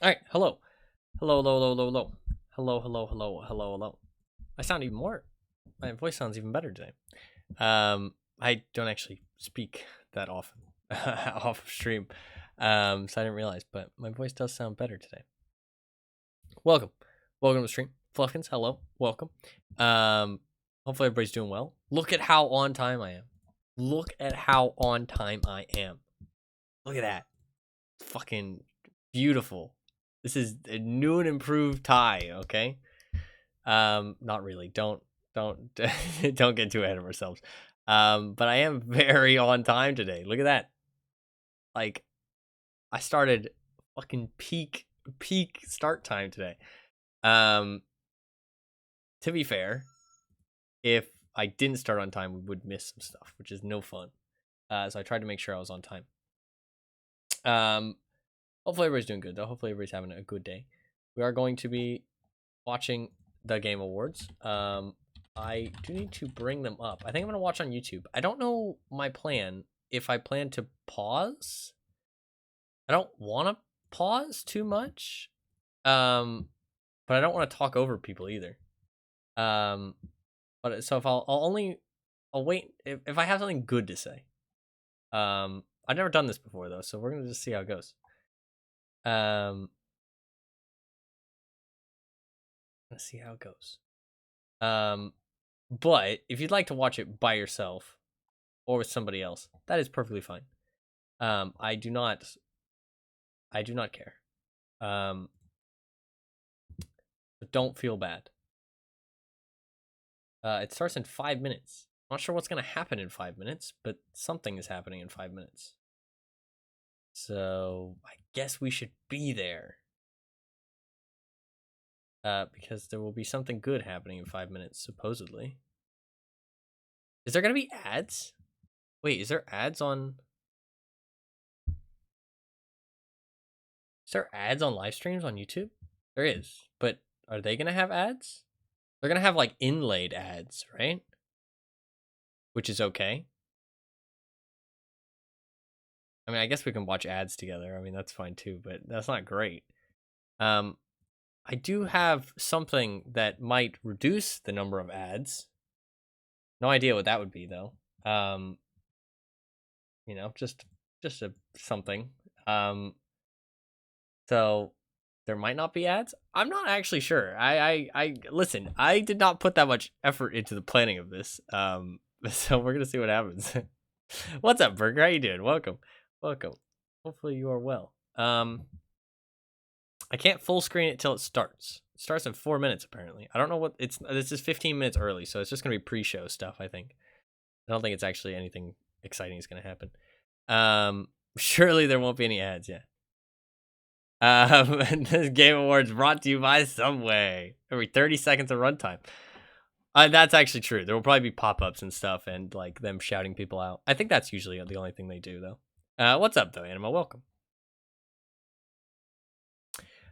All right, hello. Hello, hello, hello, hello, hello. Hello, hello, hello, hello, hello. I sound even more, my voice sounds even better today. I don't actually speak that often off of stream. So I didn't realize, but my voice does sound better today. Welcome. Welcome to the stream. Fluffkins, hello. Welcome. Hopefully everybody's doing well. Look at how on time I am. Look at how on time I am. Look at that. Fucking beautiful. This is a new and improved tie, okay? Not really. Don't don't get too ahead of ourselves. But I am very on time today. Look at that. Like I started fucking peak start time today. Um to be fair, if I didn't start on time, we would miss some stuff, which is no fun. So I tried to make sure I was on time. Um Hopefully everybody's doing good though. Hopefully everybody's having a good day. We are going to be watching the Game Awards. I do need to bring them up. I think I'm gonna watch on YouTube. I don't know my plan. If I plan to pause, I don't want to pause too much. But I don't want to talk over people either. Um, but so if I'll wait if I have something good to say. I've never done this before though, so we're gonna just see how it goes. Let's see how it goes. But if you'd like to watch it by yourself or with somebody else, that is perfectly fine. I do not care. But don't feel bad. It starts in 5 minutes. I'm not sure what's gonna happen in 5 minutes, but something is happening in 5 minutes. So I guess we should be there. Because there will be something good happening in 5 minutes, supposedly. Is there gonna be ads? Wait, is there ads on? Is there ads on live streams on YouTube? There is, but are they gonna have ads? They're gonna have like inlaid ads, right? Which is okay. I mean, I guess we can watch ads together. I mean, that's fine too, but that's not great. I do have something that might reduce the number of ads. No idea what that would be though. Just something. So there might not be ads. I'm not actually sure. I listen. I did not put that much effort into the planning of this. So we're gonna see what happens. What's up, Burger? How you doing? Welcome. Hopefully you are well. I can't full screen it till it starts. It starts in 4 minutes apparently. I don't know what it's. This is 15 minutes early, so it's just gonna be pre-show stuff. I think. I don't think it's actually anything exciting is gonna happen. Surely there won't be any ads. Yeah. This Game Awards brought to you by Subway. Every 30 seconds of runtime. That's actually true. There will probably be pop-ups and stuff, and like them shouting people out. I think that's usually the only thing they do, though. What's up, though, Anima? Welcome.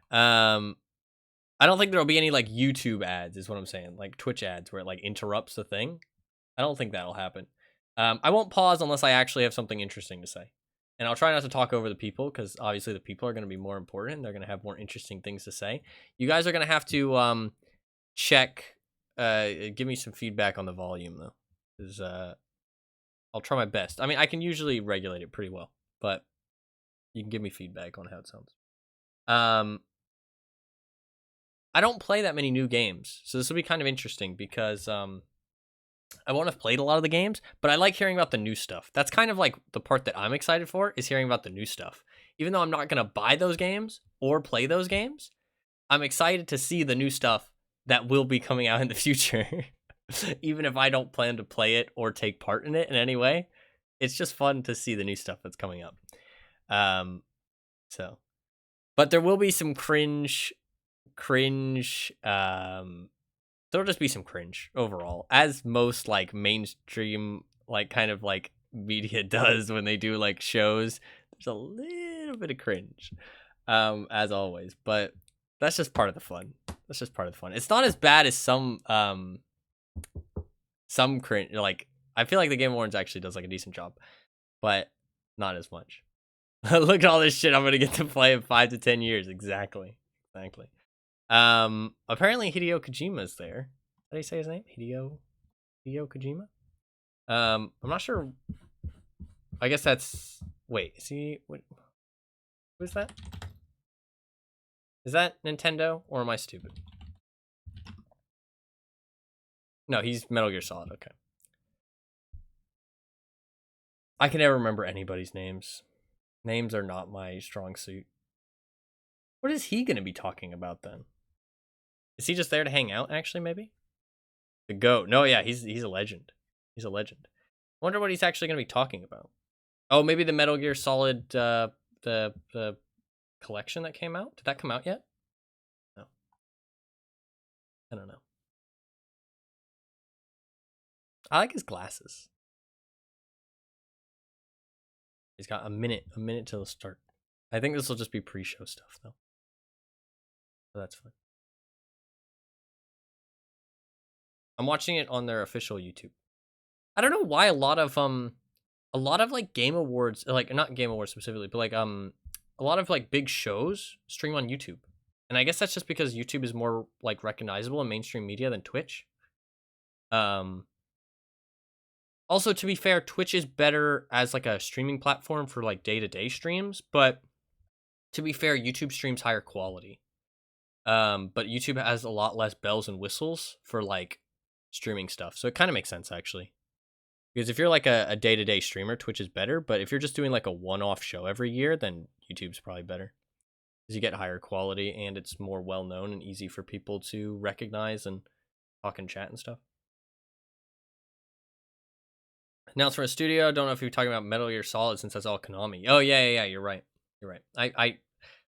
I don't think there'll be any like YouTube ads, is what I'm saying, like Twitch ads where it like interrupts the thing. I don't think that'll happen. I won't pause unless I actually have something interesting to say. And I'll try not to talk over the people because obviously the people are going to be more important. They're going to have more interesting things to say. You guys are going to have to check, give me some feedback on the volume though, because I'll try my best. I mean, I can usually regulate it pretty well, but you can give me feedback on how it sounds. I don't play that many new games, so this will be kind of interesting because I won't have played a lot of the games, but I like hearing about the new stuff. That's kind of like the part that I'm excited for, is hearing about the new stuff. Even though I'm not going to buy those games or play those games, I'm excited to see the new stuff that will be coming out in the future. Even if I don't plan to play it or take part in it in any way, it's just fun to see the new stuff that's coming up. But there will be some cringe. There'll just be some cringe overall, as most like mainstream like kind of like media does when they do like shows. There's a little bit of cringe, as always, but that's just part of the fun. It's not as bad as some cringe. Like I feel like the Game Awards actually does like a decent job, but not as much. Look at all this shit I'm gonna get to play in 5 to 10 years. Exactly. Apparently Hideo Kojima's there. Did I say his name? Hideo Kojima? I'm not sure. I guess that's... Wait, is he... Who's that? Is that Nintendo, or am I stupid? No, he's Metal Gear Solid, okay. I can never remember anybody's names. Names are not my strong suit. What is he going to be talking about then? Is he just there to hang out, actually, maybe? The GOAT. No, yeah, he's a legend. He's a legend. I wonder what he's actually going to be talking about. Oh, maybe the Metal Gear Solid, the collection that came out? Did that come out yet? No. I don't know. I like his glasses. He's got a minute till the start. I think this will just be pre-show stuff, though. So that's fine. I'm watching it on their official YouTube. I don't know why a lot of like Game Awards, like not Game Awards specifically, but like a lot of like big shows stream on YouTube. And I guess that's just because YouTube is more like recognizable in mainstream media than Twitch. Also, to be fair, Twitch is better as like a streaming platform for like day-to-day streams, but to be fair, YouTube streams higher quality. But YouTube has a lot less bells and whistles for like streaming stuff. So it kind of makes sense actually. Because if you're like a day-to-day streamer, Twitch is better, but if you're just doing like a one-off show every year, then YouTube's probably better. Because you get higher quality and it's more well-known and easy for people to recognize and talk and chat and stuff. Announced from a studio. Don't know if you're talking about Metal Gear Solid since that's all Konami. Oh, yeah, you're right. I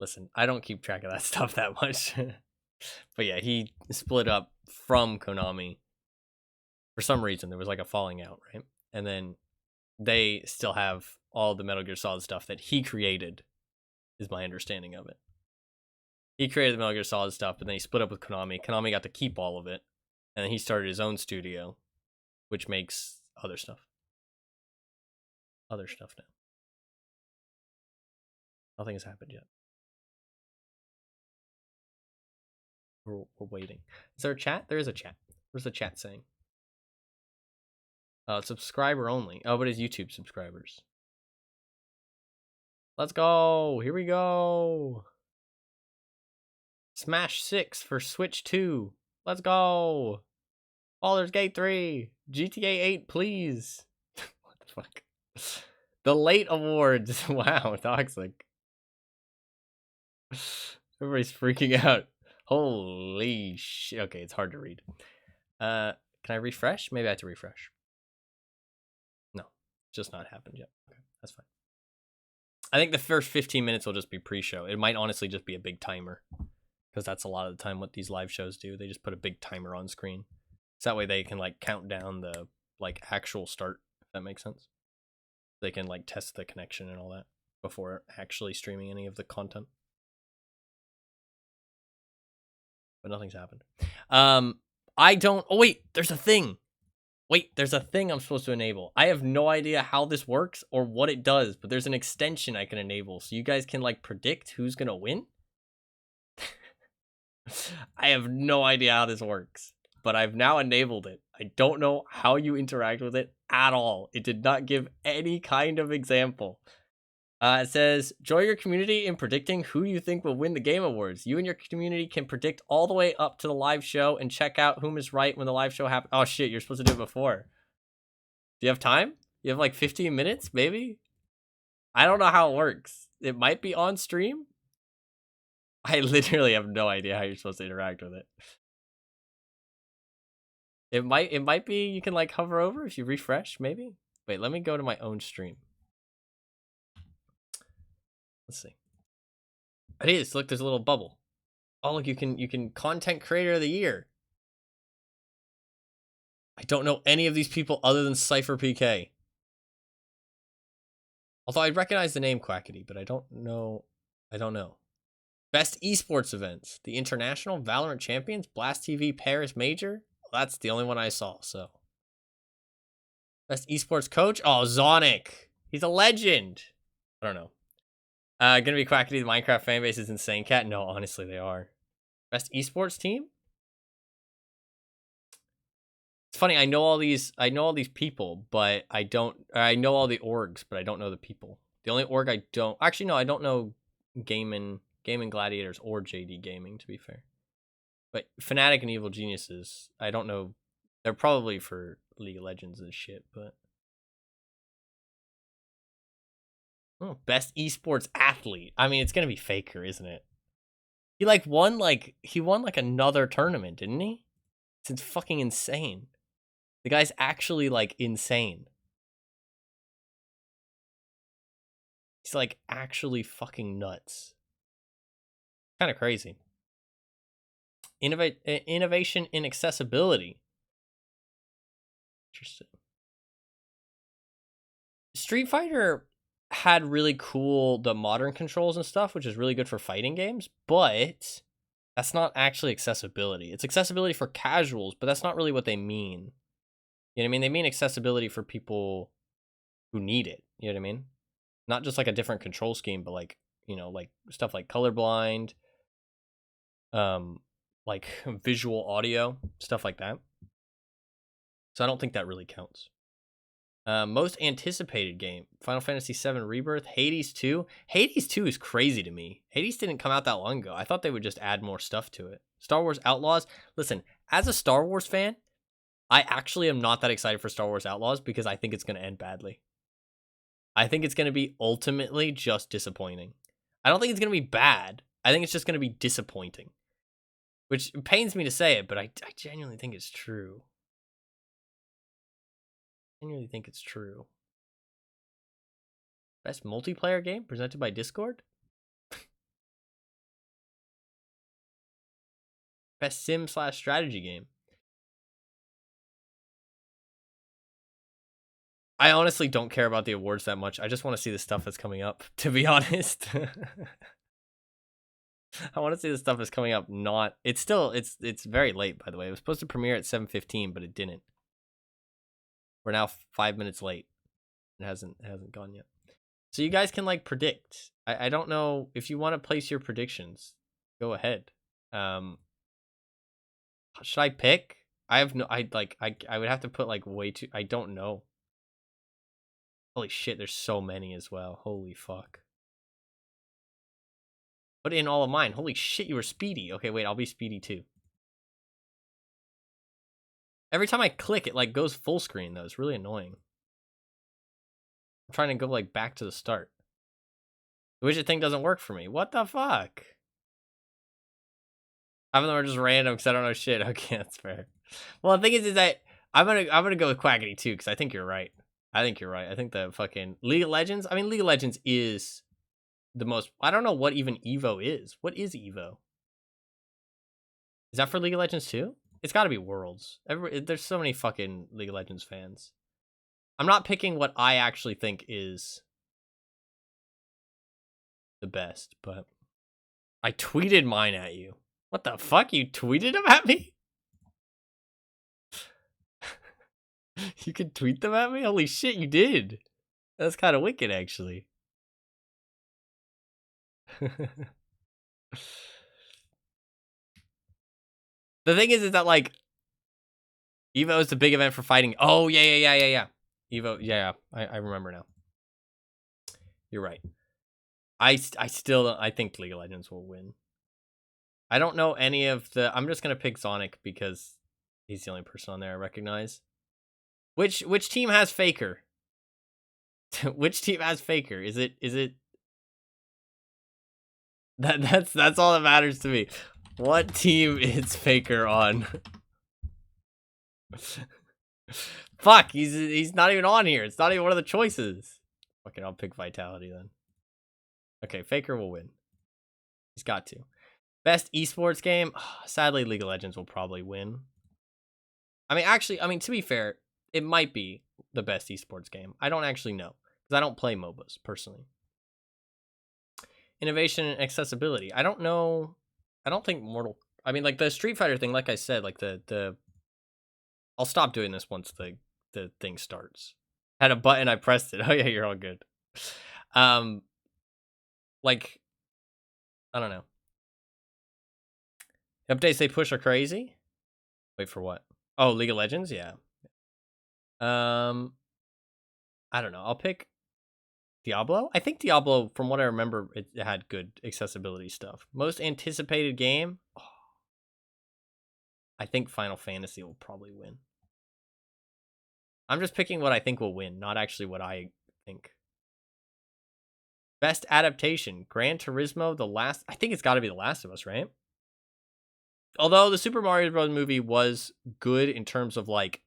listen, I don't keep track of that stuff that much. But yeah, he split up from Konami. For some reason, there was like a falling out, right? And then they still have all the Metal Gear Solid stuff that he created, is my understanding of it. He created the Metal Gear Solid stuff, but then he split up with Konami. Konami got to keep all of it. And then he started his own studio, which makes other stuff. Other stuff now. Nothing has happened yet. We're waiting. Is there a chat? There is a chat. What's the chat saying? Subscriber only. Oh, but it's YouTube subscribers. Let's go. Here we go. Smash 6 for Switch 2. Let's go. Baldur's Gate 3. GTA 8, please. What the fuck? The late awards. Wow, toxic. Everybody's freaking out. Holy shit. Okay, it's hard to read. Can I refresh? Maybe I have to refresh. No, just not happened yet. Okay, that's fine. I think the first 15 minutes will just be pre-show. It might honestly just be a big timer. Because that's a lot of the time what these live shows do. They just put a big timer on screen. So that way they can like count down the like actual start, if that makes sense. They can like test the connection and all that before actually streaming any of the content. But nothing's happened. I don't... Oh, wait. There's a thing. Wait, there's a thing I'm supposed to enable. I have no idea how this works or what it does, but there's an extension I can enable. So you guys can like predict who's going to win. I have no idea how this works, but I've now enabled it. I don't know how you interact with it at all. It did not give any kind of example. It says, join your community in predicting who you think will win the Game Awards. You and your community can predict all the way up to the live show and check out whom is right when the live show happens. Oh shit, you're supposed to do it before. Do you have time? You have like 15 minutes, maybe? I don't know how it works. It might be on stream. I literally have no idea how you're supposed to interact with it. It might be you can like hover over if you refresh, maybe. Wait, let me go to my own stream. Let's see. It is. Look, there's a little bubble. Oh, look, you can content creator of the year. I don't know any of these people other than Cypher PK. Although I recognize the name Quackity, but I don't know. Best esports events. The International, Valorant Champions, Blast TV Paris Major. Well, that's the only one I saw, so. Best esports coach? Oh, Zonic. He's a legend. I don't know. Gonna be Quackity. The Minecraft fan base is insane. Cat? No, honestly, they are. Best esports team? It's funny. I know all these people, but I don't. I know all the orgs, but I don't know the people. The only org I don't actually no, I don't know Gaming Gladiators or JD Gaming. To be fair, but Fnatic and Evil Geniuses, I don't know. They're probably for League of Legends and shit, but. Oh, best esports athlete. I mean, it's gonna be Faker, isn't it? He won another tournament, didn't he? It's fucking insane. The guy's actually like insane. He's like actually fucking nuts. Kind of crazy. Innovation in accessibility. Interesting. Street Fighter had really cool the modern controls and stuff, which is really good for fighting games, but that's not actually accessibility. It's accessibility for casuals, but that's not really what they mean. You know what I mean? They mean accessibility for people who need it. You know what I mean? Not just like a different control scheme, but like, you know, like stuff like colorblind, like visual audio, stuff like that. So I don't think that really counts. Most anticipated game: Final Fantasy VII Rebirth, Hades 2. Hades 2 is crazy to me. Hades didn't come out that long ago. I thought they would just add more stuff to it. Star Wars Outlaws. Listen, as a Star Wars fan, I actually am not that excited for Star Wars Outlaws because I think it's going to end badly. I think it's going to be ultimately just disappointing. I don't think it's going to be bad. I think it's just going to be disappointing. Which pains me to say it, but I genuinely think it's true. I genuinely think it's true. Best multiplayer game presented by Discord? Best sim/strategy game. I honestly don't care about the awards that much. I just want to see the stuff that's coming up, to be honest. I want to see the stuff that's coming up. Not it's still it's very late, by the way. It was supposed to premiere at 7:15, but it didn't. We're now 5 minutes late. It hasn't gone yet. So you guys can like predict. I don't know if you want to place your predictions. Go ahead. Should I pick? I have no. I would have to put like way too. I don't know. Holy shit! There's so many as well. Holy fuck. Put in all of mine. Holy shit! You were speedy. Okay, wait. I'll be speedy too. Every time I click, it like goes full screen though. It's really annoying. I'm trying to go like back to the start. The widget thing doesn't work for me. What the fuck? Even though we're just random because I don't know shit. Okay, that's fair. Well, the thing is that I'm gonna go with Quackity too because I think you're right. I think you're right. I think the fucking League of Legends. I mean, League of Legends is the most. I don't know what even Evo is. What is Evo? Is that for League of Legends too? It's got to be Worlds. There's so many fucking League of Legends fans. I'm not picking what I actually think is the best, but I tweeted mine at you. What the fuck? You tweeted them at me? You could tweet them at me? Holy shit, you did. That's kind of wicked, actually. The thing is that, like, Evo is the big event for fighting. Oh, yeah. Evo, yeah. I remember now. You're right. I think League of Legends will win. I don't know any of the... I'm just going to pick Sonic because he's the only person on there I recognize. Which team has Faker? Which team has Faker? Is it that's all that matters to me. What team is Faker on? Fuck, he's not even on here. It's not even one of the choices. Okay, I'll pick Vitality then. Okay, Faker will win. He's got to. Best esports game? Sadly, League of Legends will probably win. I mean, to be fair, it might be the best esports game. I don't actually know because I don't play MOBAs personally. Innovation and accessibility. I don't know. I don't think I mean, like the Street Fighter thing. Like I said, like the. I'll stop doing this once the thing starts. Had a button, I pressed it. Oh yeah, you're all good. Like, I don't know. Updates they push are crazy. Wait for what? Oh, League of Legends? Yeah. I don't know. I'll pick Diablo. I think Diablo, from what I remember, it had good accessibility stuff. Most anticipated game? Oh, I think Final Fantasy will probably win. I'm just picking what I think will win, not actually what I think. Best adaptation, Gran Turismo, The Last... I think it's got to be The Last of Us, right? Although the Super Mario Bros. Movie was good in terms of, like,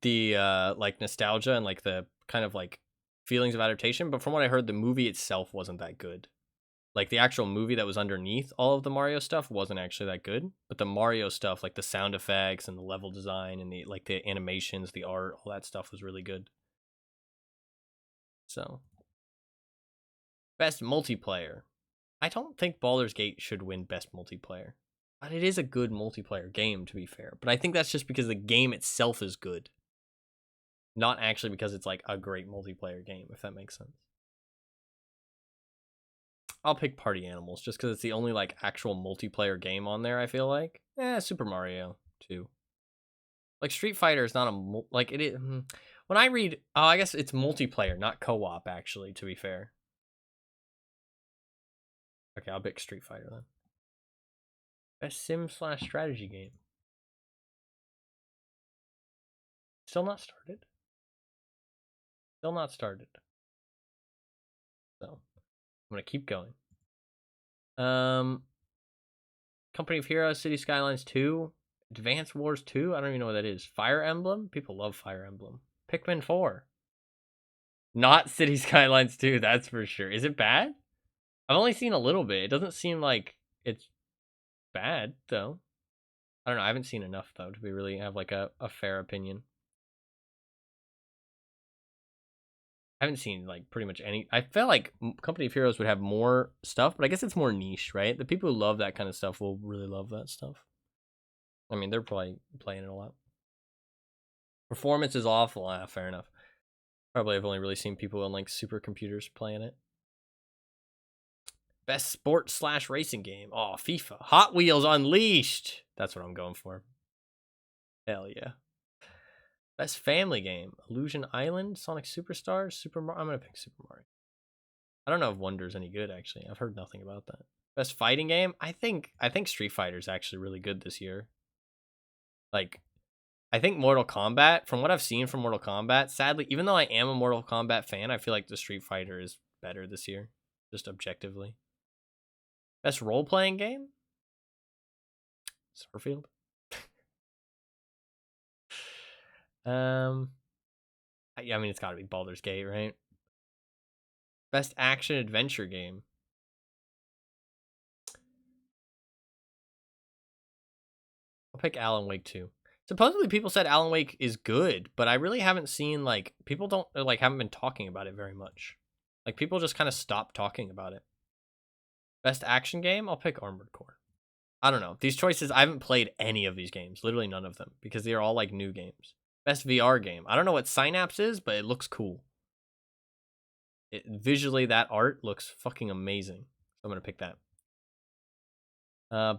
the, like, nostalgia and, like, the kind of, like, feelings of adaptation. But from what I heard, the movie itself wasn't that good. Like, the actual movie that was underneath all of the Mario stuff wasn't actually that good. But the Mario stuff, like the sound effects and the level design and the, like, the animations, the art, all that stuff was really good. So... Best multiplayer. I don't think Baldur's Gate should win best multiplayer. But it is a good multiplayer game, to be fair. But I think that's just because the game itself is good. Not actually because it's, like, a great multiplayer game, if that makes sense. I'll pick Party Animals, just because it's the only, like, actual multiplayer game on there, I feel like. Super Mario 2. Like, Street Fighter is not a... Like, it is... When I read... Oh, I guess it's multiplayer, not co-op, actually, to be fair. Okay, I'll pick Street Fighter then. Best sim/strategy game. Still not started. Still not started. So, I'm gonna keep going. Company of Heroes, City Skylines 2, Advance Wars 2. I don't even know what that is. Fire Emblem. People love Fire Emblem. Pikmin 4. Not City Skylines 2. That's for sure. Is it bad? I've only seen a little bit. It doesn't seem like it's bad though. I don't know. I haven't seen enough though to be really have like a fair opinion. I haven't seen like pretty much any. I feel like Company of Heroes would have more stuff, but I guess it's more niche, right? The people who love that kind of stuff will really love that stuff. I mean, they're probably playing it a lot. Performance is awful. Fair enough. Probably I've only really seen people on like supercomputers playing it. Best sport/racing game. Oh, FIFA. Hot Wheels Unleashed. That's what I'm going for. Hell yeah. Best family game. Illusion Island, Sonic Superstars, Super Mario. I'm going to pick Super Mario. I don't know if Wonder's any good, actually. I've heard nothing about that. Best fighting game. I think Street Fighter is actually really good this year. Like, I think Mortal Kombat, from what I've seen from Mortal Kombat, sadly, even though I am a Mortal Kombat fan, I feel like the Street Fighter is better this year, just objectively. Best role-playing game? Starfield. Yeah, I mean, it's got to be Baldur's Gate, right? Best action adventure game. I'll pick Alan Wake 2. Supposedly people said Alan Wake is good, but I really haven't seen, like, people don't, like, haven't been talking about it very much. Like, people just kind of stopped talking about it. Best action game? I'll pick Armored Core. I don't know. These choices, I haven't played any of these games. Literally none of them. Because they're all, like, new games. Best VR game. I don't know what Synapse is, but it looks cool. Visually, that art looks fucking amazing. So I'm going to pick that.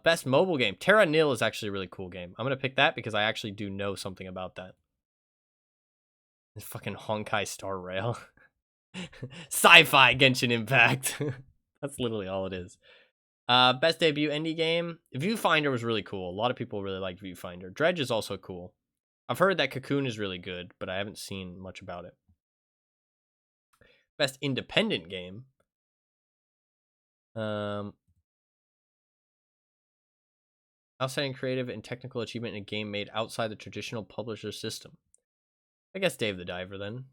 Best mobile game. Terra Nil is actually a really cool game. I'm going to pick that because I actually do know something about that. It's fucking Honkai Star Rail. Sci-fi Genshin Impact. That's literally all it is. Best debut indie game. Viewfinder was really cool. A lot of people really liked Viewfinder. Dredge is also cool. I've heard that Cocoon is really good, but I haven't seen much about it. Best independent game. Outstanding creative and technical achievement in a game made outside the traditional publisher system. I guess Dave the Diver, then.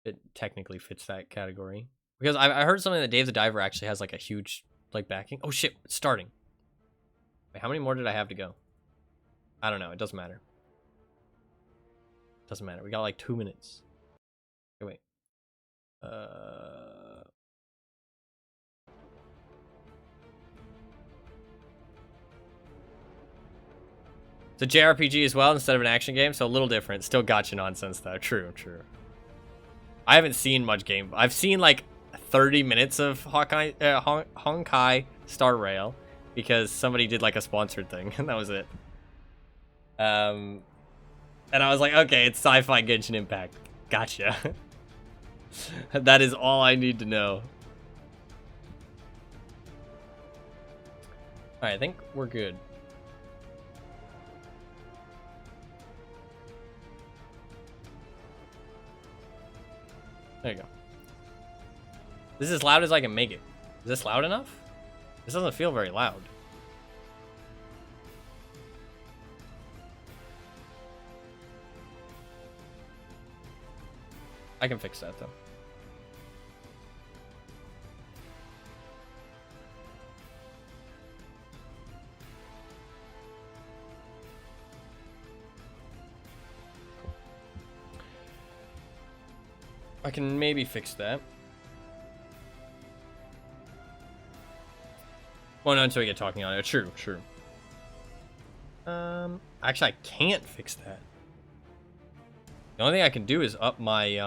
It technically fits that category. Because I heard something that Dave the Diver actually has, like, a huge, like, backing. Oh, shit. It's starting. Wait, how many more did I have to go? I don't know. It doesn't matter. Doesn't matter. We got, like, 2 minutes. Okay, wait. It's a JRPG as well instead of an action game, so a little different. Still gacha nonsense though. True. I haven't seen much game. I've seen like 30 minutes of Honkai Star Rail because somebody did like a sponsored thing, and that was it. And I was like, okay, it's Sci-Fi Genshin Impact. Gotcha. That is all I need to know. Alright, I think we're good. There you go. This is as loud as I can make it. Is this loud enough? This doesn't feel very loud. I can fix that though. I can maybe fix that. Well, no, until we get talking on it. True. Actually, I can't fix that. The only thing I can do is up my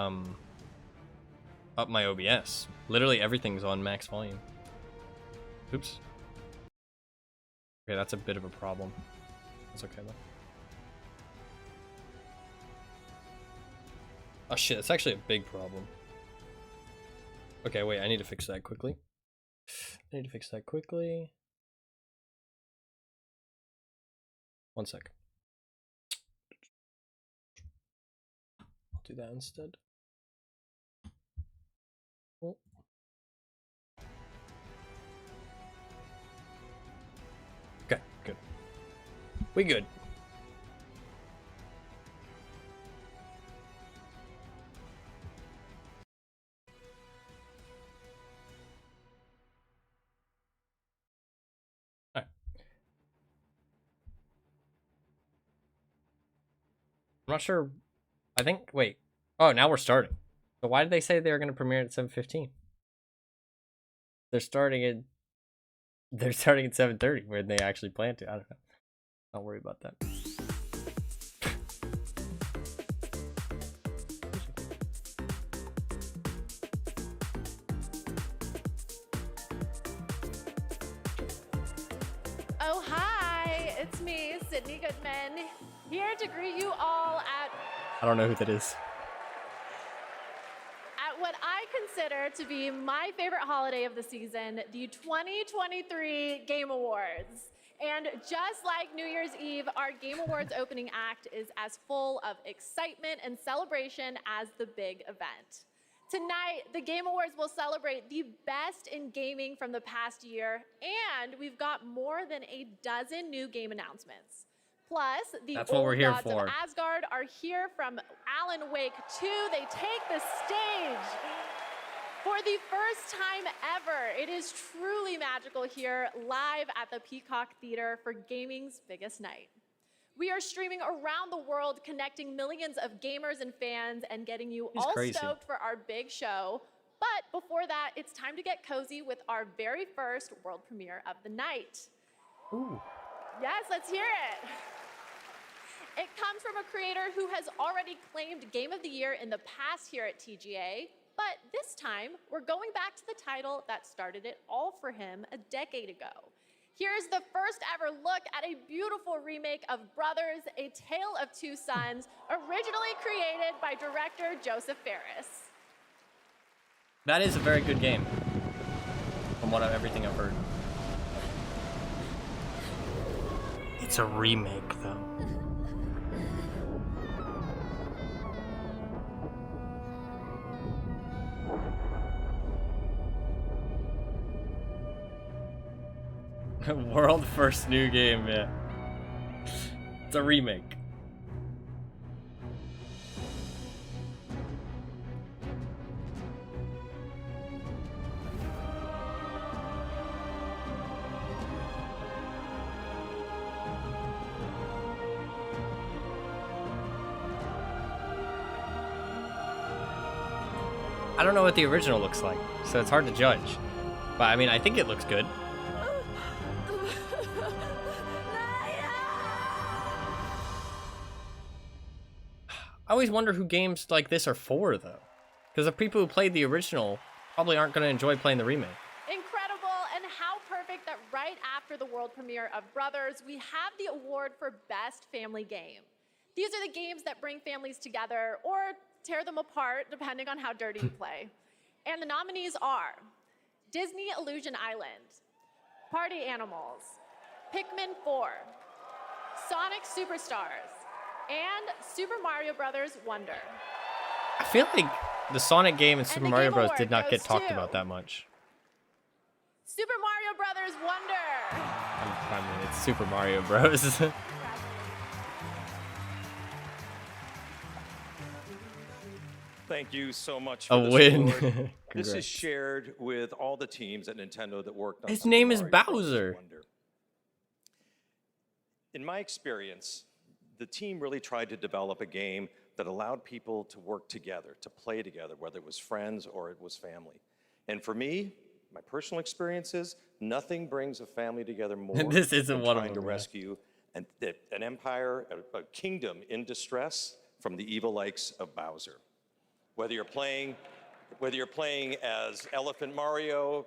OBS. Literally everything's on max volume. Oops. Okay, that's a bit of a problem. That's okay though. Oh shit, that's actually a big problem. Okay, wait, I need to fix that quickly. One sec. I'll do that instead. Oh. Okay, good. We good. I'm not sure. I think, wait. Oh, now we're starting. So why did they say they were going to premiere at 7:15? They're starting at 7:30 when they actually plan to. I don't know. Don't worry about that. Oh, hi. It's me, Sydney Goodman, here to greet you all at... I don't know who that is. At what I consider to be my favorite holiday of the season, the 2023 Game Awards. And just like New Year's Eve, our Game Awards opening act is as full of excitement and celebration as the big event. Tonight, the Game Awards will celebrate the best in gaming from the past year, and we've got more than a dozen new game announcements. Plus, the old gods of Asgard are here from Alan Wake 2. They take the stage. For the first time ever, it is truly magical here, live at the Peacock Theater for gaming's biggest night. We are streaming around the world, connecting millions of gamers and fans and getting you all stoked for our big show. But before that, it's time to get cozy with our very first world premiere of the night. Ooh. Yes, let's hear it. It comes from a creator who has already claimed Game of the Year in the past here at TGA. But this time, we're going back to the title that started it all for him a decade ago. Here's the first ever look at a beautiful remake of Brothers, A Tale of Two Sons, originally created by director Joseph Fares. That is a very good game, from everything I've heard. It's a remake, though. World first new game, yeah. It's a remake. I don't know what the original looks like, so it's hard to judge. But I mean, I think it looks good. I always wonder who games like this are for, though. Because the people who played the original probably aren't going to enjoy playing the remake. Incredible, and how perfect that right after the world premiere of Brothers, we have the award for Best Family Game. These are the games that bring families together or tear them apart, depending on how dirty you play. And the nominees are Disney Illusion Island, Party Animals, Pikmin 4, Sonic Superstars, and Super Mario Bros. Wonder. I feel like the Sonic game and Super Mario Game Bros. Award Did not get goes talked to about that much. Super Mario Bros. Wonder. I mean, it's Super Mario Bros. Thank you so much for A this win. award. This is Congrats. shared with all the teams at Nintendo that worked on His Super name is Mario Bros. Bowser. Wonder. In my experience, the team really tried to develop a game that allowed people to work together, to play together, whether it was friends or it was family. And for me, my personal experiences, nothing brings a family together more This isn't than one of trying to them, yeah. rescue an empire, a kingdom in distress from the evil likes of Bowser. Whether you're playing as Elephant Mario,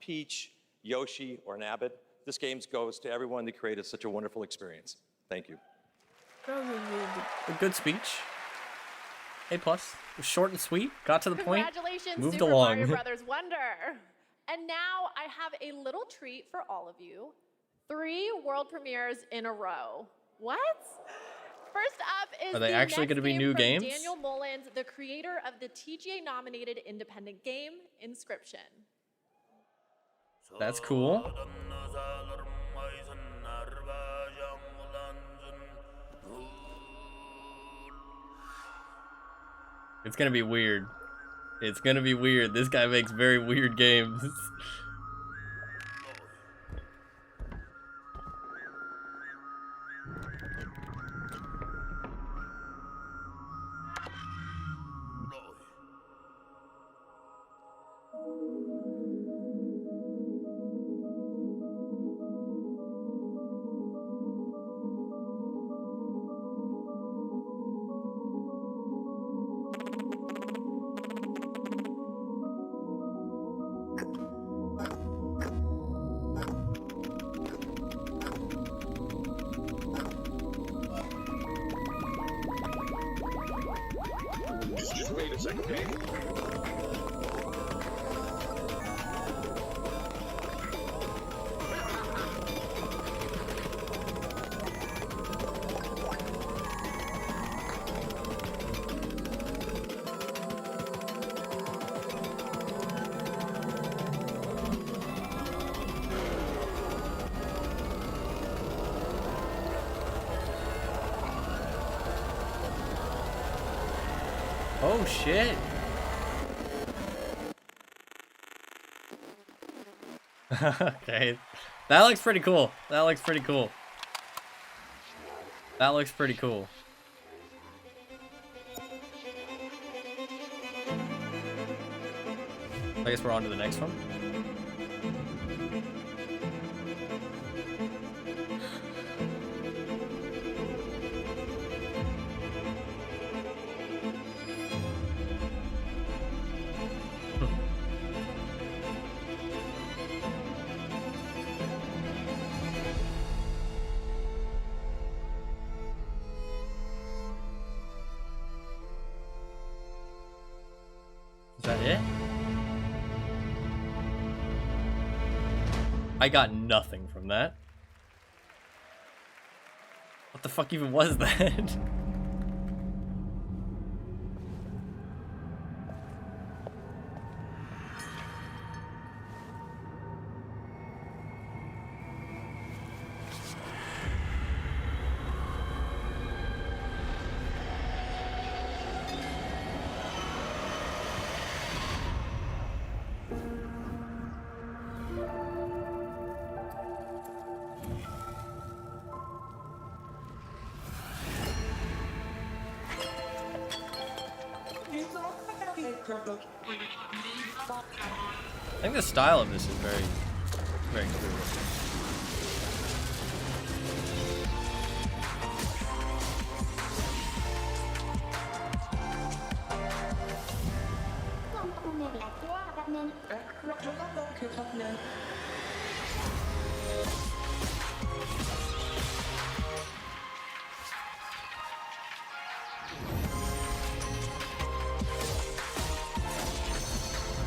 Peach, Yoshi, or Nabbit, this game goes to everyone that created such a wonderful experience. Thank you. A good speech. A plus. It was short and sweet. Got to the point. Congratulations, Moved Super along. Mario Bros. Wonder. And now I have a little treat for all of you. 3 world premieres in a row. What? First up is Are they the actually next gonna be game new from games? Daniel Mullins, the creator of the TGA-nominated independent game, Inscription. That's cool. It's gonna be weird. It's gonna be weird. This guy makes very weird games. Wait a second, Dave. Oh shit. Okay. That looks pretty cool. That looks pretty cool. That looks pretty cool. I guess we're on to the next one. Is that it? I got nothing from that. What the fuck even was that? I think the style of this is very, very clear.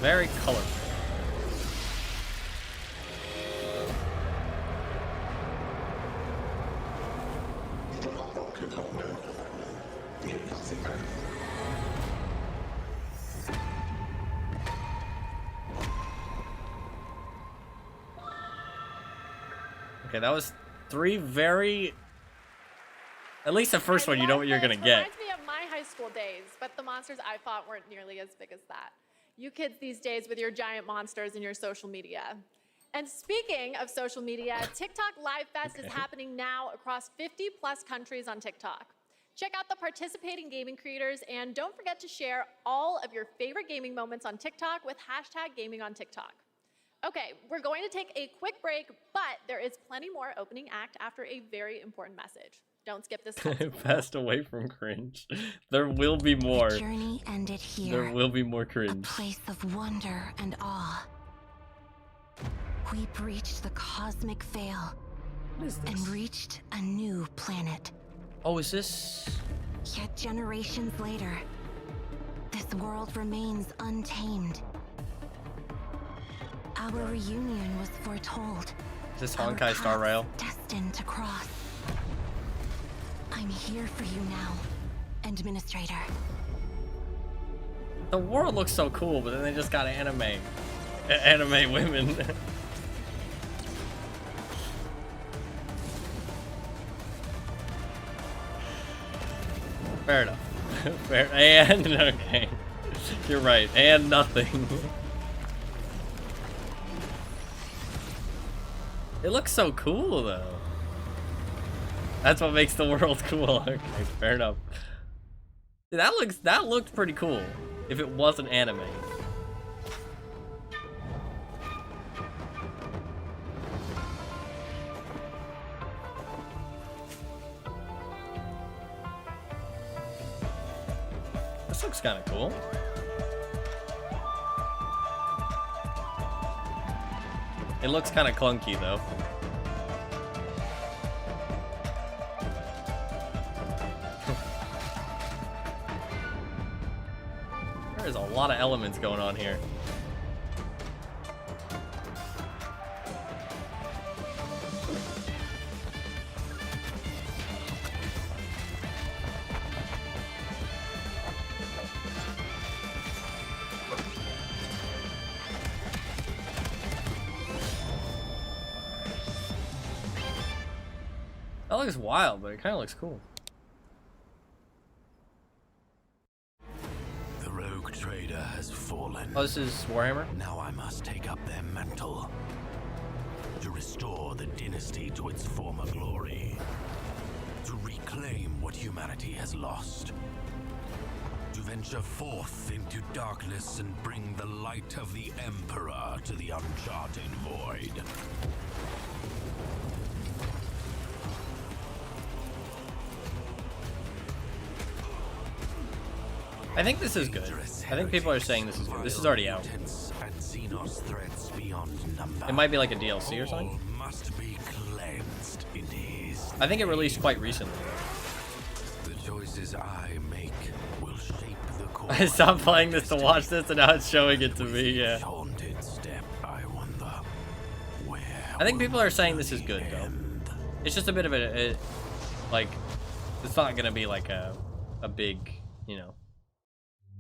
Very colorful. Okay, that was 3 very... At least the first one, you know what you're gonna get. Reminds me of my high school days, but the monsters I fought weren't nearly as big as that. You kids these days with your giant monsters and your social media. And speaking of social media, TikTok Live Fest is happening now across 50 plus countries on TikTok. Check out the participating gaming creators and don't forget to share all of your favorite gaming moments on TikTok with #GamingOnTikTok. Okay, we're going to take a quick break, but there is plenty more opening act after a very important message. Don't skip this. Fast away from cringe. There will be more. The journey ended here. There will be more cringe. A place of wonder and awe. We breached the cosmic veil and reached a new planet. Oh, is this? Yet generations later, this world remains untamed. Our reunion was foretold. Is this Our Honkai Star Rail? paths destined to cross. I'm here for you now, Administrator. The world looks so cool, but then they just got anime women. Fair enough. Fair and okay. You're right. And nothing. It looks so cool though. That's what makes the world cool. Okay, fair enough. That looked pretty cool if it wasn't anime. This looks kind of cool. It looks kind of clunky though. There's a lot of elements going on here. That looks wild, but it kind of looks cool. The rogue trader has fallen. Oh, this is Warhammer? Now I must take up their mantle to restore the dynasty to its former glory, to reclaim what humanity has lost, to venture forth into darkness and bring the light of the Emperor to the uncharted void. I think this is good. I think people are saying this is good. This is already out. It might be like a DLC or something. Must be cleansed in his I think it released quite recently. The choices I make will shape the course. I stopped playing this to watch this, and now it's showing it to me. Yeah. Haunted step, I wonder where. I think people are saying this is good though. It's just a bit of like, it's not gonna be like a big, you know,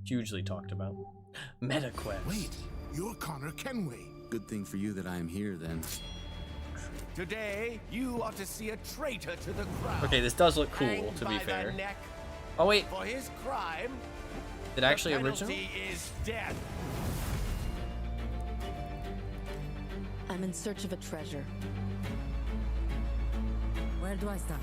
hugely talked about. MetaQuest. Wait, you're Connor Kenway. Good thing for you that I am here then. Today, you ought to see a traitor to the crown. Okay, this does look cool, Hanged to be by the fair. neck. Oh wait, For his crime, did it actually the original? penalty is death. I'm in search of a treasure. Where do I start?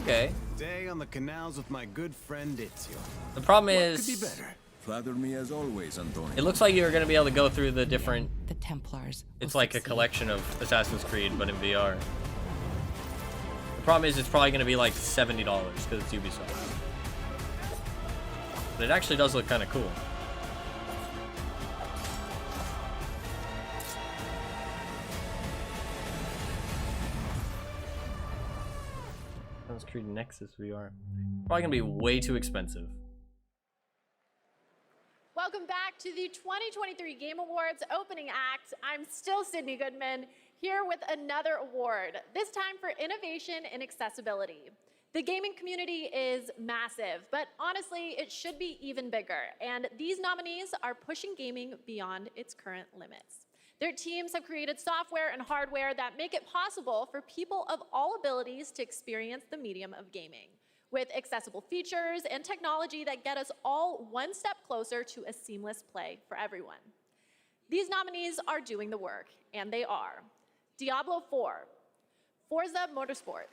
Okay. Day on the canals with my good friend Ezio. The problem Could is, be better. Flatter me as always, Antonio. it looks like you're gonna be able to go through the different. The Templars. It's like a collection of Assassin's Creed, but in VR. The problem is, it's probably gonna be like $70 because it's Ubisoft. But it actually does look kind of cool. Assassin's Creed Nexus VR. Probably gonna be way too expensive. Welcome back to the 2023 Game Awards opening act. I'm still Sydney Goodman, here with another award, this time for innovation in accessibility. The gaming community is massive, but honestly, it should be even bigger, and these nominees are pushing gaming beyond its current limits. Their teams have created software and hardware that make it possible for people of all abilities to experience the medium of gaming, with accessible features and technology that get us all one step closer to a seamless play for everyone. These nominees are doing the work, and they are Diablo 4, Forza Motorsport,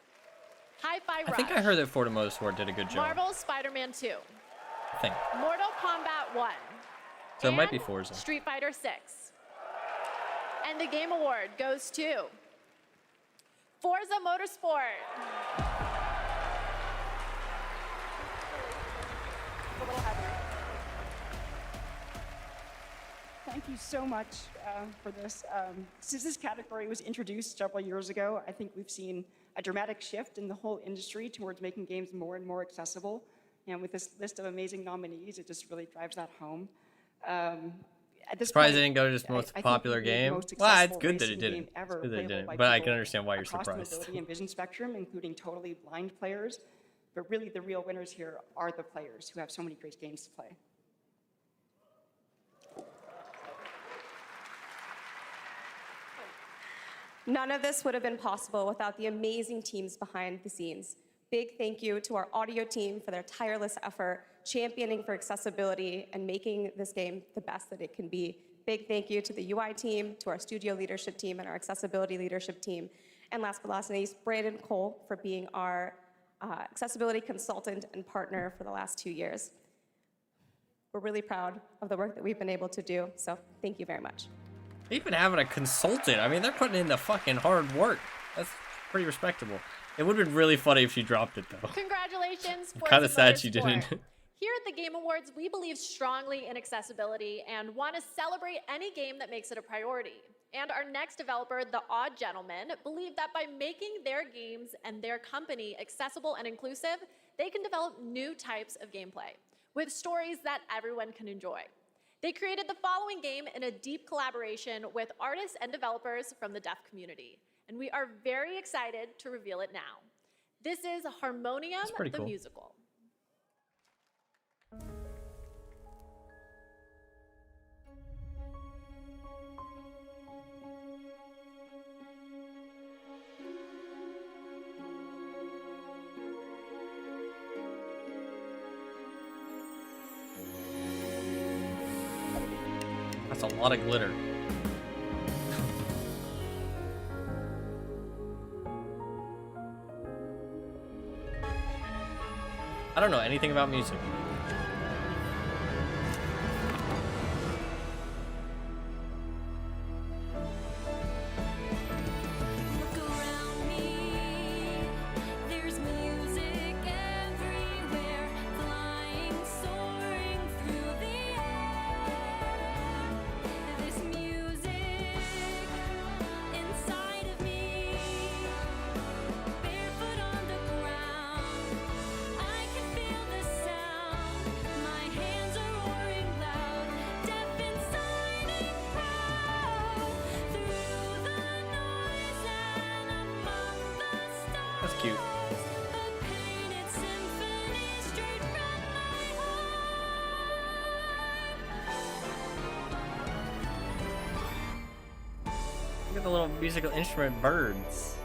Hi-Fi Rush. I think I heard that Forza Motorsport did a good job. Marvel's Spider-Man 2. I think. Mortal Kombat 1. So it might be Forza. Street Fighter 6. And the Game Award goes to Forza Motorsport. A little heavier. Thank you so much for this. Since this category was introduced several years ago, I think we've seen a dramatic shift in the whole industry towards making games more and more accessible. And with this list of amazing nominees, it just really drives that home. At this Surprised point, it didn't go to just most popular game. Well, it's good that it didn't. It's good that it didn't. But I can understand why you're across surprised. the mobility and vision spectrum, including totally blind players. But really, the real winners here are the players who have so many great games to play. None of this would have been possible without the amazing teams behind the scenes. Big thank you to our audio team for their tireless effort, championing for accessibility and making this game the best that it can be. Big thank you to the UI team, to our studio leadership team, and our accessibility leadership team. And last but not least, Brandon Cole for being our accessibility consultant and partner for the last 2 years. We're really proud of the work that we've been able to do, so thank you very much. Even having a consultant, I mean, they're putting in the fucking hard work. That's pretty respectable. It would have been really funny if she dropped it, though. Congratulations. I'm kind of sad she didn't. Here at the Game Awards, we believe strongly in accessibility and want to celebrate any game that makes it a priority. And our next developer, The Odd Gentleman, believe that by making their games and their company accessible and inclusive, they can develop new types of gameplay with stories that everyone can enjoy. They created the following game in a deep collaboration with artists and developers from the deaf community, and we are very excited to reveal it now. This is Harmonium the Musical. That's a lot of glitter. I don't know anything about music. That's cute. Look at the little musical instrument birds.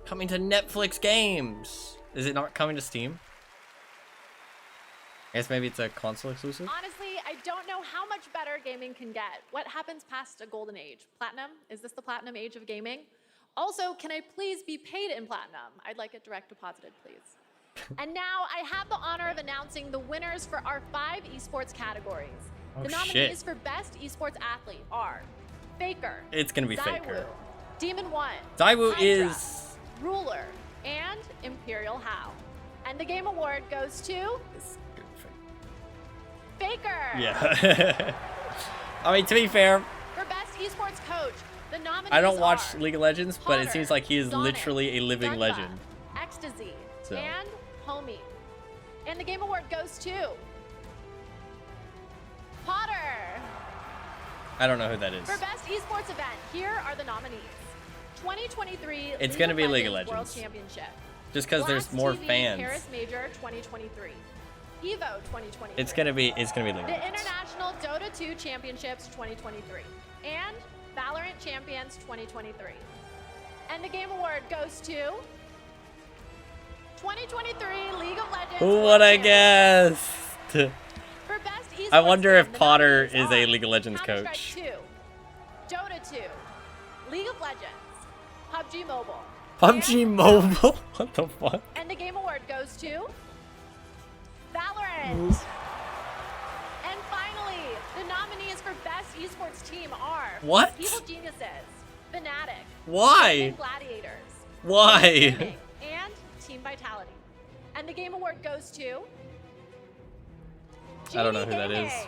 Coming to Netflix games. Is it not coming to Steam? I guess maybe it's a console exclusive? Honestly, I don't know how much better gaming can get. What happens past a golden age? Platinum? Is this the platinum age of gaming? Also, can I please be paid in platinum? I'd like it direct deposited, please. And now I have the honor of announcing the winners for our 5 esports categories. The nominees for Best Esports Athlete are Faker. It's gonna be Faker. Demon One. Daiwu Hydra, is Ruler, and Imperial How. And the Game Award goes to Faker. Yeah. I mean, to be fair, for Best Esports Coach, the nominees I don't watch are League of Legends, but it Potter, seems like he is Sonic, literally a living Dunga, legend. Ecstasy, So. and Homie. And the Game Award goes to Potter. I don't know who that is. For Best Esports Event, here are the nominees. 2023 It's gonna be League of World Legends. Championship. Just because there's more TV fans. Paris Major 2023. Evo 2023. It's gonna be League of The Legends. International Dota 2 Championships 2023. And Valorant Champions 2023. And the Game Award goes to 2023 League of Legends. Who World would I Champions. guess? For Best Esports I wonder Game, if the Potter is nominees a are League of Legends Counter-Strike coach. 2, Dota 2, League of Legends, PUBG Mobile. PUBG Mobile? What the fuck? And the Game Award goes to Valorant. And finally, the nominees for Best Esports Team are What? Evil Geniuses, Fnatic, Why? Golden Gladiators, Why? Gaming, and Team Vitality. And the Game Award goes to I don't know who Genie that is. Gaming.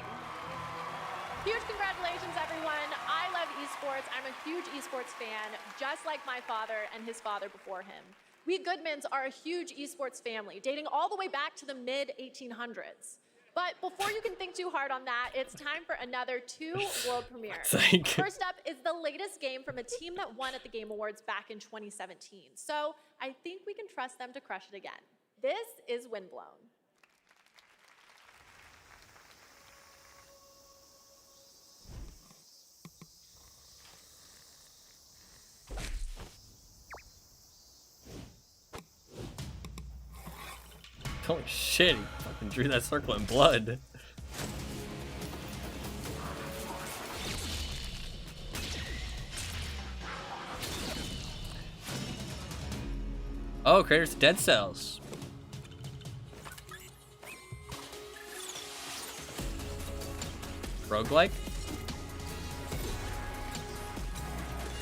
Huge congratulations, everyone. I love esports. I'm a huge esports fan, just like my father and his father before him. We Goodmans are a huge esports family, dating all the way back to the mid-1800s. But before you can think too hard on that, it's time for another 2 world premieres. Like- First up is the latest game from a team that won at the Game Awards back in 2017. So I think we can trust them to crush it again. This is Windblown. Holy shit, he fucking drew that circle in blood. Oh, creators of Dead Cells. Roguelike?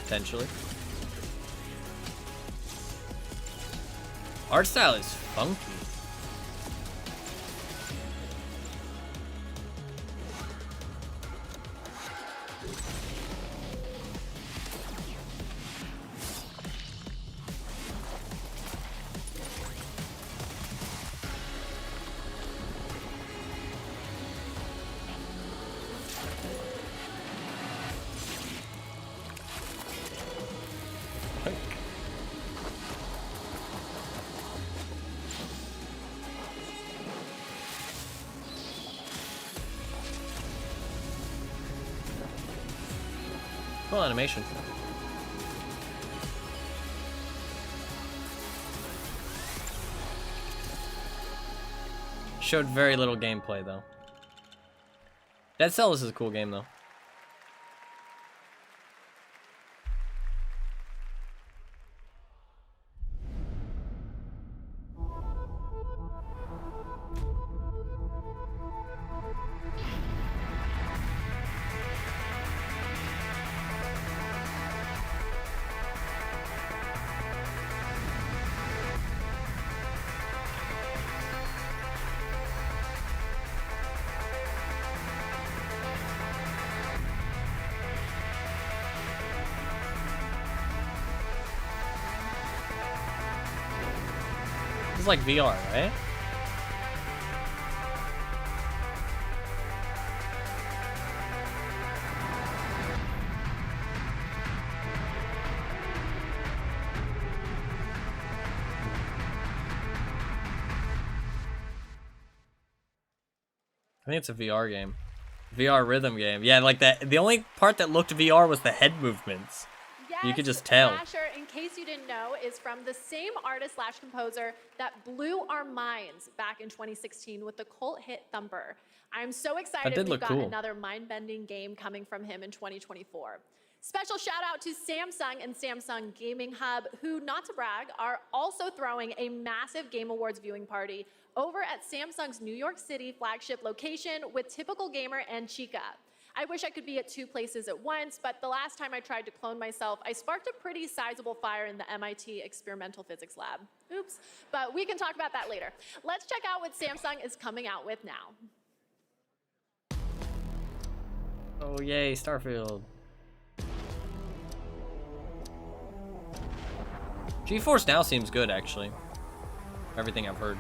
Potentially. Art style is funky. Cool animation. Showed very little gameplay though. Dead Cells is a cool game though. This is like VR, right? I think it's a VR game. VR rhythm game. Yeah, like that. The only part that looked VR was the head movements. You could just tell. Slasher, in case you didn't know, is from the same artist / composer that blew our minds back in 2016 with the cult hit Thumper. I'm so excited we've got another mind-bending game coming from him in 2024. Special shout out to Samsung and Samsung Gaming Hub, who, not to brag, are also throwing a massive Game Awards viewing party over at Samsung's New York City flagship location with Typical Gamer and Chica. I wish I could be at 2 places at once, but the last time I tried to clone myself, I sparked a pretty sizable fire in the MIT experimental physics lab. Oops, but we can talk about that later. Let's check out what Samsung is coming out with now. Oh yay, Starfield. GeForce Now seems good actually. Everything I've heard.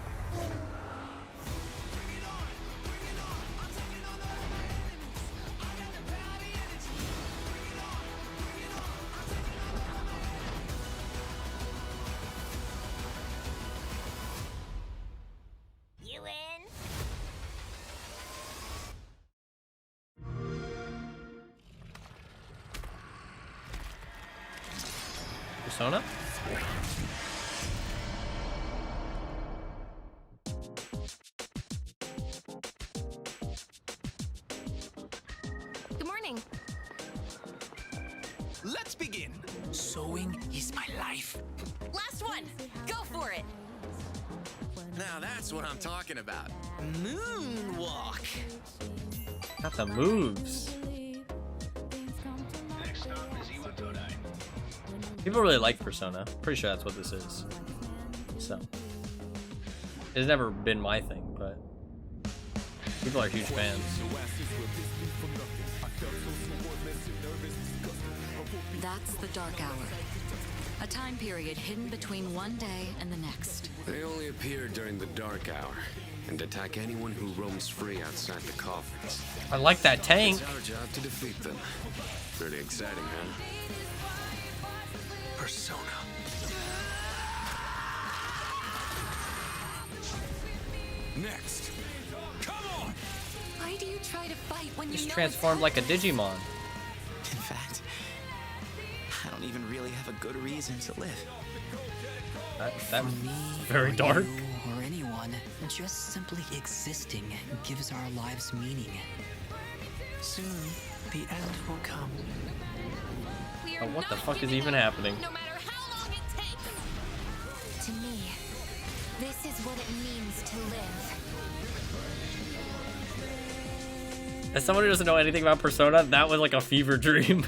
You in? Persona? Good morning. Let's begin. Sewing is my life. Last one. Go for it. Now that's what I'm talking about. Moonwalk. Got the moves. People really like Persona. Pretty sure that's what this is. So, it's never been my thing, but people are huge fans. That's the Dark Hour. A time period hidden between one day and the next. They only appear during the dark hour and attack anyone who roams free outside the coffins. I like that tank. It's our job to defeat them. Pretty exciting, huh? Persona. Next. Come on! Why do you try to fight when you Just know transformed like a Digimon. In fact, I don't even really have a good reason to live. That's very dark. Or anyone, just simply existing gives our lives meaning. Soon, the end will come. Oh, what the fuck is even happening? No matter how long it takes. To me, this is what it means to live. As someone who doesn't know anything about Persona, that was like a fever dream.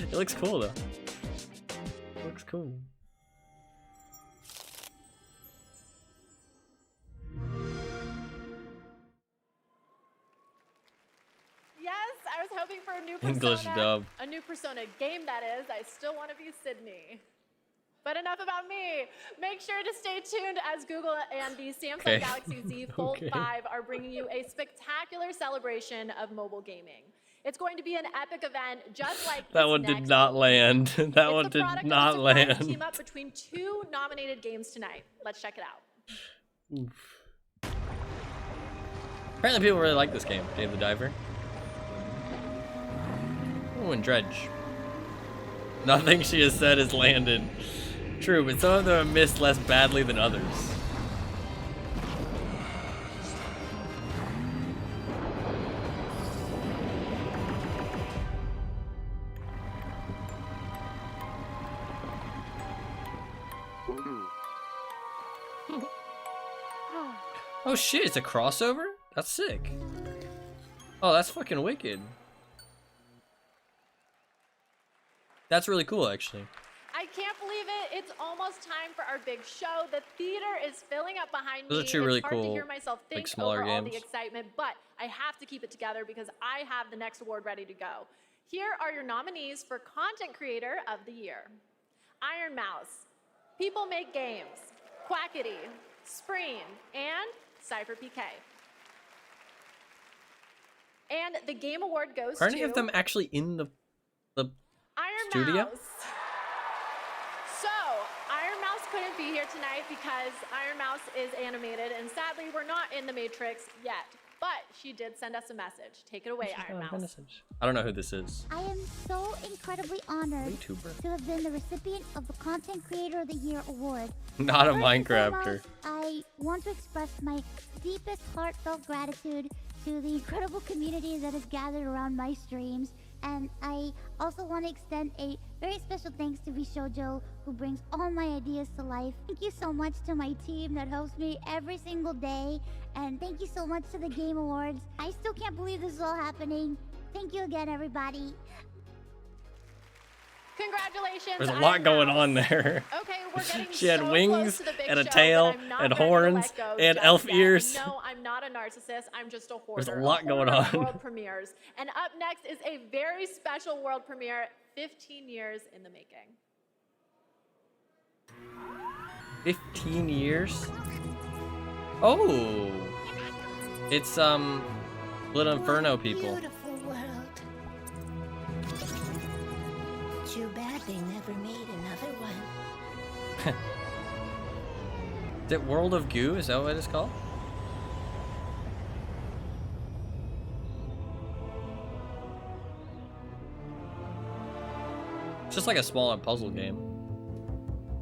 It looks cool though. It looks cool. Yes, I was hoping for a new Persona. English dub. A new Persona game, that is. I still want to be Sydney. But enough about me. Make sure to stay tuned as Google and the Samsung Galaxy Z Fold 5 are bringing you a spectacular celebration of mobile gaming. It's going to be an epic event, just like That one did not land. That one did not land. Team up between two nominated games tonight. Let's check it out. Oof. Apparently people really like this game, Dave the Diver. Ooh, and Dredge. Nothing she has said has landed. True, but some of them have missed less badly than others. Oh shit, it's a crossover? That's sick. Oh, that's fucking wicked. That's really cool, actually. I can't believe it. It's almost time for our big show. The theater is filling up behind me. Those are two really it's hard cool, to hear myself think like, smaller over all the games. excitement, but I have to keep it together because I have the next award ready to go. Here are your nominees for Content Creator of the Year. Iron Mouse, People Make Games, Quackity, Spreen, and Cypher PK. And the Game Award goes Are to any of them actually in the Iron studio? Mouse. So, Iron Mouse couldn't be here tonight because Iron Mouse is animated, and sadly, we're not in the Matrix yet. But she did send us a message. Take it away, Iron Mouse. I don't know who this is. I am so incredibly honored YouTuber. to have been the recipient of the Content Creator of the Year award. Not a First and Minecrafter. foremost, I want to express my deepest heartfelt gratitude to the incredible community that has gathered around my streams. And I also want to extend a very special thanks to Vishojo, who brings all my ideas to life. Thank you so much to my team that hosts me every single day. And thank you so much to the Game Awards. I still can't believe this is all happening. Thank you again, everybody. Congratulations. There's a Iron lot going Mouse. on there. Okay, we're getting She had so wings close to the big and a show tail that I'm not and ready to horns let go and just elf yet. ears. No, I'm not a narcissist. I'm just a hoarder. There's a lot going hoarder of on. World premieres. And up next is a very special world premiere, 15 years in the making. 15 years? Oh! It's, Little Inferno people. Beautiful world. Too bad they never made another one. Is it World of Goo? Is that what it's called? It's just like a smaller puzzle game.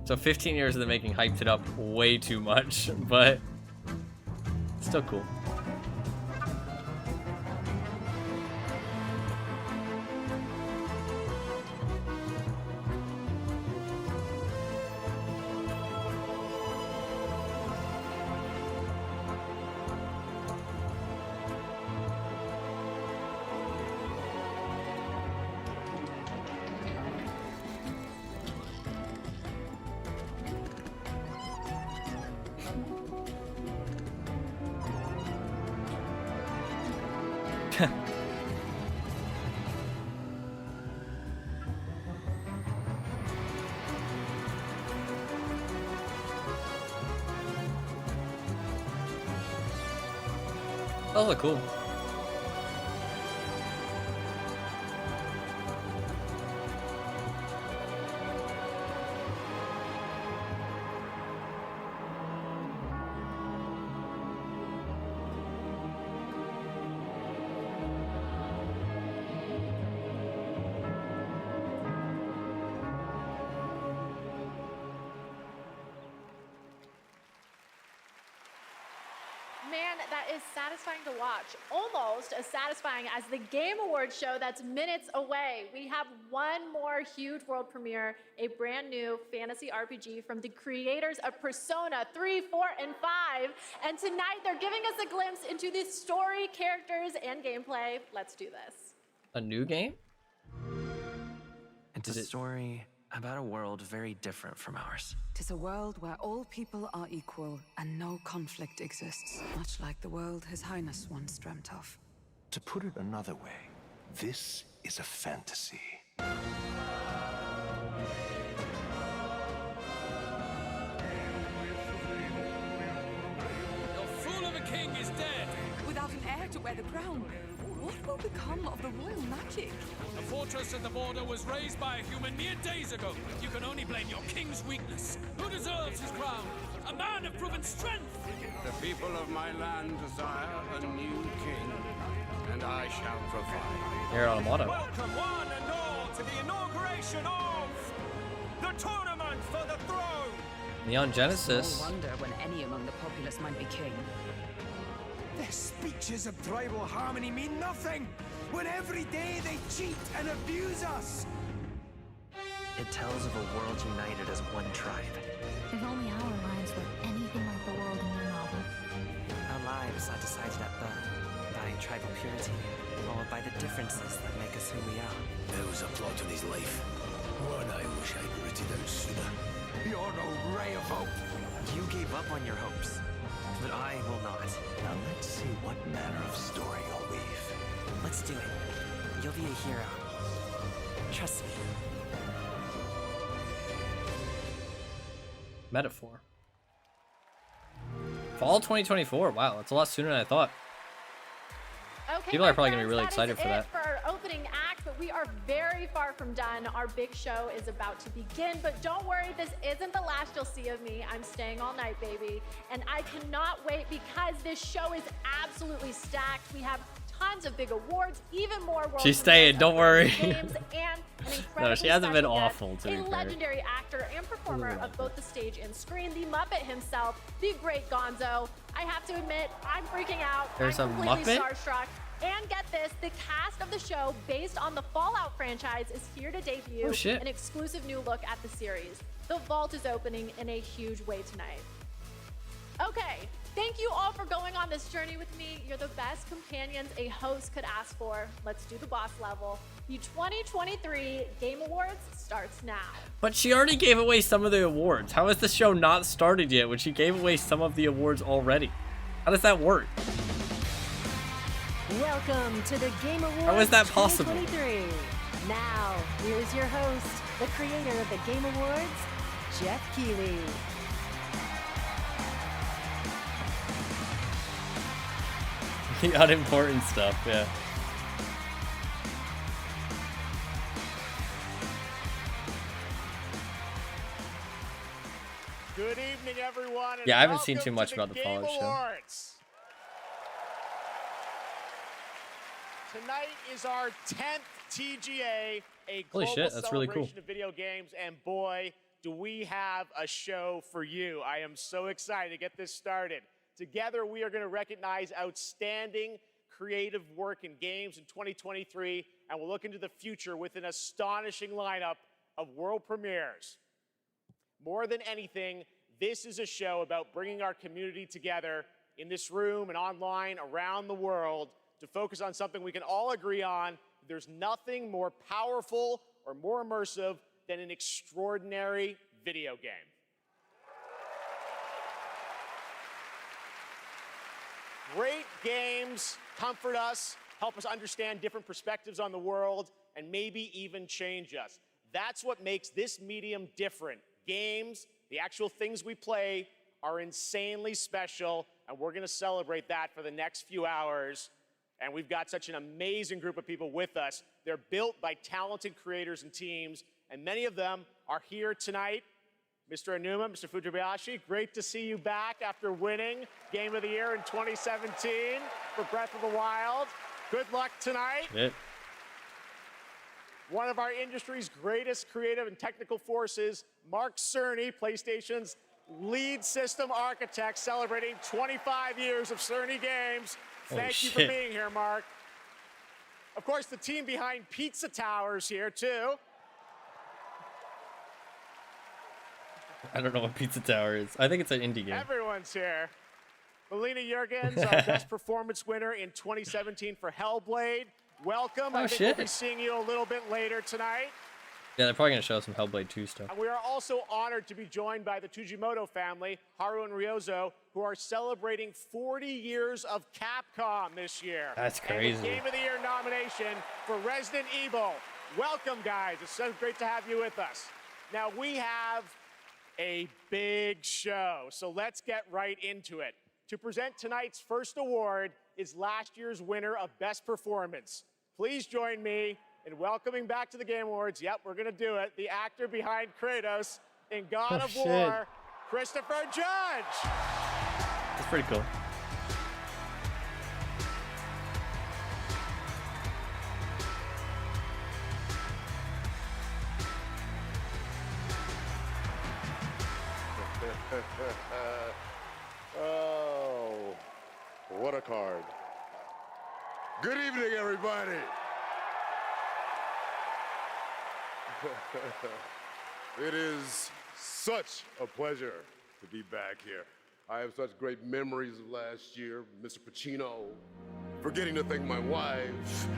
So 15 years of the making hyped it up way too much, but still cool. Those look cool. Man, that is satisfying to watch. Almost as satisfying as the Game Awards show that's minutes away. We have one more huge world premiere, a brand new fantasy RPG from the creators of Persona 3, 4, and 5. And tonight they're giving us a glimpse into the story, characters, and gameplay. Let's do this. A new game? It's a story about a world very different from ours. Tis a world where all people are equal and no conflict exists, much like the world His Highness once dreamt of. To put it another way, this is a fantasy. The fool of a king is dead! Without an heir to wear the crown, what will become of the royal magic? The fortress at the border was raised by a human mere days ago. You can only blame your king's weakness. Who deserves his crown? A man of proven strength! The people of my land desire a new king, and I shall provide. Here on Auto. Welcome one and all to the inauguration of the tournament for the throne! Neon Genesis. No wonder when any among the populace might be king. Their speeches of tribal harmony mean nothing, when every day they cheat and abuse us. It tells of a world united as one tribe. If only our lives were anything like the world in your novel. Our lives are decided at birth by tribal purity, or by the differences that make us who we are. There was a plot in his life. One I wish I'd written out sooner. You're no ray of hope. You gave up on your hopes, but I will not. Now let's see what manner of story you'll weave. Let's do it. You'll be a hero. Trust me. Metaphor. Fall 2024. Wow, that's a lot sooner than I thought. Okay, People are probably going to be really friends, excited for that. For our opening act, but we are very far from done. Our big show is about to begin, but don't worry, this isn't the last you'll see of me. I'm staying all night, baby. And I cannot wait because this show is absolutely stacked. We have tons of big awards, even more world She's staying, don't worry. games, and an No, she hasn't been special awful, guest, to be a fair. legendary actor and performer of both the stage and screen, the Muppet himself, the great Gonzo. I have to admit, I'm freaking out. There's I'm a completely Muppet? starstruck. And get this, the cast of the show, based on the Fallout franchise, is here to debut Oh, shit. an exclusive new look at the series. The vault is opening in a huge way tonight. Okay, thank you all for going on this journey with me. You're the best companions a host could ask for. Let's do the boss level. The 2023 Game Awards starts now. But she already gave away some of the awards. How has the show not started yet when she gave away some of the awards already? How does that work? Welcome to the Game Awards How is that possible? 2023. Now, here's your host, the creator of the Game Awards, Jeff Keighley. The unimportant stuff, yeah. Good evening, everyone. Yeah, I haven't seen too much about the Fallout show. Tonight is our 10th TGA, a Holy global shit, that's really celebration cool. of video games, and boy, do we have a show for you. I am so excited to get this started. Together, we are going to recognize outstanding creative work in games in 2023, and we'll look into the future with an astonishing lineup of world premieres. More than anything, this is a show about bringing our community together in this room and online around the world to focus on something we can all agree on. There's nothing more powerful or more immersive than an extraordinary video game. Great games comfort us, help us understand different perspectives on the world, and maybe even change us. That's what makes this medium different. Games, the actual things we play, are insanely special, and we're going to celebrate that for the next few hours. And we've got such an amazing group of people with us. They're built by talented creators and teams, and many of them are here tonight. Mr. Aonuma, Mr. Fujibayashi, great to see you back after winning Game of the Year in 2017 for Breath of the Wild. Good luck tonight. Shit. One of our industry's greatest creative and technical forces, Mark Cerny, PlayStation's lead system architect, celebrating 25 years of Cerny games. Thank you for being here, Mark. Of course, the team behind Pizza Tower's here, too. I don't know what Pizza Tower is. I think it's an indie game. Everyone's here. Melina Jurgens, our best performance winner in 2017 for Hellblade. Welcome. Oh, I think shit. we'll be seeing you a little bit later tonight. Yeah, they're probably going to show some Hellblade 2 stuff. And we are also honored to be joined by the Tujimoto family, Haru and Ryozo, who are celebrating 40 years of Capcom this year. That's crazy. And the Game of the Year nomination for Resident Evil. Welcome, guys. It's so great to have you with us. Now, we have a big show, so let's get right into it. To present tonight's first award is last year's winner of Best Performance. Please join me in welcoming back to the Game Awards, yep, we're gonna do it, the actor behind Kratos in God of War, Christopher Judge. That's pretty cool. Oh, what a card. Good evening, everybody. It is such a pleasure to be back here. I have such great memories of last year, Mr. Pacino, forgetting to thank my wife.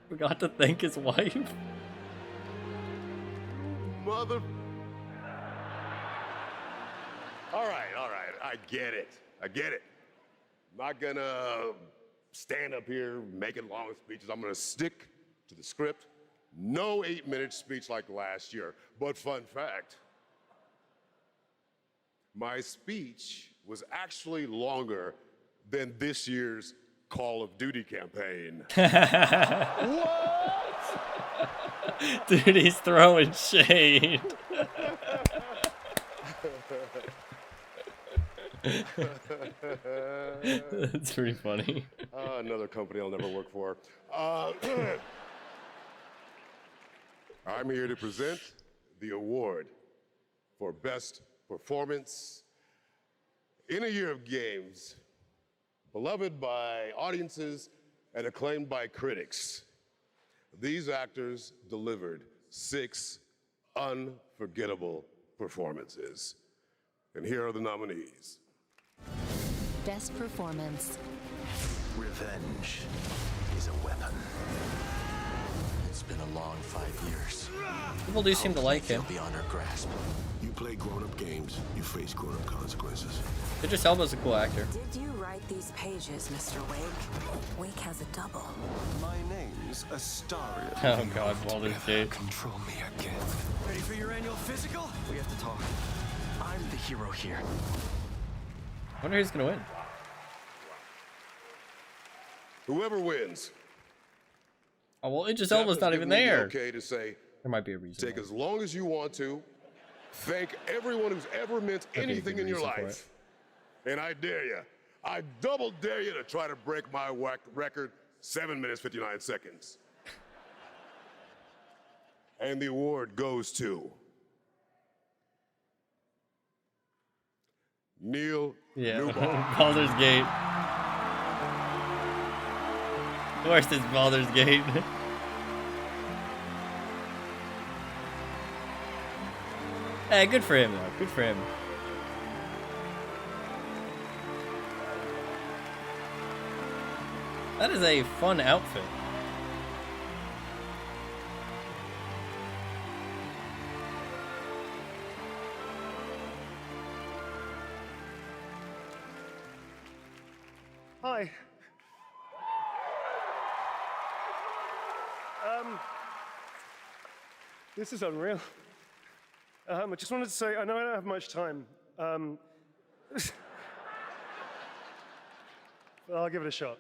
Forgot to thank his wife. Mother. All right. I get it. I'm not gonna stand up here making long speeches. I'm gonna stick to the script. No 8-minute speech like last year. But fun fact, my speech was actually longer than this year's Call of Duty campaign. What? Dude, he's throwing shade. That's pretty funny. Another company I'll never work for. I'm here to present the award for Best Performance in a Year of Games, beloved by audiences and acclaimed by critics. These actors delivered 6 unforgettable performances. And here are the nominees. Best Performance. Revenge is a weapon. It's been a long 5 years. People do seem to like him. Beyond our grasp. You play grown-up games, you face grown-up consequences. Idris Elba's a cool actor. Did you write these pages, Mr. Wake? Wake has a double. My name's Astaria. Oh god, Baldur's Gate. Control me again. Ready for your annual physical? We have to talk. I'm the hero here. I wonder who's gonna win. Whoever wins. Oh well, Idris Elba's not even there. Okay to say. There might be a reason. Take as long as you want to. Thank everyone who's ever meant anything in your life. And I dare you. I double dare you to try to break my record, 7 minutes, 59 seconds. And the award goes to Neil Newbar. Baldur's Gate. Of course it's Baldur's Gate. Hey, good for him though. Good for him. That is a fun outfit. Hi. This is unreal. I just wanted to say, I know I don't have much time. But I'll give it a shot.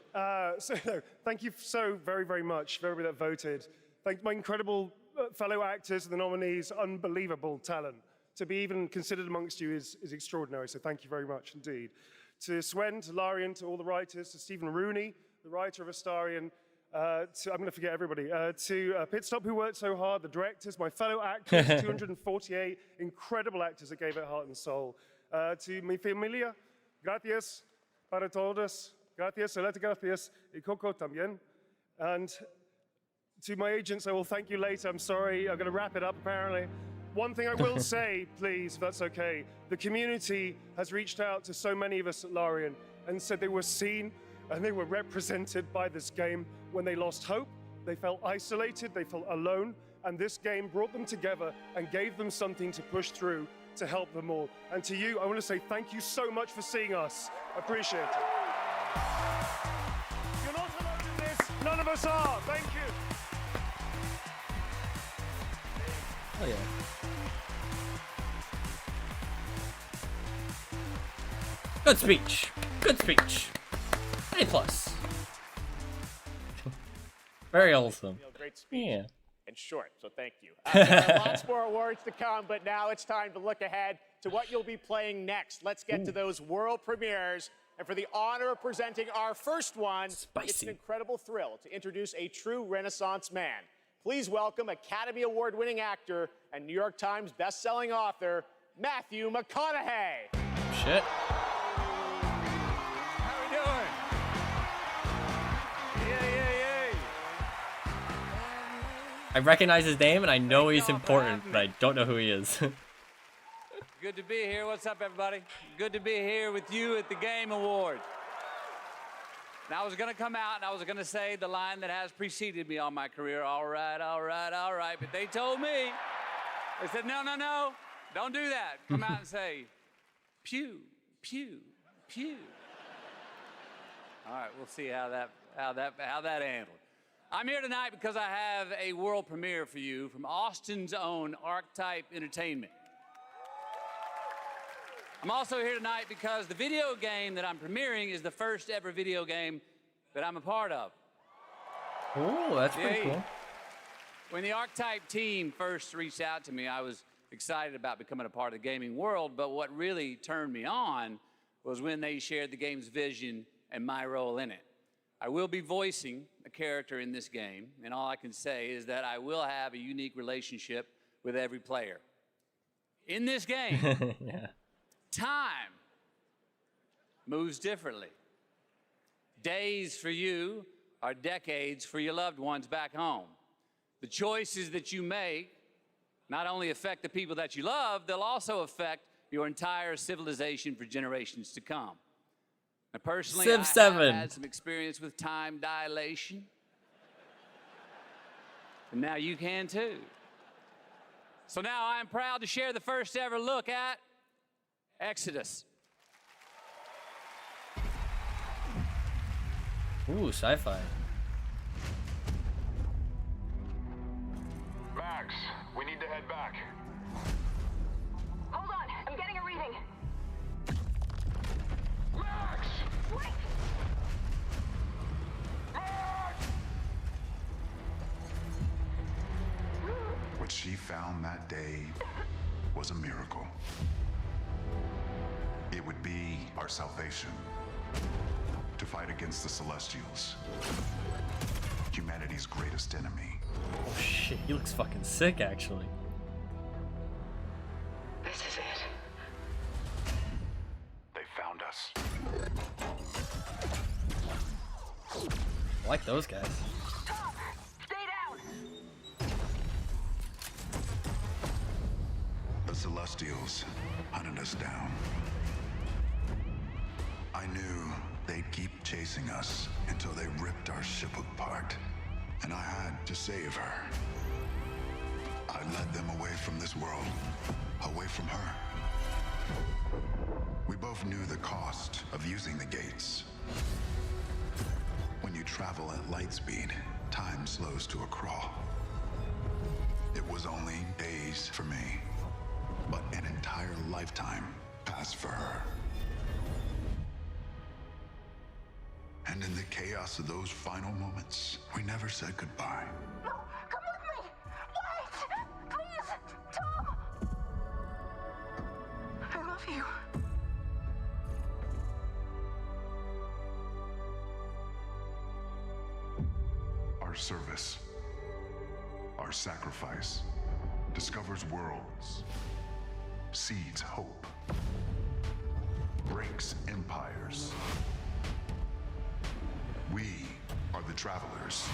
Thank you so very, very much for everybody that voted. Thank my incredible fellow actors and the nominees, unbelievable talent. To be even considered amongst you is extraordinary, so thank you very much indeed. To Swen, to Larian, to all the writers, to Stephen Rooney, the writer of Astarion, I'm going to forget everybody, to Pitstop, who worked so hard, the directors, my fellow actors, 248 incredible actors that gave it heart and soul. To mi familia, gracias para todos, gracias, gracias, y Coco también. And to my agents, I will thank you later. I'm sorry, I'm going to wrap it up apparently. One thing I will say, please, if that's okay, the community has reached out to so many of us at Larian and said they were seen and they were represented by this game when they lost hope, they felt isolated, they felt alone, and this game brought them together and gave them something to push through to help them all. And to you, I want to say thank you so much for seeing us. Appreciate it. You're not alone in this. None of us are. Thank you. Oh yeah. Good speech. Good speech. A+. Very wholesome. Great speech. Yeah. And short, so thank you. There are lots more awards to come, but now it's time to look ahead to what you'll be playing next. Let's get to those world premieres. And for the honor of presenting our first one, it's an incredible thrill to introduce a true Renaissance man. Please welcome Academy Award-winning actor and New York Times best-selling author, Matthew McConaughey. Shit. How we doing? I recognize his name and I know he's important, but I don't know who he is. Good to be here. What's up, everybody? Good to be here with you at the Game Awards. Now, I was going to come out and I was going to say the line that has preceded me all my career, all right, all right, all right. But they told me, they said, no, no, no, don't do that. Come out and say, pew, pew, pew. All right, we'll see how that handled. I'm here tonight because I have a world premiere for you from Austin's own Archetype Entertainment. I'm also here tonight because the video game that I'm premiering is the first ever video game that I'm a part of. Oh, that's pretty cool. When the Archetype team first reached out to me, I was excited about becoming a part of the gaming world, but what really turned me on was when they shared the game's vision and my role in it. I will be voicing a character in this game, and all I can say is that I will have a unique relationship with every player. In this game, yeah. Time moves differently. Days for you are decades for your loved ones back home. The choices that you make not only affect the people that you love, they'll also affect your entire civilization for generations to come. Now, personally, Civ I 7. have had some experience with time dilation. And now you can too. So now I am proud to share the first ever look at Exodus. Ooh, sci-fi. Max, we need to head back. Hold on, I'm getting a reading. found that day was a miracle. It would be our salvation to fight against the Celestials, humanity's greatest enemy. Oh shit, he looks fucking sick, actually. This is it. They found us. I like those guys. The Celestials hunted us down. I knew they'd keep chasing us until they ripped our ship apart, and I had to save her. I led them away from this world, away from her. We both knew the cost of using the gates. When you travel at light speed, time slows to a crawl. It was only days for me, but an entire lifetime passed for her. And in the chaos of those final moments, we never said goodbye. No, come with me! Wait! Please! Tom! I love you. Our service, our sacrifice, discovers worlds, seeds hope, breaks empires. We are the travelers.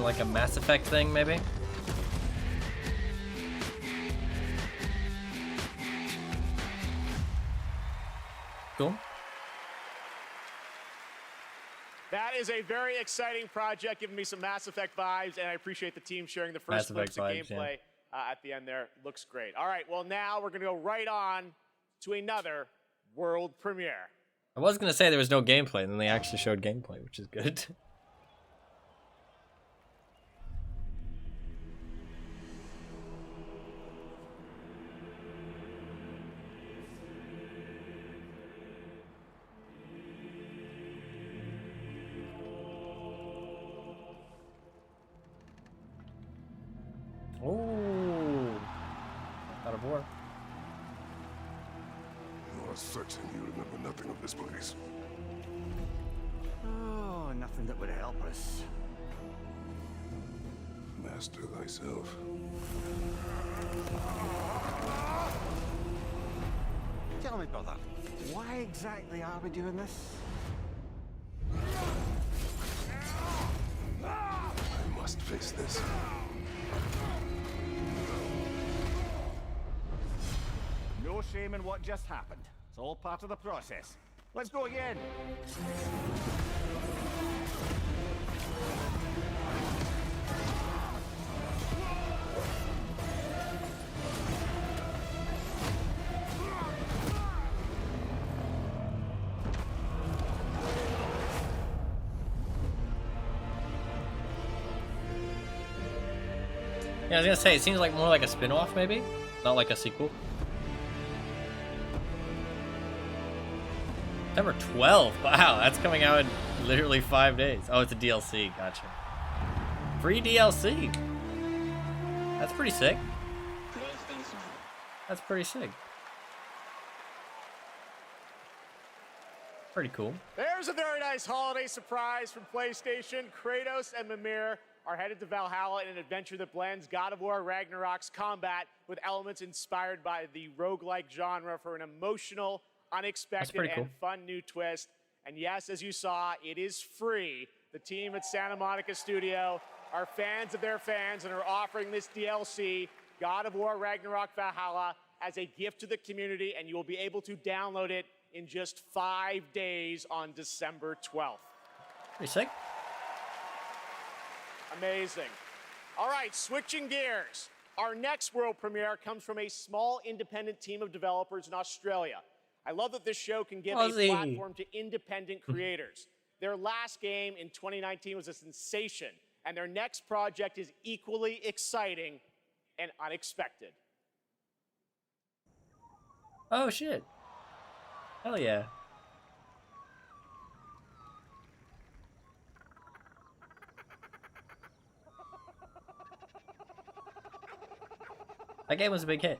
Like a Mass Effect thing, maybe? Cool. That is a very exciting project, giving me some Mass Effect vibes, and I appreciate the team sharing the first clips of gameplay at the end there. Looks great. All right, well, now we're going to go right on to another world premiere. I was going to say there was no gameplay, and then they actually showed gameplay, which is good. Oh, out of war. You are certain you remember nothing of this place? Oh, nothing that would help us. Master thyself. Tell me, brother, why exactly are we doing this? I must face this. No shame in what just happened. It's all part of the process. Let's go again. Yeah, I was gonna say, it seems like more like a spin-off, maybe? Not like a sequel. September 12th. Wow, that's coming out in literally 5 days. Oh, it's a DLC. Gotcha. Free DLC. That's pretty sick. That's pretty sick. Pretty cool. There's a very nice holiday surprise from PlayStation. Kratos and Mimir are headed to Valhalla in an adventure that blends God of War Ragnarok's combat with elements inspired by the roguelike genre for an emotional, unexpected, and fun new twist. And yes, as you saw, it is free. The team at Santa Monica Studio are fans of their fans and are offering this DLC, God of War Ragnarok Valhalla, as a gift to the community, and you will be able to download it in just 5 days on December 12th. Pretty sick. Amazing. All right, switching gears. Our next world premiere comes from a small independent team of developers in Australia. I love that this show can give a platform to independent creators. Their last game in 2019 was a sensation, and their next project is equally exciting and unexpected. Oh shit. Hell yeah. That game was a big hit.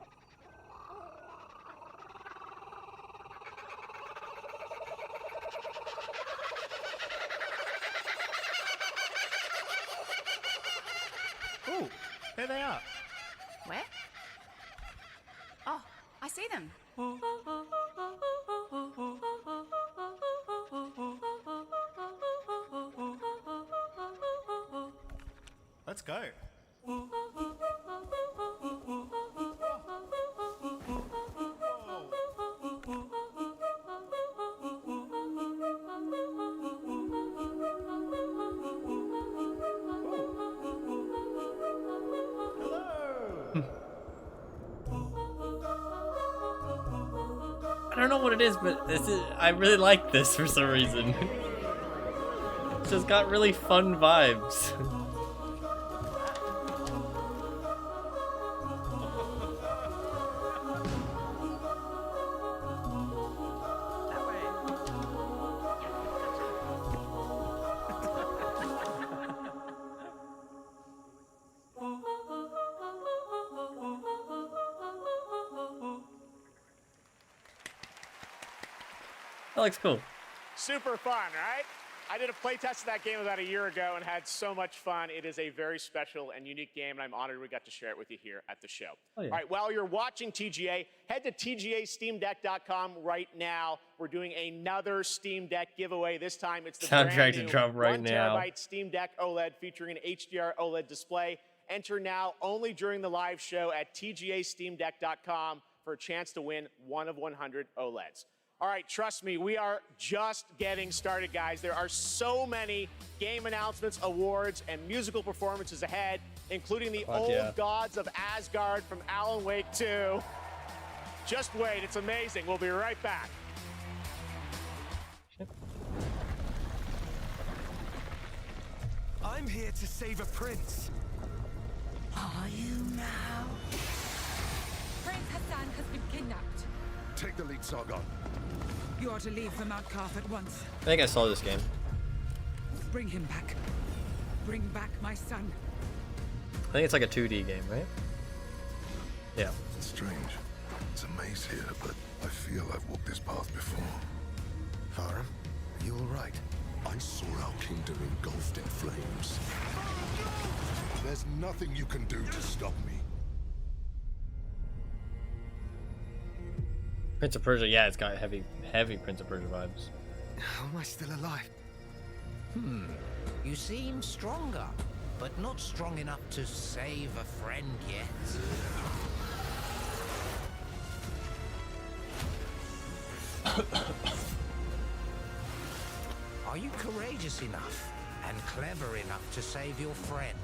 Ooh, there they are. Where? Oh, I see them. Let's go. I don't know what it is, but I really like this for some reason. It's just got really fun vibes. That looks cool. Super fun, right? I did a playtest of that game about a year ago and had so much fun. It is a very special and unique game, and I'm honored we got to share it with you here at the show. Oh, yeah. All right, while you're watching TGA, head to TGASteamDeck.com right now. We're doing another Steam Deck giveaway. This time it's the Soundtrack brand to new drop right 1 now. terabyte Steam Deck OLED featuring an HDR OLED display. Enter now only during the live show at TGASteamDeck.com for a chance to win one of 100 OLEDs. All right, trust me, we are just getting started, guys. There are so many game announcements, awards, and musical performances ahead, including the Old Gods of Asgard from Alan Wake 2. Just wait, it's amazing. We'll be right back. I'm here to save a prince. Are you now? Prince Hassan has been kidnapped. Take the lead, Sargon. You are to leave for Mount Karth at once. I think I saw this game. Bring him back. Bring back my son. I think it's like a 2D game, right? Yeah. It's strange. It's a maze here, but I feel I've walked this path before. Farum, are you all right? I saw our kingdom engulfed in flames. There's nothing you can do to stop me. Prince of Persia, yeah, it's got heavy Prince of Persia vibes. How am I still alive? You seem stronger, but not strong enough to save a friend yet. Are you courageous enough and clever enough to save your friend?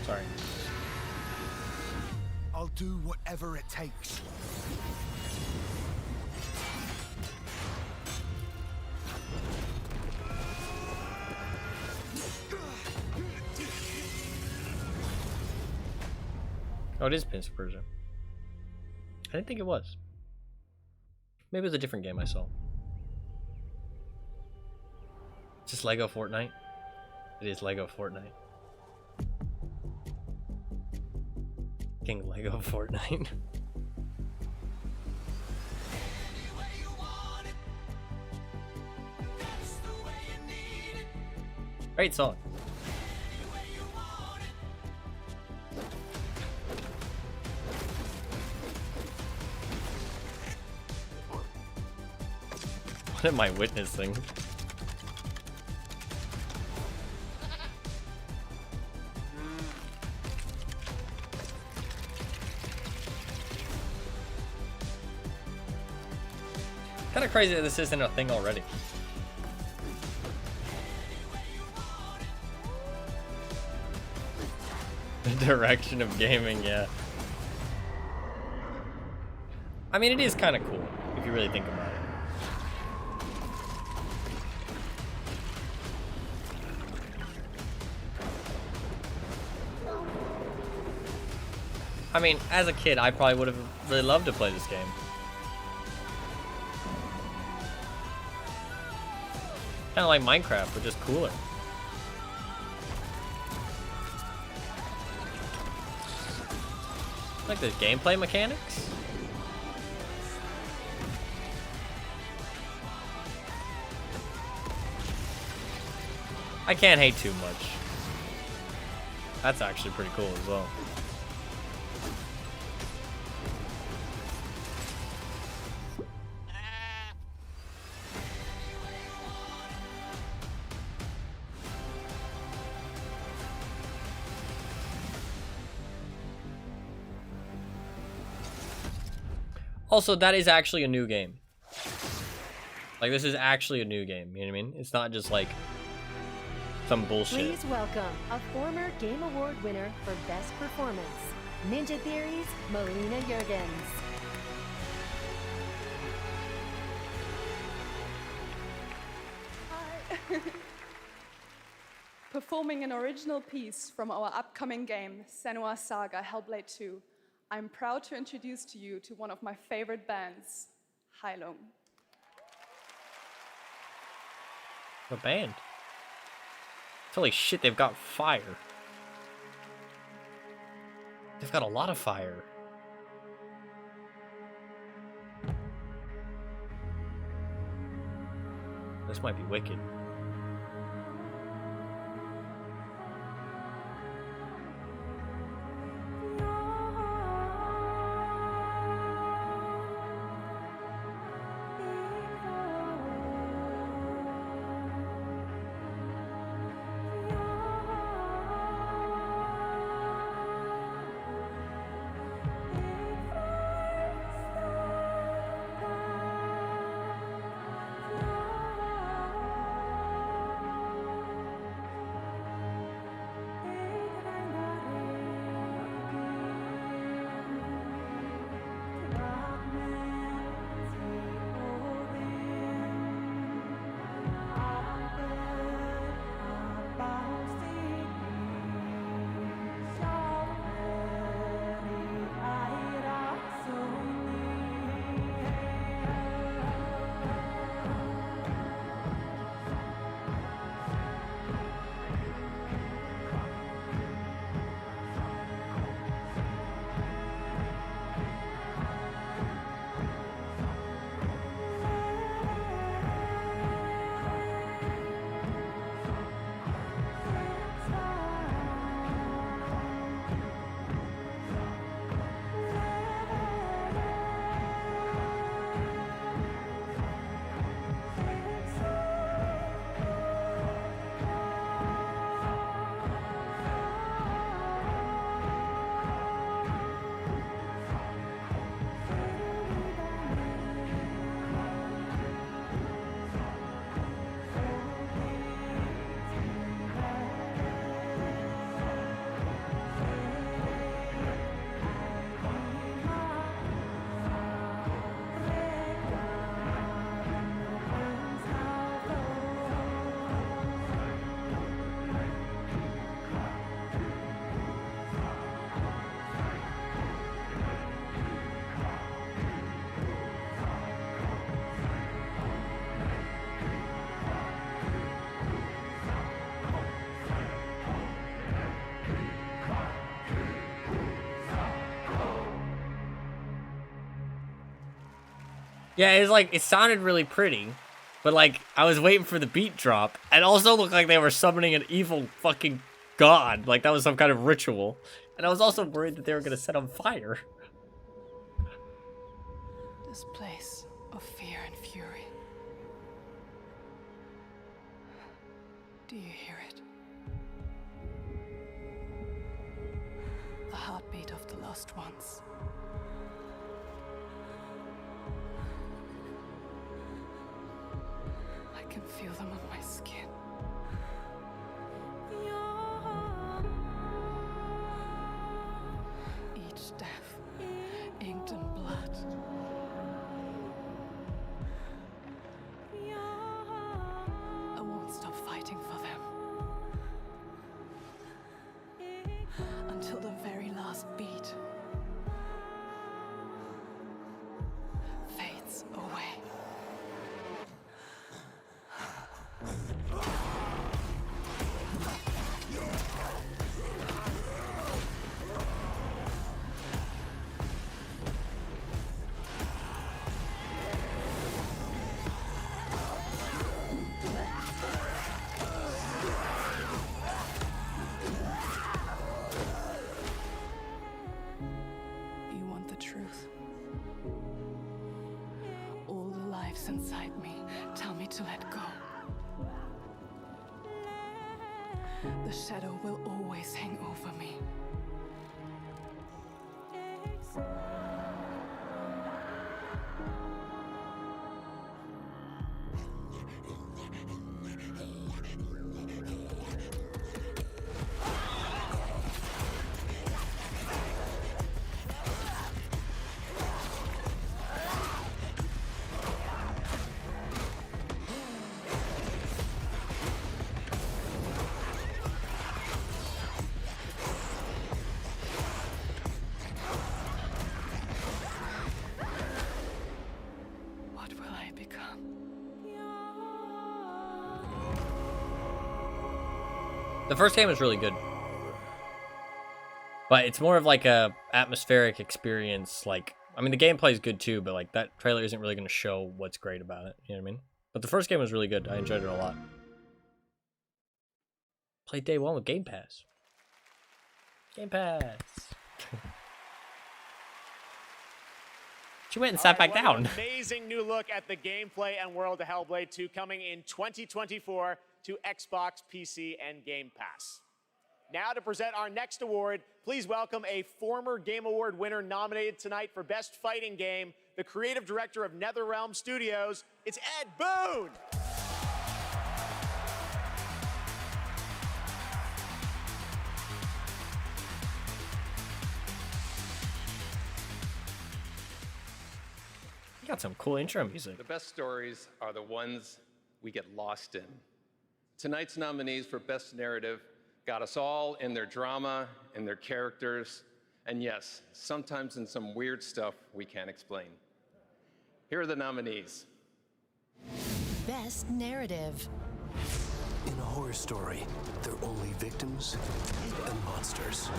Sorry. I'll do whatever it takes. Oh, it is Prince of Persia. I didn't think it was. Maybe it was a different game I saw. It's just Lego Fortnite. It is Lego Fortnite. King Lego Fortnite. Great song. What am I witnessing? Kind of crazy that this isn't a thing already. The direction of gaming, yeah. I mean, it is kind of cool if you really think about it. I mean, as a kid, I probably would have really loved to play this game. Kind of like Minecraft, but just cooler. Like the gameplay mechanics. I can't hate too much. That's actually pretty cool as well. Also, that is actually a new game. Like, this is actually a new game, you know what I mean? It's not just like some bullshit. Please welcome a former Game Award winner for Best Performance, Ninja Theory's Melina Jurgens. Hi. Performing an original piece from our upcoming game, Senua's Saga Hellblade 2, I'm proud to introduce to you to one of my favorite bands, Heilung. The band. Holy shit, they've got fire. They've got a lot of fire. This might be wicked. Yeah, it's like, it sounded really pretty, but like, I was waiting for the beat drop. It also looked like they were summoning an evil fucking god. Like, that was some kind of ritual. And I was also worried that they were gonna set on fire. This place of fear and fury. Do you hear it? The heartbeat of the lost ones. I can feel them on my skin. Each death inked in blood. I won't stop fighting for them until the very last beat. voice inside me tell me to let go. The shadow will always hang over me. The first game is really good, but it's more of like a atmospheric experience. Like, I mean, the gameplay is good too, but like that trailer isn't really going to show what's great about it. You know what I mean? But the first game was really good. I enjoyed it a lot. Played day one with Game Pass. Game Pass. She went and sat back down. An amazing new look at the gameplay and world of Hellblade 2 coming in 2024 to Xbox, PC, and Game Pass. Now to present our next award, please welcome a former Game Award winner nominated tonight for Best Fighting Game, the creative director of NetherRealm Studios. It's Ed Boon. You got some cool intro music. The best stories are the ones we get lost in. Tonight's nominees for Best Narrative got us all in their drama, in their characters, and yes, sometimes in some weird stuff we can't explain. Here are the nominees. Best Narrative. In a horror story, they're only victims and monsters.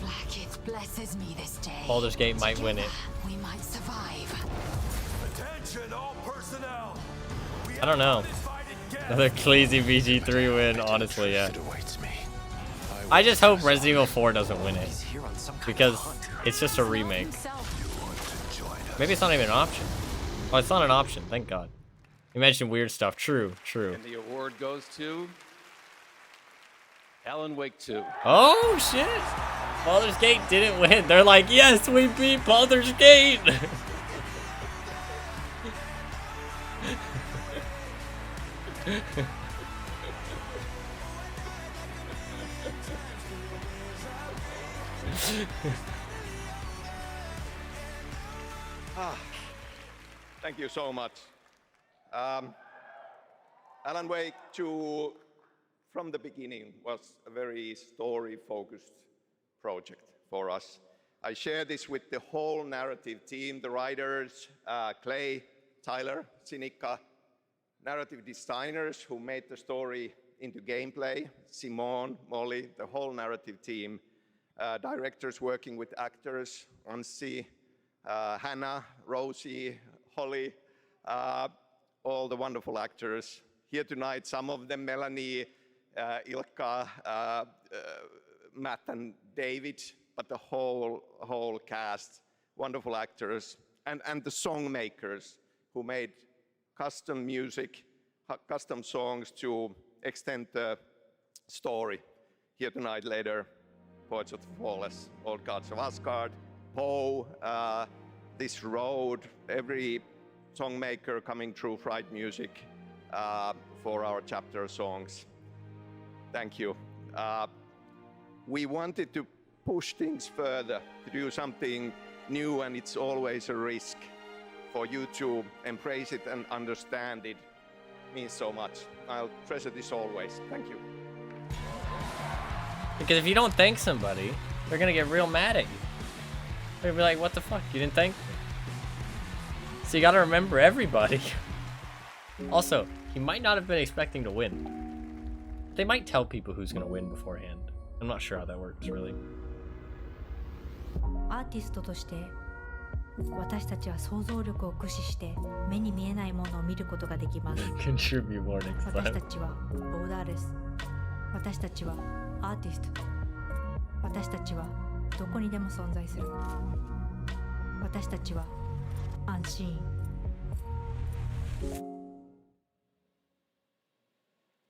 Blackett blesses me this day. Baldur's Gate might win it. We might survive. Attention, all personnel. I don't know. Another Cleasy VG3 win, honestly, yeah. I just hope Resident Evil 4 doesn't win it, because it's just a remake. Maybe it's not even an option. Oh, it's not an option, thank God. You mentioned weird stuff. True, true. And the award goes to Alan Wake 2. Oh, shit! Baldur's Gate didn't win. They're like, yes, we beat Baldur's Gate! Thank you so much. Alan Wake 2, from the beginning, was a very story-focused project for us. I share this with the whole narrative team, the writers, Clay, Tyler, Sinica, narrative designers who made the story into gameplay, Simone, Molly, the whole narrative team, directors working with actors, Ansi, Hannah, Rosie, Holly, all the wonderful actors here tonight, some of them, Melanie, Ilkka, Matt and David, but the whole cast, wonderful actors, and the song makers who made custom music, custom songs to extend the story. Here tonight later, Poets of the Flawless, Old Gods of Asgard, Poe, This Road, every songmaker coming through Fright Music for our chapter songs. Thank you. We wanted to push things further, to do something new, and it's always a risk. For you to embrace it and understand it means so much. I'll treasure this always. Thank you. Because if you don't thank somebody, they're gonna get real mad at you. They're gonna be like, what the fuck, you didn't thank me? So you gotta remember everybody. Also, he might not have been expecting to win. They might tell people who's gonna win beforehand. I'm not sure how that works, really. アーティストとして私たちは想像力を駆使して目に見えないものを見ることができます。Contribute more next time. 私たちはボーダーレス。私たちはアーティスト。私たちはどこにでも存在する。私たちはアンシーン。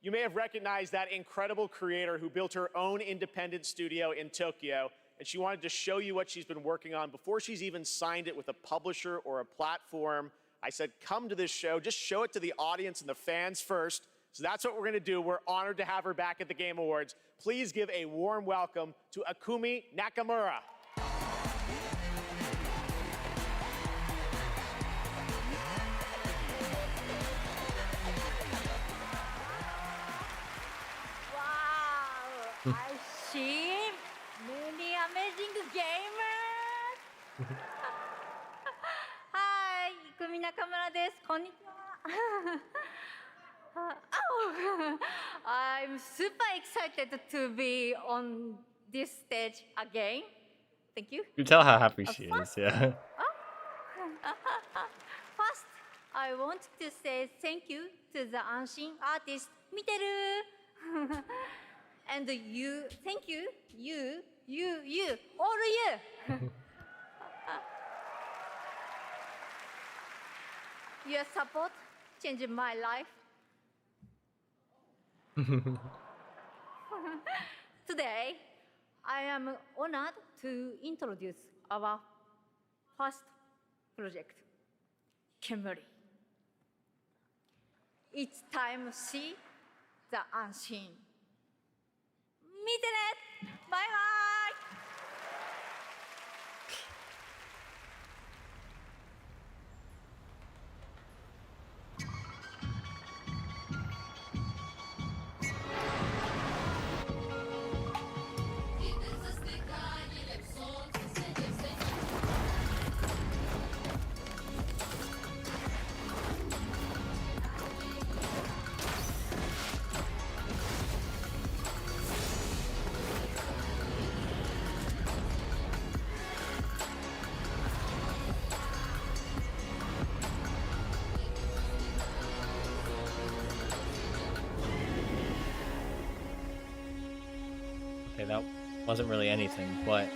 You may have recognized that incredible creator who built her own independent studio in Tokyo, and she wanted to show you what she's been working on before she's even signed it with a publisher or a platform. I said, come to this show, just show it to the audience and the fans first. So that's what we're gonna do. We're honored to have her back at the Game Awards. Please give a warm welcome to Akumi Nakamura. Wow, I see many amazing gamers. Hi, Ikumi Nakamura desu. Konnichiwa. Oh, I'm super excited to be on this stage again. Thank you. You tell how happy she is, yeah. First, I want to say thank you to the Anshin artist, Miteru. And you, thank you, all of you. Your support changed my life. Today, I am honored to introduce our first project, Kemuri. It's time to see the unseen. Meet it! Bye bye! Okay, that wasn't really anything, but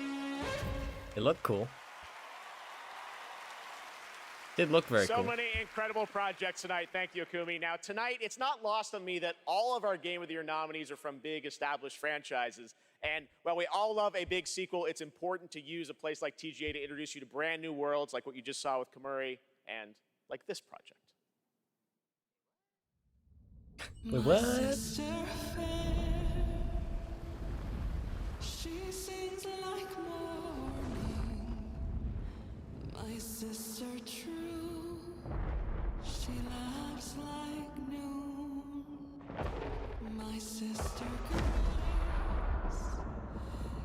it looked cool. Did look very cool. So many incredible projects tonight. Thank you, Akumi. Now, tonight, it's not lost on me that all of our Game of the Year nominees are from big established franchises. And while we all love a big sequel, it's important to use a place like TGA to introduce you to brand new worlds like what you just saw with Kemuri and like this project. Wait, what? She sings like morning, my sister true. She laughs like noon, my sister cries.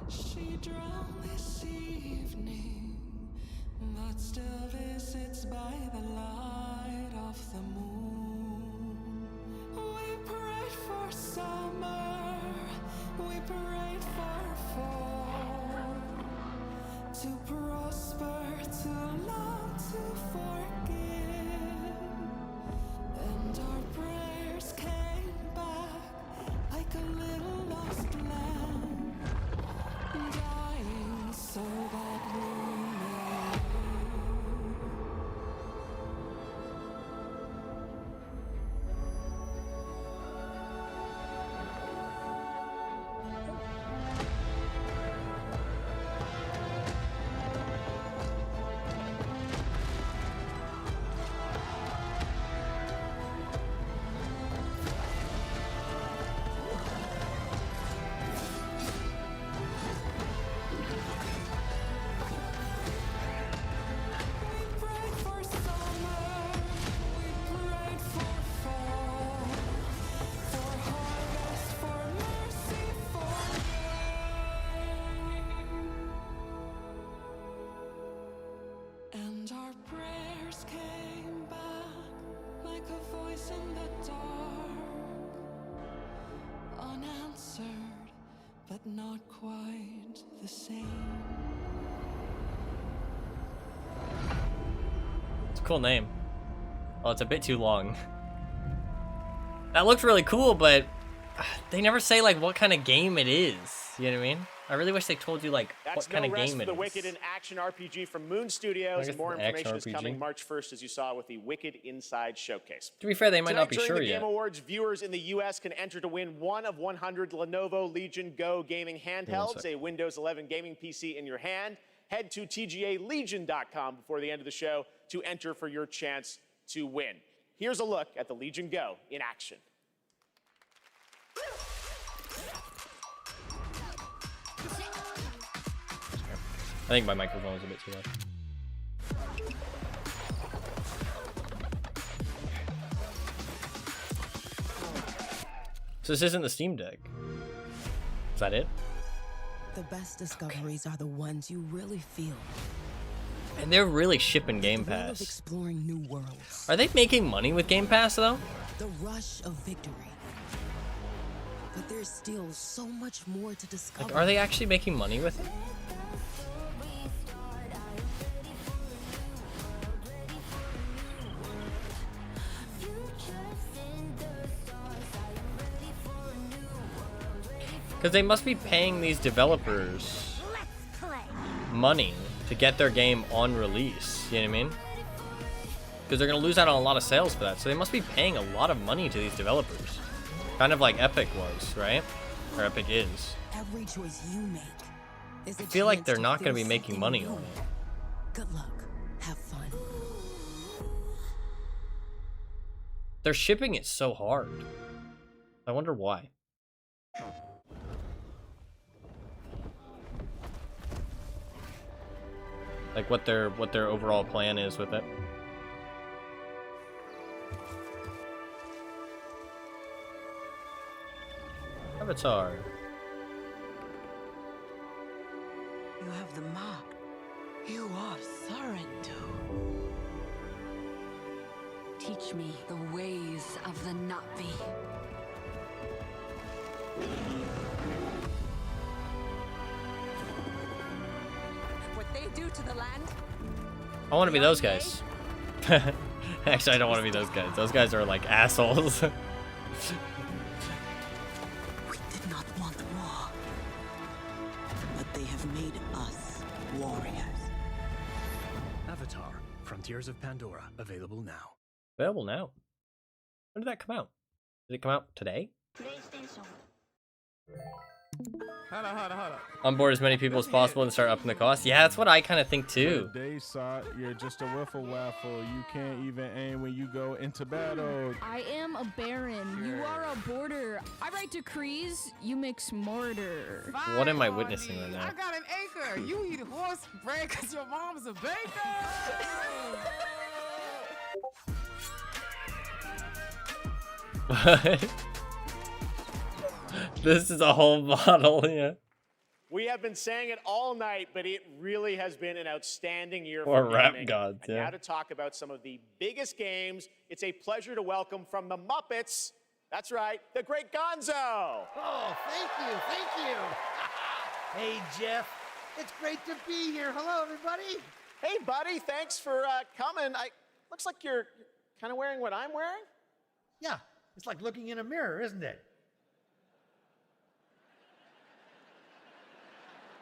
She drowned this evening, but still visits by the light of the moon. We prayed for summer, we prayed for fall, to prosper, to love, to forgive. And our prayers came back like a little lost lamb, dying so that we may live. And our prayers came back like a voice in the dark, unanswered, but not quite the same. It's a cool name. Oh, it's a bit too long. That looked really cool, but they never say like what kind of game it is. You know what I mean? I really wish they told you like That's what kind no of rest game for it the is. Wicked and Action RPG from Moon Studios. guess And more it's an action information is coming RPG. March 1st, as you saw with the Wicked Inside Showcase. To be fair, they might Tonight, not be during sure the yet. Game Awards, viewers in the U.S. can enter to win one of 100 Lenovo Legion Go gaming handhelds, a Windows 11 gaming PC in your hand. Head to tgalegion.com before the end of the show to enter for your chance to win. Here's a look at the Legion Go in action. I think my microphone is a bit too loud. So this isn't the Steam Deck. Is that it? The best discoveries are the ones you really feel. And they're really shipping Game The thrill of Pass. exploring new worlds. Are they making money with Game Pass though? The rush of victory. But there's still so much more to discover. Like, are they actually making money with it? Because they must be paying these developers money to get their game on release. You know what I mean? Because they're going to lose out on a lot of sales for that. So they must be paying a lot of money to these developers. Kind of like Epic was, right? Or Epic is. Every choice you make is I feel like they're not going to be making money on it. Good luck. Have fun. They're shipping it so hard. I wonder why. Like what their overall plan is with it. Avatar. You have the mark. You are Sarentu. Teach me the ways of the Navi. What they do to the land. I want to be those guys. Actually, I don't want to be those guys. Those guys are like assholes. We did not want war, but they have made us warriors. Avatar: Frontiers of Pandora, available now. Available now. When did that come out? Did it come out today? Onboard as many people as possible and start upping the cost. Yeah, that's what I kind of think too. Day shot, you're just a wiffle waffle. You can't even aim when you go into battle. I am a baron. You are a border. I write decrees. You mix mortar. What am I witnessing right now? I got an acre. You eat horse bread because your mom's a baker. What? This is a whole bottle, yeah. We have been saying it all night, but it really has been an outstanding year Or for rap gaming. gods, And yeah. now to talk about some of the biggest games, it's a pleasure to welcome from the Muppets, that's right, the great Gonzo. Oh, thank you, thank you. Hey, Jeff. It's great to be here. Hello, everybody. Hey, buddy, thanks for coming. Looks like you're kind of wearing what I'm wearing. Yeah, it's like looking in a mirror, isn't it?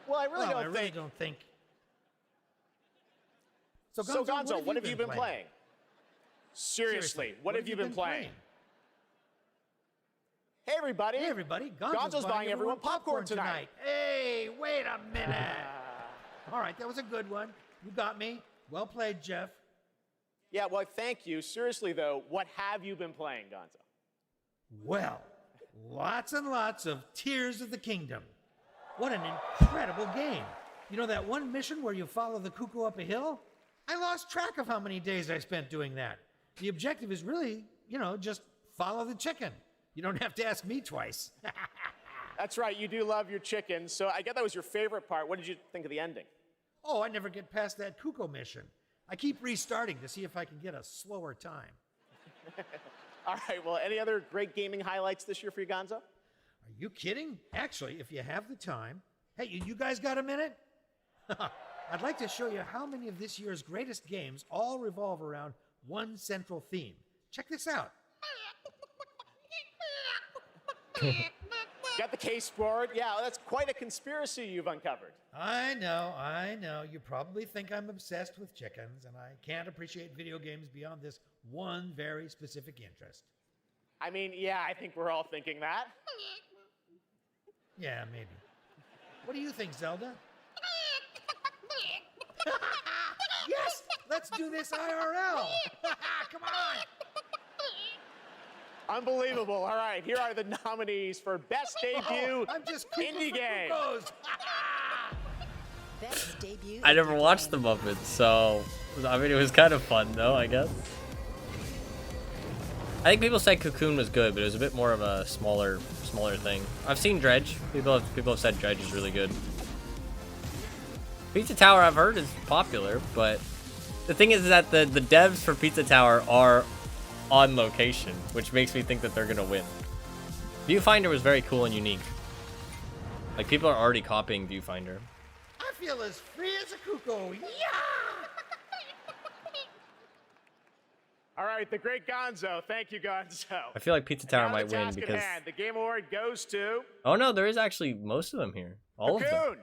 Well, I really Well, don't think. So, Gonzo, what have you been playing? Seriously, what have you been playing? Hey, everybody. Hey, everybody. Gonzo's buying everyone popcorn tonight. Hey, wait a minute. All right, that was a good one. You got me. Well played, Jeff. Yeah, well, thank you. Seriously, though, what have you been playing, Gonzo? Well, lots and lots of Tears of the Kingdom. What an incredible game. You know that one mission where you follow the cuckoo up a hill? I lost track of how many days I spent doing that. The objective is really, just follow the chicken. You don't have to ask me twice. That's right, you do love your chicken, so I guess that was your favorite part. What did you think of the ending? Oh, I never get past that cuckoo mission. I keep restarting to see if I can get a slower time. All right, well, any other great gaming highlights this year for you, Gonzo? Are you kidding? Actually, if you have the time. Hey, you guys got a minute? I'd like to show you how many of this year's greatest games all revolve around one central theme. Check this out. Got the case board. Yeah, that's quite a conspiracy you've uncovered. I know. You probably think I'm obsessed with chickens, and I can't appreciate video games beyond this one very specific interest. I mean, yeah, I think we're all thinking that. Yeah, maybe. What do you think, Zelda? Yes! Let's do this IRL! Come on! Unbelievable. All right, here are the nominees for Best Debut I'm just Indie Game. Best debut. I never watched the Muppets, so I mean it was kind of fun though, I guess. I think people said Cocoon was good, but it was a bit more of a smaller thing. I've seen Dredge. People have said Dredge is really good. Pizza Tower I've heard is popular, but the thing is that the devs for Pizza Tower are on location, which makes me think that they're gonna win. Viewfinder was very cool and unique. Like people are already copying Viewfinder. I feel as free as a cuckoo. Yeah! All right, the great Gonzo. Thank you, Gonzo. I feel like Pizza Tower Now might the win task at because hand. The Game Award goes to oh no, there is actually most of them here. All of them. Cocoon.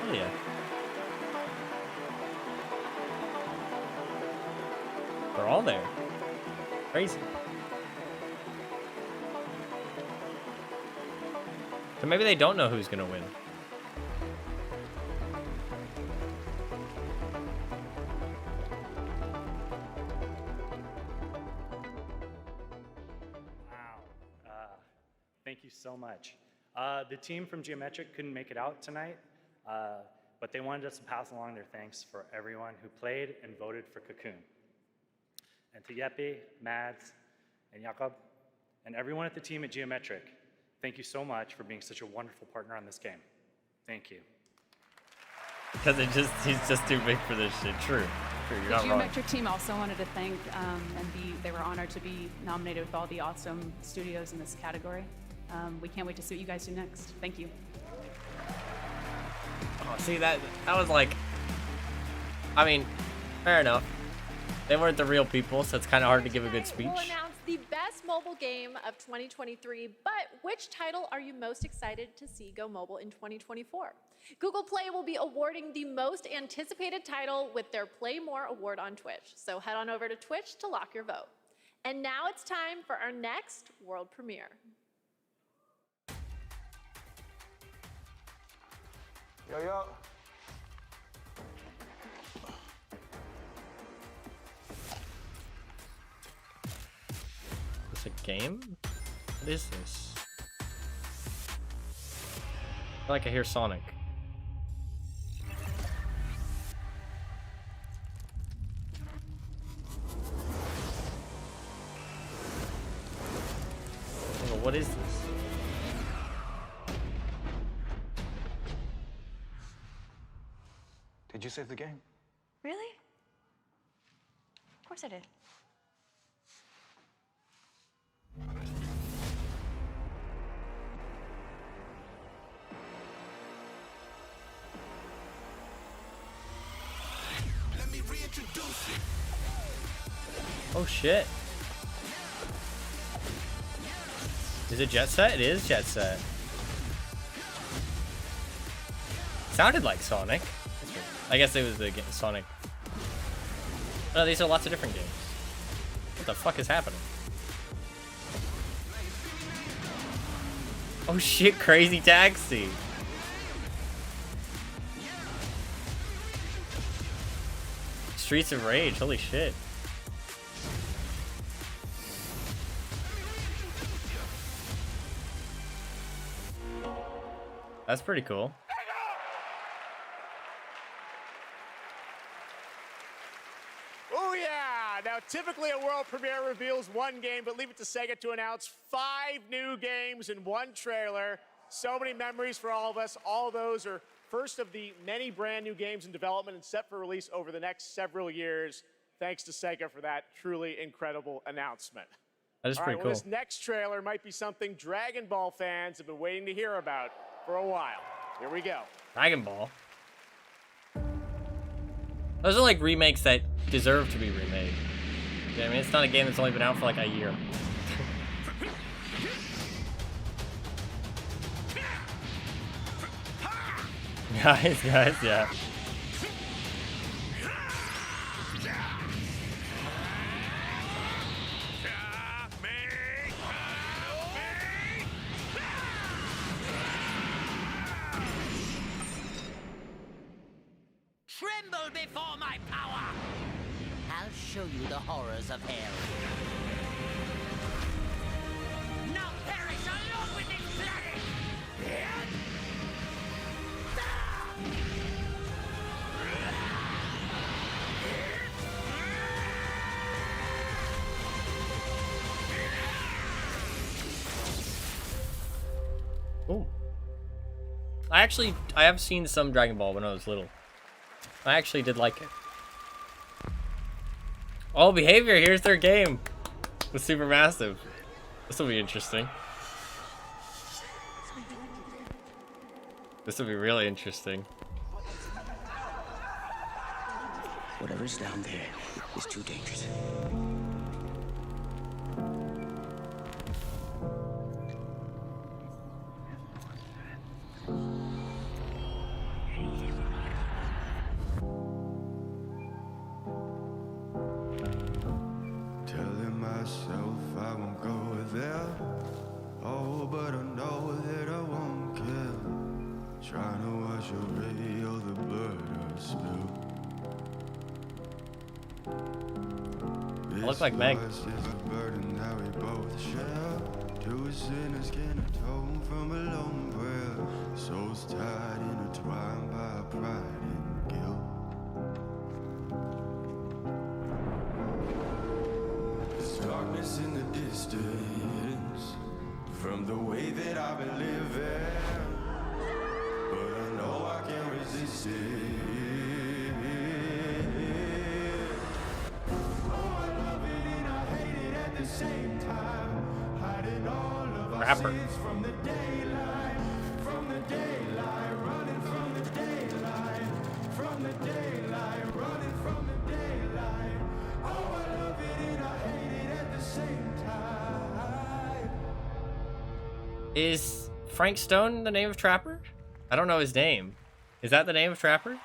Oh yeah. They're all there. Crazy. So maybe they don't know who's gonna win. Thank you so much. The team from Geometric couldn't make it out tonight, but they wanted us to pass along their thanks for everyone who played and voted for Cocoon. And to Yeppe, Mads, and Jakob, and everyone at the team at Geometric, thank you so much for being such a wonderful partner on this game. Thank you. Because he's just too big for this shit. True. You're The not wrong. Geometric team also wanted to thank they were honored to be nominated with all the awesome studios in this category. We can't wait to see what you guys do next. Thank you. Oh, see that was like, I mean, fair enough. They weren't the real people, so it's kind of hard to give a good speech. We'll announce the best mobile game of 2023, but which title are you most excited to see go mobile in 2024? Google Play will be awarding the most anticipated title with their Play More award on Twitch, so head on over to Twitch to lock your vote. And now it's time for our next world premiere. Yo. Is this a game? What is this? I feel like I hear Sonic. Oh, what is this? Did you save the game? Really? Of course I did. Let me reintroduce it. Oh shit. Is it Jet Set? It is Jet Set. Sounded like Sonic. I guess it was the Sonic. Oh, these are lots of different games. What the fuck is happening? Oh shit, Crazy Taxi. Streets of Rage, holy shit. That's pretty cool. Oh yeah! Now typically a world premiere reveals one game, but leave it to Sega to announce 5 new games in one trailer. So many memories for all of us. All those are first of the many brand new games in development and set for release over the next several years. Thanks to Sega for that truly incredible announcement. That is All pretty right, cool. well, this next trailer might be something Dragon Ball fans have been waiting to hear about for a while. Here we go. Dragon Ball. Those are like remakes that deserve to be remade. Yeah, I mean, it's not a game that's only been out for like a year. Guys, yeah. Tremble before my power! I'll show you the horrors of hell. Now perish along with this planet! Oh. I have seen some Dragon Ball when I was little. I actually did like it. Oh, Behavior, here's their game with Supermassive. This will be interesting. This will be really interesting. Whatever's down there is too dangerous. Telling myself I won't go there. Oh, but I know that I won't kill. Trying to wash away all the blood I spilled. I look like Meg. This is a burden that we both share. Two sinners can atone from a lone prayer. Souls tied, intertwined by pride and guilt. There's darkness in the distance from the way that I've been living, but I know I can't resist it. Oh, I love it and I hate it at the same time. Hiding all of our Rapper. sins from the daylight, running from the daylight, running from the daylight. Oh, I love it and I hate it at the same time. Is Frank Stone the name of Trapper? I don't know his name. Is that the name of Trapper?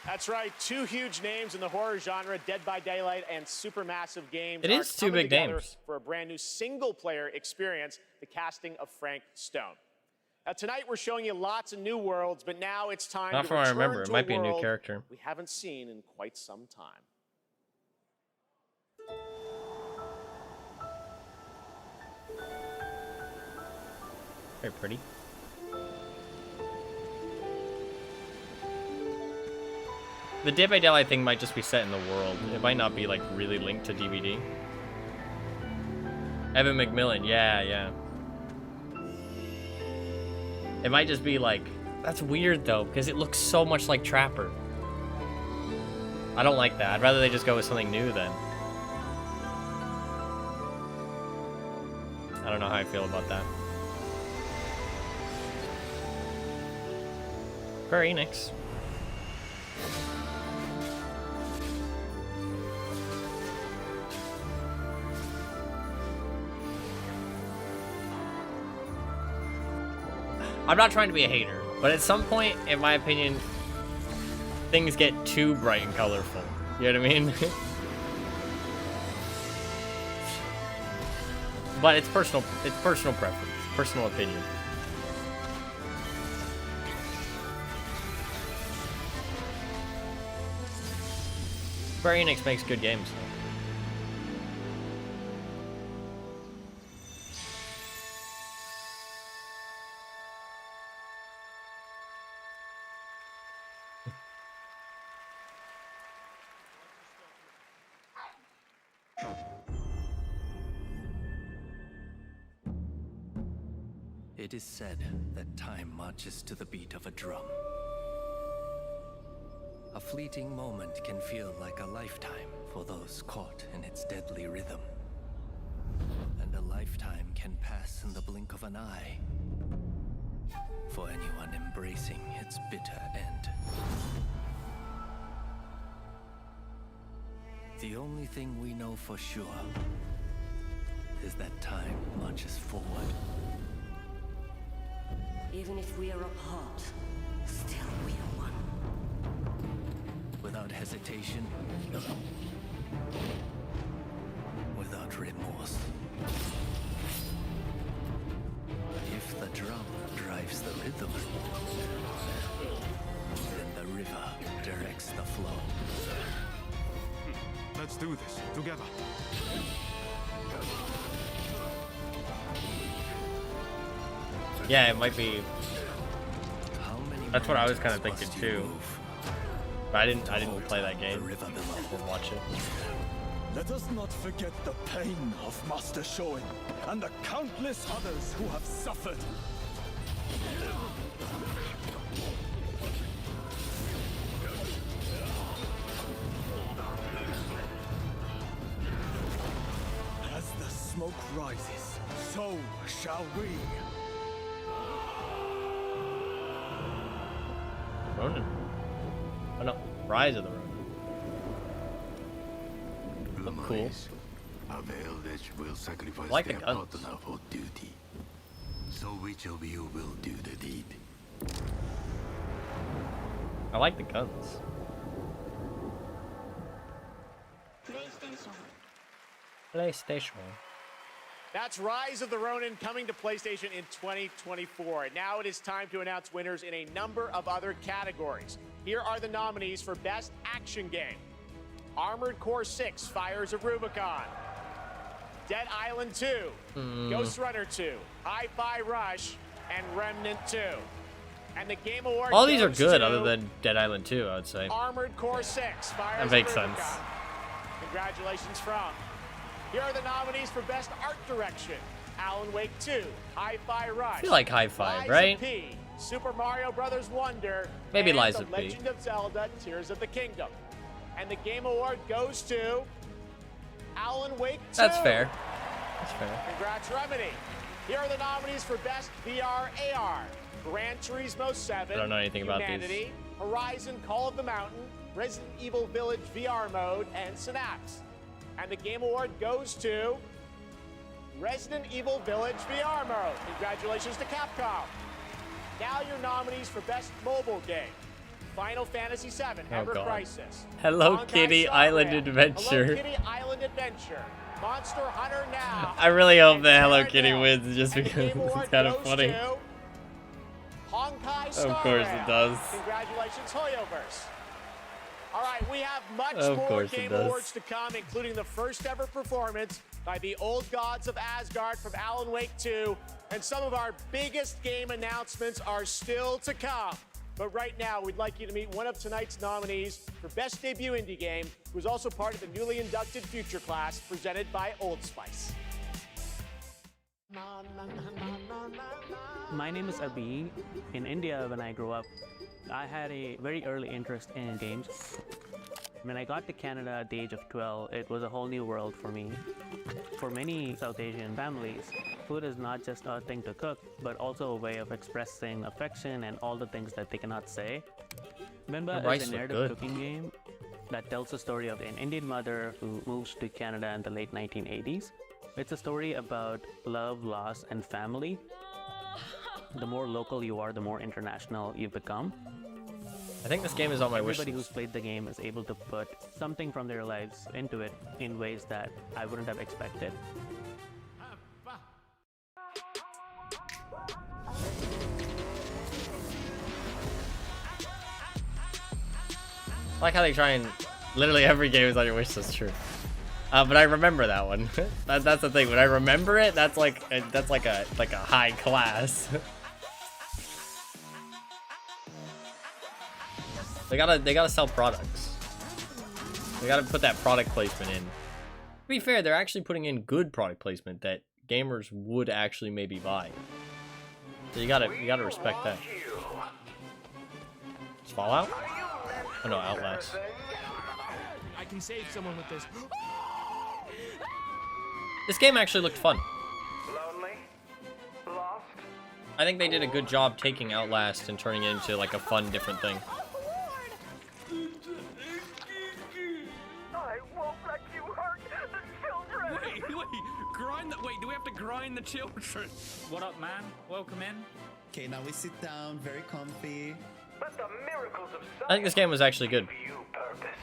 That's right. Two huge names in the horror genre, Dead by Daylight and Supermassive Games. It is two big names. For a brand new single-player experience, the casting of Frank Stone. Now, tonight we're showing you lots of new worlds, but now it's time Not to from what I return remember. It to might be a new world character. we haven't seen in quite some time. Very pretty. The Dead by Daylight thing might just be set in the world. It might not be like really linked to DVD. Evan McMillan, yeah. It might just be like, that's weird though, because it looks so much like Trapper. I don't like that. I'd rather they just go with something new then. I don't know how I feel about that. Square Enix. I'm not trying to be a hater, but at some point, in my opinion, things get too bright and colorful. You know what I mean? But it's personal preference, personal opinion. Square Enix makes good games, though. It is said that time marches to the beat of a drum. A fleeting moment can feel like a lifetime for those caught in its deadly rhythm. And a lifetime can pass in the blink of an eye for anyone embracing its bitter end. The only thing we know for sure is that time marches forward. Even if we are apart, still we are one. Without hesitation, without remorse. If the drum drives the rhythm, then the river directs the flow. Let's do this together. Yeah, it might be. That's what I was kind of thinking too. But I didn't play that game. I didn't watch it. Let us not forget the pain of Master Shoin and the countless others who have suffered. As the smoke rises, so shall we. Ronin. Oh no, Rise of the Ronin. Look cool. A Eldritch will sacrifice I like the their guns. partner for duty. So which of you will do the deed? I like the guns. PlayStation. That's Rise of the Ronin coming to PlayStation in 2024. And now it is time to announce winners in a number of other categories. Here are the nominees for Best Action Game. Armored Core 6, Fires of Rubicon. Dead Island 2, Ghost Runner 2, Hi-Fi Rush, and Remnant 2. And the Game Award All these are goes good to other than Dead Island 2, I would say. Armored Core 6, Fires That makes of Rubicon. sense. Congratulations from. Here are the nominees for Best Art Direction. Alan Wake 2, Hi-Fi Rush. I feel like Hi-Fi, Liza right? P, Super Mario Brothers Wonder. Maybe and Liza The P. Legend of Zelda, Tears of the Kingdom. And the Game Award goes to Alan Wake 2. That's fair. That's fair. Congrats, Remedy. Here are the nominees for Best VR AR. Gran Turismo 7. I don't know anything about these. Humanity, Horizon Call of the Mountain, Resident Evil Village VR mode, and Synapse. And the Game Award goes to Resident Evil Village VR mode. Congratulations to Capcom. Now your nominees for Best Mobile Game. Final Fantasy VII, Oh, Ever God. Crisis. Hello Honkai Kitty Star Island Rail, Adventure. Hello Kitty Island Adventure. Monster Hunter Now. I really hope and that Hello Terra Kitty Nil. wins just And the because Game it's Award kind of goes funny. to Honkai Star Of course Rail. it does. Congratulations, Hoyoverse. All right, we have much Of more course it Game does. Awards to come, including the first ever performance by the Old Gods of Asgard from Alan Wake 2, and some of our biggest game announcements are still to come. But right now, we'd like you to meet one of tonight's nominees for Best Debut Indie Game, who's also part of the newly inducted Future Class, presented by Old Spice. My name is Abhi. In India, when I grew up, I had a very early interest in games. When I got to Canada at the age of 12, it was a whole new world for me. For many South Asian families, food is not just a thing to cook, but also a way of expressing affection and all the things that they cannot say. Bimba rice is a look narrative good. cooking game that tells the story of an Indian mother who moves to Canada in the late 1980s. It's a story about love, loss, and family. The more local you are, the more international you become. I think this game is on my wish Everybody list. who's played the game is able to put something from their lives into it in ways that I wouldn't have expected. I like how they try and literally every game is on your wish list. True, but I remember that one. That's the thing. When I remember it, that's like a high class. They gotta sell products. They gotta put that product placement in. To be fair, they're actually putting in good product placement that gamers would actually maybe buy. So you gotta respect that. It's Fallout? Oh no, Outlast. I can save someone with this. This game actually looked fun. I think they did a good job taking Outlast and turning it into like a fun, different thing. I won't let you hurt the children. Wait, grind that. Wait, do we have to grind the children? What up, man? Welcome in. Okay, now we sit down, very comfy. Let the miracles of I think this game was actually good. give you purpose.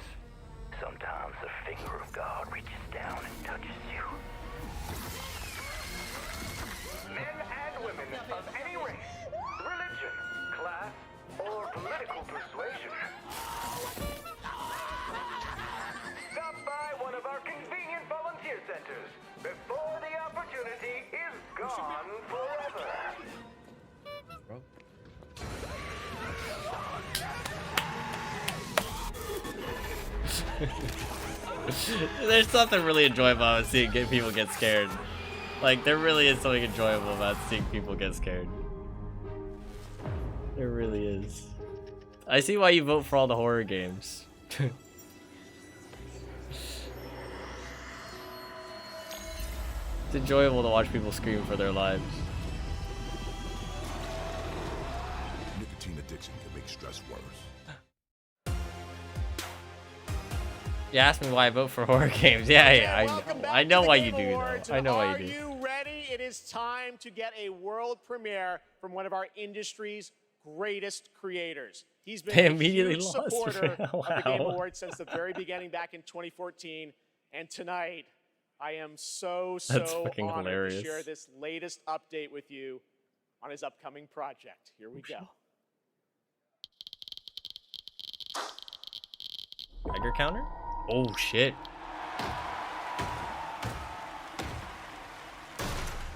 Sometimes the finger of God reaches down and touches you. Men and women of any race, religion, class, or political persuasion. Stop by one of our convenient volunteer centers before the opportunity is gone forever. Bro. There's something really enjoyable about seeing people get scared. Like, there really is something enjoyable about seeing people get scared. There really is. I see why you vote for all the horror games. It's enjoyable to watch people scream for their lives. Nicotine addiction can make stress worse. You asked me why I vote for horror games. Yeah, I know why you do, though. I know why you do. Are you ready? It is time to get a world premiere from one of our industry's greatest creators. He's been They a immediately huge lost. supporter of the Game Wow. Awards since the very beginning back in 2014. And tonight, I am so That's fucking honored hilarious. to share this latest update with you on his upcoming project. Here we go. Tiger counter? Oh shit.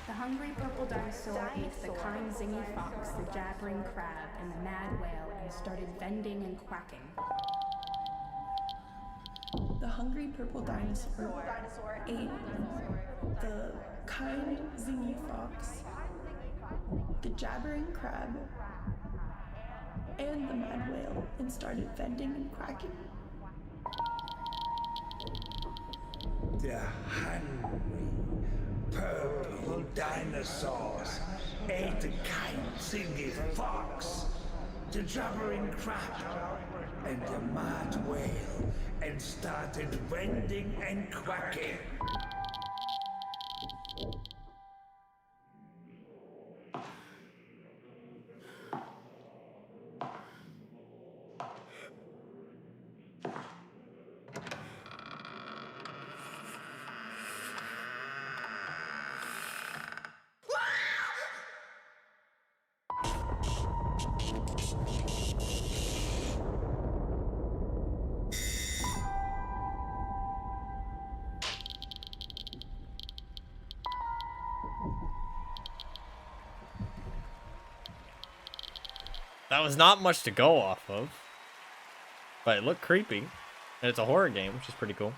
The hungry purple dinosaur ate the kind zingy fox, the jabbering crab, and the mad whale, and started bending and quacking. The hungry purple dinosaur ate the kind zingy fox, the jabbering crab, and the mad whale, and started bending and quacking. The hungry purple dinosaurs ate the kind zingy fox, the jabbering crab, and the mad whale, and started bending and quacking. That was not much to go off of. But it looked creepy. And it's a horror game, which is pretty cool.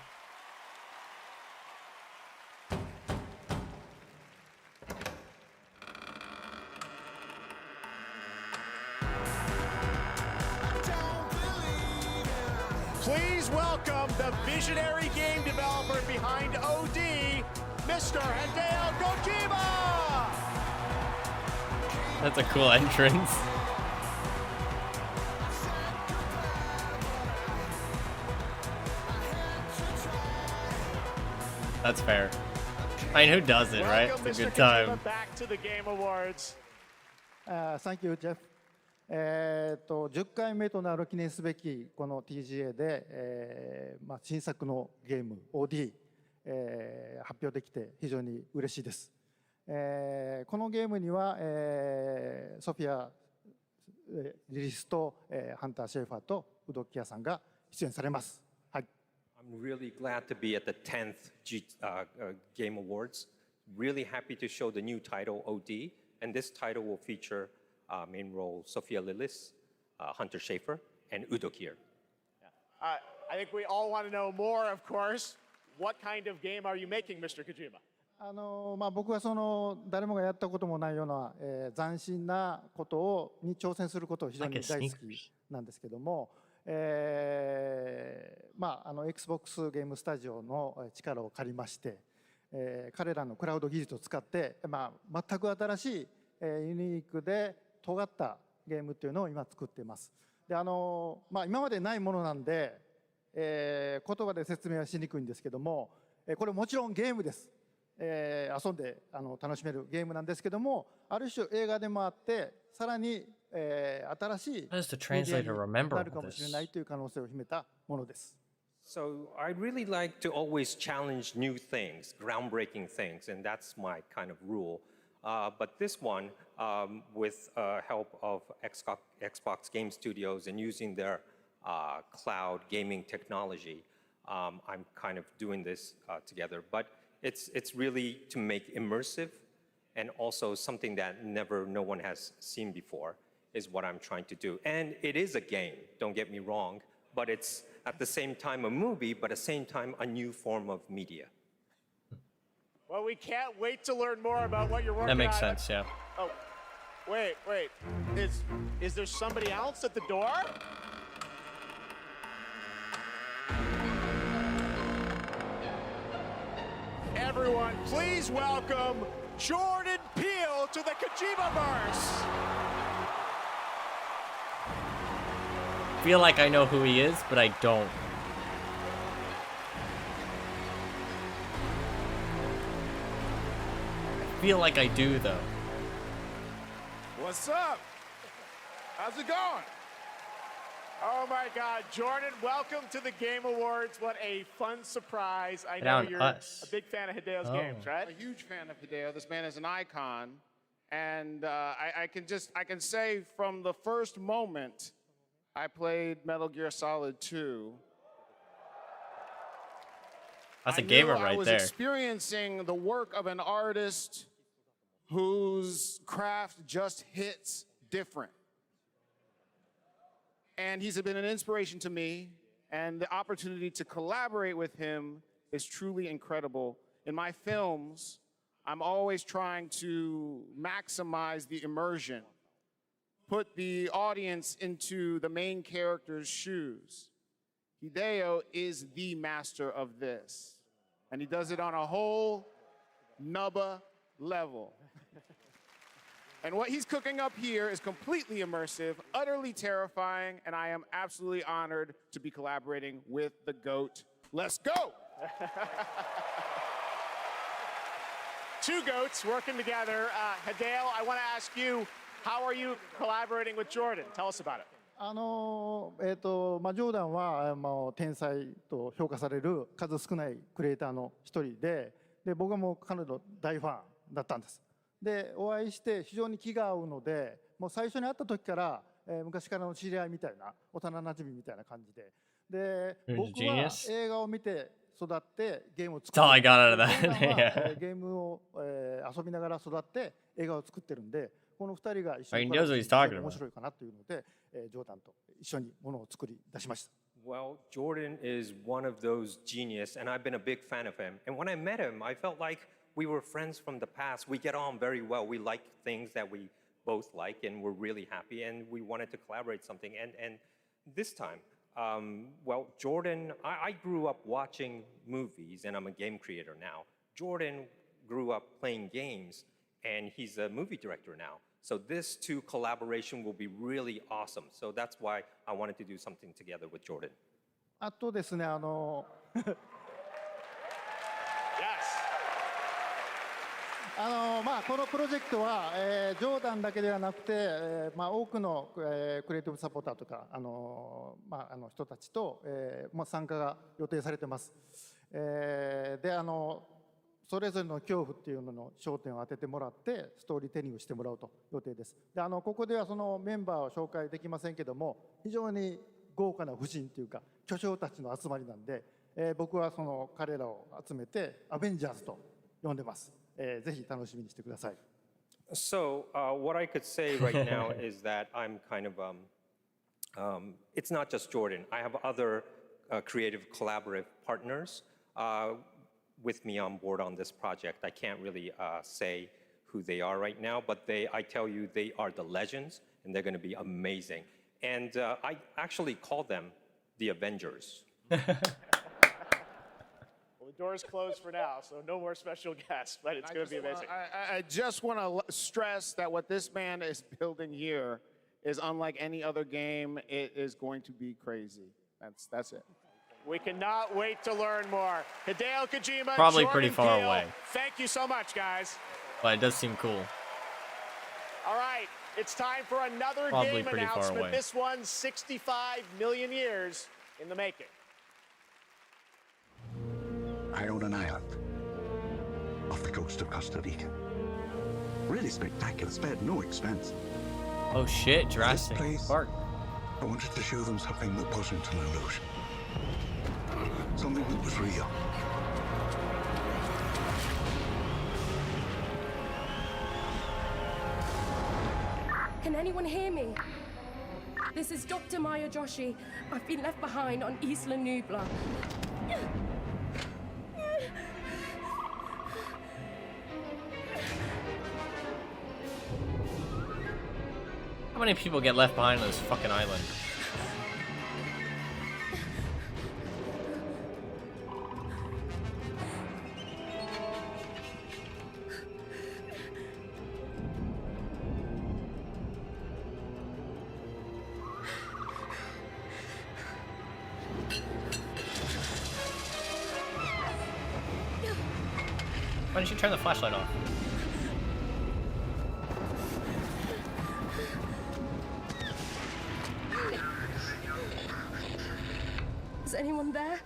Please welcome the visionary game developer behind OD, Mr. Hideo Kojima! That's a cool entrance. That's fair. I mean, who doesn't, right? Welcome, It's a Mr. good time. Kojima, back to the Game Awards. Thank you, Jeff. 10回目となる記念すべきこの TGA で、新作のゲーム OD、発表できて非常に嬉しいです。このゲームには、ソフィア・リリスと、ハンター・シェーファーとウドキアさんが出演されます。はい。I'm really glad to be at the 10th Game Awards. Really happy to show the new title, OD. And this title will feature main role Sophia Lillis, Hunter Schafer, and Udo Kier. I think we all want to know more, of course. What kind of game are you making, Mr. Kojima? 僕はその誰もがやったこともないような、斬新なことに挑戦することを非常に大好きなんですけども、Xbox ゲームスタジオの力を借りまして、彼らのクラウド技術を使って、全く新しい、ユニークで尖ったゲームっていうのを今作っています。で今までないものなんで、言葉で説明はしにくいんですけども、これもちろんゲームです。遊んで楽しめるゲームなんですけども、ある種映画でもあって、さらに、新しい How does the メディアに translator remember なるかもしれないという可能性を秘めたものです。So I really like to always challenge new things, groundbreaking things, and that's my kind of rule. But this one, with help of Xbox Game Studios and using their cloud gaming technology, I'm kind of doing this together. But it's really to make immersive and also something that no one has seen before is what I'm trying to do. And it is a game, don't get me wrong, but it's at the same time a movie, but at the same time a new form of media. Well, we can't wait to learn more about what you're working on. That makes sense, yeah. Oh, wait. Is there somebody else at the door? Everyone, please welcome Jordan Peele to the Kojimaverse. I feel like I know who he is, but I don't. I feel like I do, though. What's up? How's it going? Oh my God, Jordan, welcome to the Game Awards. What a fun surprise. I know Down you're us. a big fan of Hideo's games, right? A huge fan of Hideo. This man is an icon. And I can say from the first moment I played Metal Gear Solid 2, That's a gamer I right was there. experiencing the work of an artist whose craft just hits different. And he's been an inspiration to me, and the opportunity to collaborate with him is truly incredible. In my films, I'm always trying to maximize the immersion, put the audience into the main character's shoes. Hideo is the master of this, and he does it on a whole nubba level. And what he's cooking up here is completely immersive, utterly terrifying, and I am absolutely honored to be collaborating with the GOAT. Let's go! Two goats working together. Hideo, I want to ask you, how are you collaborating with Jordan? Tell us about it. ジョーダンは、天才と評価される数少ないクリエイターの一人で、僕はもう彼の大ファンだったんです。で、お会いして非常に気が合うので、もう最初に会った時から、昔からの知り合いみたいな、幼なじみみたいな感じで。で、僕は映画を見て育ってゲームを作って、ゲームを、遊びながら育って映画を作ってるんで、この二人が一緒に面白いかなというので、ジョーダンと一緒にものを作り出しました。Well, Jordan is one of those genius, and I've been a big fan of him. And when I met him, I felt like we were friends from the past. We get on very well. We like things that we both like, and we're really happy, and we wanted to collaborate something. And this time, well, Jordan, I grew up watching movies, and I'm a game creator now. Jordan grew up playing games, and he's a movie director now. So this two collaboration will be really awesome. So that's why I wanted to do something together with Jordan. あとですね、このプロジェクトは、ジョーダンだけではなくて、多くの、クリエイティブサポーターとか、人たちと、参加が予定されてます。で、それぞれの恐怖っていうのの焦点を当ててもらってストーリーテリングしてもらうと予定です。で、ここではそのメンバーを紹介できませんけども、非常に豪華な夫人というか巨匠たちの集まりなんで、僕はその彼らを集めてアベンジャーズと呼んでます。ぜひ楽しみにしてください。So what I could say right now is that I'm kind of it's not just Jordan. I have other creative collaborative partners with me on board on this project. I can't really say who they are right now, but I tell you, they are the legends, and they're going to be amazing. And I actually call them the Avengers. Well, the door's closed for now, so no more special guests, but it's going to be amazing. I just want to stress that what this man is building here is unlike any other game. It is going to be crazy. That's it. We cannot wait to learn more. Hideo Kojima, Probably Jordan pretty far Peele, away. thank you so much, guys. But it does seem cool. All right, it's time for another Probably game pretty far announcement. away. This one's 65 million years in the making. I own an island off the coast of Costa Rica. Really spectacular, spared no expense. Oh shit, Jurassic Park. I wanted to show them something that wasn't an illusion. Something that was real. Can anyone hear me? This is Dr. Maya Joshi. I've been left behind on Isla Nubla. How many people get left behind on this fucking island? Why didn't you turn the flashlight off? Is anyone there?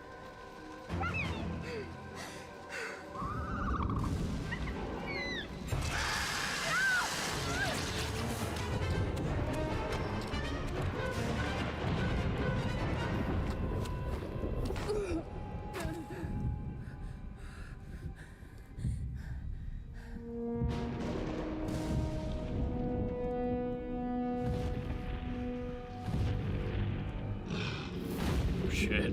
Shit.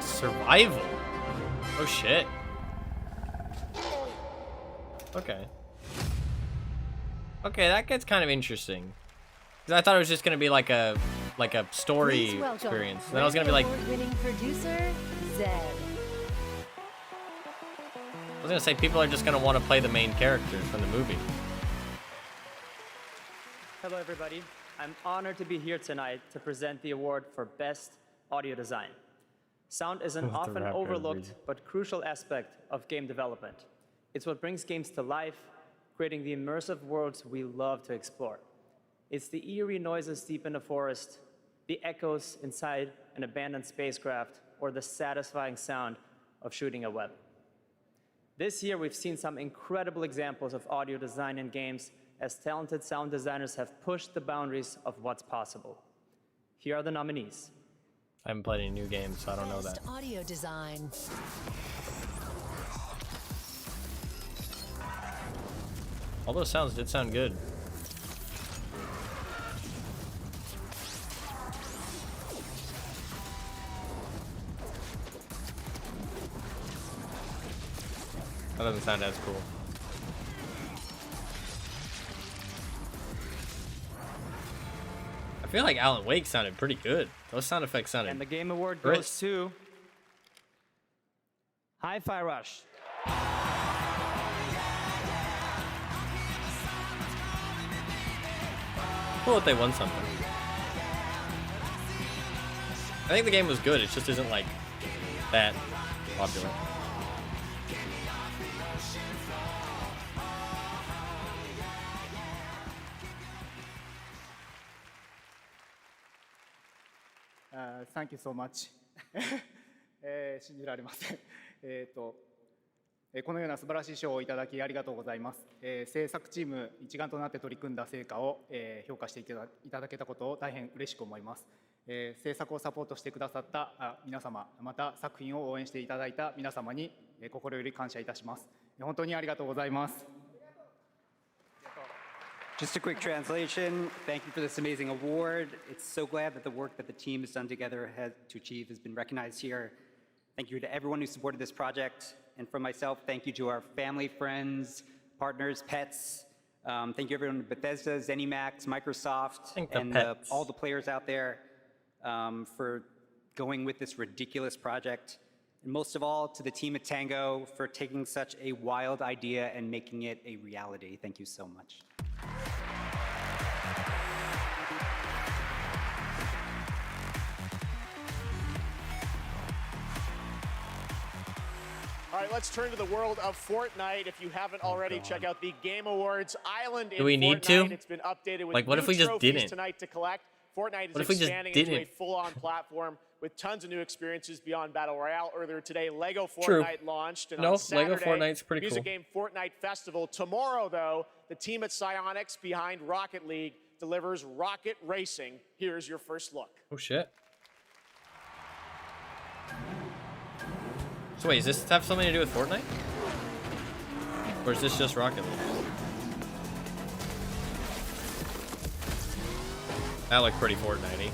Survival? Oh shit. Okay. Okay, that gets kind of interesting. 'Cause I thought it was just gonna be like a story Please welcome experience. Then I was gonna be like, award-winning producer Zed. I was gonna say people are just gonna want to play the main character from the movie. Hello, everybody. I'm honored to be here tonight to present the award for Best Audio Design. Sound is an The often rapper overlooked reason. but crucial aspect of game development. It's what brings games to life, creating the immersive worlds we love to explore. It's the eerie noises deep in the forest, the echoes inside an abandoned spacecraft, or the satisfying sound of shooting a web. This year, we've seen some incredible examples of audio design in games as talented sound designers have pushed the boundaries of what's possible. Here are the nominees. I haven't played any new games, so I don't know that. Best audio design. All those sounds did sound good. That doesn't sound as cool. I feel like Alan Wake sounded pretty good. Those sound effects sounded. And the Game Award great. goes to Hi-Fi Rush. Cool if they won something. I think the game was good. It just isn't like that popular. Thank you so much. 信じられません。このような素晴らしい賞をいただきありがとうございます。制作チーム一丸となって取り組んだ成果を評価していただけたことを大変嬉しく思います。制作をサポートしてくださった皆様、また作品を応援していただいた皆様に心より感謝いたします。本当にありがとうございます。Just a quick translation. Thank you for this amazing award. It's so glad that the work that the team has done together to achieve has been recognized here. Thank you to everyone who supported this project. And from myself, thank you to our family, friends, partners, pets. Thank you everyone at Bethesda, ZeniMax, Microsoft, and all the players out there. for going with this ridiculous project. And most of all, to the team at Tango for taking such a wild idea and making it a reality. Thank you so much. All right, let's turn to the world of Fortnite. If you haven't already, check out the Game Awards Island in Do we need Fortnite. to? It's been updated with Like, what new if we just trophies didn't? tonight to collect. Fortnite is What if we just expanding into a didn't? full-on platform with tons of new experiences beyond Battle Royale. Earlier today, Lego True. Fortnite launched. And No, on Saturday, Lego Fortnite's pretty Music cool. Game Fortnite Festival. Tomorrow, though, the team at Psyonix behind Rocket League delivers Rocket Racing. Here's your first look. Oh shit. So wait, does this have something to do with Fortnite? Or is this just Rocket League? That looked pretty Fortnite-y.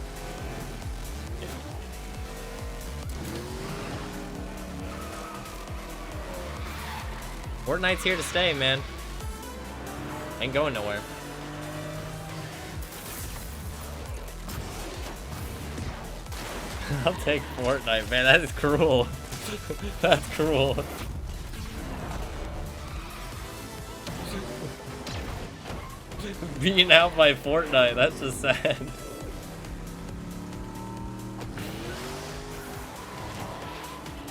Fortnite's here to stay, man. Ain't going nowhere. I'll take Fortnite, man. That is cruel. That's cruel. Beaten out by Fortnite. That's just sad.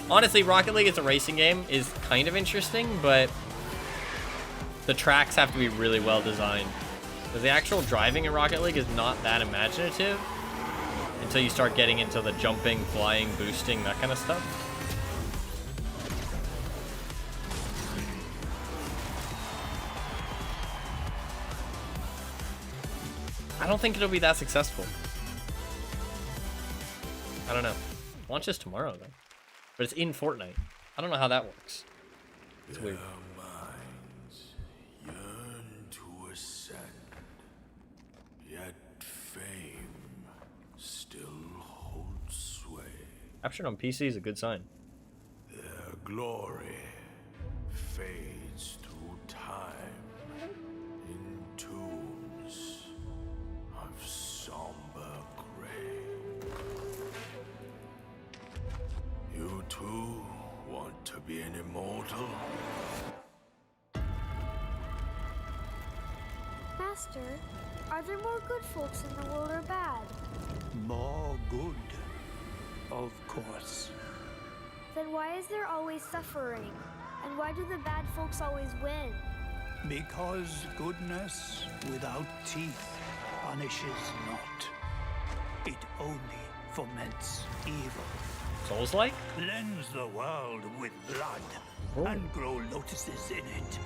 Honestly, Rocket League as a racing game is kind of interesting, but the tracks have to be really well designed. Because the actual driving in Rocket League is not that imaginative until you start getting into the jumping, flying, boosting, that kind of stuff. I don't think it'll be that successful. I don't know. Launches tomorrow, though. But it's in Fortnite. I don't know how that works. It's weird. Their minds yearn to ascend, yet fame still holds sway. Captured on PC is a good sign. Their glory fades through time in tombs of somber gray. You too want to be an immortal? Master, are there more good folks in the world or bad? More good, of course. Then why is there always suffering? And why do the bad folks always win? Because goodness without teeth punishes not. It only foments evil. Souls-like? Cleanse the world with blood and grow lotuses in it.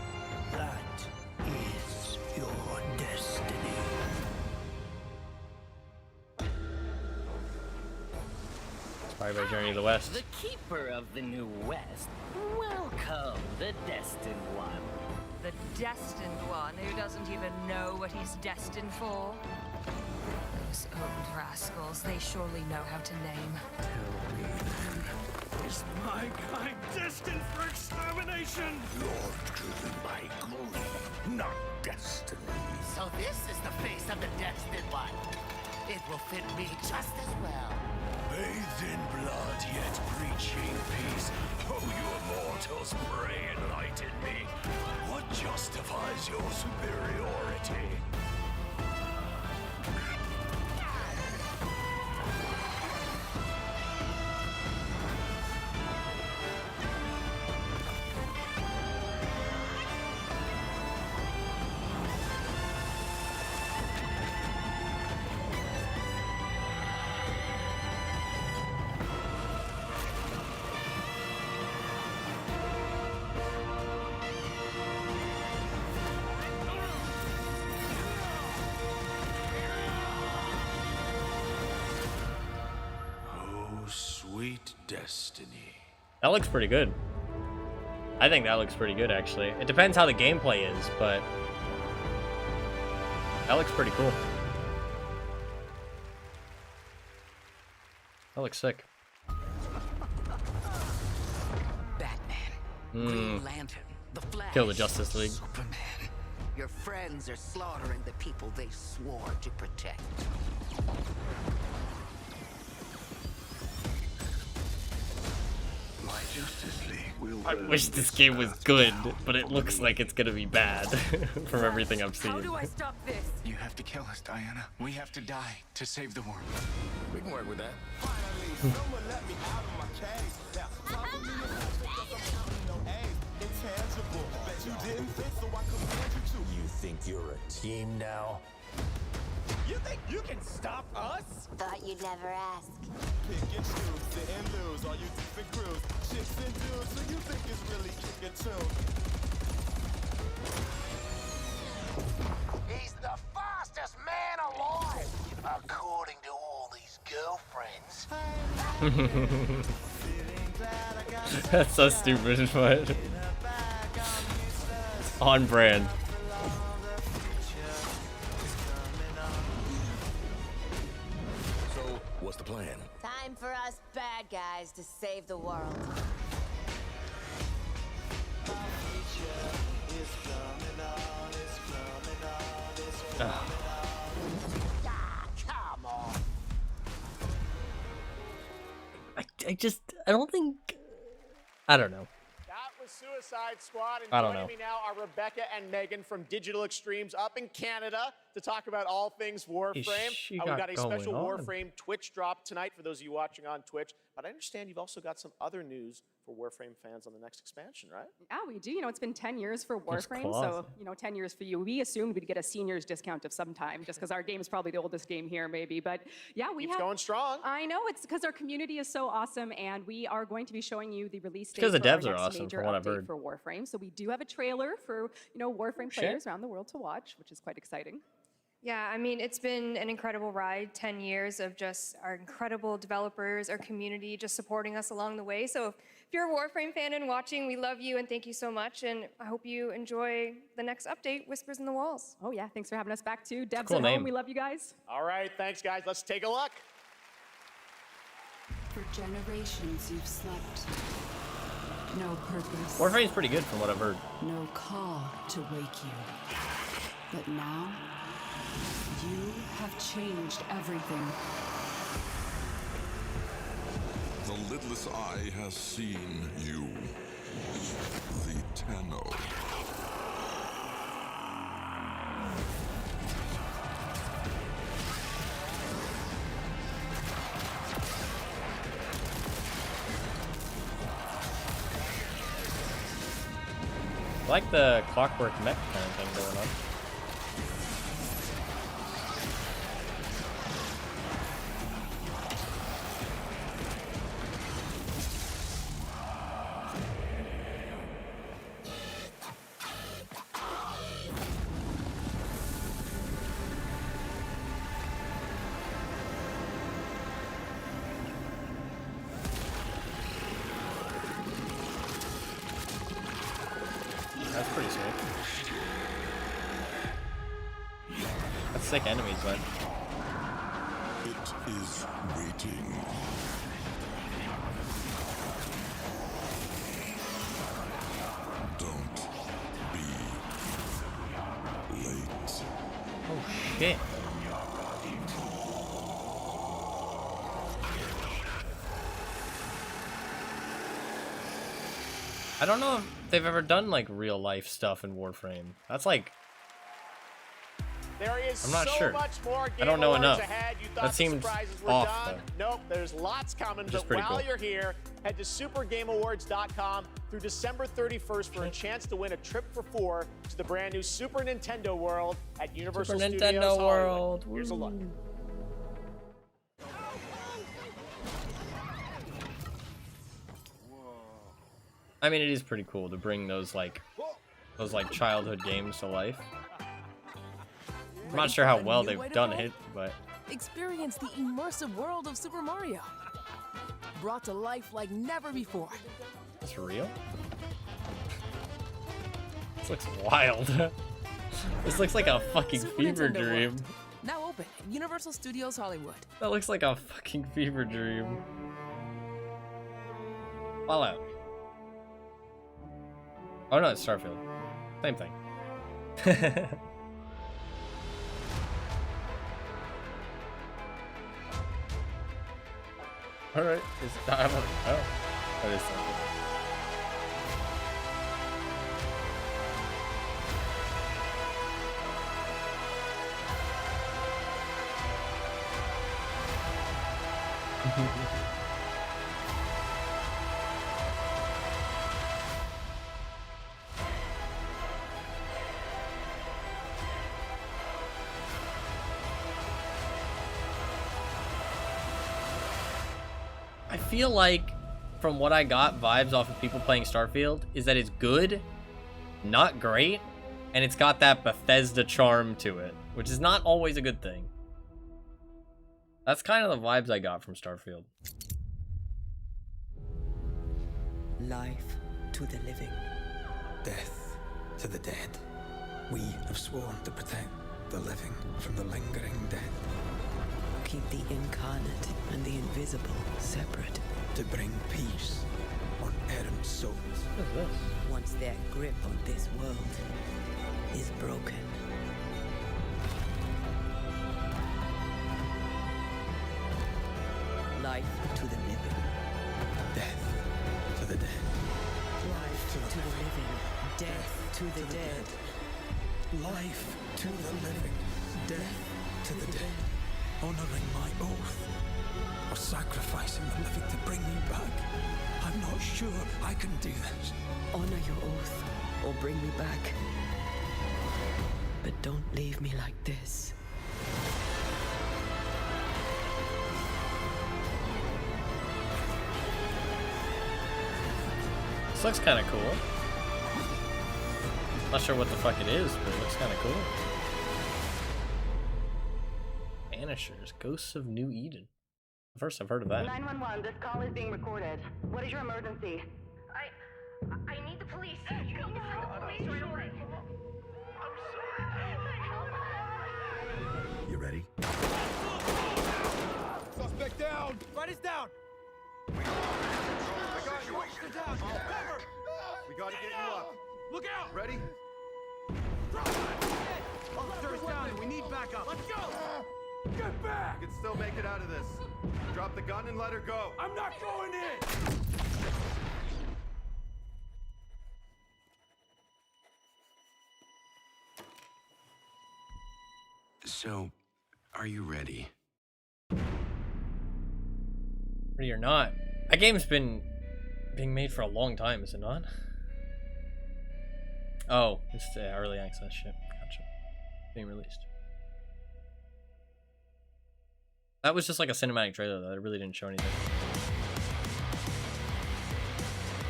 That is your destiny. Inspired by Journey to the West. The keeper of the New West. Welcome, the Destined One. The Destined One who doesn't even know what he's destined for? Those old rascals, they surely know how to name. Tell me then, is my kind destined for extermination? You're driven by greed, not destiny. So this is the face of the Destined One. It will fit me just as well. Bathed in blood, yet preaching peace. Oh, you immortals, pray enlighten me. What justifies your superiority? Sweet destiny. That looks pretty good. I think that looks pretty good, actually. It depends how the gameplay is, but that looks pretty cool. That looks sick. Batman, Green Lantern, the Flash, Kill the Justice League. Superman. Your friends are slaughtering the people they swore to protect. I wish this game was good, but it looks like it's gonna be bad from everything I've seen. How do I stop this? You have to kill us, Diana. We have to die to save the world. We can work with that. You think you're a team now? You think you can stop us? Thought you'd never ask. Pick and choose, sit and lose. All you different crews, chicks and dudes. Who you think is really kicking tune? He's the fastest man alive, according to all these girlfriends. That's so stupid, but on brand. So, what's the plan? Time for us bad guys to save the world. Come on. I don't think, I don't know. That was Suicide Squad, and I don't joining know. me now are Rebecca and Megan from Digital Extremes up in Canada to talk about all things Warframe. she We got got a going special on? Warframe Twitch drop tonight for those of you watching on Twitch, but I understand you've also got some other news for Warframe fans on the next expansion, right? Yeah, we do. You know, it's been 10 years for That's Warframe, cool. so, 10 years for you. We assumed we'd get a seniors discount of some time, just because our game is probably the oldest game here, maybe. But yeah, we Keeps have... going strong. I know, it's because our community is so awesome, and we are going to be showing you the release date because the for our devs are next awesome, major from what I've update heard. for Warframe. So we do have a trailer for, Warframe shit. players around the world to watch, which is quite exciting. Yeah, I mean, it's been an incredible ride, 10 years of just our incredible developers, our community just supporting us along the way. So if you're a Warframe fan and watching, we love you and thank you so much. And I hope you enjoy the next update, Whispers in the Walls. Oh yeah, thanks for having us back too. Devs cool at name. home, we love you guys. All right, thanks, guys. Let's take a look. For generations you've slept. No purpose. Warframe's pretty good from what I've heard. No call to wake you. But now, you have changed everything. The lidless eye has seen you. The Tenno. I like the clockwork mech kind of thing going on. That's pretty sweet. That's sick enemies, but It is waiting. Don't be late. oh shit. I don't know if they've ever done like real life stuff in Warframe. That's like, There is I'm not so sure. much more I Game don't know Awards enough. ahead. You That thought the seems surprises were off, done. Nope, there's lots coming. Which is But pretty while cool. you're here, head to supergameawards.com through December 31st for a chance to win a trip for 4 to the brand new Super Nintendo World at Universal Super Studios Nintendo Hollywood. World. Here's a look. I mean, it is pretty cool to bring those like childhood games to life. I'm not sure how well they've done it, but Experience the immersive world of Super Mario. Brought to life like never before. it's real. This looks wild. This looks like a fucking Super fever Nintendo dream. World. Now open at Universal Studios Hollywood. That looks like a fucking fever dream. Fallout. Oh no, it's Starfield. Same thing. Alright, I don't know. That is something. I feel like, from what I got vibes off of people playing Starfield, is that it's good, not great, and it's got that Bethesda charm to it, which is not always a good thing. That's kind of the vibes I got from Starfield. Life to the living. Death to the dead. We have sworn to protect the living from the lingering dead. Keep the incarnate and the invisible separate. To bring peace on errant souls. What is this? Once their grip on this world is broken. Life to the living. Death to the dead. Life to the living. Death to the dead. Life to the living. Death to the dead. Honoring my oath. Or sacrificing the living to bring me back. I'm not sure I can do this. Honor your oath or bring me back. But don't leave me like this. This looks kind of cool. Not sure what the fuck it is, but it looks kind of cool. Banishers, Ghosts of New Eden. First I've heard of that. 911, this call is being recorded. What is your emergency? I need the police. You need to send the police right away. You ready? Suspect down! Right is down! I got you. Officer down. Cover! We gotta get you up. Look out! Ready? Officer is down and we need backup. Let's go! Get back! You can still make it out of this. Drop the gun and let her go. I'm not going in! So, are you ready? Ready or not? That game's been being made for a long time, is it not? Oh, it's the early access shit. Gotcha. Being released. That was just like a cinematic trailer though. It really didn't show anything.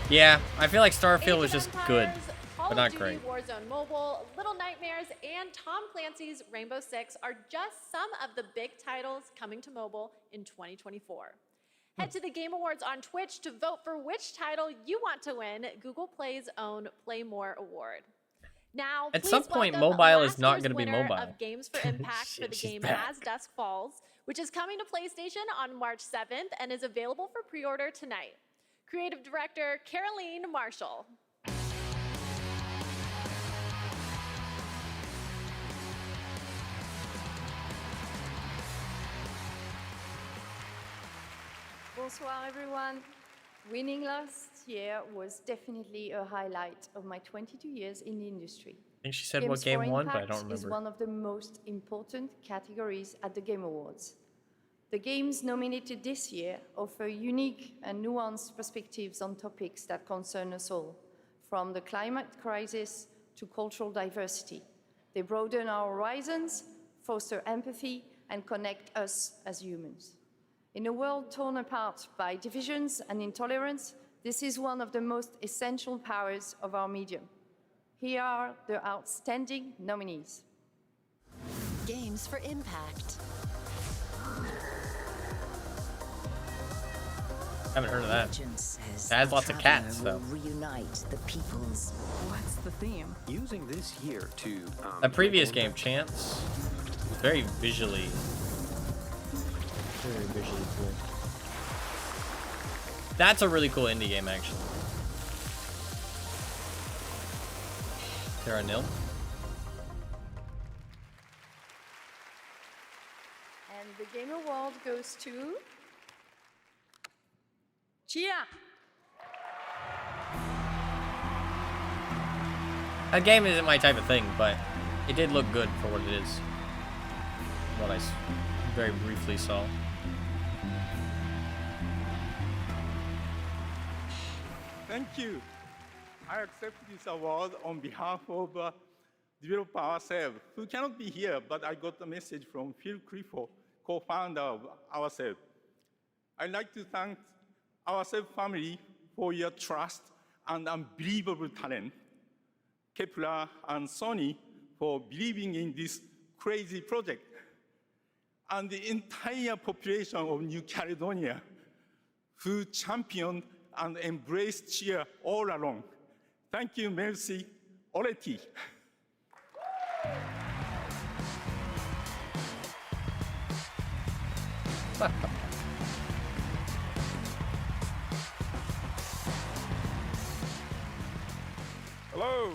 Yeah, I feel like Starfield was just good, but not great. Warzone Mobile, Little Nightmares, and Tom Clancy's Rainbow Six are just some of the big titles coming to mobile in 2024. Head to the Game Awards on Twitch to vote for which title you want to win Google Play's own Play More award. Now, at some point, mobile is not going to be mobile. Of Games for Impact for the game As Dusk Falls, which is coming to PlayStation on March 7th and is available for pre-order tonight. Creative Director Caroline Marshall. Bonsoir everyone. Winning last year was definitely a highlight of my 22 years in the industry. I think she said what game won, but I don't remember. Is one of the most important categories at the Game Awards. The games nominated this year offer unique and nuanced perspectives on topics that concern us all, from the climate crisis to cultural diversity. They broaden our horizons, foster empathy, and connect us as humans. In a world torn apart by divisions and intolerance, this is one of the most essential powers of our medium. Here are the outstanding nominees. Games for Impact. Haven't heard of that. It has lots of cats, though. Reunite the peoples. What's the theme? Using this year to. The previous game, Chance, was very visually cool. That's a really cool indie game, actually. Terra Nil. And the Game Award goes to Chia. That game isn't my type of thing, but it did look good for what it is. What I very briefly saw. Thank you. I accept this award on behalf of developer ourselves, who cannot be here, but I got a message from Phil Clifford, co-founder of ourselves. I'd like to thank ourselves family for your trust and unbelievable talent, Kepler and Sony for believing in this crazy project, and the entire population of New Caledonia who championed and embraced cheer all along. Thank you, merci, Oleti. Hello.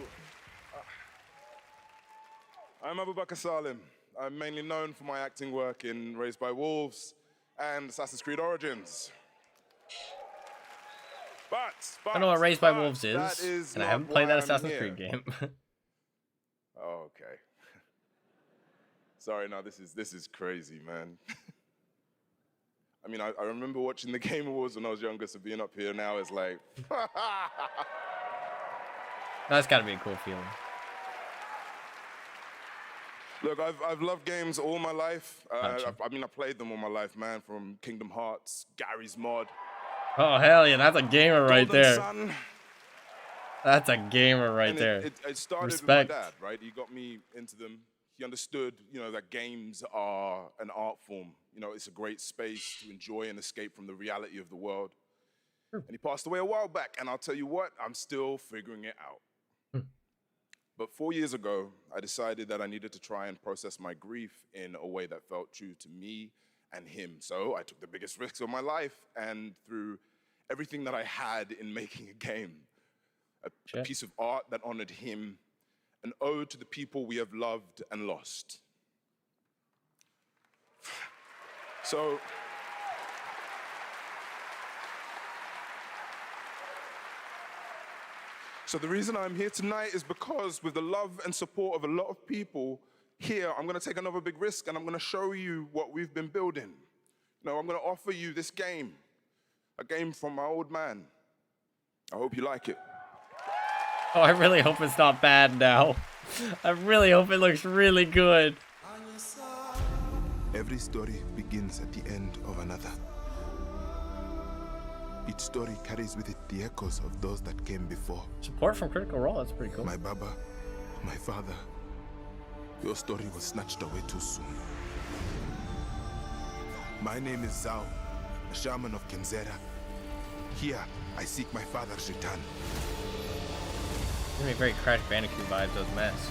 I'm Abubakar Salim. I'm mainly known for my acting work in Raised by Wolves and Assassin's Creed Origins. I don't know what Raised by Wolves is, and I haven't played that Assassin's Creed game. Oh, okay. Sorry, no, this is crazy, man. I mean, I remember watching the Game Awards when I was younger, so being up here now is like... That's gotta be a cool feeling. Look, I've loved games all my life. I played them all my life, man, from Kingdom Hearts, Gary's Mod. Oh, hell yeah, that's a gamer right Golden there. Sun. That's a gamer right And there. It started Respect. with my dad, right? He got me into them. He understood, that games are an art form. It's a great space to enjoy and escape from the reality of the world. And he passed away a while back, and I'll tell you what, I'm still figuring it out. But 4 years ago, I decided that I needed to try and process my grief in a way that felt true to me and him. So I took the biggest risks of my life and threw everything that I had in making a game, a piece of art that honored him, an ode to the people we have loved and lost. So the reason I'm here tonight is because with the love and support of a lot of people here, I'm gonna take another big risk and I'm gonna show you what we've been building. I'm gonna offer you this game, a game from my old man. I hope you like it. Oh, I really hope it's not bad now. I really hope it looks really good. Every story begins at the end of another. Each story carries with it the echoes of those that came before. Support from Critical Role, that's pretty cool. My Baba, my father, your story was snatched away too soon. My name is Zhao, a shaman of Kenzera. Here, I seek my father's return. Give me very Crash Bandicoot vibes, those masks.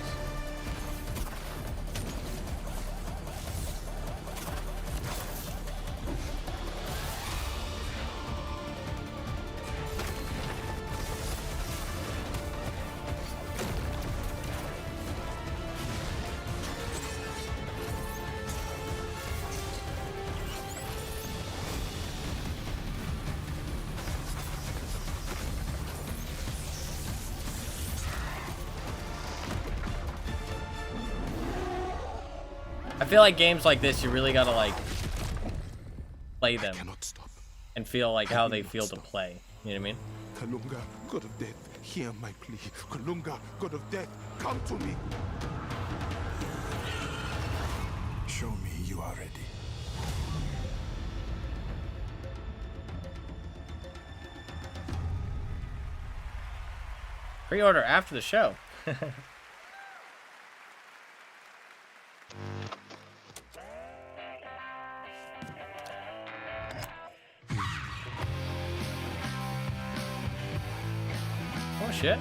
I feel like games like this, you really gotta like play them and feel like how they feel to play. You know what I mean? Kalunga, God of Death, hear my plea. Kalunga, God of Death, come to me. Show me you are ready. Pre-order after the show. Oh shit.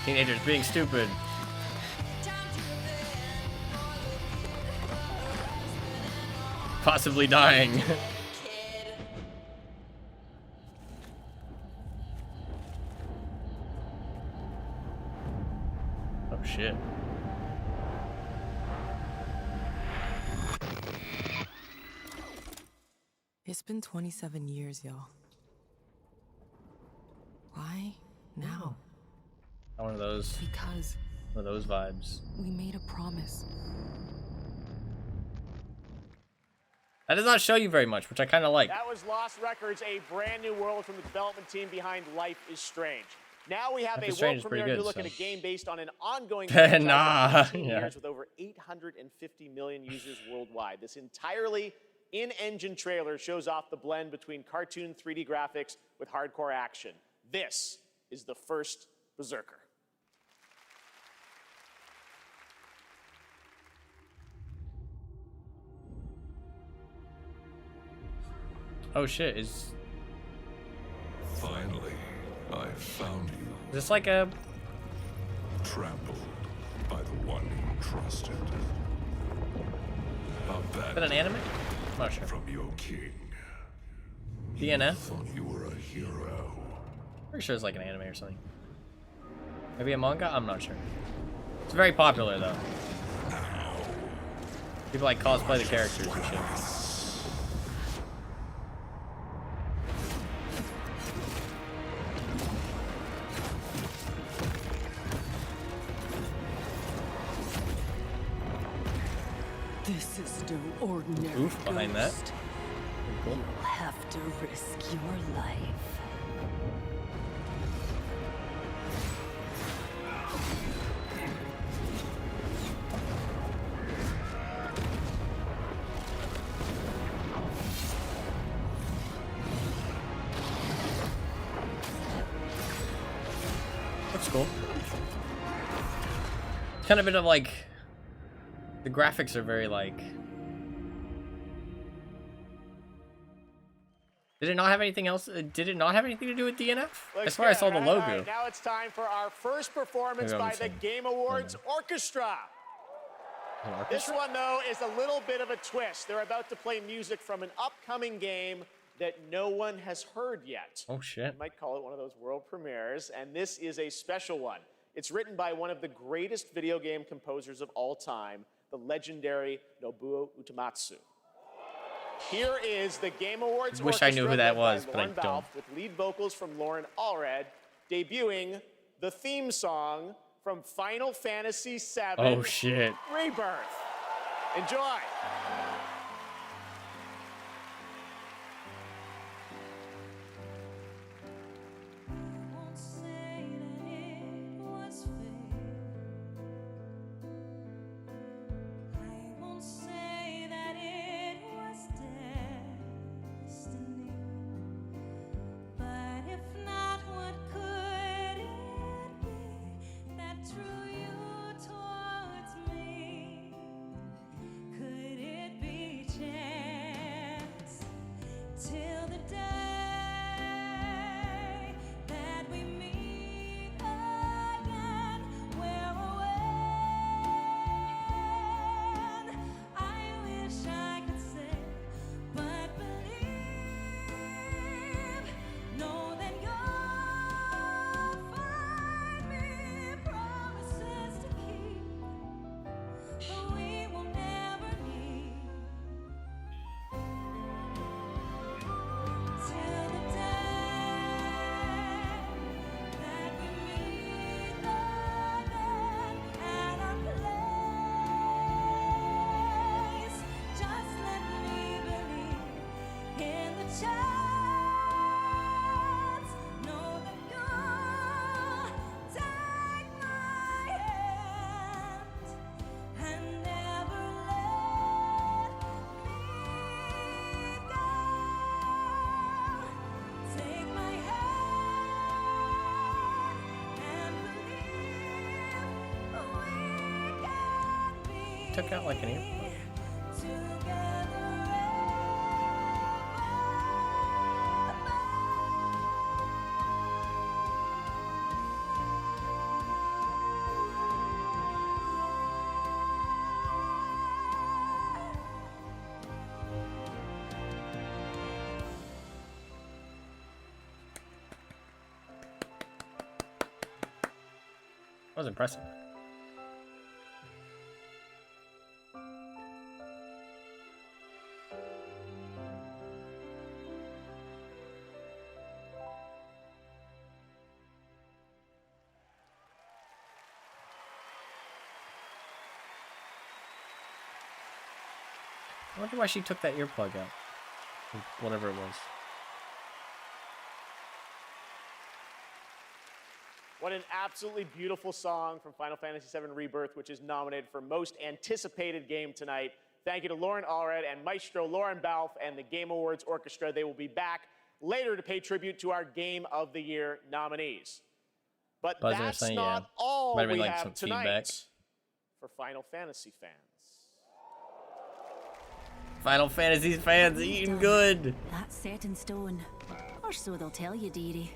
Teenagers being stupid. Possibly dying. Oh shit. It's been 27 years, y'all. Why now? One of those. Because one of those vibes. we made a promise. That does not show you very much, which I kind of like. That was Lost Records, a brand new world from the development team behind Life is Strange. Now we have Life a is Strange world is pretty premiere good, new look at so. a game based on an ongoing Nah, franchise for 18 yeah. years with over 850 million users worldwide. This entirely in-engine trailer shows off the blend between cartoon 3D graphics with hardcore action. This is the first Berserker. Oh shit, is Finally, I found you. this like a... Trampled by the one you trusted. Is that an anime? I'm not sure. From your king. DNF? Thought you were a hero. Pretty sure it's like an anime or something. Maybe a manga? I'm not sure. It's very popular though. People like cosplay the characters and shit. This is no ordinary Oof behind that. ghost. Pretty cool. You'll have to risk your life. Looks cool. It's kind of a bit of like... The graphics are very like... Did it not have anything else? Did it not have anything to do with DNF? I swear I saw the logo. All right, now it's time for our first performance Maybe I'm by the insane. Game Awards Orchestra. An This orchestra? one, though, is a little bit of a twist. They're about to play music from an upcoming game that no one has heard yet. Oh, shit. You might call it one of those world premieres, and this is a special one. It's written by one of the greatest video game composers of all time, the legendary Nobuo Uematsu. Here is the Game Awards Wish I knew Orchestra who that led by was, but I Lauren don't. Balfe, with lead vocals from Lauren Allred, debuting the theme song from Final Fantasy VII Oh, shit. Rebirth. Enjoy. Till the day that we meet again, where or when, I wish I could say, but believe, know that you'll find me promises to keep, but we will never need. Till the day that we meet again at our place, just let me believe in the chance. Know that you'll take my hand and never let me go. Take my hand and believe we can be Took out like an ear. together That was impressive. I wonder why she took that earplug out. Whatever it was. What an absolutely beautiful song from Final Fantasy VII Rebirth, which is nominated for Most Anticipated Game tonight. Thank you to Lauren Allred and Maestro Lauren Balfe and the Game Awards Orchestra. They will be back later to pay tribute to our Game of the Year nominees. But that's not all we have tonight for Final Fantasy fans. Final Fantasy fans eating good. That's set in stone. Or so they'll tell you, dearie.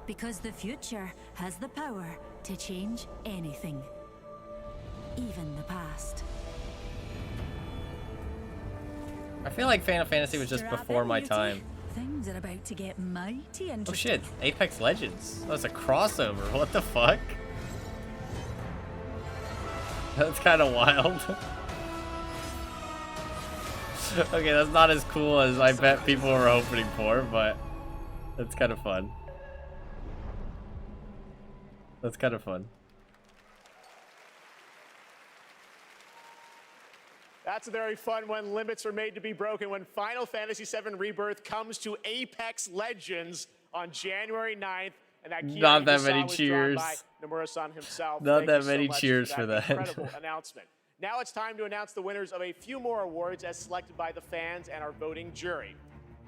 Because the future has the power to change anything. Even the past. I feel like Final Fantasy was just before my time. Things are about to get mighty interesting. Oh shit, Apex Legends. That's a crossover. What the fuck? That's kind of wild. Okay, that's not as cool as I bet people were hoping for, but that's kind of fun. That's kind of fun. That's a very fun when limits are made to be broken. When Final Fantasy VII Rebirth comes to Apex Legends on January 9th. And that not that many cheers. Nomura-san himself. Not that many cheers for that. Incredible announcement. Now it's time to announce the winners of a few more awards as selected by the fans and our voting jury.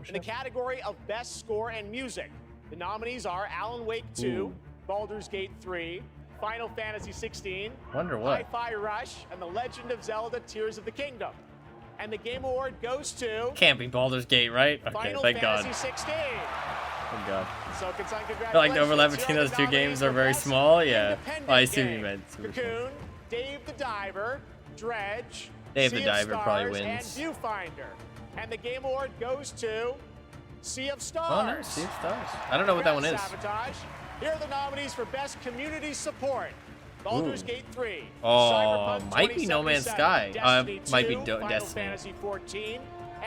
In the category of Best Score and Music, the nominees are Alan Wake 2, Baldur's Gate 3, Final Fantasy 16, Wonder what? Hi-Fi Rush, and The Legend of Zelda Tears of the Kingdom. And the Game Award goes to... Can't be Baldur's Gate, right? Okay, Final thank Fantasy God. 16. Thank God. So, I feel like the overlap between those two games are very small. Yeah. Oh, I see what you meant. Cocoon, Dave the Diver, Dredge, Dave the Sea of Diver probably Stars, wins. and Viewfinder. And the Game Award goes to Sea of Stars. Oh, nice. Sea of Stars. I don't know what that one is. Sabotage. Here are the nominees for Best Community Support. Baldur's Gate 3. Oh, Cyberpunk might be No Man's 2077, Sky. Destiny 2, Might be Final Destiny. Fantasy 14,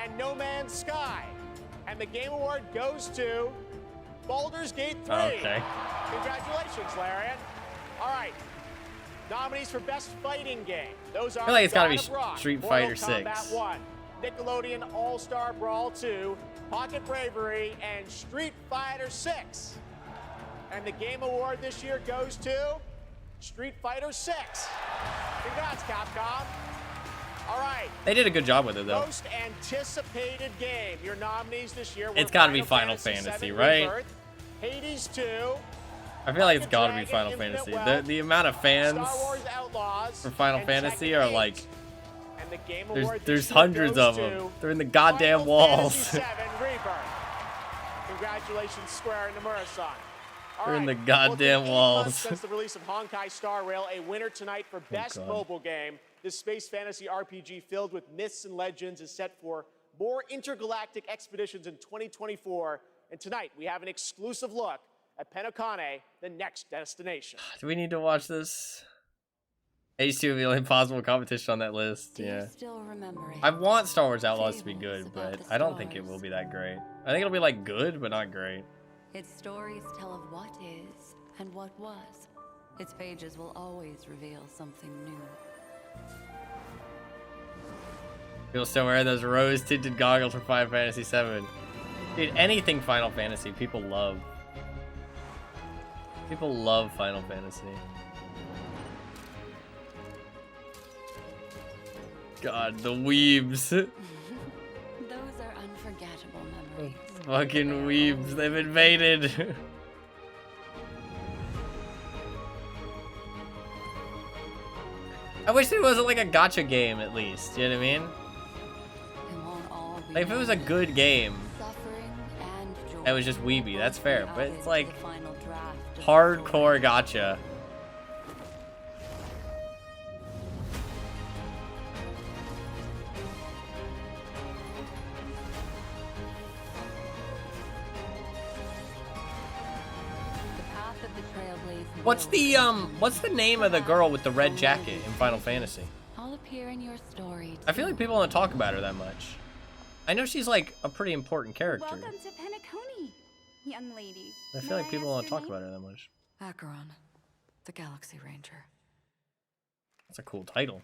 and No Man's Sky. And the Game Award goes to Baldur's Gate 3. Okay. Congratulations, Larian. All right. Nominees for Best Fighting Game. Those are I feel like it's gotta be God of Rock, Street Mortal Fighter 6. Kombat 1, Nickelodeon All-Star Brawl 2, Pocket Bravery, and Street Fighter 6. And the Game Award this year goes to Street Fighter 6. Congrats, Capcom. All right. They did a good job with it, though. Most anticipated game. Your nominees this year were It's gotta be Final Final Fantasy, VII right? Rebirth, Hades 2, I feel like it's gotta be Dragon, Final Infinite Fantasy. Wealth, The amount of fans Star Wars Outlaws, for Final and Fantasy Tekken are 8. like, And the Game Award there's this year hundreds goes of them. to They're in the goddamn Final walls. Fantasy VII Rebirth. Congratulations, Square and Nomura-san. All They're in the right, goddamn well, it's been 8 walls. months since the release of Honkai Star Rail, a winner tonight for Best God. Mobile Game. This space fantasy RPG filled with myths and legends is set for more intergalactic expeditions in 2024. And tonight, we have an exclusive look at Penokane, the next destination. Do we need to watch this? H2 will be the only possible competition on that list. Do you Yeah. still remember it? I want Star Wars Outlaws to be good, but I don't think it will be that great. I think it'll be like good, but not great. Its stories tell of what is and what was. Its pages will always reveal something new. People still wear those rose-tinted goggles for Final Fantasy VII. Dude, anything Final Fantasy, people love. People love Final Fantasy. God, the weebs. Those are unforgettable memories. Fucking weebs, they've invaded. I wish there wasn't like a gacha game at least, you know what I mean? Like if it was a good game, it was just weeby, that's fair. But it's like hardcore gacha. What's the name of the girl with the red jacket in Final Fantasy? I'll appear in your story. I feel like people don't talk about her that much. I know she's like a pretty important character. Welcome to Penacony, young lady. I feel like people don't talk about her that much. Acheron, the Galaxy Ranger. That's a cool title.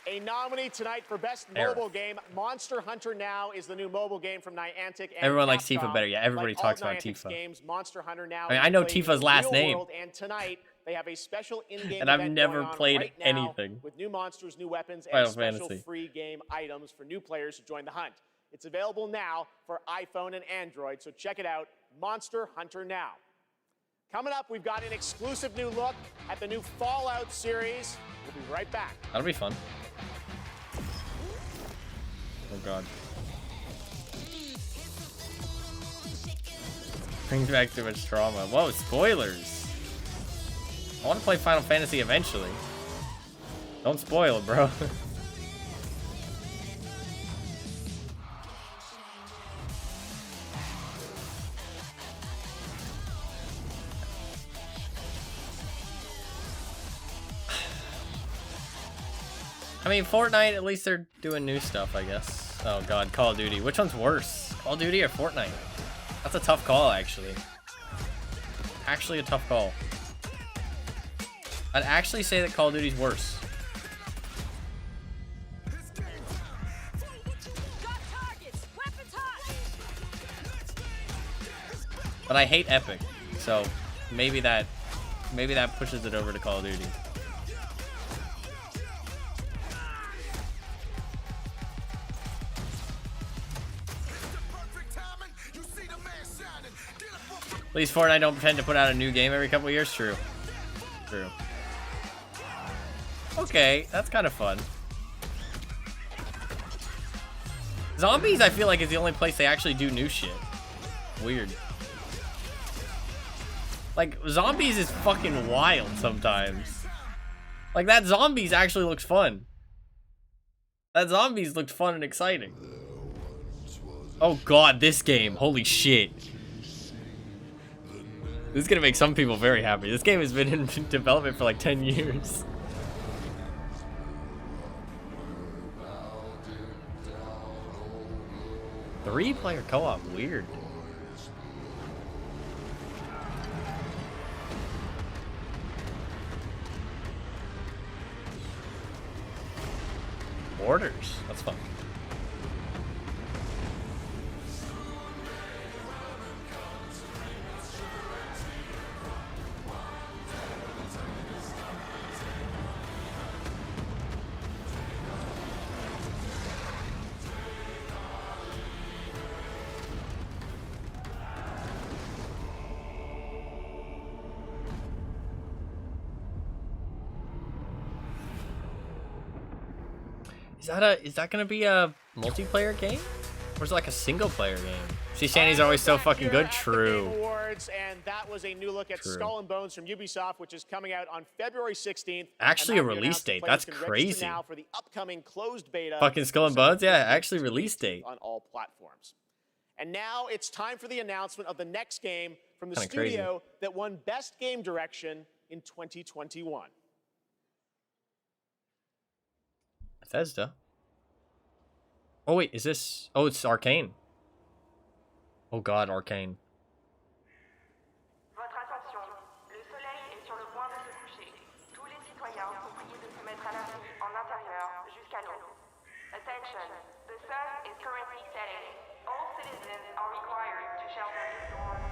A nominee tonight for Best Mobile Game. Monster Hunter Now is the new mobile game from Niantic and Everyone likes Capcom. Tifa better. Yeah, everybody Like talks all about Niantic's Tifa. games, Monster Hunter Now I mean, is I know played in Tifa's the last real name. world, and tonight they have a special in-game And I've event never going on played right now anything. with new monsters, new weapons, and Final special Fantasy. free game items for new players who join the hunt. It's available now for iPhone and Android, so check it out, Monster Hunter Now. Coming up, we've got an exclusive new look at the new Fallout series. We'll be right back. That'll be fun. Oh god. Brings back too much trauma. Whoa, spoilers. I want to play Final Fantasy eventually. Don't spoil it, bro. I mean, Fortnite, at least they're doing new stuff, I guess. Oh god, Call of Duty. Which one's worse? Call of Duty or Fortnite? That's a tough call, actually. Actually a tough call. I'd actually say that Call of Duty's worse. But I hate Epic, so maybe that pushes it over to Call of Duty. At least Fortnite don't pretend to put out a new game every couple years. True. True. Okay, that's kind of fun. Zombies, I feel like, is the only place they actually do new shit. Weird. Like, Zombies is fucking wild sometimes. Like, that Zombies actually looks fun. That Zombies looked fun and exciting. Oh god, this game. Holy shit. This is gonna make some people very happy. This game has been in development for like 10 years. Three-player co-op, weird. Borders, that's fun. Is that gonna be a multiplayer game? Or is it like a single player game? See, Shanny's always so fucking good. True. Awards, and that was a new look at True. Skull and Bones from Ubisoft, which is coming out on February 16th. Actually, a release date. That's crazy. Now for the upcoming closed beta. Fucking Skull and Bones, yeah, actually release date. On all platforms. And now it's time for the announcement of the next game from the Kinda studio that won Best Game Direction in 2021. Bethesda. Oh wait, is this? Oh, it's Arcane. Oh god, Arcane. Votre attention, le soleil est sur le point de se coucher. Tous les citoyens sont priés de se mettre à l'abri en intérieur jusqu'à l'aube. Attention, the sun is currently setting. All citizens are required to shelter indoors.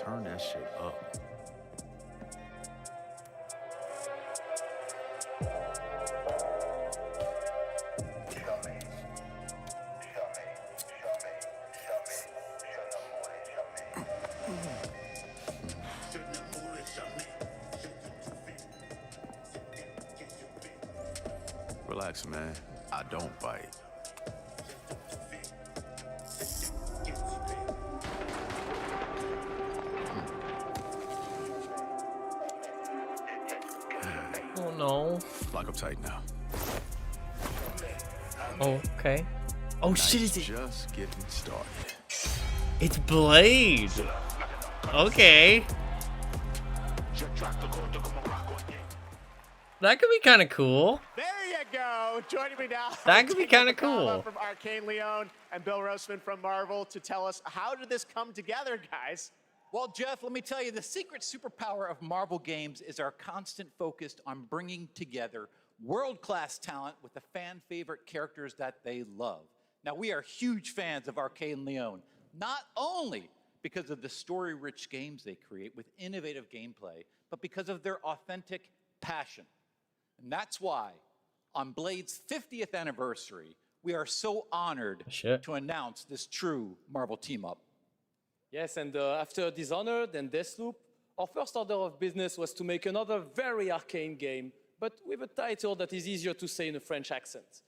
Turn that shit up. Relax, man. I don't bite. Oh no. Lock up tight now. Oh, okay. Oh shit, is it? Just getting started. It's Blade. Okay. That could be kind of cool. There you go. Joining me now. That could be kind of cool. From Arcane Leon and Bill Roseman from Marvel to tell us, how did this come together, guys? Well, Jeff, let me tell you, the secret superpower of Marvel games is our constant focus on bringing together world-class talent with the fan-favorite characters that they love. Now, we are huge fans of Arcane Leon, not only because of the story-rich games they create with innovative gameplay, but because of their authentic passion. And that's why, on Blade's 50th anniversary, we are so honored to announce this true Marvel team-up. Yes, and after Dishonored and Deathloop, our first order of business was to make another very arcane game, but with a title that is easier to say in a French accent.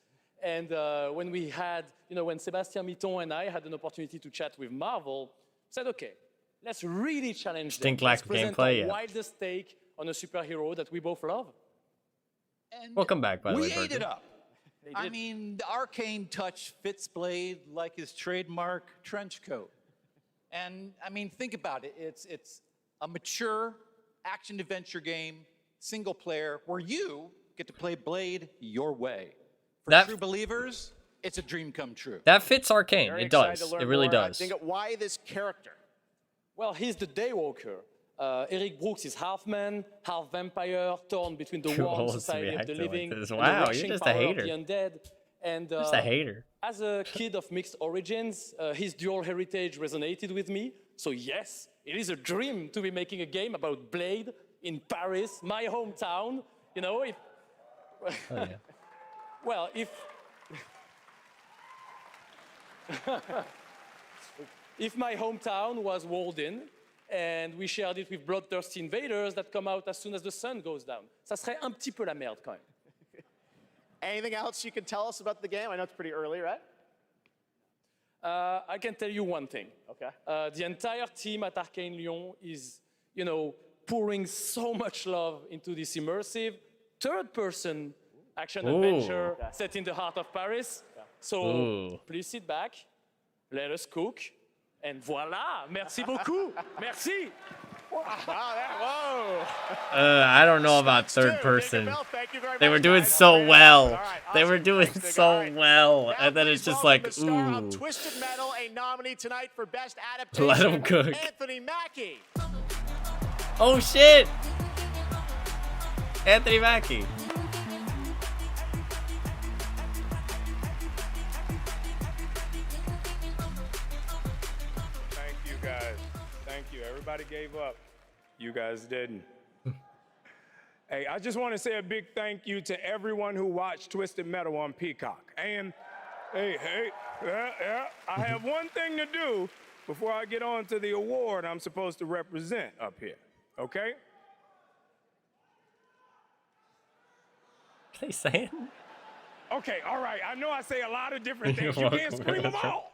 And when we had, when Sébastien Mitton and I had an opportunity to chat with Marvel, said, okay, let's really challenge them. Let's present our wildest take on a superhero that we both love. And welcome back, by the way. We ate it up. I mean, the arcane touch fits Blade like his trademark trench coat. And I mean, think about it. It's a mature action-adventure game, single player, where you get to play Blade your way. For true believers, it's a dream come true. That fits Arcane. Very It does. excited to learn It really more. does. Why this character? Well, he's the Daywalker. Eric Brooks is half man, half vampire, torn between the Too warm old to society be of the acting like living this. and Wow, the you're rushing just a power of hater. the undead. And Just a hater. As a kid of mixed origins, his dual heritage resonated with me. So yes, it is a dream to be making a game about Blade in Paris, my hometown. If well, if my hometown was walled in, and we shared it with bloodthirsty invaders that come out as soon as the sun goes down. Ça serait un petit peu la merde quand même. Anything else you can tell us about the game? I know it's pretty early, right? I can tell you one thing. Okay. The entire team at Arcane Lyon is, pouring so much love into this immersive third-person action-adventure set in the heart of Paris. Yeah. So please sit back, let us cook, and voila! Merci beaucoup! Merci! Whoa! I don't know about third person. They were doing so well. They were doing so well. And then it's just like, ooh. Twisted Metal, a nominee tonight for Best Adaptation. Let him cook. Anthony Mackie. Oh shit! Anthony Mackie. Thank you guys. Thank you. Everybody gave up. You guys didn't. Hey, I just want to say a big thank you to everyone who watched Twisted Metal on Peacock. And hey, I have one thing to do before I get on to the award I'm supposed to represent up here, okay? What are they saying? Okay, all right. I know I say a lot of different things. You can't scream them all.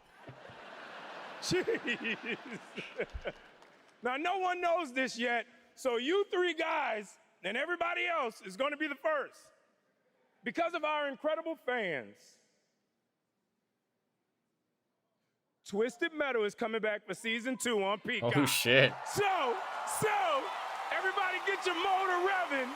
Jeez. Now, no one knows this yet, so you three guys and everybody else is going to be the first. Because of our incredible fans, Twisted Metal is coming back for season 2 on Peacock. Oh, shit. So, everybody get your motor revving,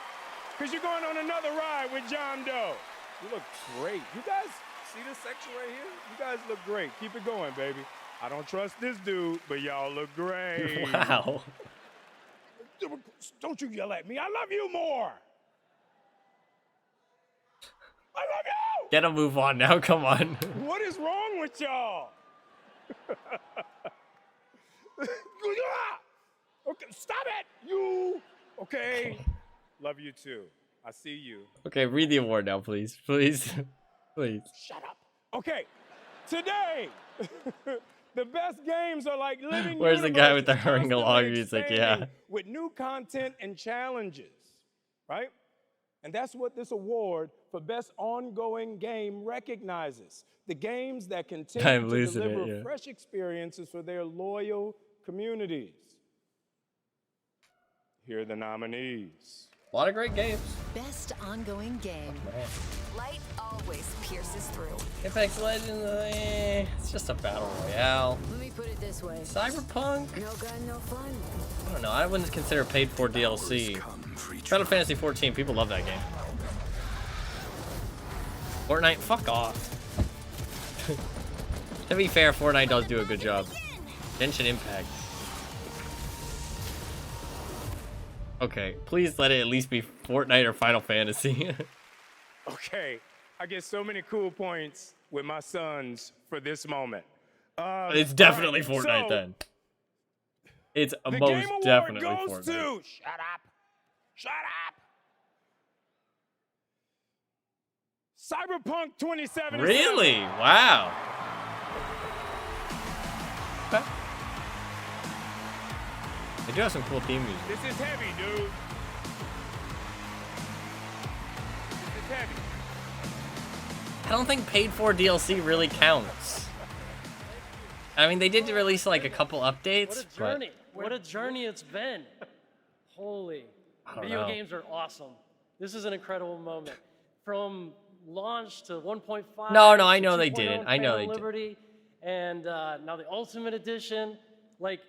because you're going on another ride with John Doe. You look great. You guys see this section right here? You guys look great. Keep it going, baby. I don't trust this dude, but y'all look great. Wow. Don't you yell at me. I love you more. I love you. Get a move on now. Come on. What is wrong with y'all? Okay, stop it. You. Okay. Love you too. I see you. Okay, read the award now, please. Please. Please. Shut up. Okay. Today, the best games are like living. Where's the guy with the universes hurrying along constantly music? expanding Yeah. with new content and challenges, right? And that's what this award for Best Ongoing Game recognizes. The games that continue I'm to losing deliver it, yeah. fresh experiences for their loyal communities. Here are the nominees. A lot of great games. Best ongoing game. Light always pierces through. Apex Legends, it's just a battle royale. Let me put it this way. Cyberpunk? No gun, no fun. I don't know. I wouldn't consider paid for DLC. Final Fantasy 14, people love that game. Fortnite, fuck off. To be fair, Fortnite does do a good job. Genshin Impact. Okay, please let it at least be Fortnite or Final Fantasy. Okay, I get so many cool points with my sons for this moment. It's definitely all right, Fortnite so then. It's the most Game Award definitely goes Fortnite. to... Shut up. Shut up. Cyberpunk 2077. Really? Wow. Okay. They do have some cool theme music. This is heavy, dude. This is heavy. I don't think paid for DLC really counts. I mean, they did release like a couple updates. What a journey. What a journey it's been. Holy. I don't Video know. games are awesome. This is an incredible moment. From launch to 1.5. No, I know to they 2.0 didn't. I know they did. Liberty, and now the Ultimate Edition. Like,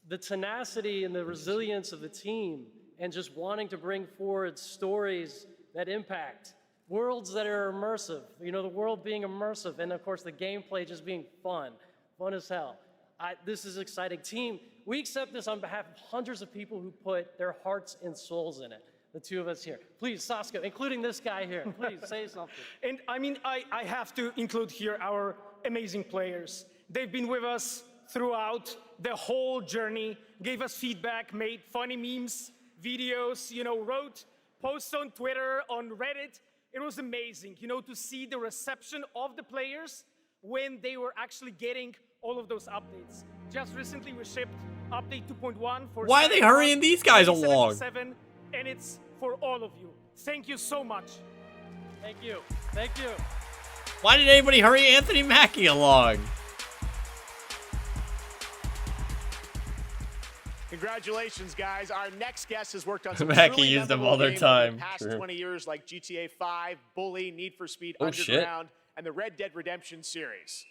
the tenacity and the resilience of the team and just wanting to bring forward stories that impact, worlds that are immersive, you know, the world being immersive, and of course the gameplay just being fun as hell. This is exciting. Team, we accept this on behalf of hundreds of people who put their hearts and souls in it. The two of us here. Please, Saskia, including this guy here, please say something. And I mean, I have to include here our amazing players. They've been with us throughout the whole journey, gave us feedback, made funny memes, videos, you know, wrote posts on Twitter, on Reddit. It was amazing, you know, to see the reception of the players when they were actually getting all of those updates. Just recently we shipped update 2.1 for... Why are they hurrying these guys along? 2077, and it's for all of you. Thank you so much. Thank you. Thank you. Why did anybody hurry Anthony Mackie along? Congratulations, guys. Our next guest has worked on some Mackie truly used them memorable all their games over time. the past True. 20 years, like GTA 5, Bully, Need for Speed Oh, shit. Underground, and the Red Dead Redemption series.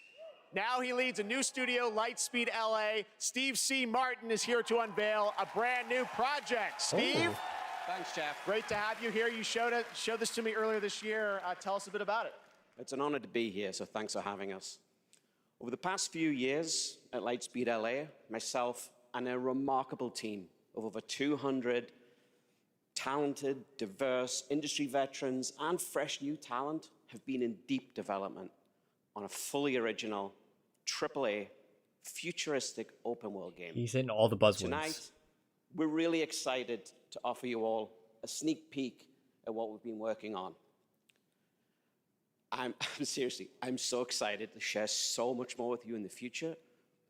Now he leads a new studio, Lightspeed LA. Steve C. Martin is here to unveil a brand new project. Steve? Oh. Thanks, Jeff. Great to have you here. You showed this to me earlier this year. Tell us a bit about it. It's an honor to be here, so thanks for having us. Over the past few years at Lightspeed LA, myself and a remarkable team of over 200 talented, diverse industry veterans and fresh new talent have been in deep development on a fully original, AAA, futuristic open world game. He's hitting all the buzzwords. Tonight, we're really excited to offer you all a sneak peek at what we've been working on. I'm so excited to share so much more with you in the future.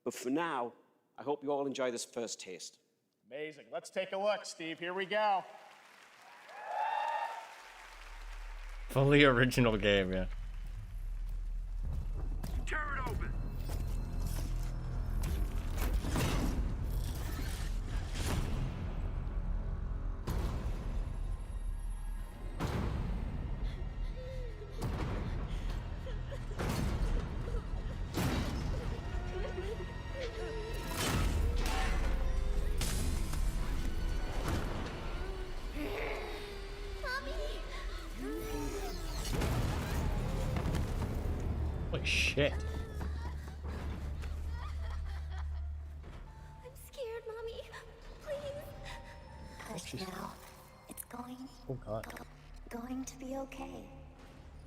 But for now, I hope you all enjoy this first taste. Amazing. Let's take a look, Steve. Here we go. Fully original game, yeah. Tear it open. Holy shit. I'm scared, Mommy. Please. Hush now. It's Oh god. going to be okay.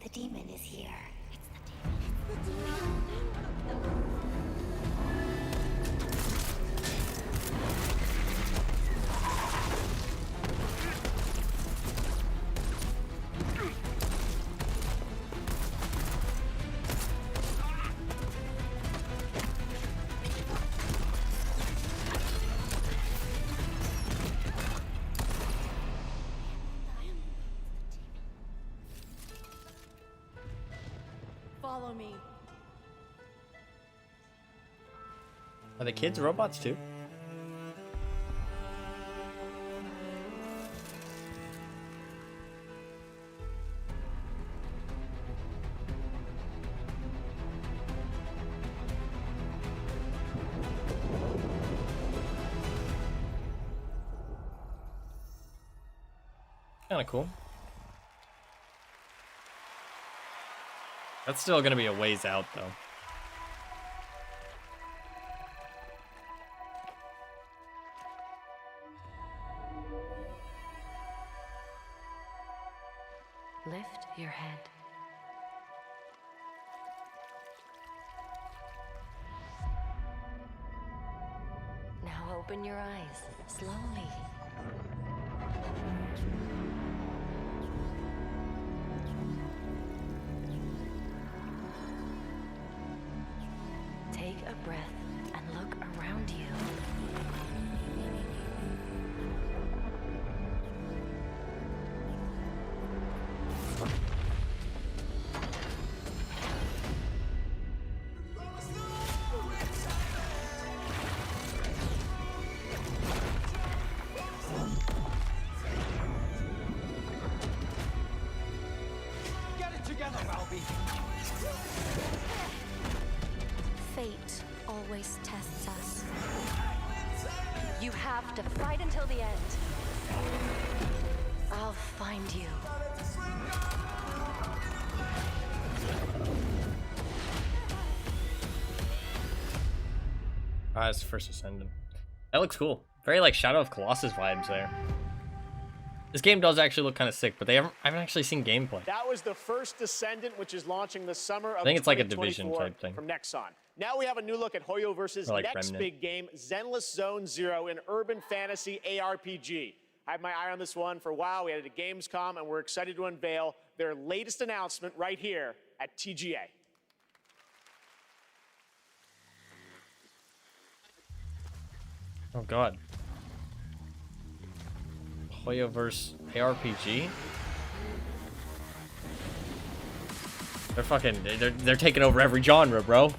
The demon is here. It's the demon. Follow me. Are the kids robots too? Kinda cool. That's still gonna be a ways out though. head. Now open your eyes, slowly. Take a breath and look around you. Get it together, Albie. Fate always tests us. You have to fight until the end. I'll find you. Ah, it's first Ascendant. That looks cool. Very like Shadow of Colossus vibes there. This game does actually look kind of sick, but I haven't actually seen gameplay. That was the first Descendant, which is launching the summer of I think it's like a Division 2024 type thing. from Nexon. Now we have a new look at Hoyo versus Or like next Remnant. big game, Zenless Zone Zero, an urban fantasy ARPG. I had my eye on this one for a while. We had it at Gamescom, and we're excited to unveil their latest announcement right here at TGA. Oh god. Hoyoverse ARPG? They're fucking they're taking over every genre, bro.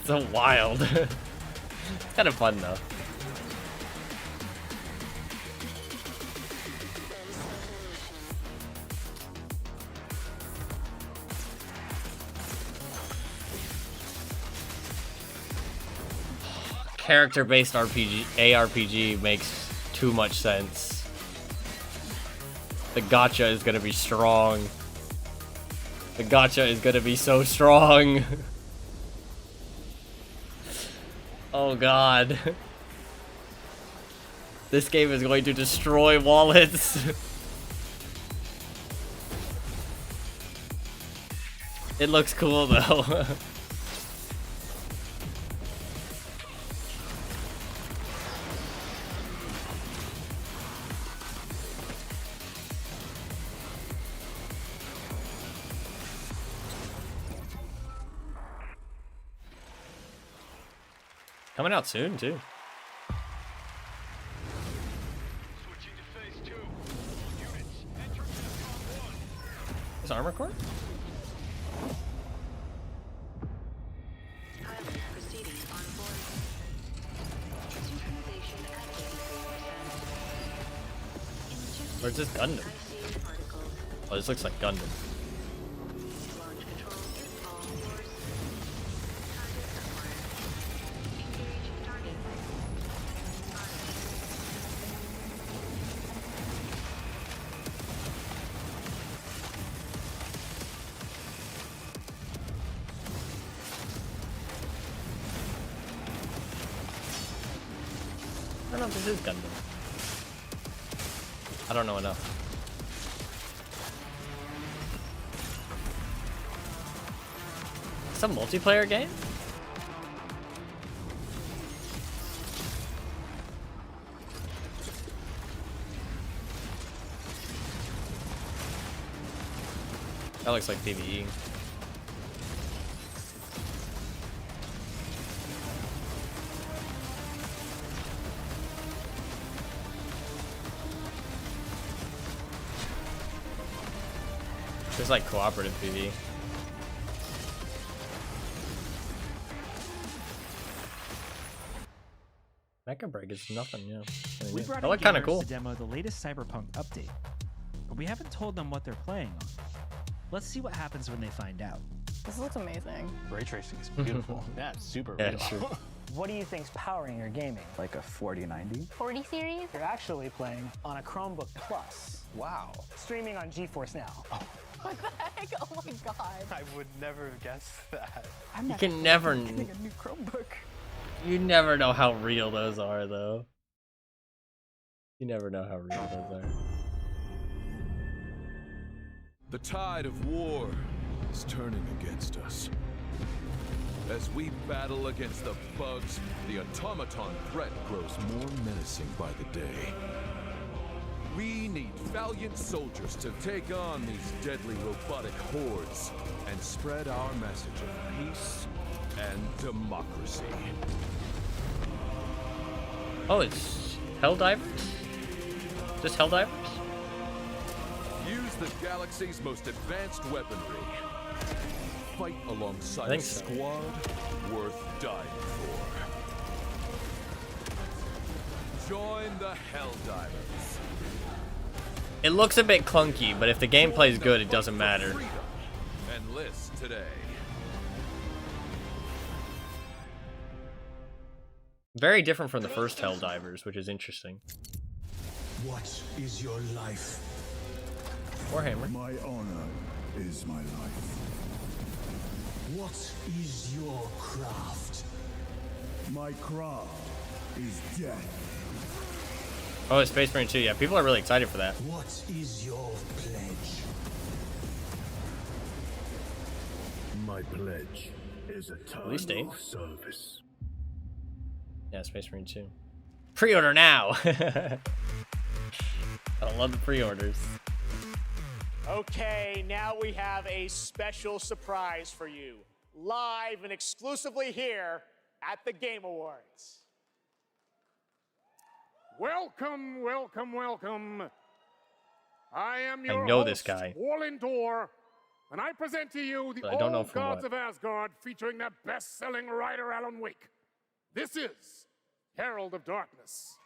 So wild. It's kind of fun though. Character-based ARPG makes too much sense. The gacha is gonna be strong. The gacha is gonna be so strong. Oh god. This game is going to destroy wallets. It looks cool though. Coming out soon too. Is Armor Core? Where's this Gundam? Oh, this looks like Gundam. I don't know if this is Gundam. I don't know enough. Some multiplayer game? That looks like PvE. It's like cooperative PvE. Mecha Break is nothing, yeah. We brought That look kind of cool. to demo the latest Cyberpunk update, but we haven't told them what they're playing on. Let's see what happens when they find out. This looks amazing. Ray tracing is beautiful. Yeah, it's super Yeah, real. sure. What do you think's powering your gaming? Like a 4090? 40 series? You're actually playing on a Chromebook Plus. Wow. Streaming on GeForce Now. What the heck? Oh my god. I would never have guessed that. I'm You not can never. getting a new Chromebook. You never know how real those are, though. You never know how real those are. The tide of war is turning against us. As we battle against the bugs, the automaton threat grows more menacing by the day. We need valiant soldiers to take on these deadly robotic hordes and spread our message of peace and democracy. Oh, it's Helldivers? Just Helldivers? Use the galaxy's most advanced weaponry. Fight alongside a so. squad worth dying for. Join the Helldivers. It looks a bit clunky, but if the gameplay is good, it doesn't matter. Enlist today. Very different from the first Helldivers, which is interesting. What is your life? Warhammer. My honor is my life. What is your craft? My craft is death. Oh, it's Space Marine 2. Yeah, people are really excited for that. What is your pledge? My pledge is a Release date. time of service. Yeah, Space Marine 2. Pre-order now! I love the pre-orders. Okay, now we have a special surprise for you. Live and exclusively here at the Game Awards. Welcome, welcome, welcome. I am your know host, this guy. Warlindor, and I present to you the But I don't know Old from Gods what. of Asgard featuring the best-selling writer Alan Wake. This is Herald of Darkness.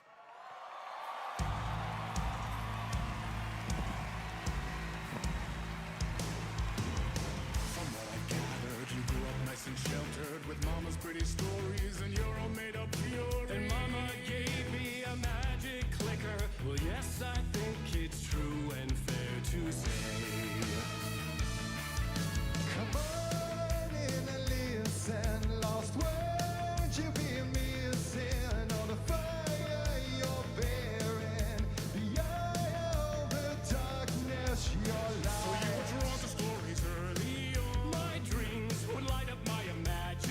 You grew up nice and sheltered with mama's pretty stories and your own made-up field. And mama gave me a magic clicker. Well, yes, I think it's true and fair to say. Come on in and listen, lost words you be missing. All the fire you're bearing, the eye of the darkness, your life. So you were drawn to stories early on. My dreams would light up my imagination.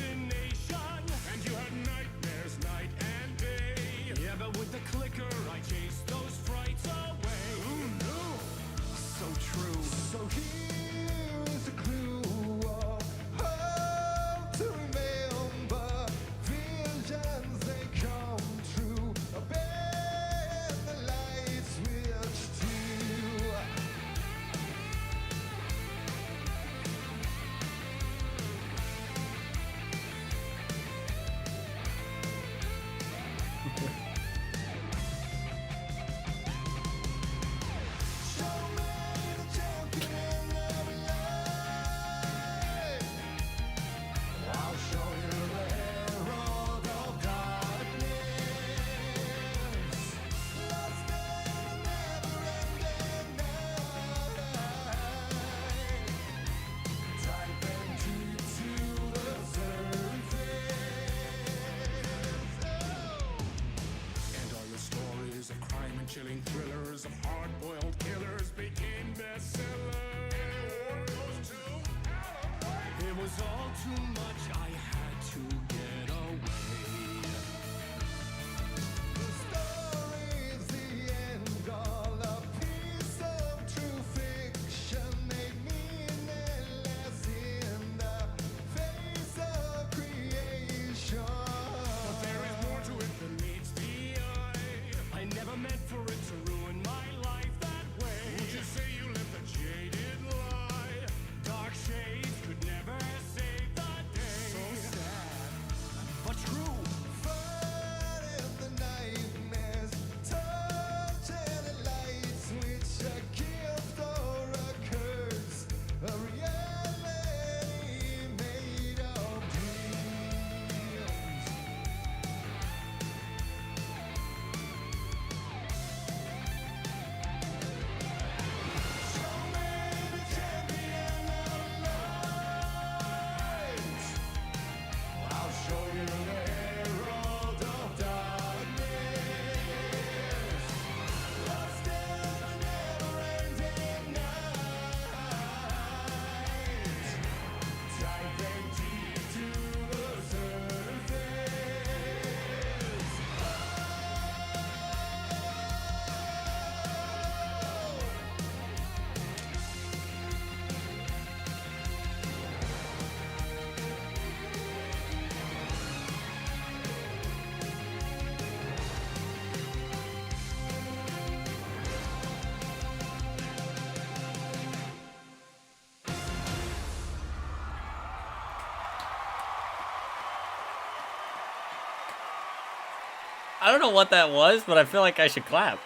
I don't know what that was, but I feel like I should clap.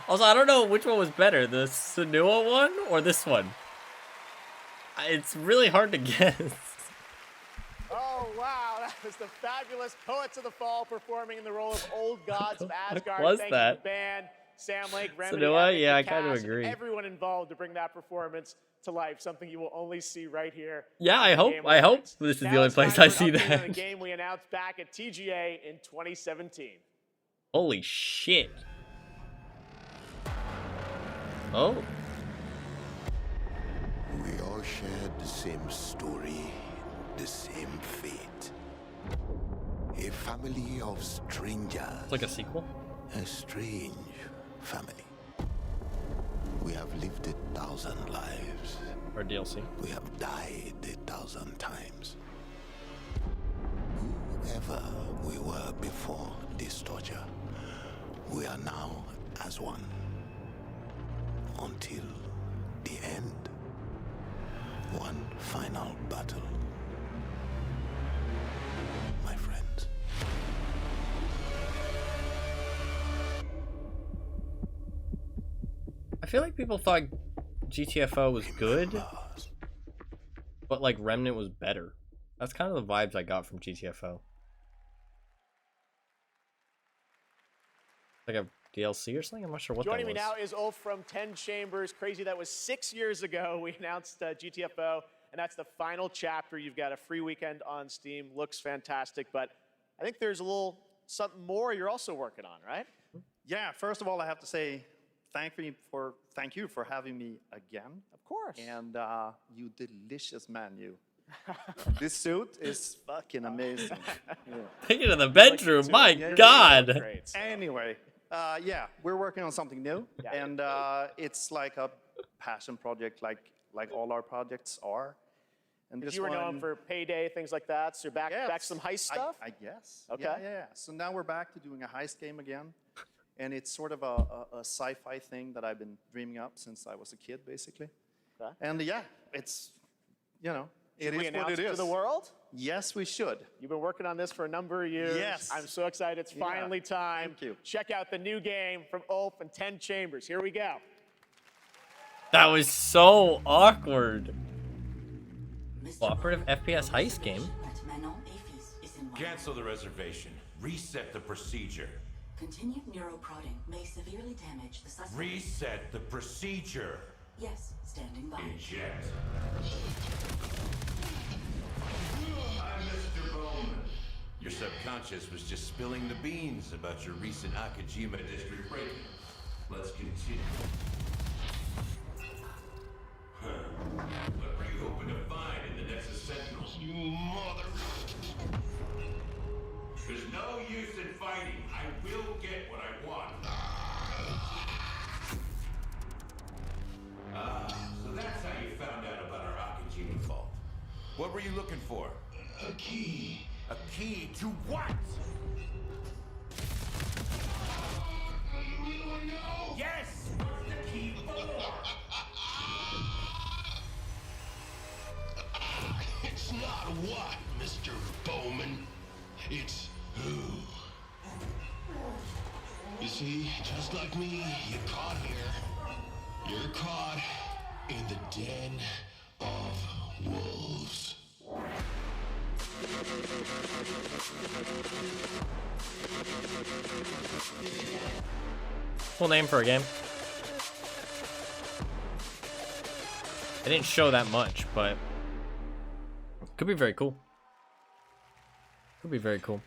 Also, I don't know which one was better, the Senua one or this one. It's really hard to guess. Oh, wow. That was the fabulous Poets of the Fall performing in the role of old gods of Asgard. was Thank that? you to the band, Sam Lake, Remedy, Senua? Epic, Yeah, the I kind of cast, and agree. everyone involved to bring that performance to life, something you will only see right here. Yeah, on I the hope Game this Awards. is the Now only it's place time I for see an update on that. the game we announced back at TGA in 2017. Holy shit. Oh. We all shared the same story, the same fate. A family of strangers. It's like a sequel? A strange family. We have lived 1,000 lives. Or DLC. We have died 1,000 times. Whoever we were before this torture, we are now as one. Until the end. One final battle. My friends. I feel like people thought GTFO was good, but like Remnant was better. That's kind of the vibes I got from GTFO. Like a DLC or something? I'm not sure what Joining that me was. now is Ulf from 10 Chambers. Crazy, that was 6 years ago we announced GTFO, and that's the final chapter. You've got a free weekend on Steam. Looks fantastic, but I think there's a little something more you're also working on, right? Yeah, first of all, I have to say thank you for having me again. Of course. And you delicious menu. This suit is fucking amazing. Yeah. Take it to the bedroom, my God. Anyway, yeah, we're working on something new, and it's like a passion project, like all our projects are. And this You were one, known for Payday, things like that, so you're back to some heist stuff? I guess. Okay. Yeah. So now we're back to doing a heist game again. And it's sort of a sci-fi thing that I've been dreaming up since I was a kid, basically. Okay. And yeah, it's, it Should is we what announce it it is. to the world? Yes, we should. You've been working on this for a number of years. Yes. I'm so excited. It's finally time. Thank you. Check out the new game from Ulf and 10 Chambers. Here we go. That was so awkward. Cooperative FPS heist game. Cancel the reservation. Reset the procedure. Continued neuroprodding may severely damage the suspect. Reset the procedure. Yes, standing by. Eject. I'm Mr. Bowman. Your subconscious was just spilling the beans about your recent Akajima district break-in. Let's continue. What were you hoping to find in the Nexus Sentinels? You mother... There's no use in fighting. I will get what I want. So that's how you found out about our Akajima vault. What were you looking for? A key. A key to what? Yes! What's the key for? It's not what, Mr. Bowman. It's who. You see, just like me, you're caught here. You're caught in the den of wolves. Cool name for a game. It didn't show that much, but could be very cool. Could be very cool.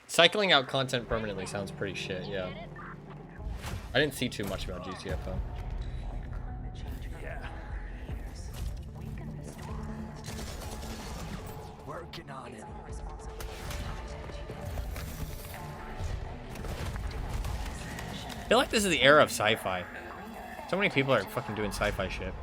Cycling out content permanently sounds pretty shit, yeah. I didn't see too much about GTFO. Yeah. Working on it. I feel like this is the era of sci-fi. So many people are fucking doing sci-fi shit.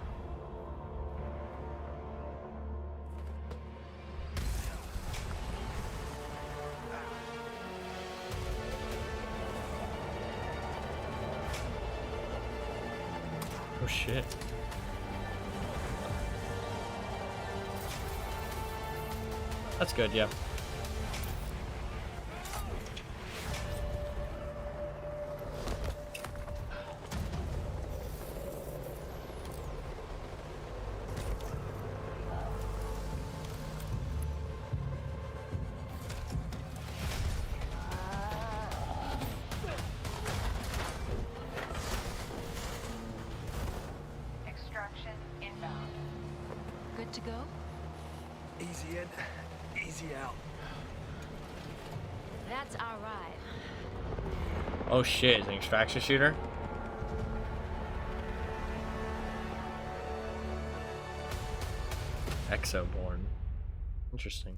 Oh shit. That's good, yeah. go? Easy in, easy out. That's our ride. Oh shit, it's an extraction shooter? Exoborn. Interesting.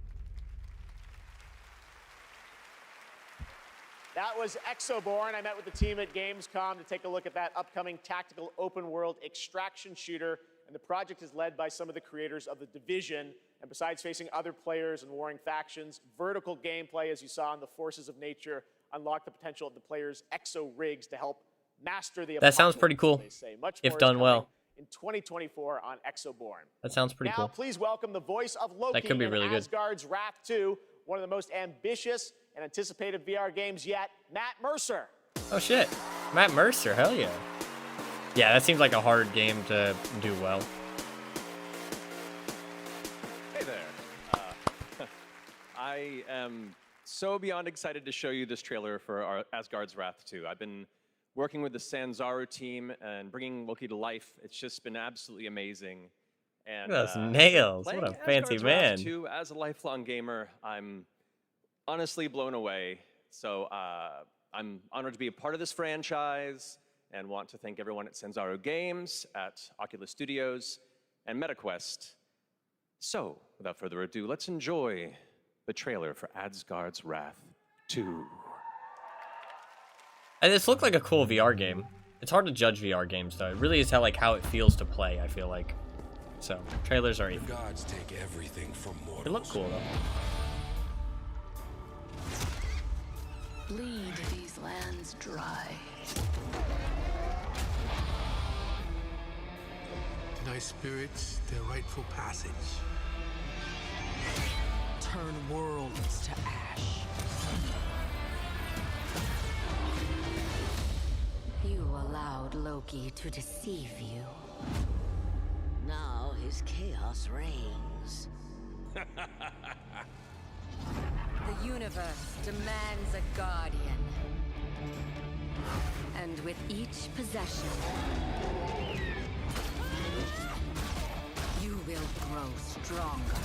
That was Exoborn. I met with the team at Gamescom to take a look at that upcoming tactical open world extraction shooter. And the project is led by some of the creators of The Division. And besides facing other players and warring factions, vertical gameplay, as you saw in the Forces of Nature, unlock the potential of the players' exo rigs to help master the That sounds pretty apocalypse, cool, they say. Much if more is done coming well. in 2024 on Exoborn. That sounds pretty Now, cool. please welcome the voice of Loki That could be in really good. Asgard's Wrath 2, one of the most ambitious and anticipated VR games yet, Matt Mercer. Oh shit. Matt Mercer, hell yeah. Yeah, that seems like a hard game to do well. Hey there. I am so beyond excited to show you this trailer for our Asgard's Wrath 2. I've been working with the Sanzaru team and bringing Loki to life. It's just been absolutely amazing. And Look at those nails. What a playing fancy Asgard's man. Wrath 2 as a lifelong gamer, I'm honestly blown away. So I'm honored to be a part of this franchise and want to thank everyone at Sanzaru Games, at Oculus Studios, and MetaQuest. So, without further ado, let's enjoy the trailer for Asgard's Wrath 2. And this looked like a cool VR game. It's hard to judge VR games though. It really is how it feels to play, I feel like. So, trailers are The gods take everything from mortals. They look cool though. Bleed these lands dry. Deny spirits their rightful passage. Turn worlds to ash. You allowed Loki to deceive you. Now his chaos reigns. The universe demands a guardian. And with each possession, you will grow stronger.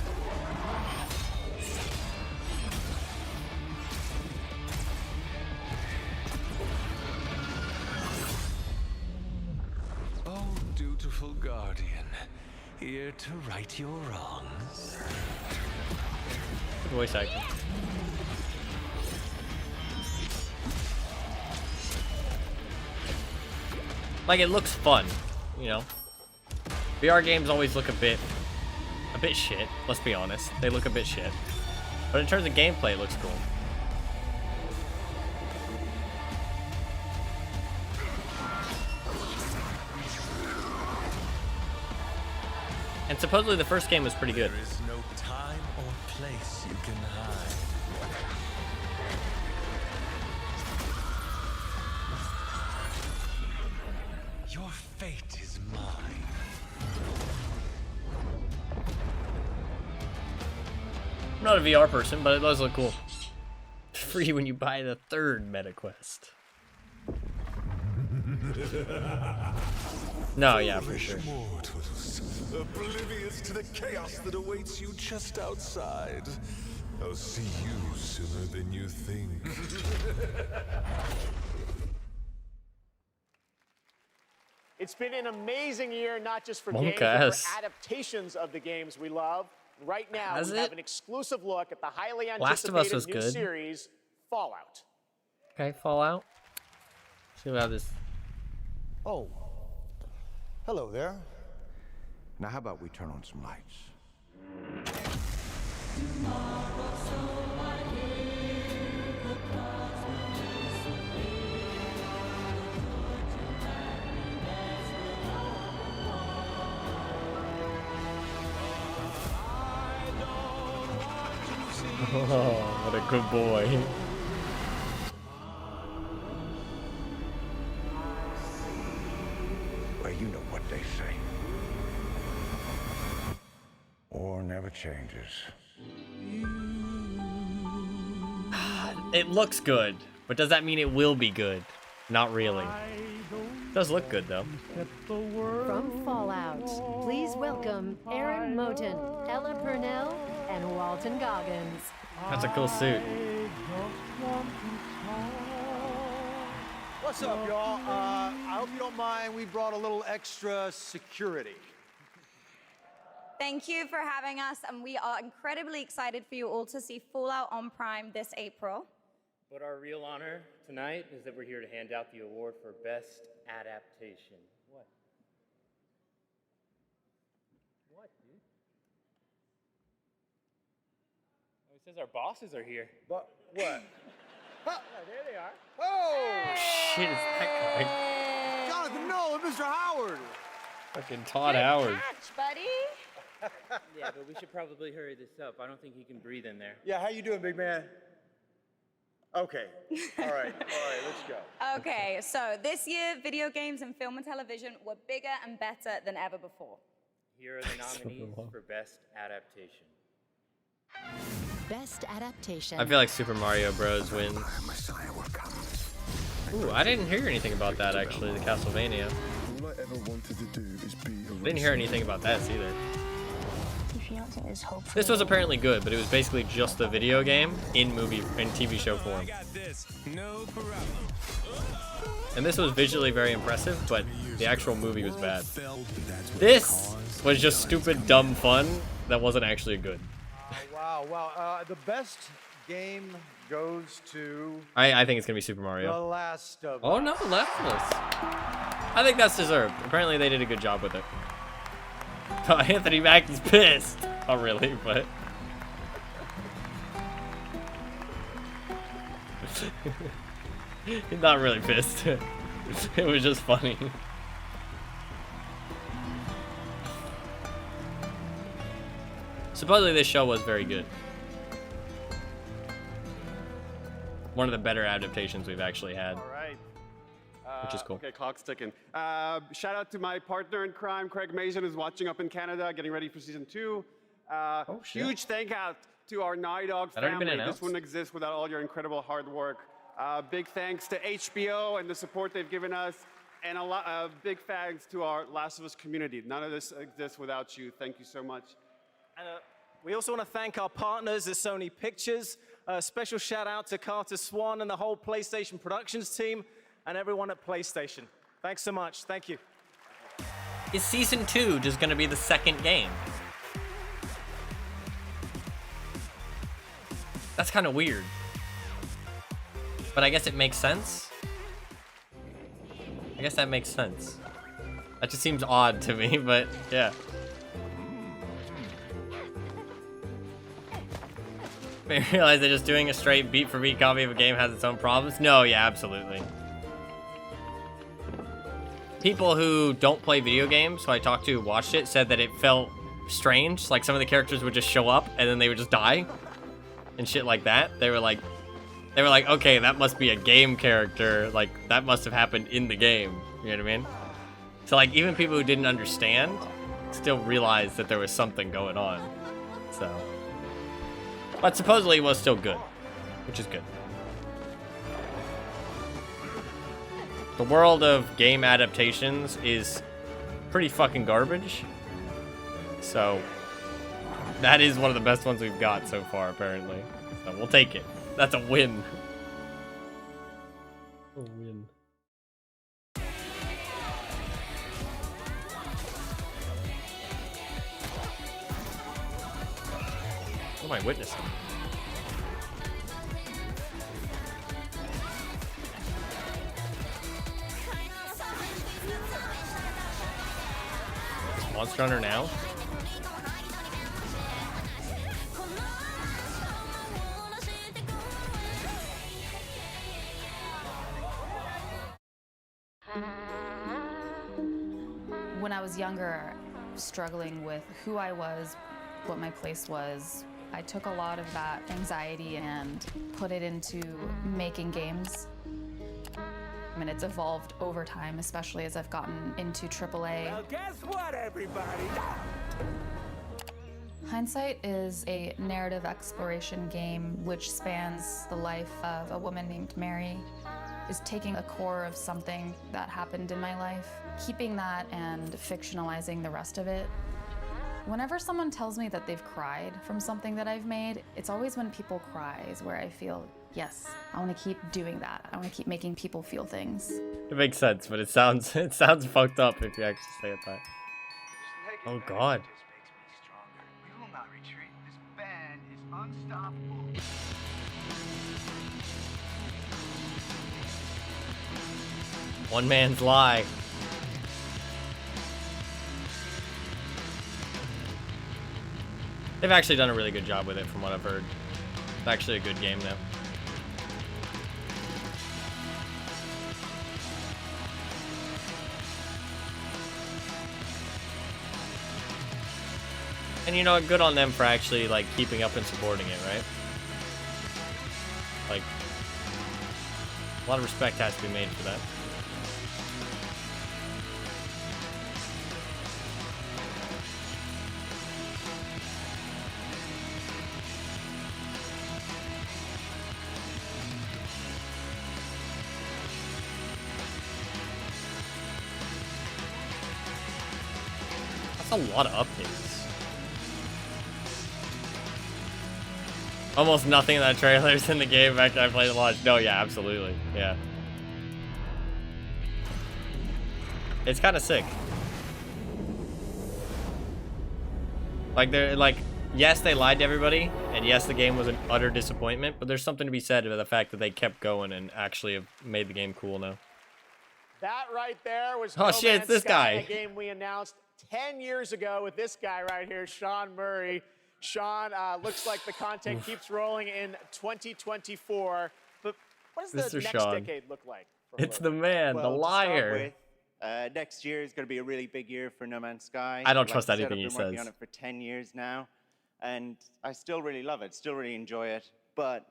Oh, dutiful guardian, here to right your wrongs. Voice acting. Like, it looks fun, you know? VR games always look a bit shit, let's be honest. They look a bit shit. But in terms of gameplay, it looks cool. And supposedly the first game was pretty good. There is no time or place you can hide. Your fate is mine. I'm not a VR person, but it does look cool. Free when you buy the third MetaQuest. No, yeah, for sure. Mortals, oblivious to the chaos that awaits you just outside. I'll see you sooner than you think. It's been an amazing year, not just for Monk games, but ass. for adaptations of the games we love. Right now, Has we have it? an exclusive look at the highly Last of Us anticipated was new good. series, Fallout. Okay, Fallout. See how this. Oh, hello there. Now, how about we turn on some lights? Oh, what a good boy. Well, you know what they say. War never changes. It looks good, but does that mean it will be good? Not really. I don't Does look good though. From Fallout, please welcome Aaron Moten, Ella Purnell, and Walton Goggins. That's a cool suit. What's up, y'all? I hope you don't mind. We brought a little extra security. Thank you for having us, and we are incredibly excited for you all to see Fallout on Prime this April. But our real honor tonight is that we're here to hand out the award for Best Adaptation. What? What, dude? Oh, it says our bosses are here. What? Yeah, there they are. Oh! Shit, is that guy? Jonathan Nolan, Mr. Howard! Fucking Todd Howard. Catch, buddy. Yeah, but we should probably hurry this up. I don't think he can breathe in there. Yeah, how you doing, big man? Okay. All right, let's go. Okay, so this year, video games and film and television were bigger and better than ever before. Here are the nominees for Best Adaptation. Best Adaptation. I feel like Super Mario Bros. Wins. Ooh, I didn't hear anything about that actually, the Castlevania. All I ever wanted to do is be a Didn't hear anything about that either. Your fiance is hopeful. This was apparently good, but it was basically just the video game in TV show form. And this was visually very impressive, but the actual movie was bad. This was just stupid, dumb fun that wasn't actually good. Wow. The best game goes to... I think it's gonna be Super The Mario. Last of Oh no, Leftness. I think that's deserved. Apparently they did a good job with it. Oh, Anthony Mackie's pissed. Oh really, but... He's not really pissed. It was just funny. Supposedly this show was very good. One of the better adaptations we've actually had. All right. Which is cool. Okay, clock's ticking. Shout out to my partner in crime, Craig Mason, who's watching up in Canada, getting ready for season 2. Shit. Huge thank out to our Naughty Dog That already been family. announced? This wouldn't exist without all your incredible hard work. Big thanks to HBO and the support they've given us, and a lot big thanks to our Last of Us community. None of this exists without you. Thank you so much. And we also want to thank our partners at Sony Pictures. A special shout out to Carter Swan and the whole PlayStation Productions team and everyone at PlayStation. Thanks so much. Thank you. Is Season 2 just going to be the second game? That's kind of weird. But I guess it makes sense. I guess that makes sense. That just seems odd to me, but yeah. I realize that just doing a straight beat-for-beat copy of a game has its own problems. No, yeah, absolutely. People who don't play video games, who I talked to who watched it, said that it felt strange. Like some of the characters would just show up and then they would just die and shit like that. They were like, okay, that must be a game character. Like that must have happened in the game. You know what I mean? So like even people who didn't understand still realized that there was something going on. So, but supposedly it was still good, which is good. The world of game adaptations is pretty fucking garbage. So that is one of the best ones we've got so far, apparently. So we'll take it. That's a win. A win. What am I witnessing? Is Monster Hunter now? When I was younger, struggling with who I was, what my place was, I took a lot of that anxiety and put it into making games. And it's evolved over time, especially as I've gotten into AAA. Well, guess what, everybody? Hindsight is a narrative exploration game which spans the life of a woman named Mary. is taking a core of something that happened in my life, keeping that and fictionalizing the rest of it. Whenever someone tells me that they've cried from something that I've made, it's always when people cry is where I feel, yes, I want to keep doing that. I want to keep making people feel things. It makes sense, but it sounds fucked up if you actually say it that. Oh God. We will not retreat. This band is unstoppable. One man's lie. They've actually done a really good job with it from what I've heard. It's actually a good game now. And you know, good on them for actually like keeping up and supporting it, right? Like, a lot of respect has to be made for that. That's a lot of updates. Almost nothing in that trailer is in the game after I played the launch. No, yeah, absolutely. Yeah. It's kind of sick. Like, they're like, yes, they lied to everybody, and yes, the game was an utter disappointment, but there's something to be said about the fact that they kept going and actually have made the game cool now. That right there was Oh, No shit, it's Man's this Sky, guy. a game we announced 10 years ago with this guy right here, Sean Murray. Sean, looks like the content keeps rolling in 2024. But what does the Mr. next Sean. decade look like? It's the man, the Well, to start liar. with, next year is going to be a really big year for No Man's Sky. I don't Like trust I said, anything he I've been working says. on it for 10 years now, and I still really love it, still really enjoy it. But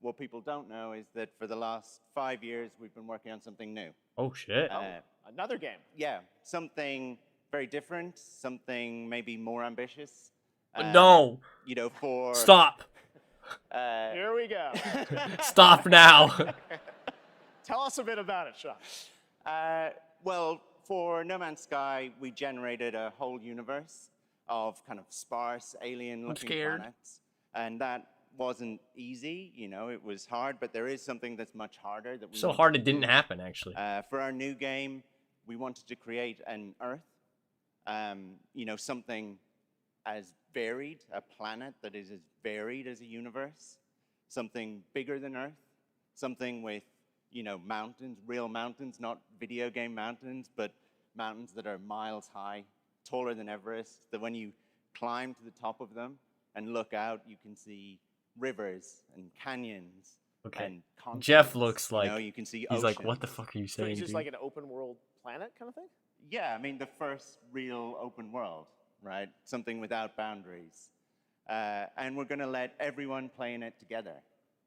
what people don't know is that for the last 5 years, we've been working on something new. Oh, shit. Another game. Yeah, something very different, something maybe more ambitious. No. You know, for... Stop. Here we go. Stop now. Tell us a bit about it, Sean. Well, for No Man's Sky, we generated a whole universe of kind of sparse, alien-looking scared. planets. And that wasn't easy, you know, it was hard, but there is something that's much harder. That we So wanted hard to it didn't do. happen, actually. For our new game, we wanted to create an Earth, you know, something as varied, a planet that is as varied as a universe, something bigger than Earth, something with, you know, mountains, real mountains, not video game mountains, but mountains that are miles high, taller than Everest, that when you climb to the top of them and look out, you can see rivers and canyons. Okay. And continents. Jeff looks like, you know, you can see he's like, oceans. what the fuck are you So saying, it's just dude? like an open world planet kind of thing? Yeah, I mean, the first real open world, right? Something without boundaries. And we're going to let everyone play in it together.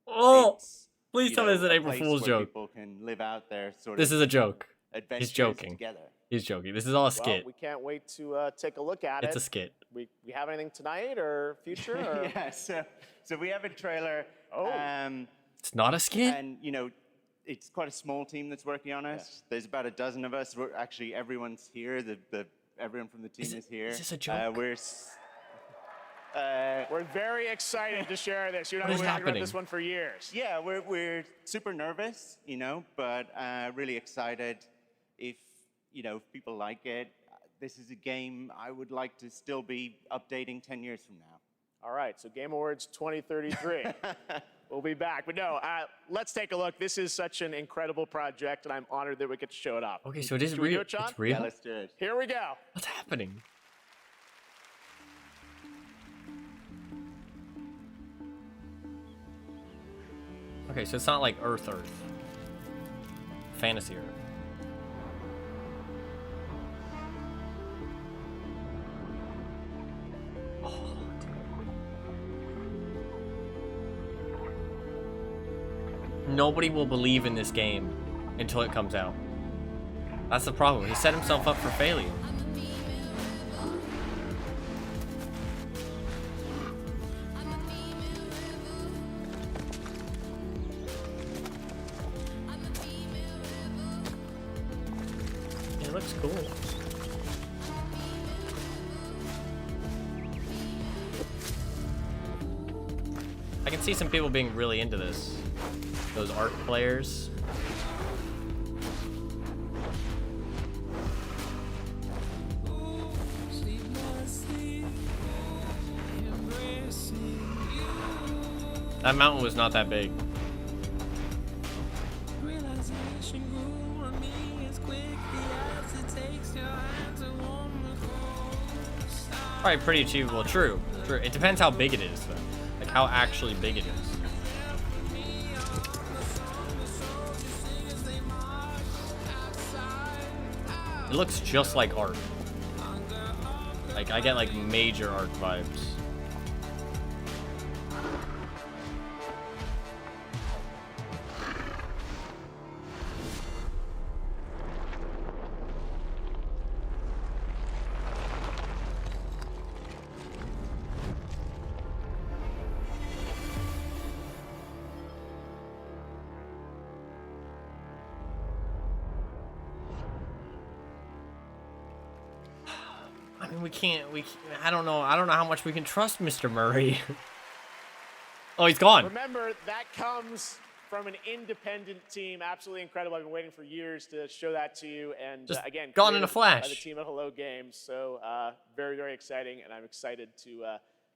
Oh, It's, please you tell know, me this is an a April place Fool's where joke. People can live out their sort This of is a joke. adventures He's joking. together. He's joking. This is all a skit. Well, we can't wait to take a look at it. It's a skit. We have anything tonight or future? Or? Yeah, so we have a trailer. Oh. It's not a skit? And, you know, it's quite a small team that's working on it. Yeah. There's about a dozen of us. We're actually, everyone's here. Everyone from the team is here. Is this a joke? We're very excited to share this. You know, What is we've talked about happening? this one for years. Yeah, we're super nervous, you know, but really excited. If, you know, if people like it, this is a game I would like to still be updating 10 years from now. All right, so Game Awards 2033. We'll be back. But no, let's take a look. This is such an incredible project, and I'm honored that we get to show it off. Okay, so it is Should we do real. it, Sean? It's real? Yeah, let's do it. Here we go. What's happening? Okay, so it's not like Earth. Fantasy Earth. Nobody will believe in this game until it comes out. That's the problem. He set himself up for failure. Looks cool. I can see some people being really into this. Those art players. That mountain was not that big. Probably pretty achievable. True. True. It depends how big it is, though. Like how actually big it is. It looks just like art. Like I get like major art vibes. I mean, I don't know how much we can trust Mr. Murray. Oh, he's gone. Remember, that comes from an independent team. Absolutely incredible. I've been waiting for years to show that to you. And Just again, gone in a created flash. by the team at Hello Games. So very, very exciting. And I'm excited to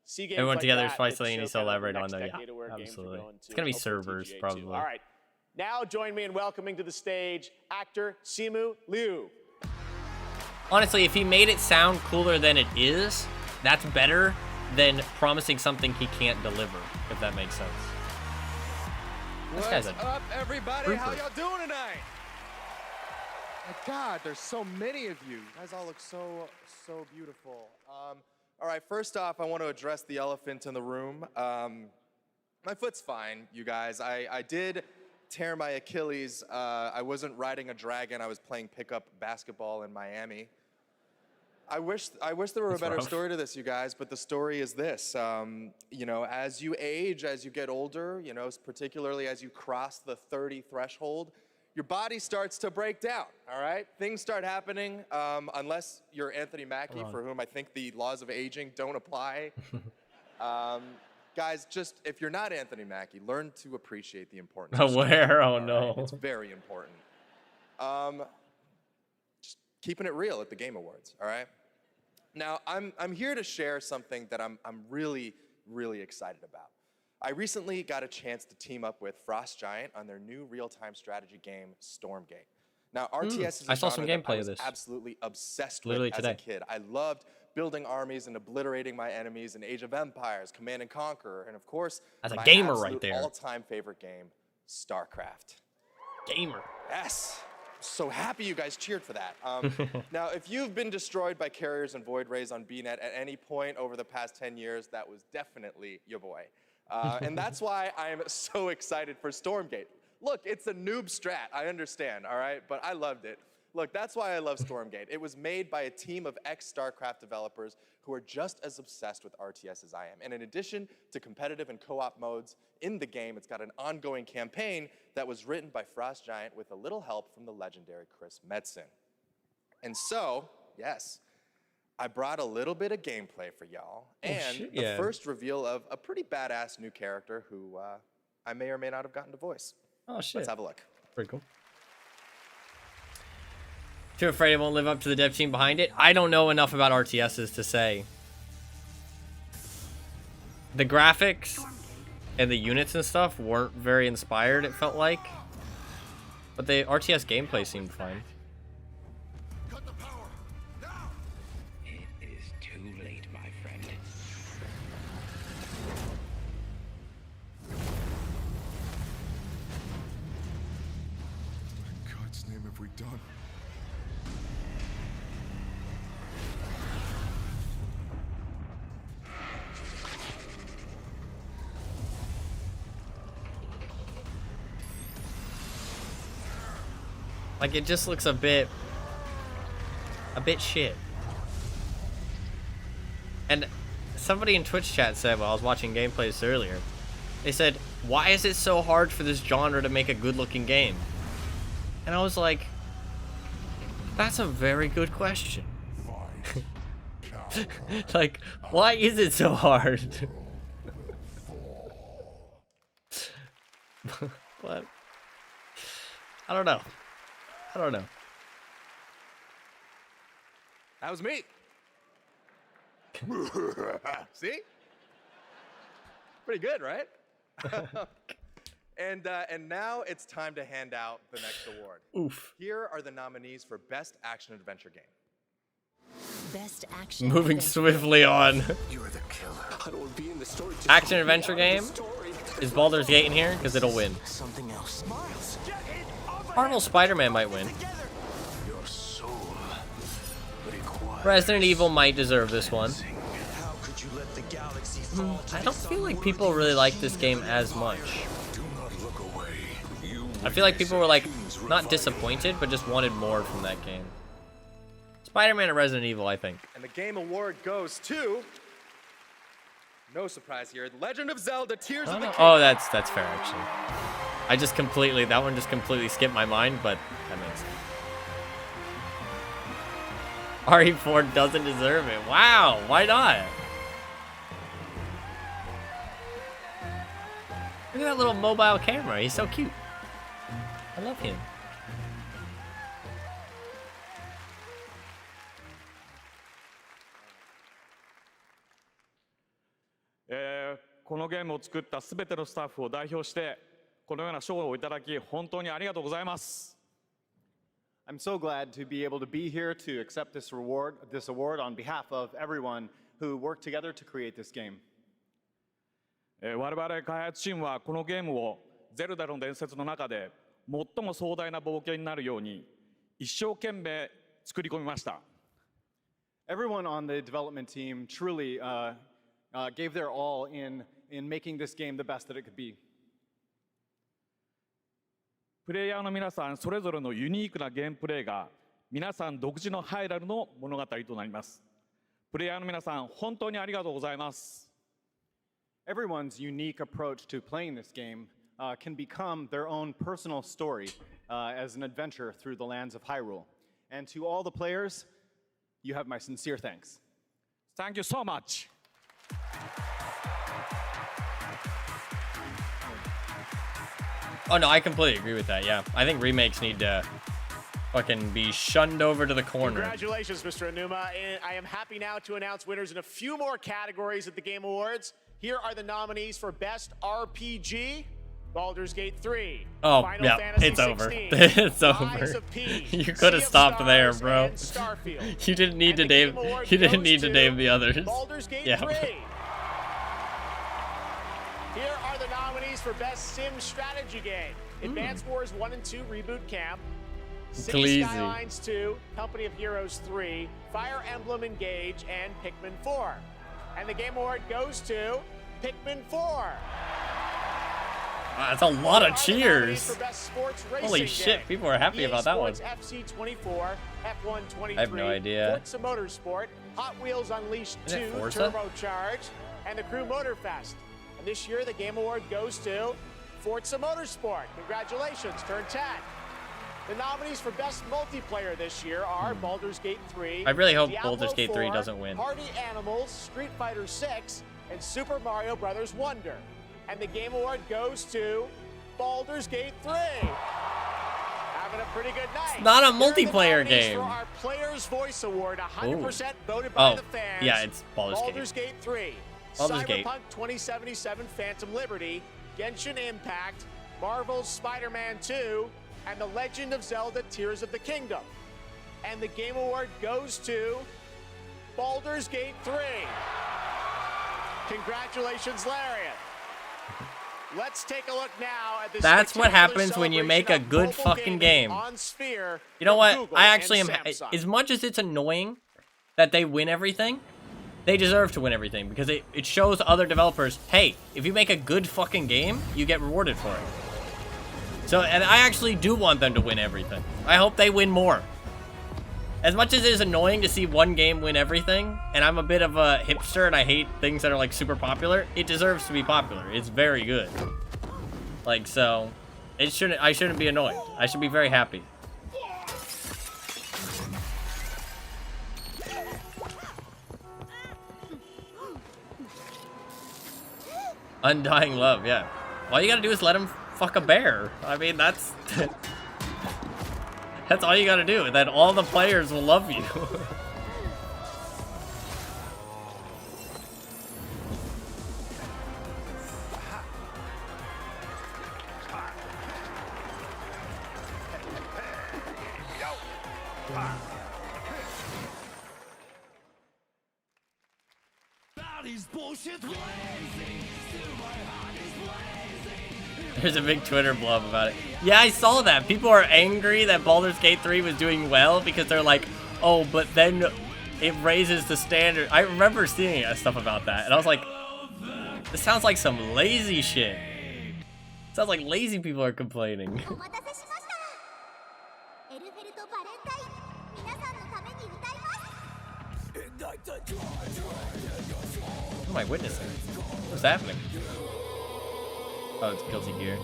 see games Everyone like together that twice that you need show to kind of elaborate the on next that. decade of where games are Absolutely. going It's going to be hopefully servers, TGA too. probably. All right. Now join me in welcoming to the stage actor Simu Liu. Honestly, if he made it sound cooler than it is, that's better than promising something he can't deliver, if that makes sense. This guy's What's a up, everybody? trooper. How y'all doing tonight? My God, there's so many of you. You guys all look so beautiful. All right, first off, I want to address the elephant in the room. My foot's fine, you guys. I did tear my Achilles. I wasn't riding a dragon. I was playing pickup basketball in Miami. I wish there were That's a better rough. story to this, you guys, but the story is this. You know, as you age, as you get older, you know, particularly as you cross the 30 threshold, your body starts to break down, all right? Things start happening, unless you're Anthony Mackie, Come on. for whom I think the laws of aging don't apply. Guys, just, if you're not Anthony Mackie, learn to appreciate the importance of sleep, Where? Oh, all right? no. It's very important. Just keeping it real at the Game Awards, all right? Now, I'm here to share something that I'm really, really excited about. I recently got a chance to team up with Frost Giant on their new real-time strategy game, Stormgate. Now, RTS is a I saw some genre that gameplay I of was this. absolutely obsessed Literally with today. as a kid. I loved building armies and obliterating my enemies in Age of Empires, Command and Conquer, and of course, That's a my gamer right absolute there. all-time favorite game, StarCraft. Gamer. Yes. So happy you guys cheered for that. Now, if you've been destroyed by carriers and void rays on BNet at any point over the past 10 years, that was definitely your boy. And that's why I'm so excited for Stormgate. Look, it's a noob strat, I understand, all right? But I loved it. Look, that's why I love Stormgate. It was made by a team of ex-StarCraft developers who are just as obsessed with RTS as I am. And in addition to competitive and co-op modes in the game, it's got an ongoing campaign that was written by Frost Giant with a little help from the legendary Chris Metzen. And so, yes, I brought a little bit of gameplay for y'all, and shit, the yeah. first reveal of a pretty badass new character who I may or may not have gotten to voice. Oh, shit. Let's have a look. Pretty cool. Too afraid it won't live up to the dev team behind it? I don't know enough about RTSs to say. The graphics and the units and stuff weren't very inspired, it felt like. But the RTS gameplay seemed fine. It is too late, my friend. What in God's name have we done? Like, it just looks a bit shit. And somebody in Twitch chat said, while I was watching gameplays earlier, they said, why is it so hard for this genre to make a good looking game? And I was like, That's a very good question. Like, why is it so hard? What? I don't know. I don't know. That was me. See? Pretty good, right? And now it's time to hand out the next award. Oof. Here are the nominees for Best Action Adventure Game. Best action. Moving swiftly on. You're the killer. I don't want to be in the story. Action adventure game. Is Baldur's Gate in here? Because it'll win. Something else. Miles, Marvel Spider-Man might win. your soul requires. Resident Evil might deserve this one. How could you let the galaxy fall to I don't feel like people really like this game as much. Do not look away. You I feel like people were like, not disappointed, but just wanted more from that game. Spider-Man and Resident Evil, I think. And the game award goes to, no surprise here, Legend of Zelda Tears of the Kingdom. Oh, that's fair, actually. I just completely, that one just completely skipped my mind, but that makes sense. RE4 doesn't deserve it. Wow, why not? Look at that little mobile camera. He's so cute. I love him. I'm so glad to be able to be here to accept this award on behalf of everyone who worked together to create this game. 我々開発チームはこのゲームをゼルダの伝説の中で最も壮大な冒険になるように一生懸命作り込みました。Everyone on the development team truly gave their all in making this game the best that it could be. プレイヤーの皆さんそれぞれのユニークなゲームプレイが皆さん独自のハイラルの物語となります。プレイヤーの皆さん本当にありがとうございます。Everyone's unique approach to playing this game can become their own personal story as an adventure through the lands of Hyrule. And to all the players, you have my sincere thanks. Thank you so much. Oh no, I completely agree with that, yeah. I think remakes need to fucking be shunned over to the corner. Congratulations, Mr. Anuma. And I am happy now to announce winners in a few more categories at the Game Awards. Here are the nominees for Best RPG, Baldur's Gate 3. Oh, Final yeah, Fantasy it's over. 16, It's over. Rise of P, You could have Sea of stopped there, Stars, bro. and Starfield. You didn't need to name. Award You didn't goes need to name the others. Baldur's Gate Yeah. 3. Here are the nominees for Best Sim Strategy Game. Advance Wars 1 and 2 Reboot Camp. City Cleasy. Skylines 2, Company of Heroes 3, Fire Emblem Engage, and Pikmin 4. And the Game Award goes to Pikmin 4. Wow, that's a lot of cheers. For Best Sports Racing Holy shit, Game. people are happy EA about that one. Sports FC 24, F1 23, I have no idea. Forza Motorsport, Hot Wheels Unleashed Is it 2, Forza? Turbocharged, and the Crew Motorfest. And this year, the Game Award goes to Forza Motorsport. Congratulations, turn 10. The nominees for Best Multiplayer this year are Baldur's Gate 3. I really hope Diablo Baldur's Gate 3 4, doesn't win. Party Animals, Street Fighter 6, and Super Mario Bros. Wonder. And the Game Award goes to Baldur's Gate 3. Having a pretty good night. It's not a Here are the multiplayer nominees game. For our Player's Voice Award, 100% Ooh. voted by Oh, the fans. yeah, it's Baldur's Gate. Gate 3. Baldur's Gate. Cyberpunk 2077 Phantom Liberty, Genshin Impact, Marvel's Spider-Man 2, and The Legend of Zelda Tears of the Kingdom. And the Game Award goes to Baldur's Gate 3. Congratulations, Lariat. Let's take a look now at this. That's what happens when you make a good fucking game. On Sphere. You know from what? Google I actually and am. Samsung. As much as it's annoying that they win everything, they deserve to win everything because it shows other developers, hey, if you make a good fucking game, you get rewarded for it. So, and I actually do want them to win everything. I hope they win more. As much as it is annoying to see one game win everything, and I'm a bit of a hipster and I hate things that are like super popular, it deserves to be popular. It's very good. Like, so, I shouldn't be annoyed. I should be very happy. Undying love, yeah. All you gotta do is let him fuck a bear. I mean, that's that's all you gotta do, and then all the players will love you. There's a big Twitter blub about it. Yeah, I saw that. People are angry that Baldur's Gate 3 was doing well because they're like, oh, but then it raises the standard. I remember seeing stuff about that, and I was like, this sounds like some lazy shit. Sounds like lazy people are complaining. What am I witnessing? What's happening? Oh, it's Guilty Gear.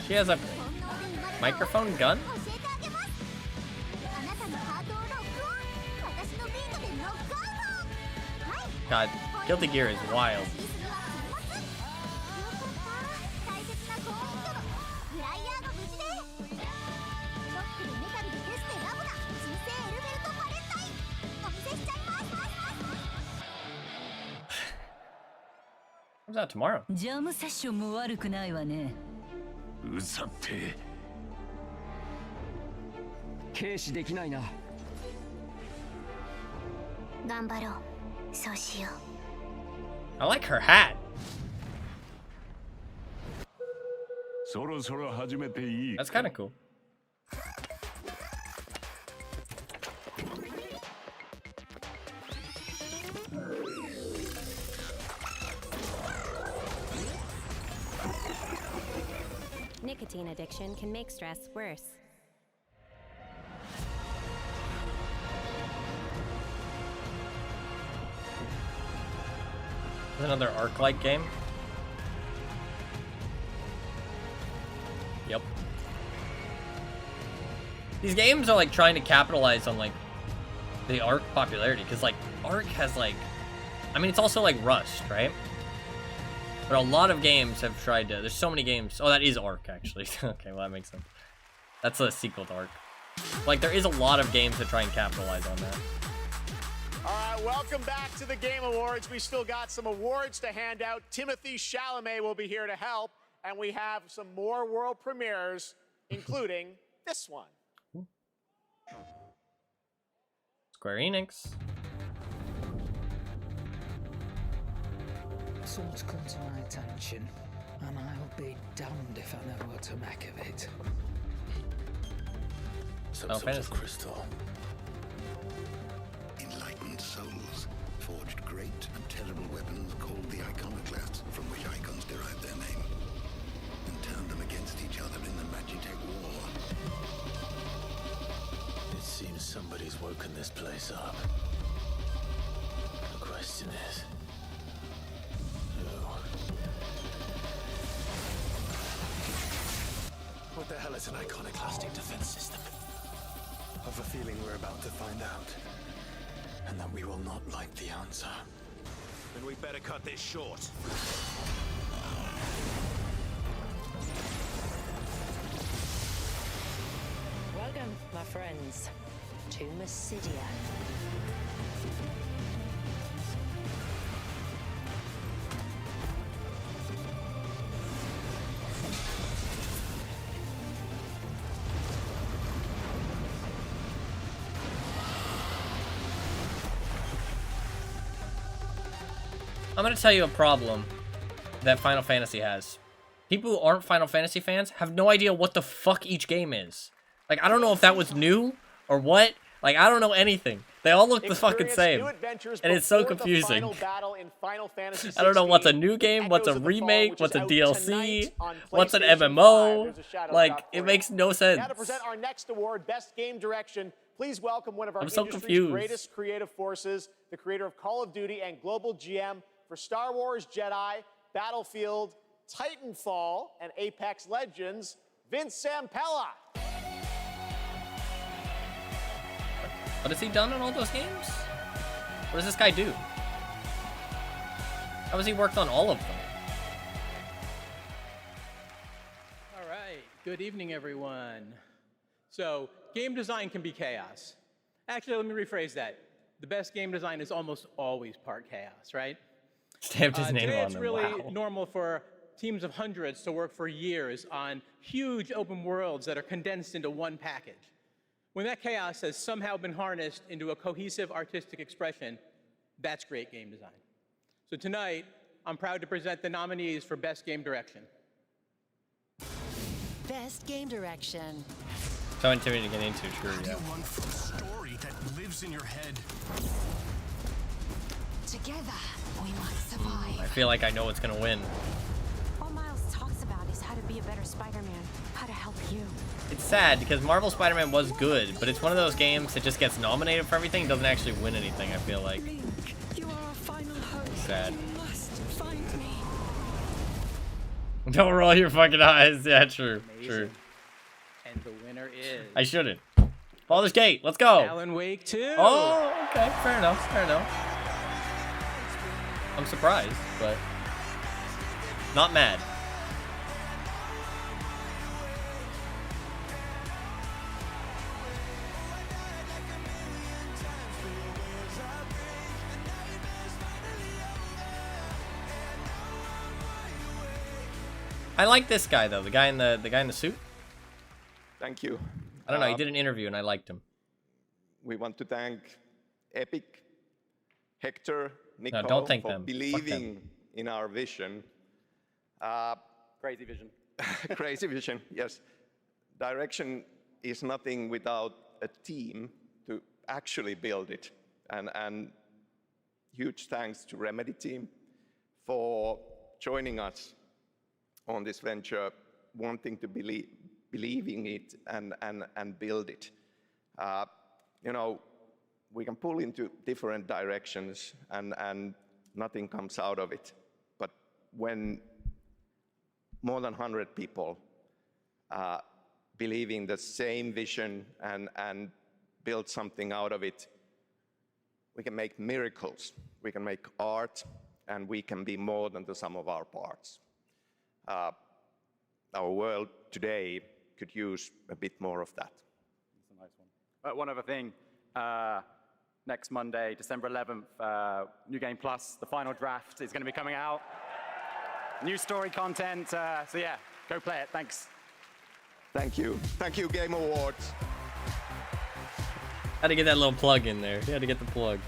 She has a microphone gun? God, Guilty Gear is wild. Comes out tomorrow. ジャムセッションも悪くないわね。うざって軽視できないな。頑張ろう。そうしよう。I like her hat. そろそろ始めていい。 That's kind of cool. Nicotine addiction can make stress worse. Another Arc-like game. Yep. These games are like trying to capitalize on like the Arc popularity, because like Arc has like, I mean, it's also like Rust, right? But a lot of games have tried to, there's so many games. Oh, that is Arc actually. Okay, well that makes sense. That's a sequel to Arc. Like there is a lot of games that try and capitalize on that. All right, welcome back to the Game Awards. We still got some awards to hand out. Timothy Chalamet will be here to help, and we have some more world premieres, including this one. Square Enix. Someone's come to my attention, and I'll be damned if I know what to make of it. Some sort of crystal. Enlightened souls forged great and terrible weapons called the iconoclasts, from which icons derive their name, and turned them against each other in the Magitech War. It seems somebody's woken this place up. The question is, who? What the hell is an iconoclastic defense system? I have a feeling we're about to find out. And that we will not like the answer. Then we better cut this short. Welcome, my friends, to Mysidia. I'm gonna tell you a problem that Final Fantasy has. People who aren't Final Fantasy fans have no idea what the fuck each game is. Like, I don't know if that was new or what. Like, I don't know anything. They all look the fucking same. And it's so confusing. I don't know what's a new game, what's a remake, what's a DLC, what's an MMO. Like, it makes no sense. Now to present our next award, Best Game Direction, please welcome one of our so industry's confused. greatest creative forces, the creator of Call of Duty and global GM for Star Wars Jedi, Battlefield, Titanfall, and Apex Legends, Vince Zampella. But has he done on all those games? What does this guy do? How has he worked on all of them? All right. Good evening, everyone. So, game design can be chaos. Actually, let me rephrase that. The best game design is almost always part chaos, right? Stamped his name today on it's them. really Wow. normal for teams of hundreds to work for years on huge open worlds that are condensed into one package. When that chaos has somehow been harnessed into a cohesive artistic expression, that's great game design. So tonight, I'm proud to present the nominees for Best Game Direction. Best game direction. So intimidating to get into, true, yeah. One from a story that lives in your head. Together, we must survive. I feel like I know what's gonna win. All Miles talks about is how to be a better Spider-Man, how to help you. It's sad because Marvel Spider-Man was good, but it's one of those games that just gets nominated for everything, doesn't actually win anything, I feel like. Link, you are our final hope. Sad. You must find me. Don't roll your fucking eyes. Yeah, true. Amazing. True. And the winner is... I shouldn't. Baldur's Gate, let's go. Alan Wake 2. Oh, okay. Fair enough. Fair enough. I'm surprised, but not mad. I like this guy though, the guy in the suit. Thank you. I don't know, he did an interview and I liked him. We want to thank Epic, Hector, Nico don't thank for them. Fuck believing them. in our vision. Crazy vision. Crazy vision, yes. Direction is nothing without a team to actually build it. And huge thanks to Remedy team for joining us on this venture, wanting to believe in it and build it. You know, we can pull into different directions and nothing comes out of it. But when more than 100 people believe in the same vision and build something out of it, we can make miracles. We can make art, and we can be more than the sum of our parts. Our world today could use a bit more of that. That's a nice one. One other thing. Next Monday, December 11th, New Game Plus, the final draft is going to be coming out. New story content. So yeah, go play it. Thanks. Thank you. Thank you, Game Awards. Had to get that little plug in there. You had to get the plug.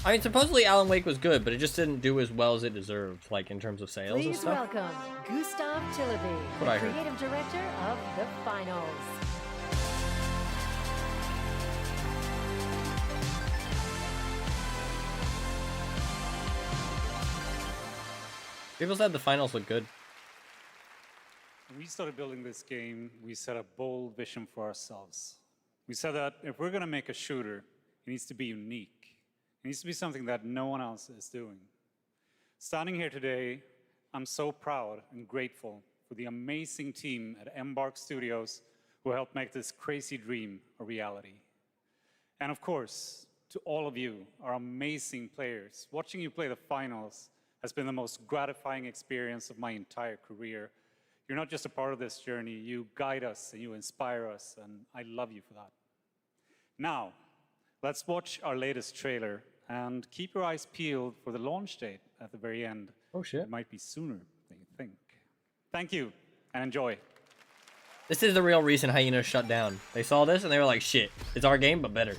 I mean, supposedly Alan Wake was good, but it just didn't do as well as it deserved, like in terms of sales and Please stuff. welcome Gustav Tillaby, the What I heard. creative director of the finals. People said the finals look good. When we started building this game, we set a bold vision for ourselves. We said that if we're going to make a shooter, it needs to be unique. It needs to be something that no one else is doing. Standing here today, I'm so proud and grateful for the amazing team at Embark Studios who helped make this crazy dream a reality. And of course, to all of you, our amazing players, watching you play the finals has been the most gratifying experience of my entire career. You're not just a part of this journey, you guide us and you inspire us, and I love you for that. Now, let's watch our latest trailer and keep your eyes peeled for the launch date at the very end. Oh shit. It might be sooner than you think. Thank you, and enjoy. This is the real reason Hyena shut down. They saw this and they were like, shit, it's our game, but better.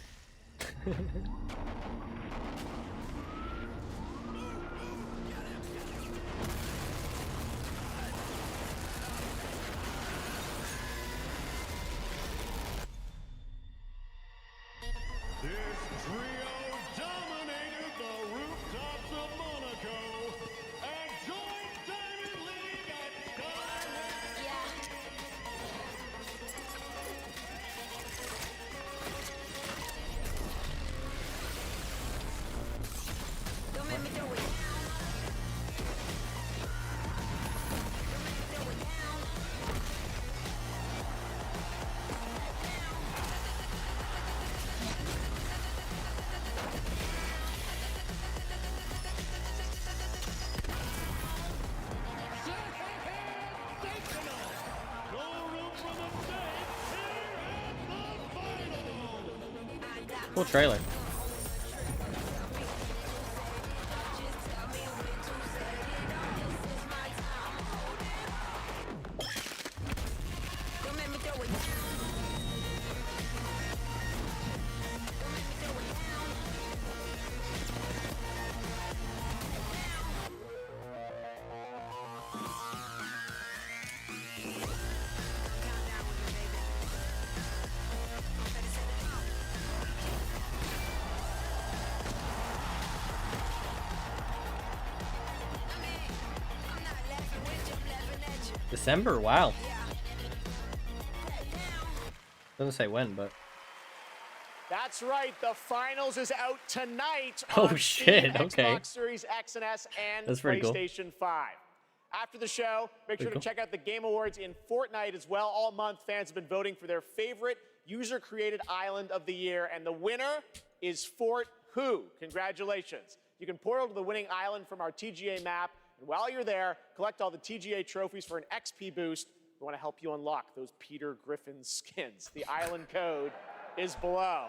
Cool trailer. December, wow. Doesn't say when, but That's right. The finals is out tonight. Oh, on shit, Steam, okay. Xbox Series X and S and That's pretty cool. PlayStation 5. After the show, make sure Pretty to check out the Game Awards in Fortnite as well. All month, fans have been voting for their favorite user-created island of the year, and the winner is Fort Who. Congratulations. You can portal to the winning island from our TGA map, and while you're there, collect all the TGA trophies for an XP boost. We want to help you unlock those Peter Griffin skins. The island code is below.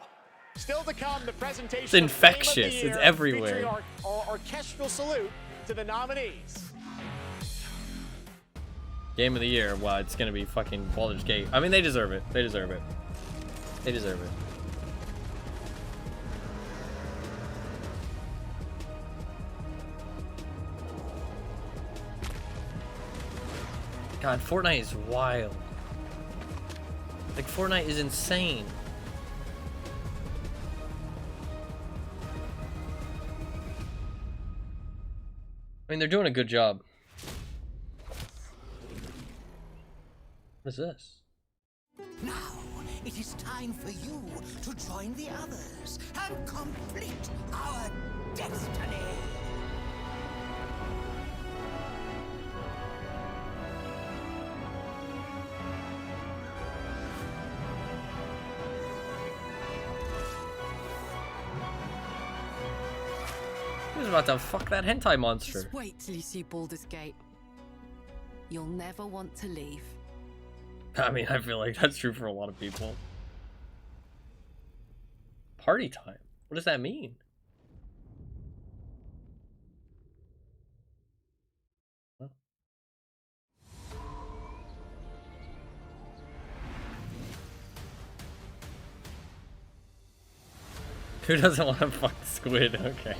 Still to come, the presentation. It's infectious. Of Game of the Year, It's everywhere. Featuring our orchestral salute to the nominees. Game of the year. Wow, it's gonna be fucking Baldur's Gate. I mean, they deserve it. They deserve it. They deserve it. God, Fortnite is wild. Like, Fortnite is insane. I mean, they're doing a good job. What is this? Now, it is time for you to join the others and complete our destiny. He was about to fuck that hentai monster. Just wait till you see Baldur's Gate. You'll never want to leave. I mean, I feel like that's true for a lot of people. Party time? What does that mean? Huh? Who doesn't want to fuck Squid? Okay.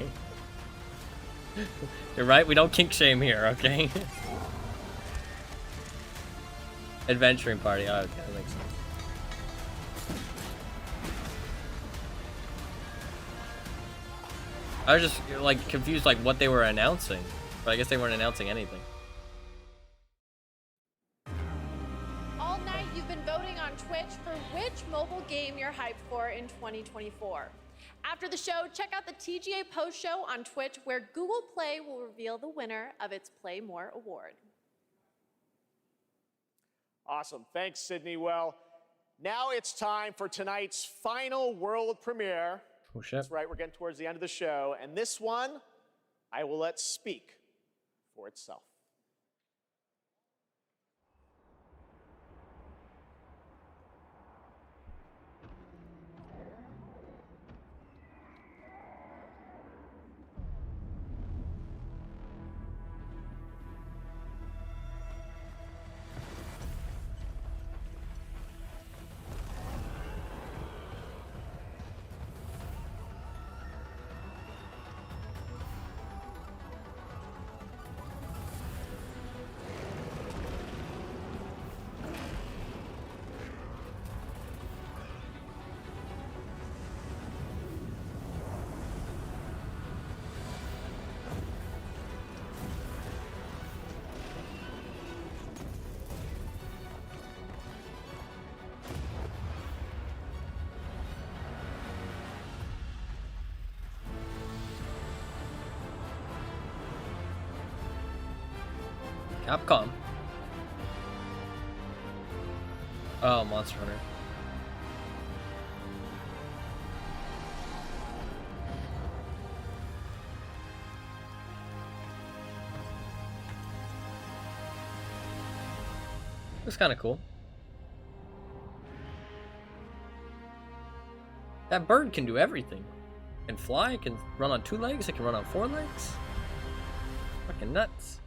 You're right, we don't kink shame here, okay? Adventuring party. Oh, okay, that makes sense. I was just like confused, like what they were announcing, but I guess they weren't announcing anything. All night you've been voting on Twitch for which mobile game you're hyped for in 2024. After the show, check out the TGA post show on Twitch, where Google Play will reveal the winner of its Play More award. Awesome. Thanks, Sydney. Well, now it's time for tonight's final world premiere. Oh, shit. That's right. We're getting towards the end of the show. And this one, I will let speak for itself. Capcom. Oh, Monster Hunter. It's kind of cool. That bird can do everything. It can fly, it can run on 2 legs, it can run on 4 legs. Fucking nuts.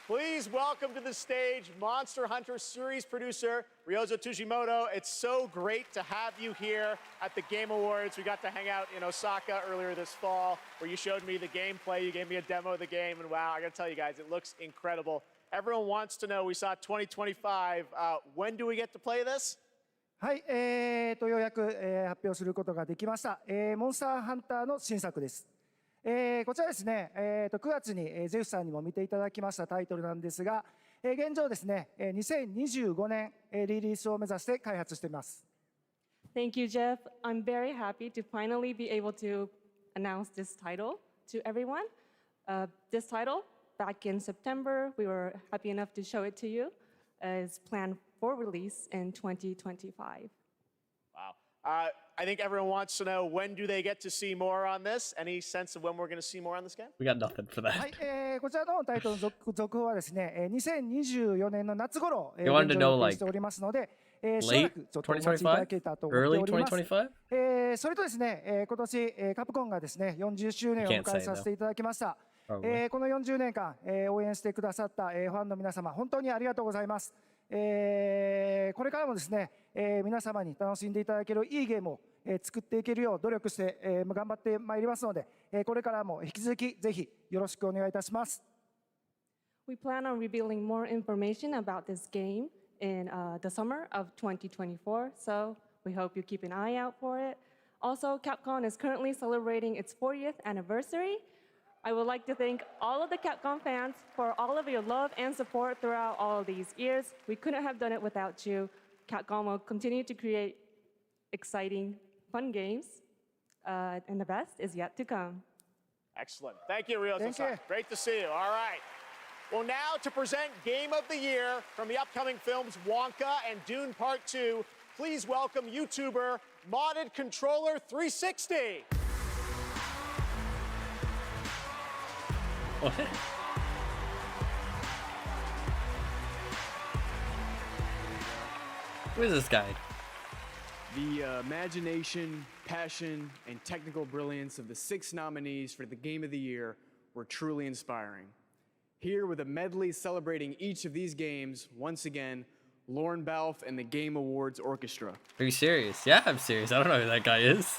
Please welcome to the stage Monster Hunter series producer Ryozo Tujimoto. It's so great to have you here at the Game Awards. We got to hang out in Osaka earlier this fall where you showed me the gameplay. You gave me a demo of the game, and wow, I gotta tell you guys, it looks incredible. Everyone wants to know, we saw 2025. When do we get to play this? はい、ようやく、発表することができました。モンスターハンターの新作です。こちらですね、9月に、ゼフさんにも見ていただきましたタイトルなんですが、現状ですね、2025年、リリースを目指して開発しています。Thank you, Jeff. I'm very happy to finally be able to announce this title to everyone. This title, back in September, we were happy enough to show it to you, is planned for release in 2025. Wow. I think everyone wants to know, when do they get to see more on this? Any sense of when we're going to see more on this game? We got nothing for that. はい、こちらのタイトルの続報はですね、2024年の夏頃、You wanted to know, しておりますので、しば late らくちょっとお待ちいただけたと思っております。 2025? それとですね、今年、カプコンがですね、40周年を迎えさせていただきました。この40年間、応援してくださった、ファンの皆様、本当にありがとうございます。これからもですね、皆様に楽しんでいただけるいいゲームを、作っていけるよう努力して、頑張ってまいりますので、これからも引き続きぜひよろしくお願いいたします。We plan on revealing more information about this game in the summer of 2024, so we hope you keep an eye out for it. Also, Capcom is currently celebrating its 40th anniversary. I would like to thank all of the Capcom fans for all of your love and support throughout all of these years. We couldn't have done it without you. Capcom will continue to create exciting, fun games, and the best is yet to come. Excellent. Thank you, Ryozo. Thank you. Great to see you. All right. Well, now to present Game of the Year from the upcoming films Wonka and Dune Part 2, please welcome YouTuber Modded Controller 360. What? Who is this guy? The imagination, passion, and technical brilliance of the 6 nominees for the Game of the Year were truly inspiring. Here with a medley celebrating each of these games, once again, Lorne Balfe and the Game Awards Orchestra. Are you serious? Yeah, I'm serious. I don't know who that guy is.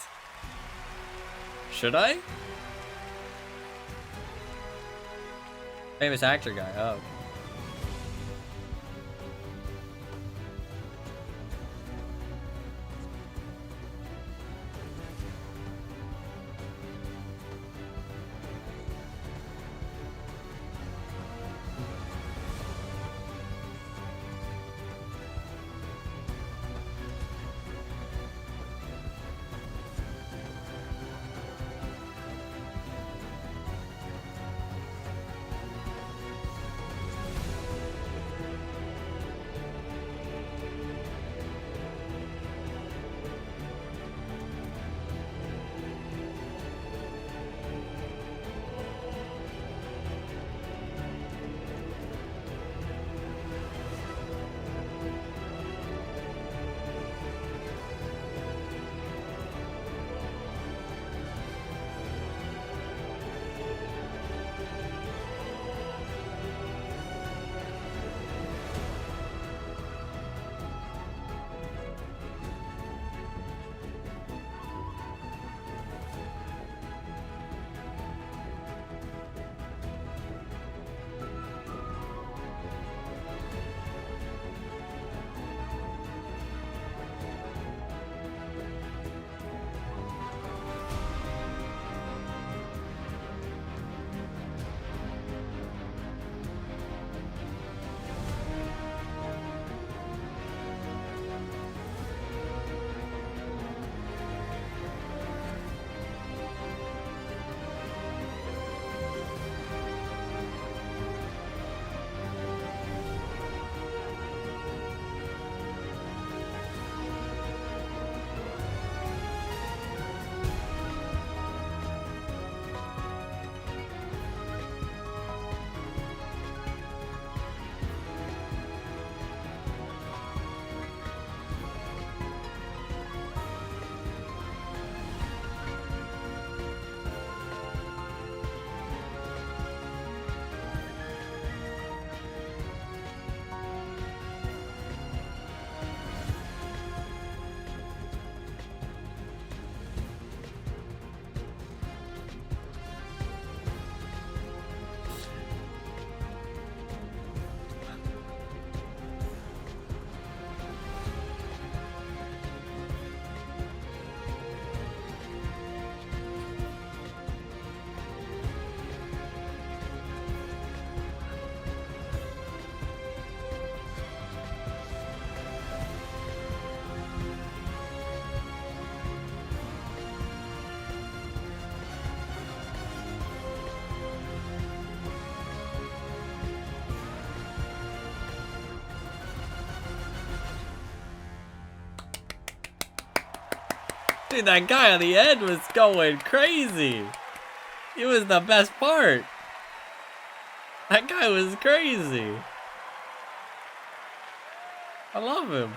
Should I? Famous actor guy. Oh, okay. Dude, that guy on the end was going crazy. It was the best part. That guy was crazy. I love him.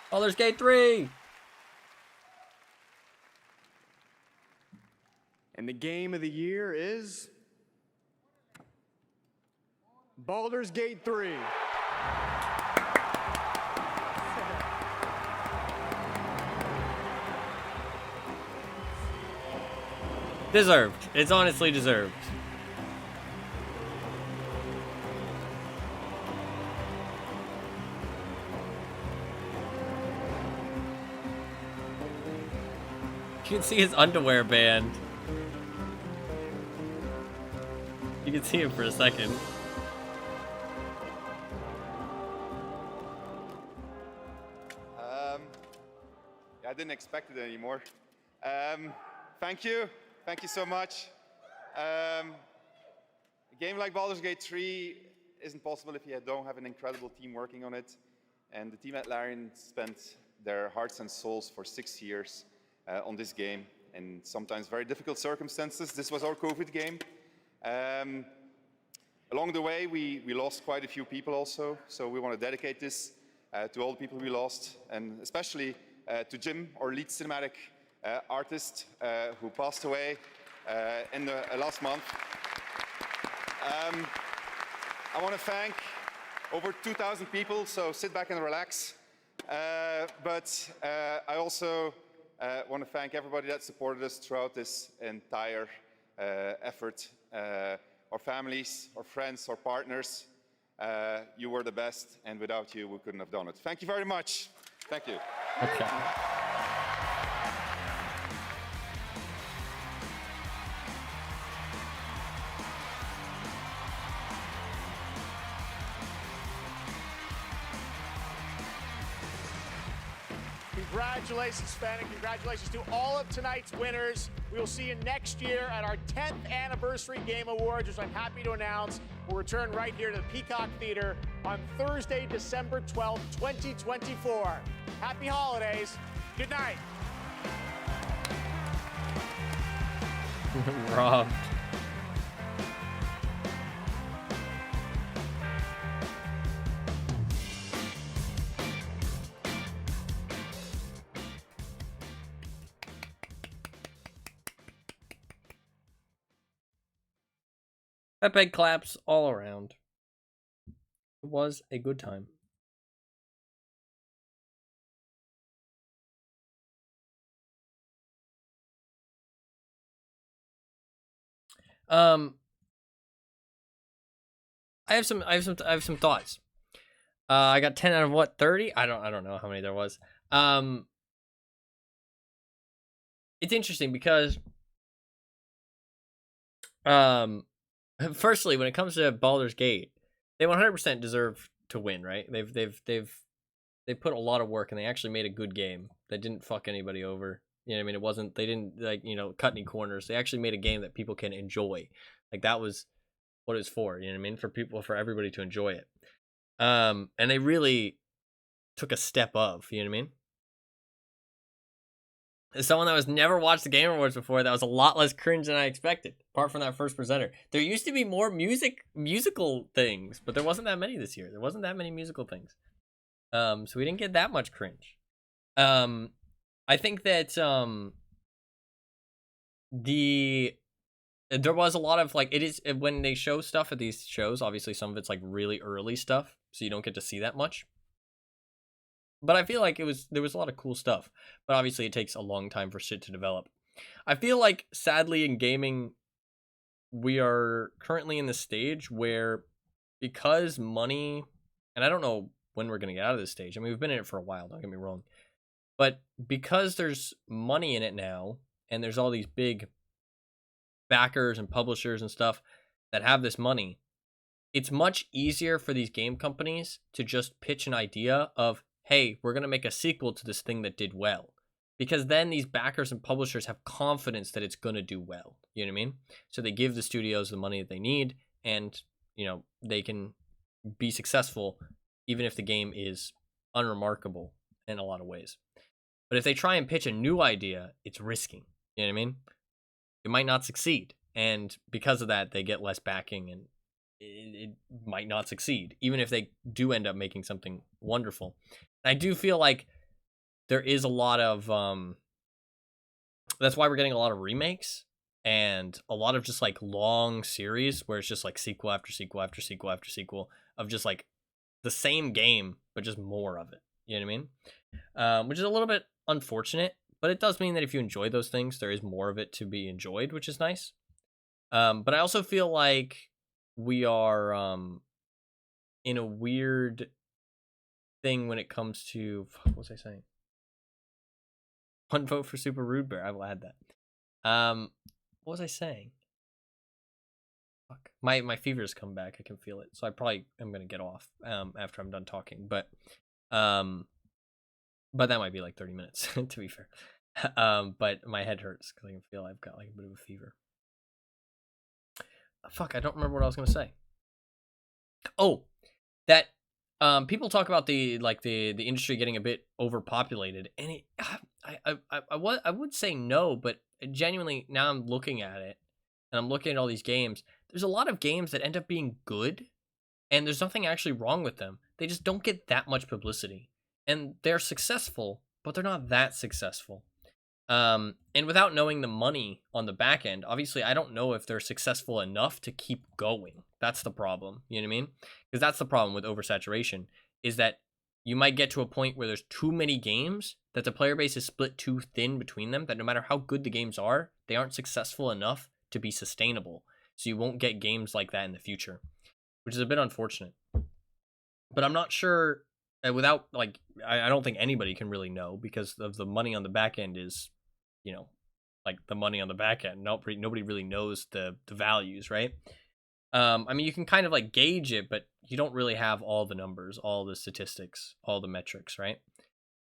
Baldur's Gate 3. And the game of the year is Baldur's Gate 3. Deserved. It's honestly deserved. You can see his underwear band. You can see him for a second. I didn't expect it anymore. Thank you so much. A game like Baldur's Gate 3 isn't possible if you don't have an incredible team working on it. And the team at Larian spent their hearts and souls for 6 years on this game in sometimes very difficult circumstances. This was our COVID game. Along the way, we lost quite a few people also, so we want to dedicate this to all the people we lost, and especially to Jim, our lead cinematic artist, who passed away in the last month. I want to thank over 2,000 people, so sit back and relax. But I also want to thank everybody that supported us throughout this entire effort. Our families, our friends, our partners, you were the best, and without you, we couldn't have done it. Thank you very much. Thank you. Okay. Congratulations, Sven, and congratulations to all of tonight's winners. We will see you next year at our 10th Anniversary Game Awards, which I'm happy to announce will return right here to the Peacock Theater on Thursday, December 12th, 2024. Happy holidays. Good night. Rob. Epic claps all around. It was a good time. I have some thoughts. I got 10 out of what, 30? I don't know how many there was. It's interesting because firstly, when it comes to Baldur's Gate, they 100% deserve to win, right? They've put a lot of work, and they actually made a good game that didn't fuck anybody over. You know what I mean? It wasn't, they didn't, like, you know, cut any corners. They actually made a game that people can enjoy. Like, that was what it was for, you know what I mean? For everybody to enjoy it. And they really took a step of, you know what I mean? As someone that was never watched the Game Awards before, that was a lot less cringe than I expected, apart from that first presenter. There used to be more musical things, but there wasn't that many this year. There wasn't that many musical things. So we didn't get that much cringe. I think that there was a lot of, like, it is when they show stuff at these shows, obviously some of it's like really early stuff, so you don't get to see that much. But I feel like there was a lot of cool stuff. But obviously it takes a long time for shit to develop. I feel like, sadly, in gaming, we are currently in the stage where, because money, and I don't know when we're going to get out of this stage. I mean, we've been in it for a while, don't get me wrong. But because there's money in it now, and there's all these big backers and publishers and stuff that have this money, it's much easier for these game companies to just pitch an idea of, hey, we're going to make a sequel to this thing that did well. Because then these backers and publishers have confidence that it's going to do well. You know what I mean? So they give the studios the money that they need, and, you know, they can be successful even if the game is unremarkable in a lot of ways. But if they try and pitch a new idea, it's risking. You know what I mean? It might not succeed. And because of that, they get less backing and it might not succeed, even if they do end up making something wonderful. I do feel like there is a lot of that's why we're getting a lot of remakes and a lot of just like long series where it's just like sequel after sequel after sequel after sequel of just like the same game but just more of it. You know what I mean? Which is a little bit unfortunate, but it does mean that if you enjoy those things, there is more of it to be enjoyed, which is nice. But I also feel like we are in a weird thing when it comes to what was I saying? One vote for Super Rude Bear. I will add that. What was I saying? Fuck. My fever's come back. I can feel it. So I probably am gonna get off after I'm done talking. But that might be like 30 minutes to be fair. But my head hurts because I can feel I've got like a bit of a fever. Fuck, I don't remember what I was gonna say. Oh, that people talk about the industry getting a bit overpopulated, and it I would say no, but genuinely now I'm looking at it and I'm looking at all these games. There's a lot of games that end up being good, and there's nothing actually wrong with them. They just don't get that much publicity, and they're successful, but they're not that successful. And without knowing the money on the back end, obviously I don't know if they're successful enough to keep going. That's the problem. You know what I mean? Because that's the problem with oversaturation, is that you might get to a point where there's too many games, that the player base is split too thin between them, that no matter how good the games are, they aren't successful enough to be sustainable. So you won't get games like that in the future, which is a bit unfortunate. But I'm not sure, without, like, I don't think anybody can really know because of the money on the back end is, you know, like the money on the back end. Nobody really knows the values, right? I mean, you can kind of like gauge it, but you don't really have all the numbers, all the statistics, all the metrics, right?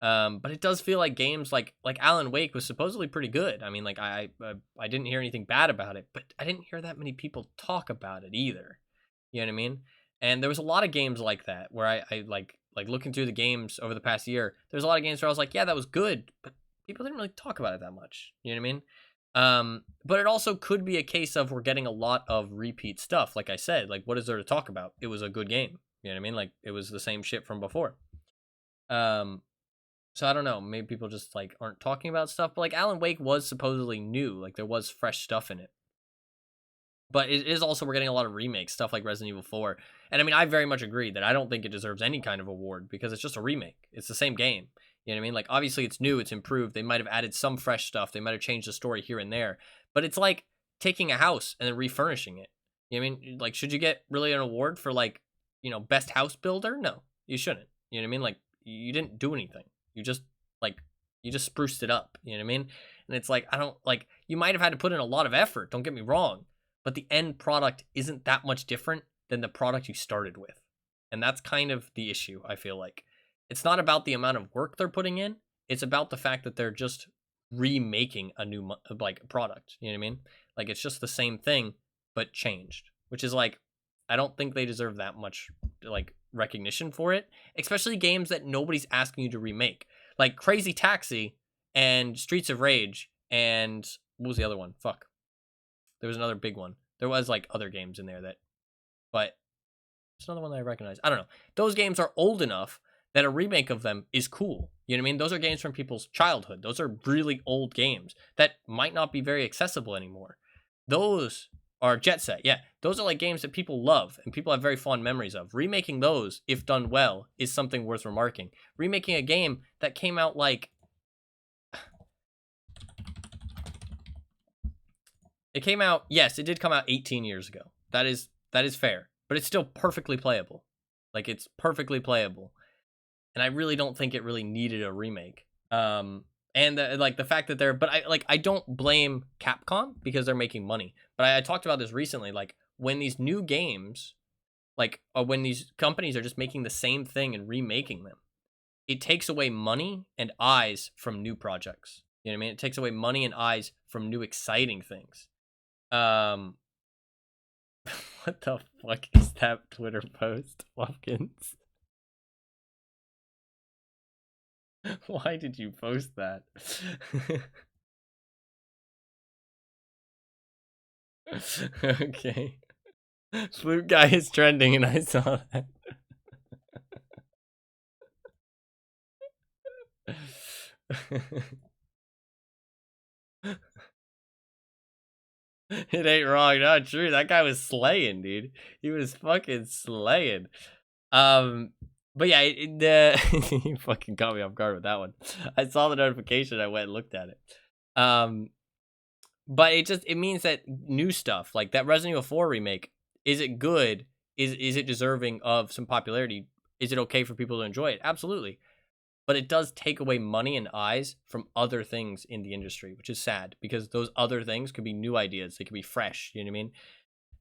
But it does feel like games like Alan Wake was supposedly pretty good. I mean, like I didn't hear anything bad about it, but I didn't hear that many people talk about it either. You know what I mean? And there was a lot of games like that where I like looking through the games over the past year. There's a lot of games where I was like, yeah, that was good, but people didn't really talk about it that much. You know what I mean? But it also could be a case of we're getting a lot of repeat stuff. Like I said, like what is there to talk about? It was a good game. You know what I mean? Like it was the same shit from before. So I don't know. Maybe people just like aren't talking about stuff. But like Alan Wake was supposedly new. Like there was fresh stuff in it. But it is also we're getting a lot of remakes, stuff like Resident Evil 4. And I mean, I very much agree that I don't think it deserves any kind of award because it's just a remake. It's the same game. You know what I mean? Like, obviously it's new, it's improved. They might have added some fresh stuff. They might have changed the story here and there. But it's like taking a house and then refurnishing it. You know what I mean? Like, should you get really an award for like, you know, best house builder? No, you shouldn't. You know what I mean? Like, you didn't do anything. You just spruced it up. You know what I mean? And it's like, I don't, like, you might have had to put in a lot of effort. Don't get me wrong. But the end product isn't that much different than the product you started with. And that's kind of the issue, I feel like. It's not about the amount of work they're putting in. It's about the fact that they're just remaking a new like product. You know what I mean? Like it's just the same thing, but changed. Which is like, I don't think they deserve that much like recognition for it. Especially games that nobody's asking you to remake. Like Crazy Taxi and Streets of Rage and what was the other one? Fuck. There was another big one. There was like other games in there but there's another one that I recognize. I don't know. Those games are old enough that a remake of them is cool. You know what I mean? Those are games from people's childhood. Those are really old games that might not be very accessible anymore. Those are Jet Set. Yeah, those are like games that people love and people have very fond memories of. Remaking those, if done well, is something worth remarking. Remaking a game that came out like... It came out, yes, it did come out 18 years ago. That is fair, but it's still perfectly playable. Like it's perfectly playable. And I really don't think it really needed a remake. And like the fact that but I don't blame Capcom because they're making money. But I talked about this recently. Like when these new games, like when these companies are just making the same thing and remaking them, it takes away money and eyes from new projects. You know what I mean? It takes away money and eyes from new exciting things. What the fuck is that Twitter post, Watkins? Why did you post that? Okay. Flute guy is trending and I saw that. It ain't wrong, not true. That guy was slaying, dude. He was fucking slaying. But yeah, he fucking caught me off guard with that one. I saw the notification, I went and looked at it. But it means that new stuff, like that Resident Evil 4 remake, is it good? Is it deserving of some popularity? Is it okay for people to enjoy it? Absolutely. But it does take away money and eyes from other things in the industry, which is sad because those other things could be new ideas. They could be fresh. You know what I mean?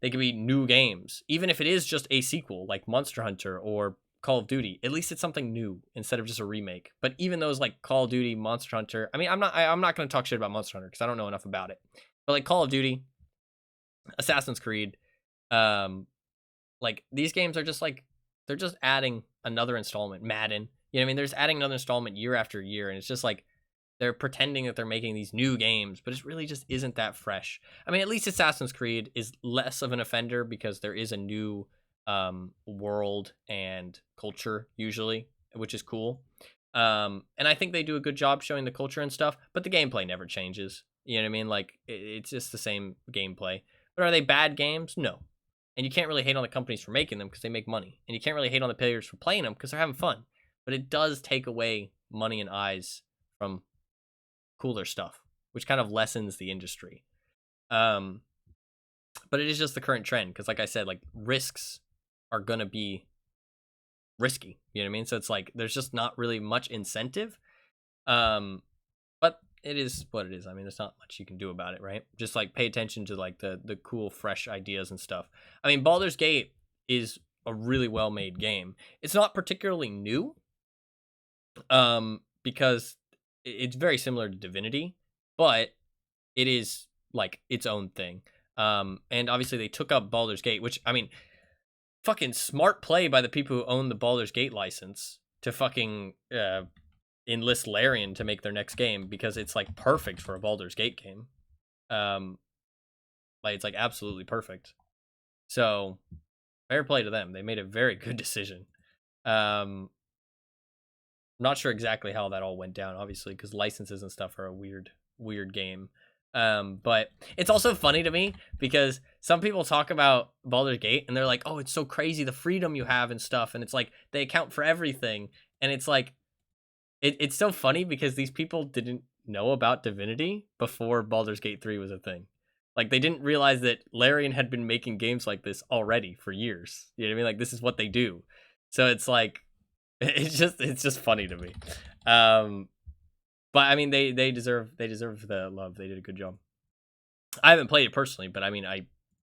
They could be new games, even if it is just a sequel like Monster Hunter or Call of Duty. At least it's something new instead of just a remake. But even those like Call of Duty, Monster Hunter. I mean, I'm not going to talk shit about Monster Hunter because I don't know enough about it. But like Call of Duty, Assassin's Creed, like these games are just like they're just adding another installment. Madden. You know what I mean? They're just adding another installment year after year, and it's just like they're pretending that they're making these new games, but it really just isn't that fresh. I mean, at least Assassin's Creed is less of an offender because there is a new world and culture usually, which is cool. And I think they do a good job showing the culture and stuff, but the gameplay never changes. You know what I mean? Like, it's just the same gameplay. But are they bad games? No. And you can't really hate on the companies for making them because they make money. And you can't really hate on the players for playing them because they're having fun. But it does take away money and eyes from cooler stuff, which kind of lessens the industry. But it is just the current trend because, like I said, like risks are gonna be risky. You know what I mean? So it's like there's just not really much incentive. But it is what it is. I mean, there's not much you can do about it, right? Just like pay attention to like the cool, fresh ideas and stuff. I mean, Baldur's Gate is a really well made game. It's not particularly new. Because it's very similar to Divinity, but it is like its own thing. And obviously they took up Baldur's Gate, which, I mean, fucking smart play by the people who own the Baldur's Gate license to fucking enlist Larian to make their next game because it's like perfect for a Baldur's Gate game. Like it's like absolutely perfect. So fair play to them. They made a very good decision. I'm not sure exactly how that all went down, obviously, because licenses and stuff are a weird game. But it's also funny to me because some people talk about Baldur's Gate and they're like, oh, it's so crazy the freedom you have and stuff. And it's like they account for everything. And it's like, it's so funny because these people didn't know about Divinity before Baldur's Gate 3 was a thing. Like they didn't realize that Larian had been making games like this already for years. You know what I mean? Like this is what they do. So it's like, it's just funny to me. But I mean they deserve the love. They did a good job. I haven't played it personally, but I mean I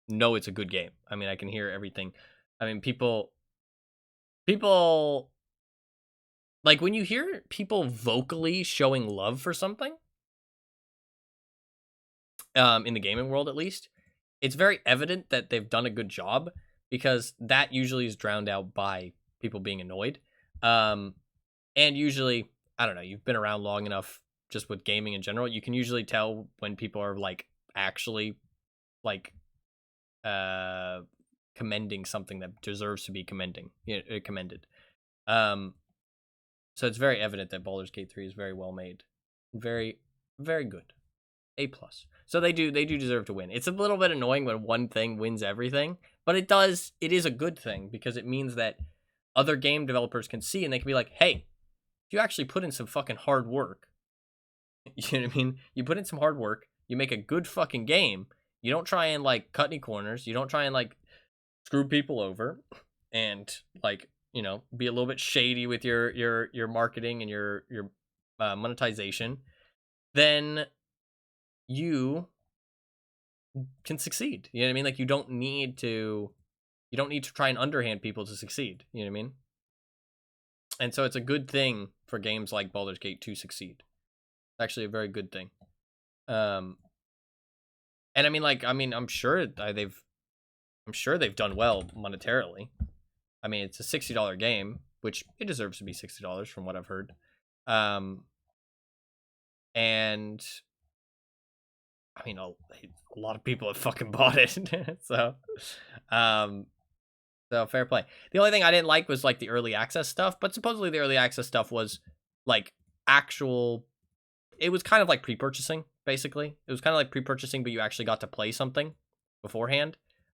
know it's a good game. I mean I can hear everything. I mean people like when you hear people vocally showing love for something, in the gaming world at least, it's very evident that they've done a good job because that usually is drowned out by people being annoyed. And usually, I don't know, you've been around long enough just with gaming in general, you can usually tell when people are like actually like commending something that deserves to be commended. So it's very evident that Baldur's Gate 3 is very well made. Very, very good. A+. So they do deserve to win. It's a little bit annoying when one thing wins everything, but it is a good thing because it means that other game developers can see and they can be like, hey, if you actually put in some fucking hard work, you know what I mean? You put in some hard work, you make a good fucking game, you don't try and like cut any corners, you don't try and like screw people over and like, you know, be a little bit shady with your marketing and your monetization, then you can succeed. You know what I mean? Like you don't need to try and underhand people to succeed. You know what I mean? And so it's a good thing for games like Baldur's Gate to succeed. It's actually a very good thing. And I'm sure they've done well monetarily. I mean, it's a $60 game, which it deserves to be $60 from what I've heard. And I mean, a lot of people have fucking bought it. So fair play. The only thing I didn't like was like the early access stuff, but supposedly the early access stuff was like actual, it was kind of like pre-purchasing, basically. It was kind of like pre-purchasing, but you actually got to play something beforehand.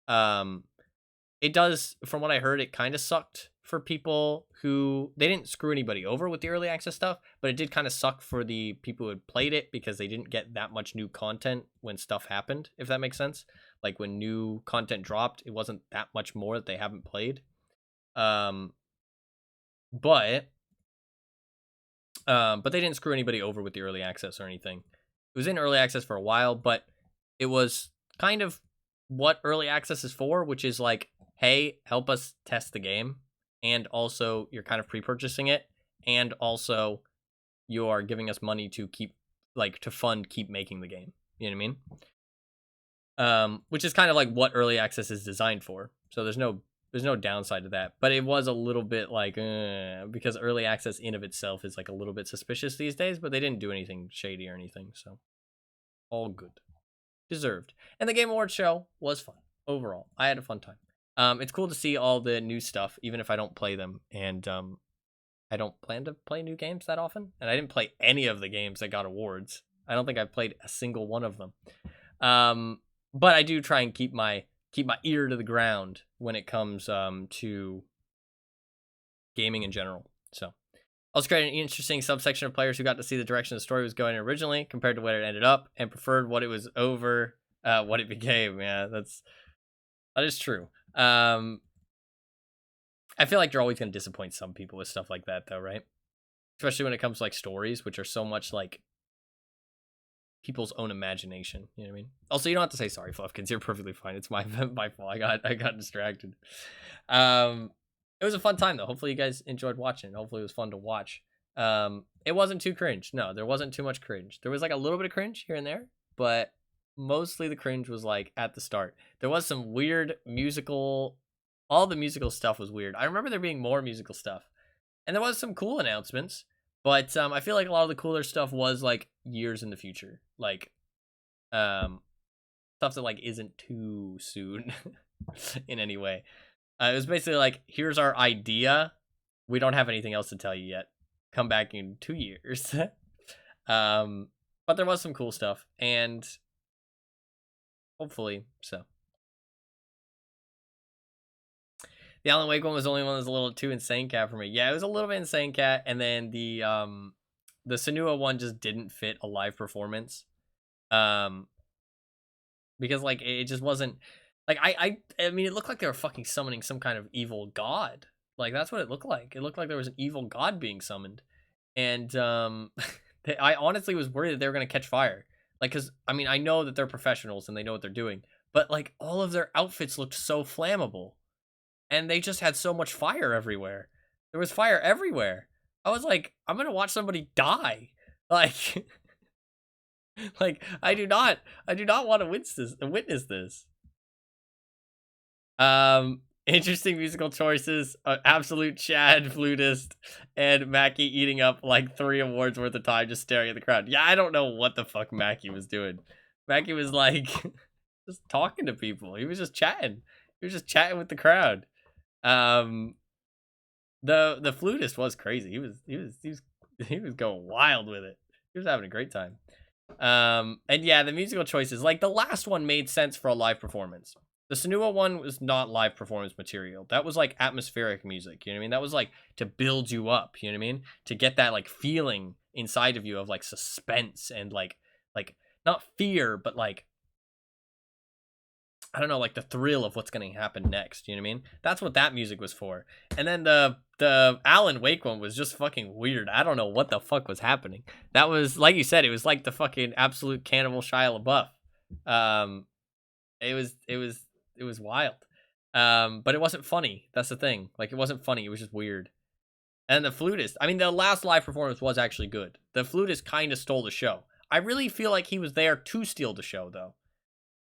It does, from what I heard, it kind of sucked for people who, they didn't screw anybody over with the early access stuff, but it did kind of suck for the people who had played it because they didn't get that much new content when stuff happened, if that makes sense. Like when new content dropped, it wasn't that much more that they haven't played. But they didn't screw anybody over with the early access or anything. It was in early access for a while, but it was kind of what early access is for, which is like, hey, help us test the game. And also you're kind of pre-purchasing it. And also you are giving us money to keep, like, to fund, keep making the game. You know what I mean? Which is kind of like what early access is designed for. So there's no downside to that. But it was a little bit like, because early access in of itself is like a little bit suspicious these days, but they didn't do anything shady or anything. So all good. Deserved. And the Game Awards show was fun overall. I had a fun time. It's cool to see all the new stuff, even if I don't play them. And I don't plan to play new games that often. And I didn't play any of the games that got awards. I don't think I've played a single one of them. But I do try and keep my ear to the ground when it comes to gaming in general. So also created an interesting subsection of players who got to see the direction the story was going originally compared to where it ended up and preferred what it was over what it became. Yeah, that is true. I feel like you're always going to disappoint some people with stuff like that though, right? Especially when it comes to like stories, which are so much like people's own imagination. You know what I mean? Also, you don't have to say sorry, Fluffkins. You're perfectly fine. It's my fault. I got distracted. It was a fun time though. Hopefully you guys enjoyed watching. Hopefully it was fun to watch. It wasn't too cringe. No, there wasn't too much cringe. There was like a little bit of cringe here and there, but mostly the cringe was like at the start. There was some weird musical, all the musical stuff was weird. I remember there being more musical stuff, and there was some cool announcements, but I feel like a lot of the cooler stuff was like years in the future, like stuff that like isn't too soon in any way. It was basically like, here's our idea. We don't have anything else to tell you yet. Come back in 2 years. But there was some cool stuff, and hopefully so. The Alan Wake one was the only one that was a little too insane cat for me. Yeah, it was a little bit insane cat, and then the Senua one just didn't fit a live performance. Because like it just wasn't like I mean, it looked like they were fucking summoning some kind of evil god. Like that's what it looked like. It looked like there was an evil god being summoned, and I honestly was worried that they were gonna catch fire. Like, cause I mean, I know that they're professionals and they know what they're doing, but like all of their outfits looked so flammable, and they just had so much fire everywhere. There was fire everywhere. I was like, I'm gonna watch somebody die. Like, like I do not want to witness this. Interesting musical choices. Absolute Chad flutist and Mackie eating up like 3 awards worth of time just staring at the crowd. Yeah, I don't know what the fuck Mackie was doing. Mackie was like just talking to people. He was just chatting. He was just chatting with the crowd. The flutist was crazy. He was going wild with it. He was having a great time. And yeah, the musical choices, like the last one made sense for a live performance. The Senua one was not live performance material. That was like atmospheric music, you know what I mean? That was like to build you up, you know what I mean? To get that like feeling inside of you of like suspense and like not fear, but like, I don't know, like the thrill of what's going to happen next, you know what I mean? That's what that music was for. And then the Alan Wake one was just fucking weird. I don't know what the fuck was happening. That was, like you said, it was like the fucking absolute cannibal Shia LaBeouf. It was wild. But it wasn't funny. That's the thing. Like, it wasn't funny. It was just weird. And the flutist, I mean, the last live performance was actually good. The flutist kind of stole the show. I really feel like he was there to steal the show, though.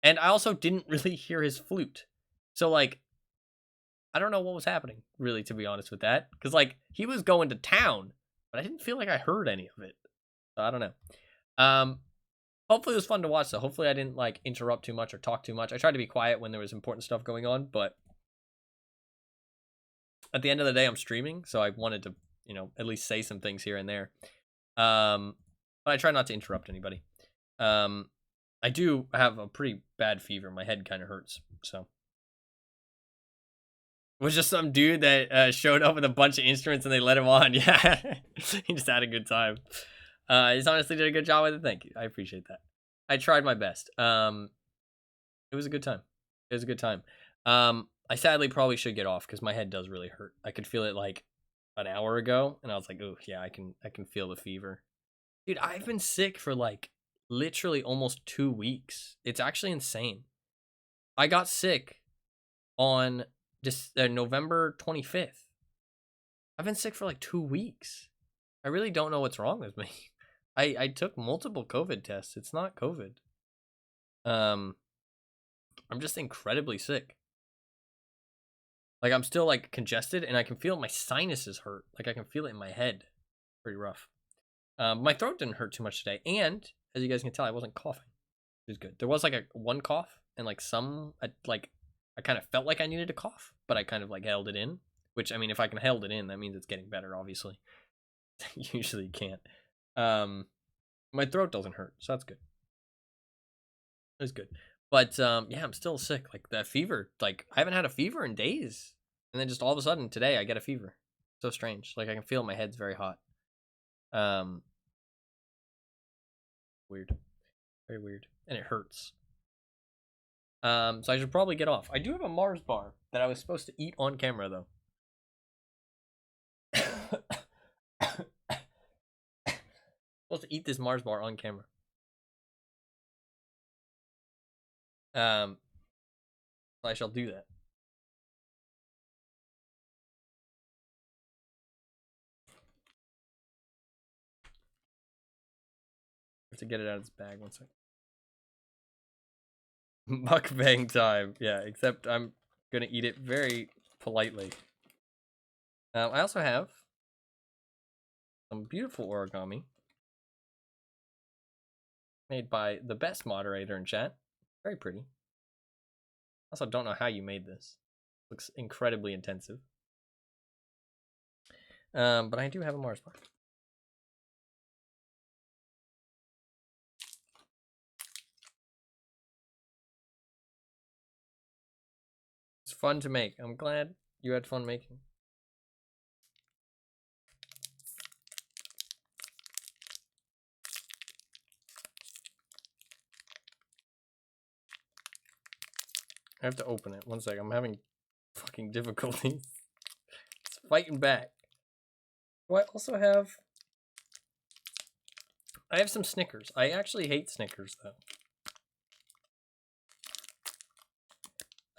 And I also didn't really hear his flute. So, like, I don't know what was happening, really, to be honest with that. Because, like, he was going to town but I didn't feel like I heard any of it. So I don't know. Hopefully it was fun to watch, though. Hopefully I didn't like interrupt too much or talk too much. I tried to be quiet when there was important stuff going on, but at the end of the day, I'm streaming, so I wanted to, you know, at least say some things here and there. But I try not to interrupt anybody. I do have a pretty bad fever. My head kind of hurts, so. It was just some dude that showed up with a bunch of instruments and they let him on. Yeah, he just had a good time. He's honestly did a good job with it. Thank you. I appreciate that. I tried my best. It was a good time. It was a good time. I sadly probably should get off because my head does really hurt. I could feel it like an hour ago, and I was like, oh yeah, I can feel the fever. Dude, I've been sick for like literally almost 2 weeks. It's actually insane. I got sick on November 25th. I've been sick for like 2 weeks. I really don't know what's wrong with me. I took multiple COVID tests. It's not COVID. I'm just incredibly sick. Like I'm still like congested and I can feel my sinuses hurt. Like I can feel it in my head. Pretty rough. My throat didn't hurt too much today. And as you guys can tell, I wasn't coughing. It was good. There was like one cough and like I kind of felt like I needed to cough, but I kind of like held it in, which I mean, if I can held it in, that means it's getting better, obviously. Usually you can't. My throat doesn't hurt, so that's good. It's good. But yeah, I'm still sick. Like that fever, like I haven't had a fever in days. And then just all of a sudden today I get a fever. So strange. Like I can feel my head's very hot. Weird. Very weird. And it hurts. So I should probably get off. I do have a Mars bar that I was supposed to eat on camera though. Supposed to eat this Mars bar on camera. I shall do that. I have to get it out of its bag. 1 second. Mukbang time. Yeah, except I'm gonna eat it very politely. I also have some beautiful origami made by the best moderator in chat. Very pretty. Also don't know how you made this. Looks incredibly intensive. But I do have a Mars bar. It's fun to make. I'm glad you had fun making. I have to open it. 1 second. I'm having fucking difficulties. It's fighting back. Do I also have... I have some Snickers. I actually hate Snickers,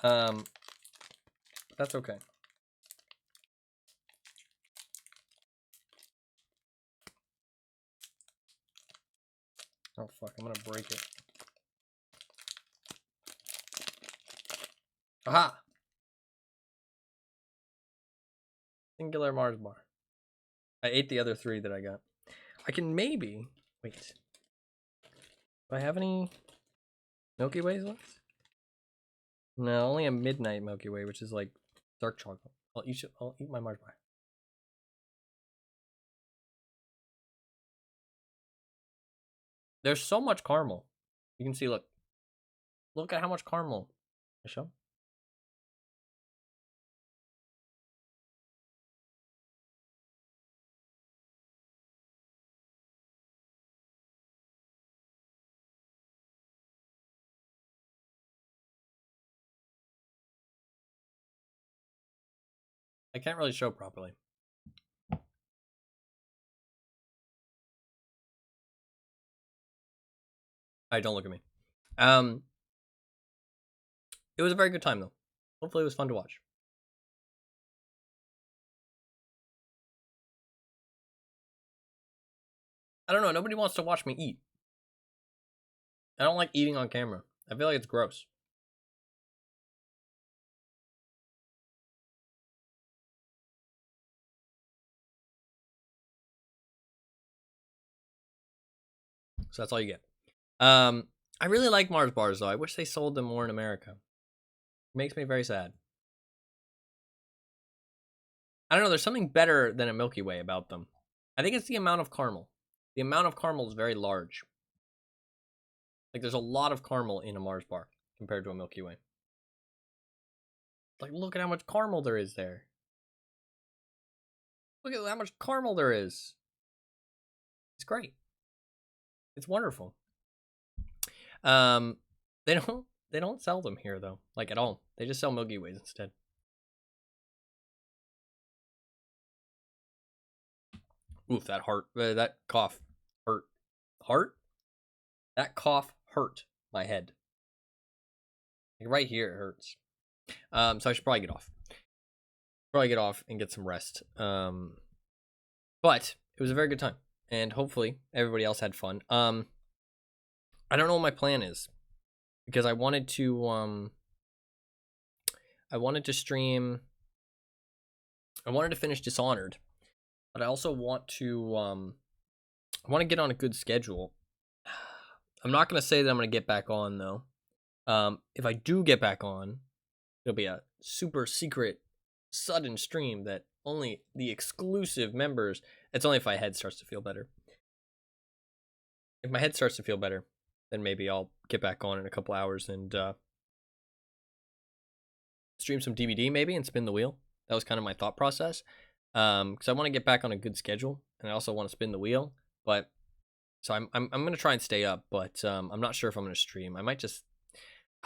though. That's okay. Oh, fuck. I'm gonna break it. Aha! Singular Mars bar. I ate the other 3 that I got. I can maybe... Wait. Do I have any Milky Ways left? No, only a midnight Milky Way, which is like dark chocolate. I'll eat my Mars bar. There's so much caramel. You can see, look. Look at how much caramel. I show. I can't really show properly. Alright, don't look at me. It was a very good time though. Hopefully it was fun to watch. I don't know, nobody wants to watch me eat. I don't like eating on camera. I feel like it's gross. So that's all you get. I really like Mars bars though. I wish they sold them more in America. It makes me very sad. I don't know, there's something better than a Milky Way about them. I think it's the amount of caramel. The amount of caramel is very large. Like, there's a lot of caramel in a Mars bar compared to a Milky Way. Like, look at how much caramel there is there. Look at how much caramel there is. It's great. It's wonderful. They don't sell them here though, like at all. They just sell Milky Ways instead. Oof, that that cough hurt. That cough hurt my head. Like right here it hurts. So I should probably get off. Probably get off and get some rest. But it was a very good time, and hopefully everybody else had fun. I don't know what my plan is, because I wanted to stream. I wanted to finish Dishonored, but I also want to get on a good schedule. I'm not gonna say that I'm gonna get back on though. If I do get back on, it'll be a super secret, sudden stream that only the exclusive members. It's only if my head starts to feel better. If my head starts to feel better, then maybe I'll get back on in a couple hours and stream some DVD maybe and spin the wheel. That was kind of my thought process. Because I want to get back on a good schedule, and I also want to spin the wheel. But so I'm gonna try and stay up, but I'm not sure if I'm gonna stream. I might just.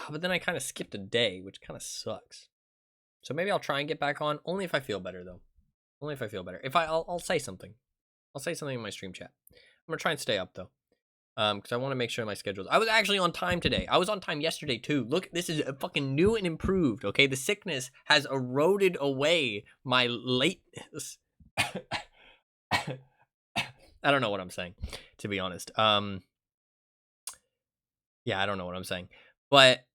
But then I kind of skipped a day, which kind of sucks. So maybe I'll try and get back on, only if I feel better though. Only if I feel better. If I'll say something. I'll say something in my stream chat. I'm gonna try and stay up though. Because I want to make sure my schedules. I was actually on time today. I was on time yesterday too. Look, this is fucking new and improved. Okay, the sickness has eroded away my lateness. I don't know what I'm saying, to be honest. Yeah, I don't know what I'm saying, but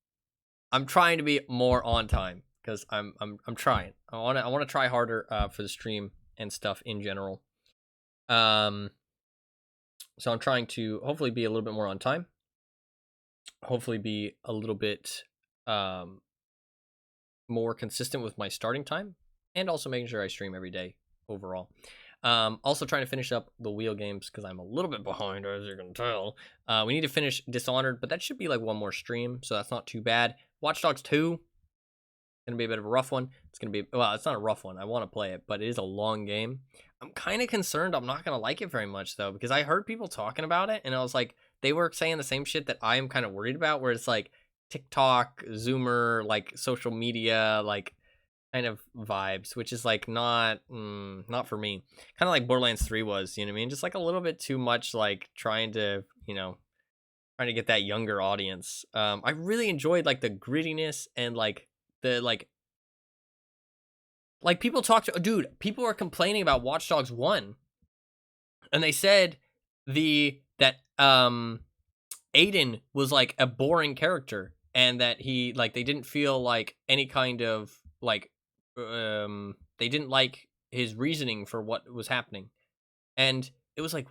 I'm trying to be more on time because I'm trying. I want to try harder for the stream and stuff in general. So I'm trying to hopefully be a little bit more on time. Hopefully be a little bit more consistent with my starting time, and also making sure I stream every day overall. Also trying to finish up the wheel games because I'm a little bit behind, as you can tell. We need to finish Dishonored, but that should be like one more stream, so that's not too bad. Watch Dogs 2, gonna be a bit of a rough one. It's gonna be, well, it's not a rough one. I want to play it, but it is a long game. I'm kind of concerned I'm not gonna like it very much though, because I heard people talking about it, and I was like, they were saying the same shit that I am kind of worried about, where it's like TikTok, Zoomer, like social media, like kind of vibes, which is like not for me. Kind of like Borderlands 3 was, you know what I mean? Just like a little bit too much, like trying to get that younger audience. I really enjoyed like the grittiness and like the like people talk to, dude, people are complaining about Watch Dogs 1, and they said that Aiden was like a boring character, and that he, like, they didn't feel like any kind of like they didn't like his reasoning for what was happening. And it was like,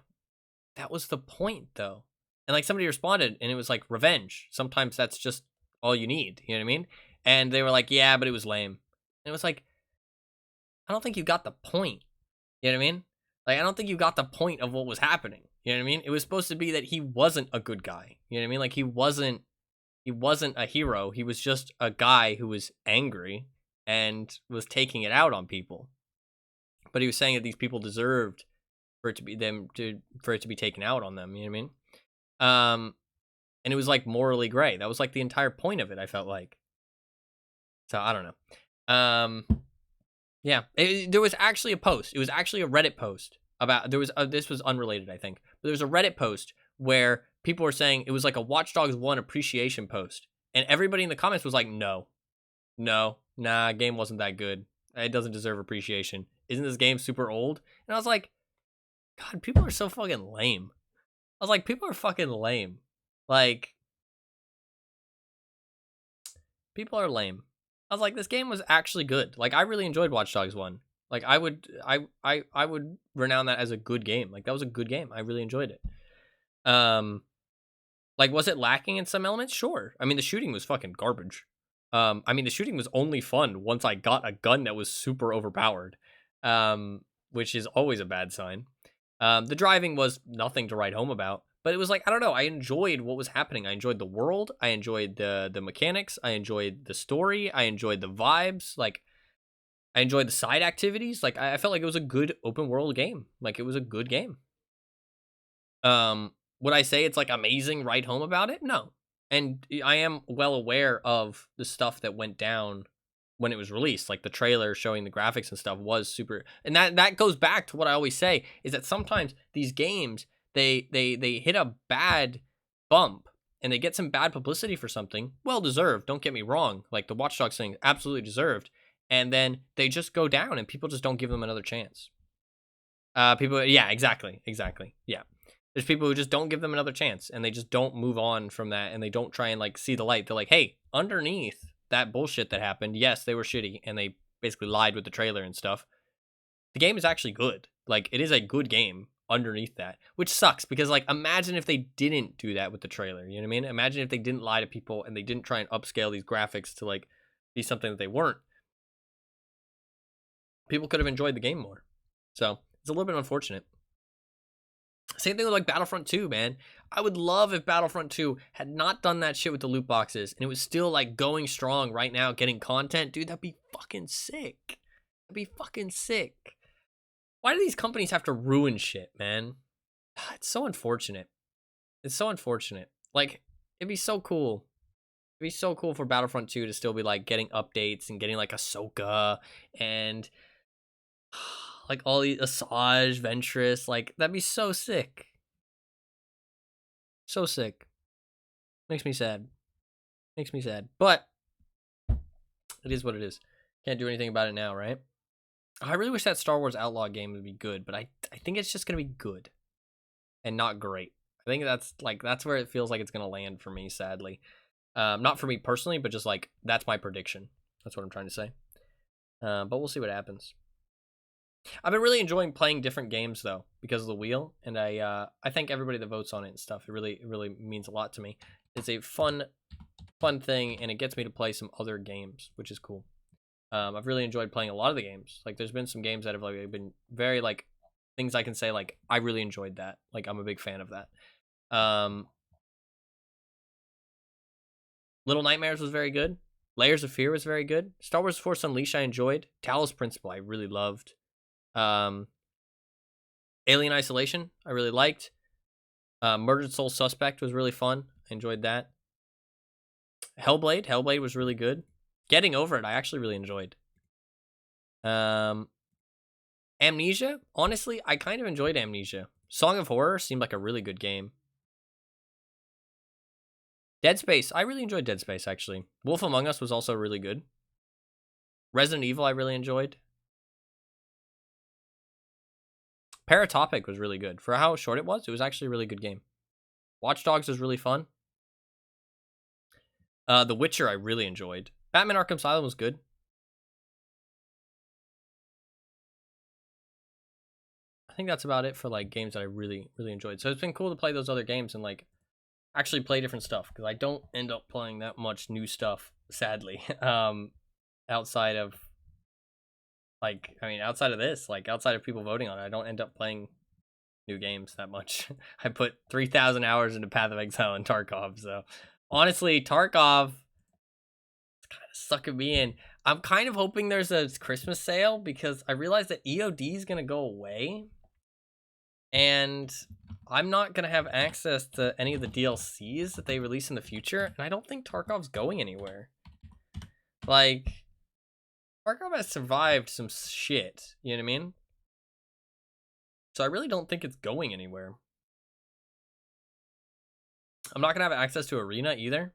that was the point though. And like somebody responded, and it was like, revenge, sometimes that's just all you need, you know what I mean? And they were like, yeah, but it was lame. And it was like, I don't think you got the point. You know what I mean? Like, I don't think you got the point of what was happening. You know what I mean? It was supposed to be that he wasn't a good guy. You know what I mean? Like, he wasn't a hero. He was just a guy who was angry and was taking it out on people. But he was saying that these people deserved for it to be taken out on them. You know what I mean? And it was like morally gray. That was like the entire point of it, I felt like. So I don't know. Yeah, there was actually a post. It was actually a Reddit post about, there was this was unrelated, I think, but there was a Reddit post where people were saying it was like a Watch Dogs 1 appreciation post, and everybody in the comments was like, nah, game wasn't that good. It doesn't deserve appreciation. Isn't this game super old? And I was like, God, people are so fucking lame. I was like, people are fucking lame. Like, people are lame. I was like, this game was actually good. Like, I really enjoyed Watch Dogs 1. Like, I would renown that as a good game. Like, that was a good game. I really enjoyed it. Like, was it lacking in some elements? Sure. I mean, the shooting was fucking garbage. I mean, the shooting was only fun once I got a gun that was super overpowered, which is always a bad sign. The driving was nothing to write home about, but it was like, I don't know, I enjoyed what was happening. I enjoyed the world. I enjoyed the mechanics. I enjoyed the story. I enjoyed the vibes. Like, I enjoyed the side activities. Like, I felt like it was a good open world game. Like, it was a good game. Would I say it's like amazing write home about it? No. And I am well aware of the stuff that went down when it was released. Like the trailer showing the graphics and stuff was super, and that goes back to what I always say, is that sometimes these games they hit a bad bump and they get some bad publicity for something, well deserved, don't get me wrong, like the Watch Dogs thing, absolutely deserved, and then they just go down and people just don't give them another chance. Yeah, exactly, yeah. There's people who just don't give them another chance and they just don't move on from that and they don't try and like see the light. They're like, hey, underneath that bullshit that happened, yes, they were shitty and they basically lied with the trailer and stuff. The game is actually good. Like, it is a good game underneath that, which sucks because, like, imagine if they didn't do that with the trailer. You know what I mean? Imagine if they didn't lie to people and they didn't try and upscale these graphics to like be something that they weren't. People could have enjoyed the game more. So it's a little bit unfortunate. Same thing with like Battlefront 2, man. I would love if Battlefront 2 had not done that shit with the loot boxes and it was still like going strong right now, getting content. Dude, that'd be fucking sick. That'd be fucking sick. Why do these companies have to ruin shit, man? It's so unfortunate. It's so unfortunate. Like, it'd be so cool. It'd be so cool for Battlefront 2 to still be like getting updates and getting like Ahsoka and like all the Asajj, Ventress, like that'd be so sick. So sick. Makes me sad. Makes me sad. But it is what it is. Can't do anything about it now, right? I really wish that Star Wars Outlaw game would be good, but I think it's just gonna be good and not great. I think that's where it feels like it's gonna land for me, sadly. Not for me personally, but just like that's my prediction. That's what I'm trying to say. But we'll see what happens. I've been really enjoying playing different games though because of the wheel, and I thank everybody that votes on it and stuff. It really means a lot to me. It's a fun thing, and it gets me to play some other games, which is cool. I've really enjoyed playing a lot of the games. Like, there's been some games that have like been very like things I can say like I really enjoyed that. Like, I'm a big fan of that. Little Nightmares was very good. Layers of Fear was very good. Star Wars Force Unleashed I enjoyed. Talos Principle I really loved. Alien Isolation I really liked. Murdered Soul Suspect was really fun. I enjoyed that. Hellblade was really good. Getting Over It I actually really enjoyed. Amnesia, honestly, I kind of enjoyed Amnesia. Song of Horror seemed like a really good game. Dead Space, I really enjoyed Dead Space, actually. Wolf Among Us was also really good. Resident Evil I really enjoyed. Paratopic was really good. For how short it was actually a really good game. Watch Dogs was really fun. The Witcher I really enjoyed. Batman Arkham Asylum was good. I think that's about it for like games that I really enjoyed. So it's been cool to play those other games and like actually play different stuff, because I don't end up playing that much new stuff, sadly. Outside of like, I mean, outside of this, like outside of people voting on it, I don't end up playing new games that much. I put 3,000 hours into Path of Exile and Tarkov, so honestly, Tarkov is kind of sucking me in. I'm kind of hoping there's a Christmas sale because I realized that EOD is gonna go away, and I'm not gonna have access to any of the DLCs that they release in the future, and I don't think Tarkov's going anywhere. Like, Tarkov has survived some shit, you know what I mean? So I really don't think it's going anywhere. I'm not gonna have access to Arena either.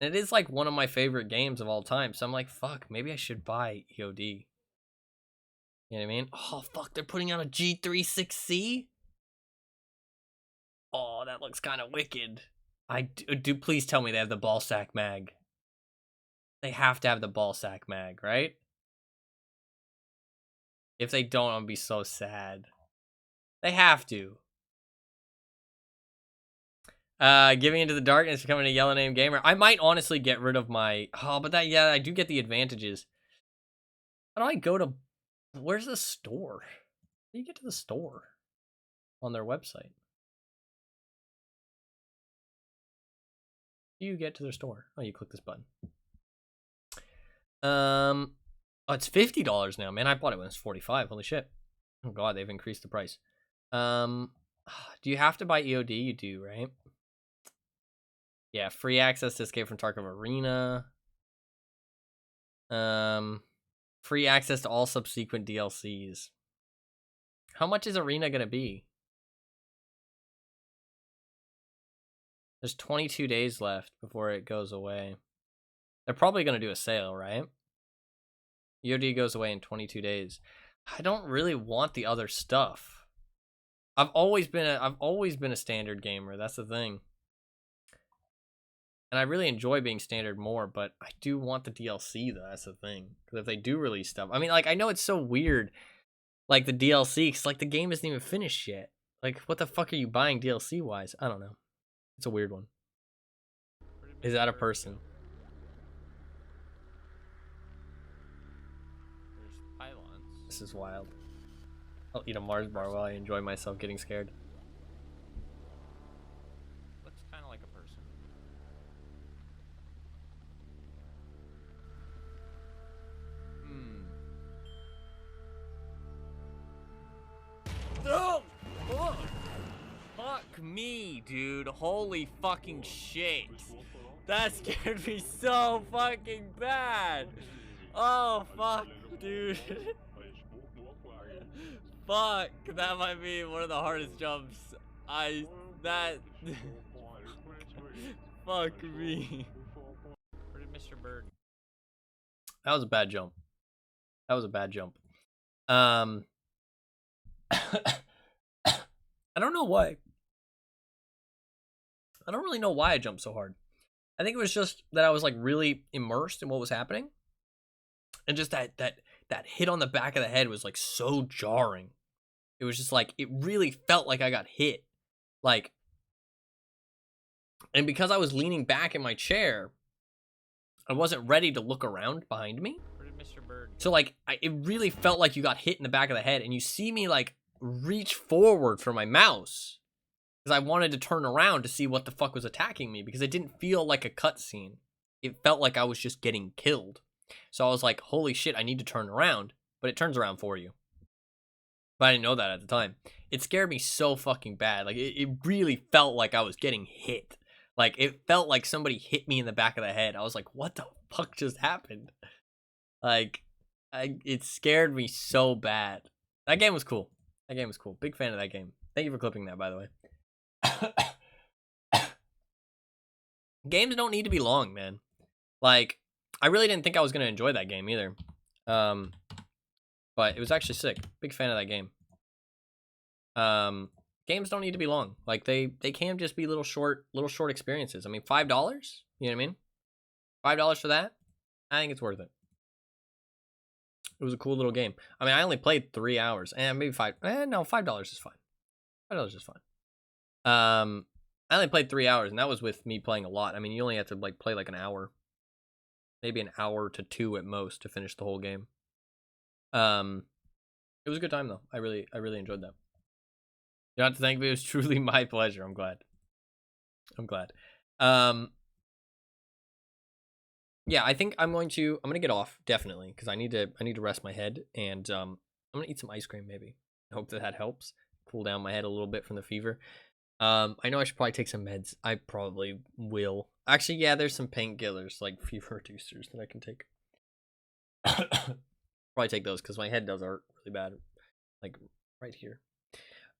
And it is like one of my favorite games of all time, so I'm like, fuck, maybe I should buy EOD. You know what I mean? Oh, fuck, they're putting out a G36C? Oh, that looks kind of wicked. Do please tell me they have the ball sack mag. They have to have the ball sack mag, right? If they don't, I'm gonna be so sad. They have to. Giving into the darkness, becoming a yellow name gamer. I might honestly get rid of my... Oh, but that, yeah, I do get the advantages. How do I go to... Where's the store? How do you get to the store on their website? Do you get to their store? Oh, you click this button. Oh, it's $50 now, man. I bought it when it was $45. Holy shit. Oh god, they've increased the price. Do you have to buy EOD? You do, right? Yeah, free access to Escape from Tarkov Arena. Free access to all subsequent DLCs. How much is Arena gonna be? There's 22 days left before it goes away. They're probably gonna do a sale, right? EOD goes away in 22 days. I don't really want the other stuff. I've always been a standard gamer. That's the thing. And I really enjoy being standard more, but I do want the DLC though. That's the thing. Because if they do release stuff, I mean, like, I know it's so weird, like the DLC, because like the game isn't even finished yet. Like, what the fuck are you buying DLC wise? I don't know. It's a weird one. Is that a person? There's pylons. This is wild. I'll eat a Mars bar while I enjoy myself getting scared. Looks kind of like a person. Oh! Oh! Fuck me, dude. Holy fucking shit. That scared me so fucking bad. Oh, fuck, dude. Fuck. That might be one of the hardest jumps. Fuck me. Where did Mr. Bird? That was a bad jump. That was a bad jump. I don't know why. I don't really know why I jumped so hard. I think it was just that I was like really immersed in what was happening. And just that hit on the back of the head was like so jarring. It was just like, it really felt like I got hit. Like, and because I was leaning back in my chair, I wasn't ready to look around behind me. Where did Mr. Bird? So like, it really felt like you got hit in the back of the head, and you see me like reach forward for my mouse because I wanted to turn around to see what the fuck was attacking me, because it didn't feel like a cutscene. It felt like I was just getting killed. So I was like, holy shit, I need to turn around, but it turns around for you. But I didn't know that at the time. It scared me so fucking bad. Like, it really felt like I was getting hit. Like, it felt like somebody hit me in the back of the head. I was like, what the fuck just happened? Like, it scared me so bad. That game was cool. That game was cool. Big fan of that game. Thank you for clipping that, by the way. Games don't need to be long, man. Like, I really didn't think I was going to enjoy that game either. But it was actually sick. Big fan of that game. Games don't need to be long. Like, they can just be little short experiences. I mean, $5? You know what I mean? $5 for that? I think it's worth it. It was a cool little game. I mean, I only played 3 hours. And maybe no, $5 is fine. $5 is fine. I only played 3 hours, and that was with me playing a lot. I mean, you only have to like play like an hour. Maybe an hour to 2 at most to finish the whole game. It was a good time though. I really enjoyed that. You don't have to thank me. It was truly my pleasure. I'm glad. Yeah, I think I'm gonna get off definitely, because I need to rest my head, and I'm gonna eat some ice cream maybe. I hope that helps cool down my head a little bit from the fever. I know I should probably take some meds. I probably will. Actually, yeah, there's some painkillers like fever reducers that I can take. Probably take those because my head does hurt really bad, like right here.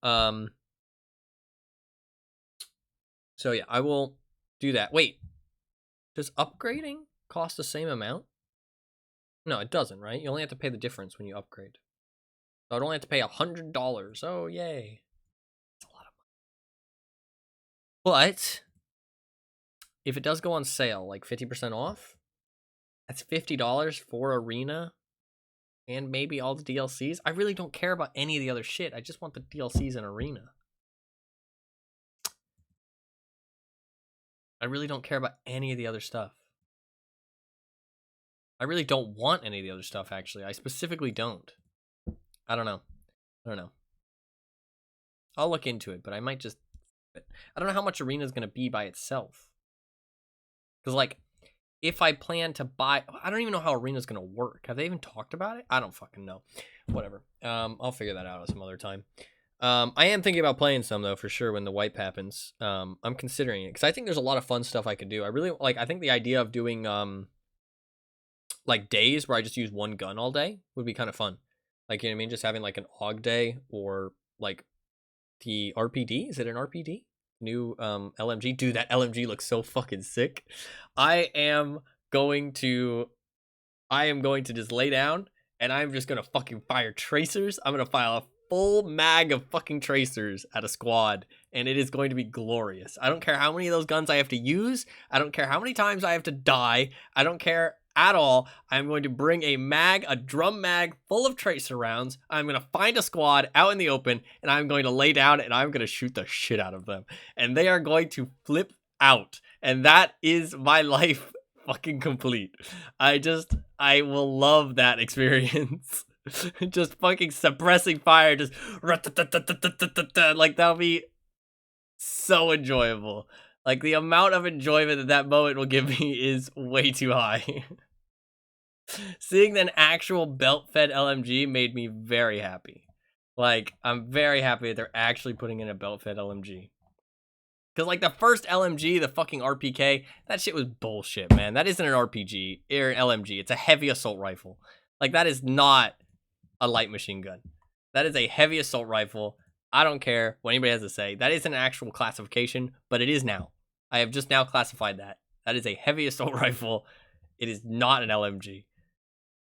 So yeah, I will do that. Wait, does upgrading cost the same amount? No, it doesn't, right? You only have to pay the difference when you upgrade. So I'd only have to pay $100. Oh, yay. That's a lot of money. But if it does go on sale, like 50% off, that's $50 for Arena and maybe all the DLCs. I really don't care about any of the other shit. I just want the DLCs in Arena. I really don't care about any of the other stuff. I really don't want any of the other stuff, actually. I specifically don't. I don't know. I'll look into it, but I might just... I don't know how much Arena is going to be by itself. Because, like, if I plan to buy... I don't even know how Arena is going to work. Have they even talked about it? I don't fucking know. Whatever. I'll figure that out some other time. I am thinking about playing some, though, for sure, when the wipe happens. I'm considering it. Because I think there's a lot of fun stuff I could do. I really... Like, I think the idea of doing... like days where I just use one gun all day would be kind of fun. Like, you know what I mean? Just having like an AUG day, or like the RPD. Is it an RPD? New LMG. Dude, that LMG looks so fucking sick. I am going to just lay down and I'm just gonna fucking fire tracers. I'm gonna fire a full mag of fucking tracers at a squad, and it is going to be glorious. I don't care how many of those guns I have to use. I don't care how many times I have to die. I don't care at all. I'm going to bring a drum mag full of tracer rounds. I'm going to find a squad out in the open, and I'm going to lay down and I'm going to shoot the shit out of them. And they are going to flip out. And that is my life fucking complete. I will love that experience. Just fucking suppressing fire, just like that'll be so enjoyable. Like, the amount of enjoyment that moment will give me is way too high. Seeing an actual belt-fed LMG made me very happy. Like, I'm very happy that they're actually putting in a belt-fed LMG. Because, like, the first LMG, the fucking RPK, that shit was bullshit, man. That isn't an RPG or an LMG. It's a heavy assault rifle. Like, that is not a light machine gun. That is a heavy assault rifle. I don't care what anybody has to say. That isn't an actual classification, but it is now. I have just now classified that. That is a heavy assault rifle. It is not an LMG.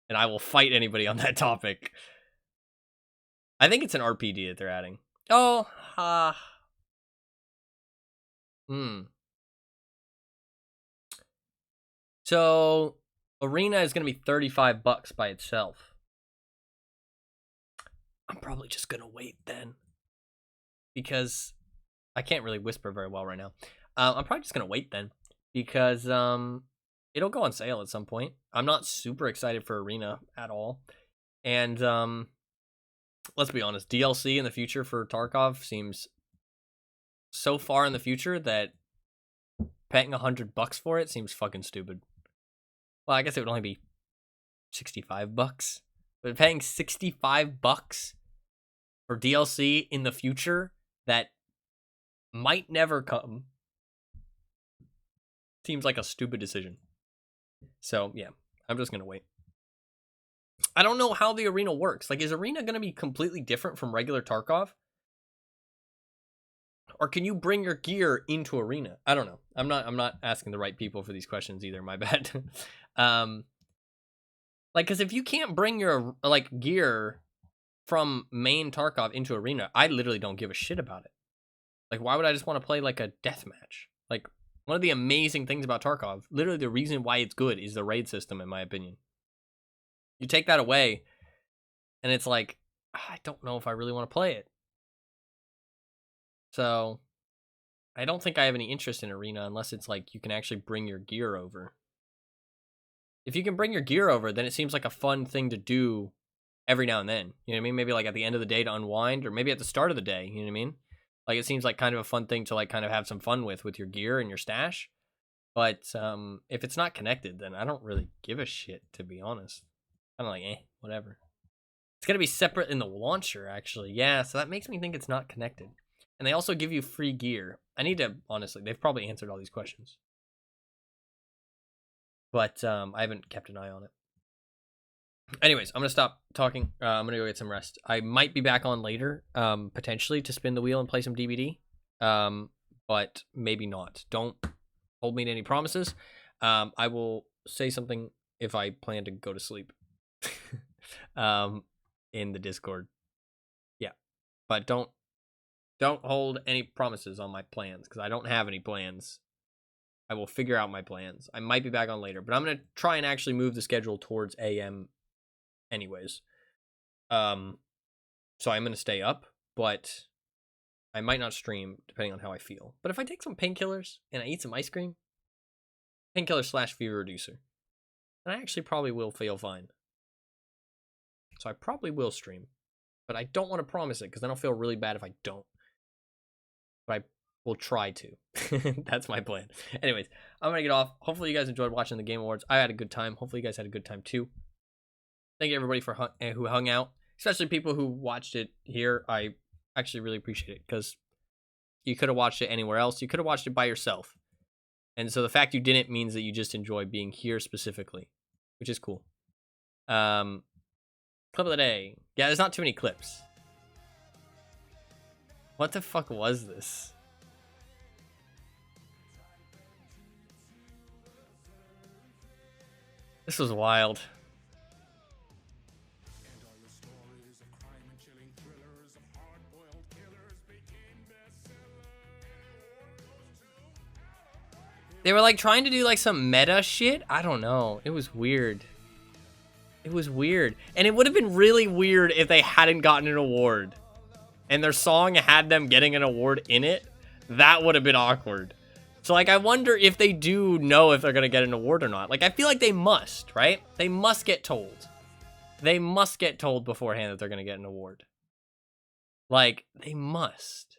And I will fight anybody on that topic. I think it's an RPD that they're adding. Oh, So, Arena is going to be $35 by itself. I'm probably just going to wait then. Because I can't really whisper very well right now. I'm probably just going to wait then. Because it'll go on sale at some point. I'm not super excited for Arena at all. And let's be honest, DLC in the future for Tarkov seems so far in the future that paying $100 for it seems fucking stupid. Well, I guess it would only be $65. But paying $65 for DLC in the future that might never come seems like a stupid decision. So, yeah, I'm just going to wait. I don't know how the Arena works. Like, is Arena going to be completely different from regular Tarkov? Or can you bring your gear into Arena? I don't know. I'm not asking the right people for these questions either. My bad. Like, because if you can't bring your, like, gear from main Tarkov into Arena, I literally don't give a shit about it. Like, why would I just want to play, like, a deathmatch? Like, one of the amazing things about Tarkov, literally the reason why it's good, is the raid system, in my opinion. You take that away, and it's like, I don't know if I really want to play it. So, I don't think I have any interest in Arena unless it's like you can actually bring your gear over. If you can bring your gear over, then it seems like a fun thing to do every now and then. You know what I mean? Maybe like at the end of the day to unwind, or maybe at the start of the day, you know what I mean? Like, it seems like kind of a fun thing to like kind of have some fun with your gear and your stash. But if it's not connected, then I don't really give a shit, to be honest. I'm like, whatever. It's going to be separate in the launcher, actually. Yeah, so that makes me think it's not connected. And they also give you free gear. I need to, honestly, they've probably answered all these questions. But I haven't kept an eye on it. Anyways, I'm going to stop talking. I'm going to go get some rest. I might be back on later, potentially, to spin the wheel and play some DBD. But maybe not. Don't hold me to any promises. I will say something if I plan to go to sleep. In the Discord. Yeah. But don't hold any promises on my plans, because I don't have any plans. I will figure out my plans. I might be back on later, but I'm going to try and actually move the schedule towards AM anyways. So I'm going to stay up, but I might not stream depending on how I feel. But if I take some painkillers and I eat some ice cream, painkiller / fever reducer, then I actually probably will feel fine. So I probably will stream. But I don't want to promise it because then I'll feel really bad if I don't. But I will try to. That's my plan. Anyways, I'm going to get off. Hopefully you guys enjoyed watching the Game Awards. I had a good time. Hopefully you guys had a good time too. Thank you everybody for who hung out. Especially people who watched it here. I actually really appreciate it because you could have watched it anywhere else. You could have watched it by yourself. And so the fact you didn't means that you just enjoy being here specifically, which is cool. Clip of the day. Yeah, there's not too many clips. What the fuck was this? This was wild. They were like trying to do like some meta shit. I don't know. It was weird. It was weird. And it would have been really weird if they hadn't gotten an award. And their song had them getting an award in it. That would have been awkward. So like I wonder if they do know if they're going to get an award or not. Like I feel like they must, right? They must get told. They must get told beforehand that they're going to get an award. Like they must.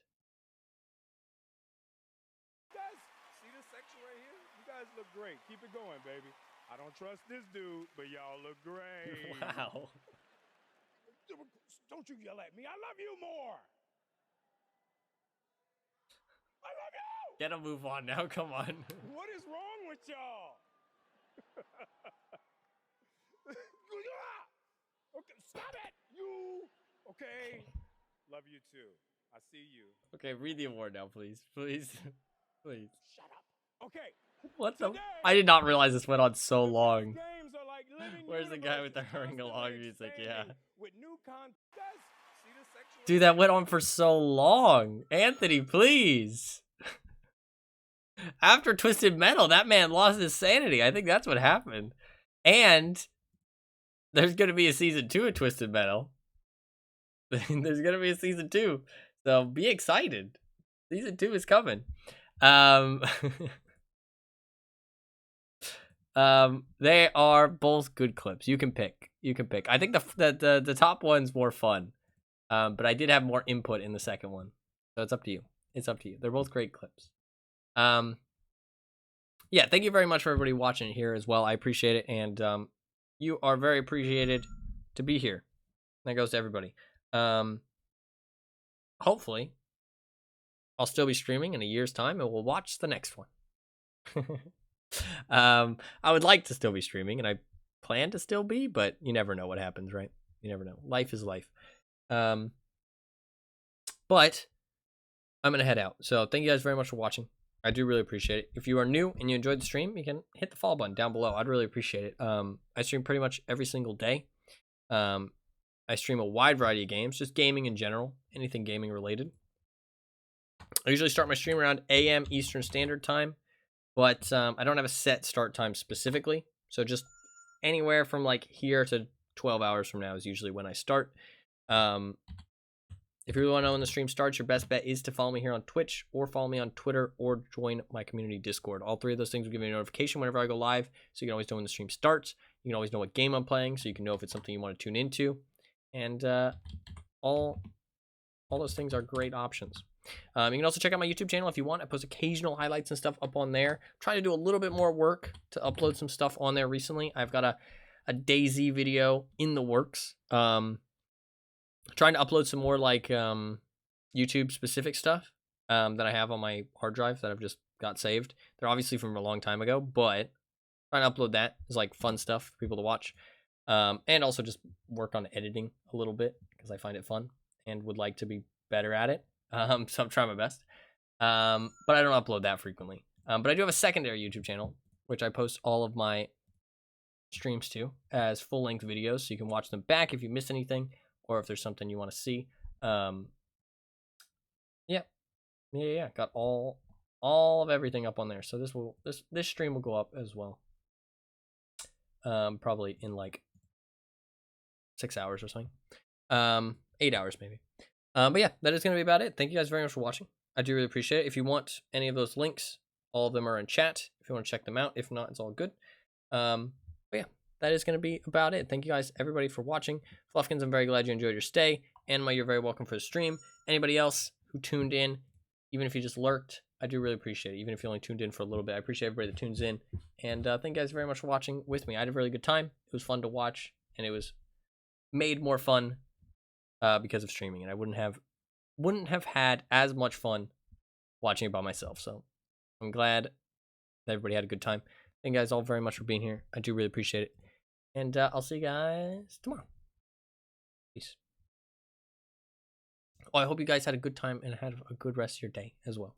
Great. Keep it going, baby. I don't trust this dude, but y'all look great. Wow. Don't you yell at me. I love you more. I love you. Get a move on now. Come on. What is wrong with y'all? Okay, stop it. You. Okay. Love you too. I see you. Okay, read the award now, please. Please. Please. Shut up. Okay. What the? I did not realize this went on so long. Where's the guy with the hurrying along music? Yeah. Dude, that went on for so long. Anthony, please. After Twisted Metal, that man lost his sanity. I think that's what happened. And there's going to be a season 2 of Twisted Metal. There's going to be a season 2. So be excited. Season 2 is coming. They are both good clips. You can pick. I think the top one's more fun. But I did have more input in the second one. So it's up to you. They're both great clips. Yeah, thank you very much for everybody watching it here as well. I appreciate it, and you are very appreciated to be here. That goes to everybody. Hopefully I'll still be streaming in a year's time and we'll watch the next one. I would like to still be streaming, and I plan to still be, but you never know what happens, right? You never know. Life is life. But I'm gonna head out. So thank you guys very much for watching. I do really appreciate it. If you are new and you enjoyed the stream, you can hit the follow button down below. I'd really appreciate it. I stream pretty much every single day. I stream a wide variety of games, just gaming in general, anything gaming related. I usually start my stream around AM Eastern Standard Time. But I don't have a set start time specifically. So just anywhere from like here to 12 hours from now is usually when I start. If you really want to know when the stream starts, your best bet is to follow me here on Twitch or follow me on Twitter or join my community Discord. All three of those things will give you a notification whenever I go live. So you can always know when the stream starts. You can always know what game I'm playing. So you can know if it's something you want to tune into. And all those things are great options. You can also check out my YouTube channel if you want. I post occasional highlights and stuff up on there. Try to do a little bit more work to upload some stuff on there recently. I've got a DayZ video in the works. Trying to upload some more like YouTube specific stuff that I have on my hard drive that I've just got saved. They're obviously from a long time ago, but trying to upload that is like fun stuff for people to watch. And also just work on editing a little bit because I find it fun and would like to be better at it. So I'm trying my best. But I don't upload that frequently. But I do have a secondary YouTube channel, which I post all of my streams to as full-length videos, so you can watch them back if you miss anything, or if there's something you want to see. Yeah. Got all of everything up on there. So this stream will go up as well. Probably in like 6 hours or something. 8 hours maybe. But yeah, that is going to be about it. Thank you guys very much for watching. I do really appreciate it. If you want any of those links, all of them are in chat. If you want to check them out. If not, it's all good. But yeah, that is going to be about it. Thank you guys, everybody, for watching. Fluffkins, I'm very glad you enjoyed your stay. Anima, you're very welcome for the stream. Anybody else who tuned in, even if you just lurked, I do really appreciate it. Even if you only tuned in for a little bit, I appreciate everybody that tunes in. And thank you guys very much for watching with me. I had a really good time. It was fun to watch, and it was made more fun because of streaming. And I wouldn't have had as much fun watching it by myself. So I'm glad that everybody had a good time. Thank you guys all very much for being here. I do really appreciate it. And I'll see you guys tomorrow. Peace. Well, I hope you guys had a good time and had a good rest of your day as well.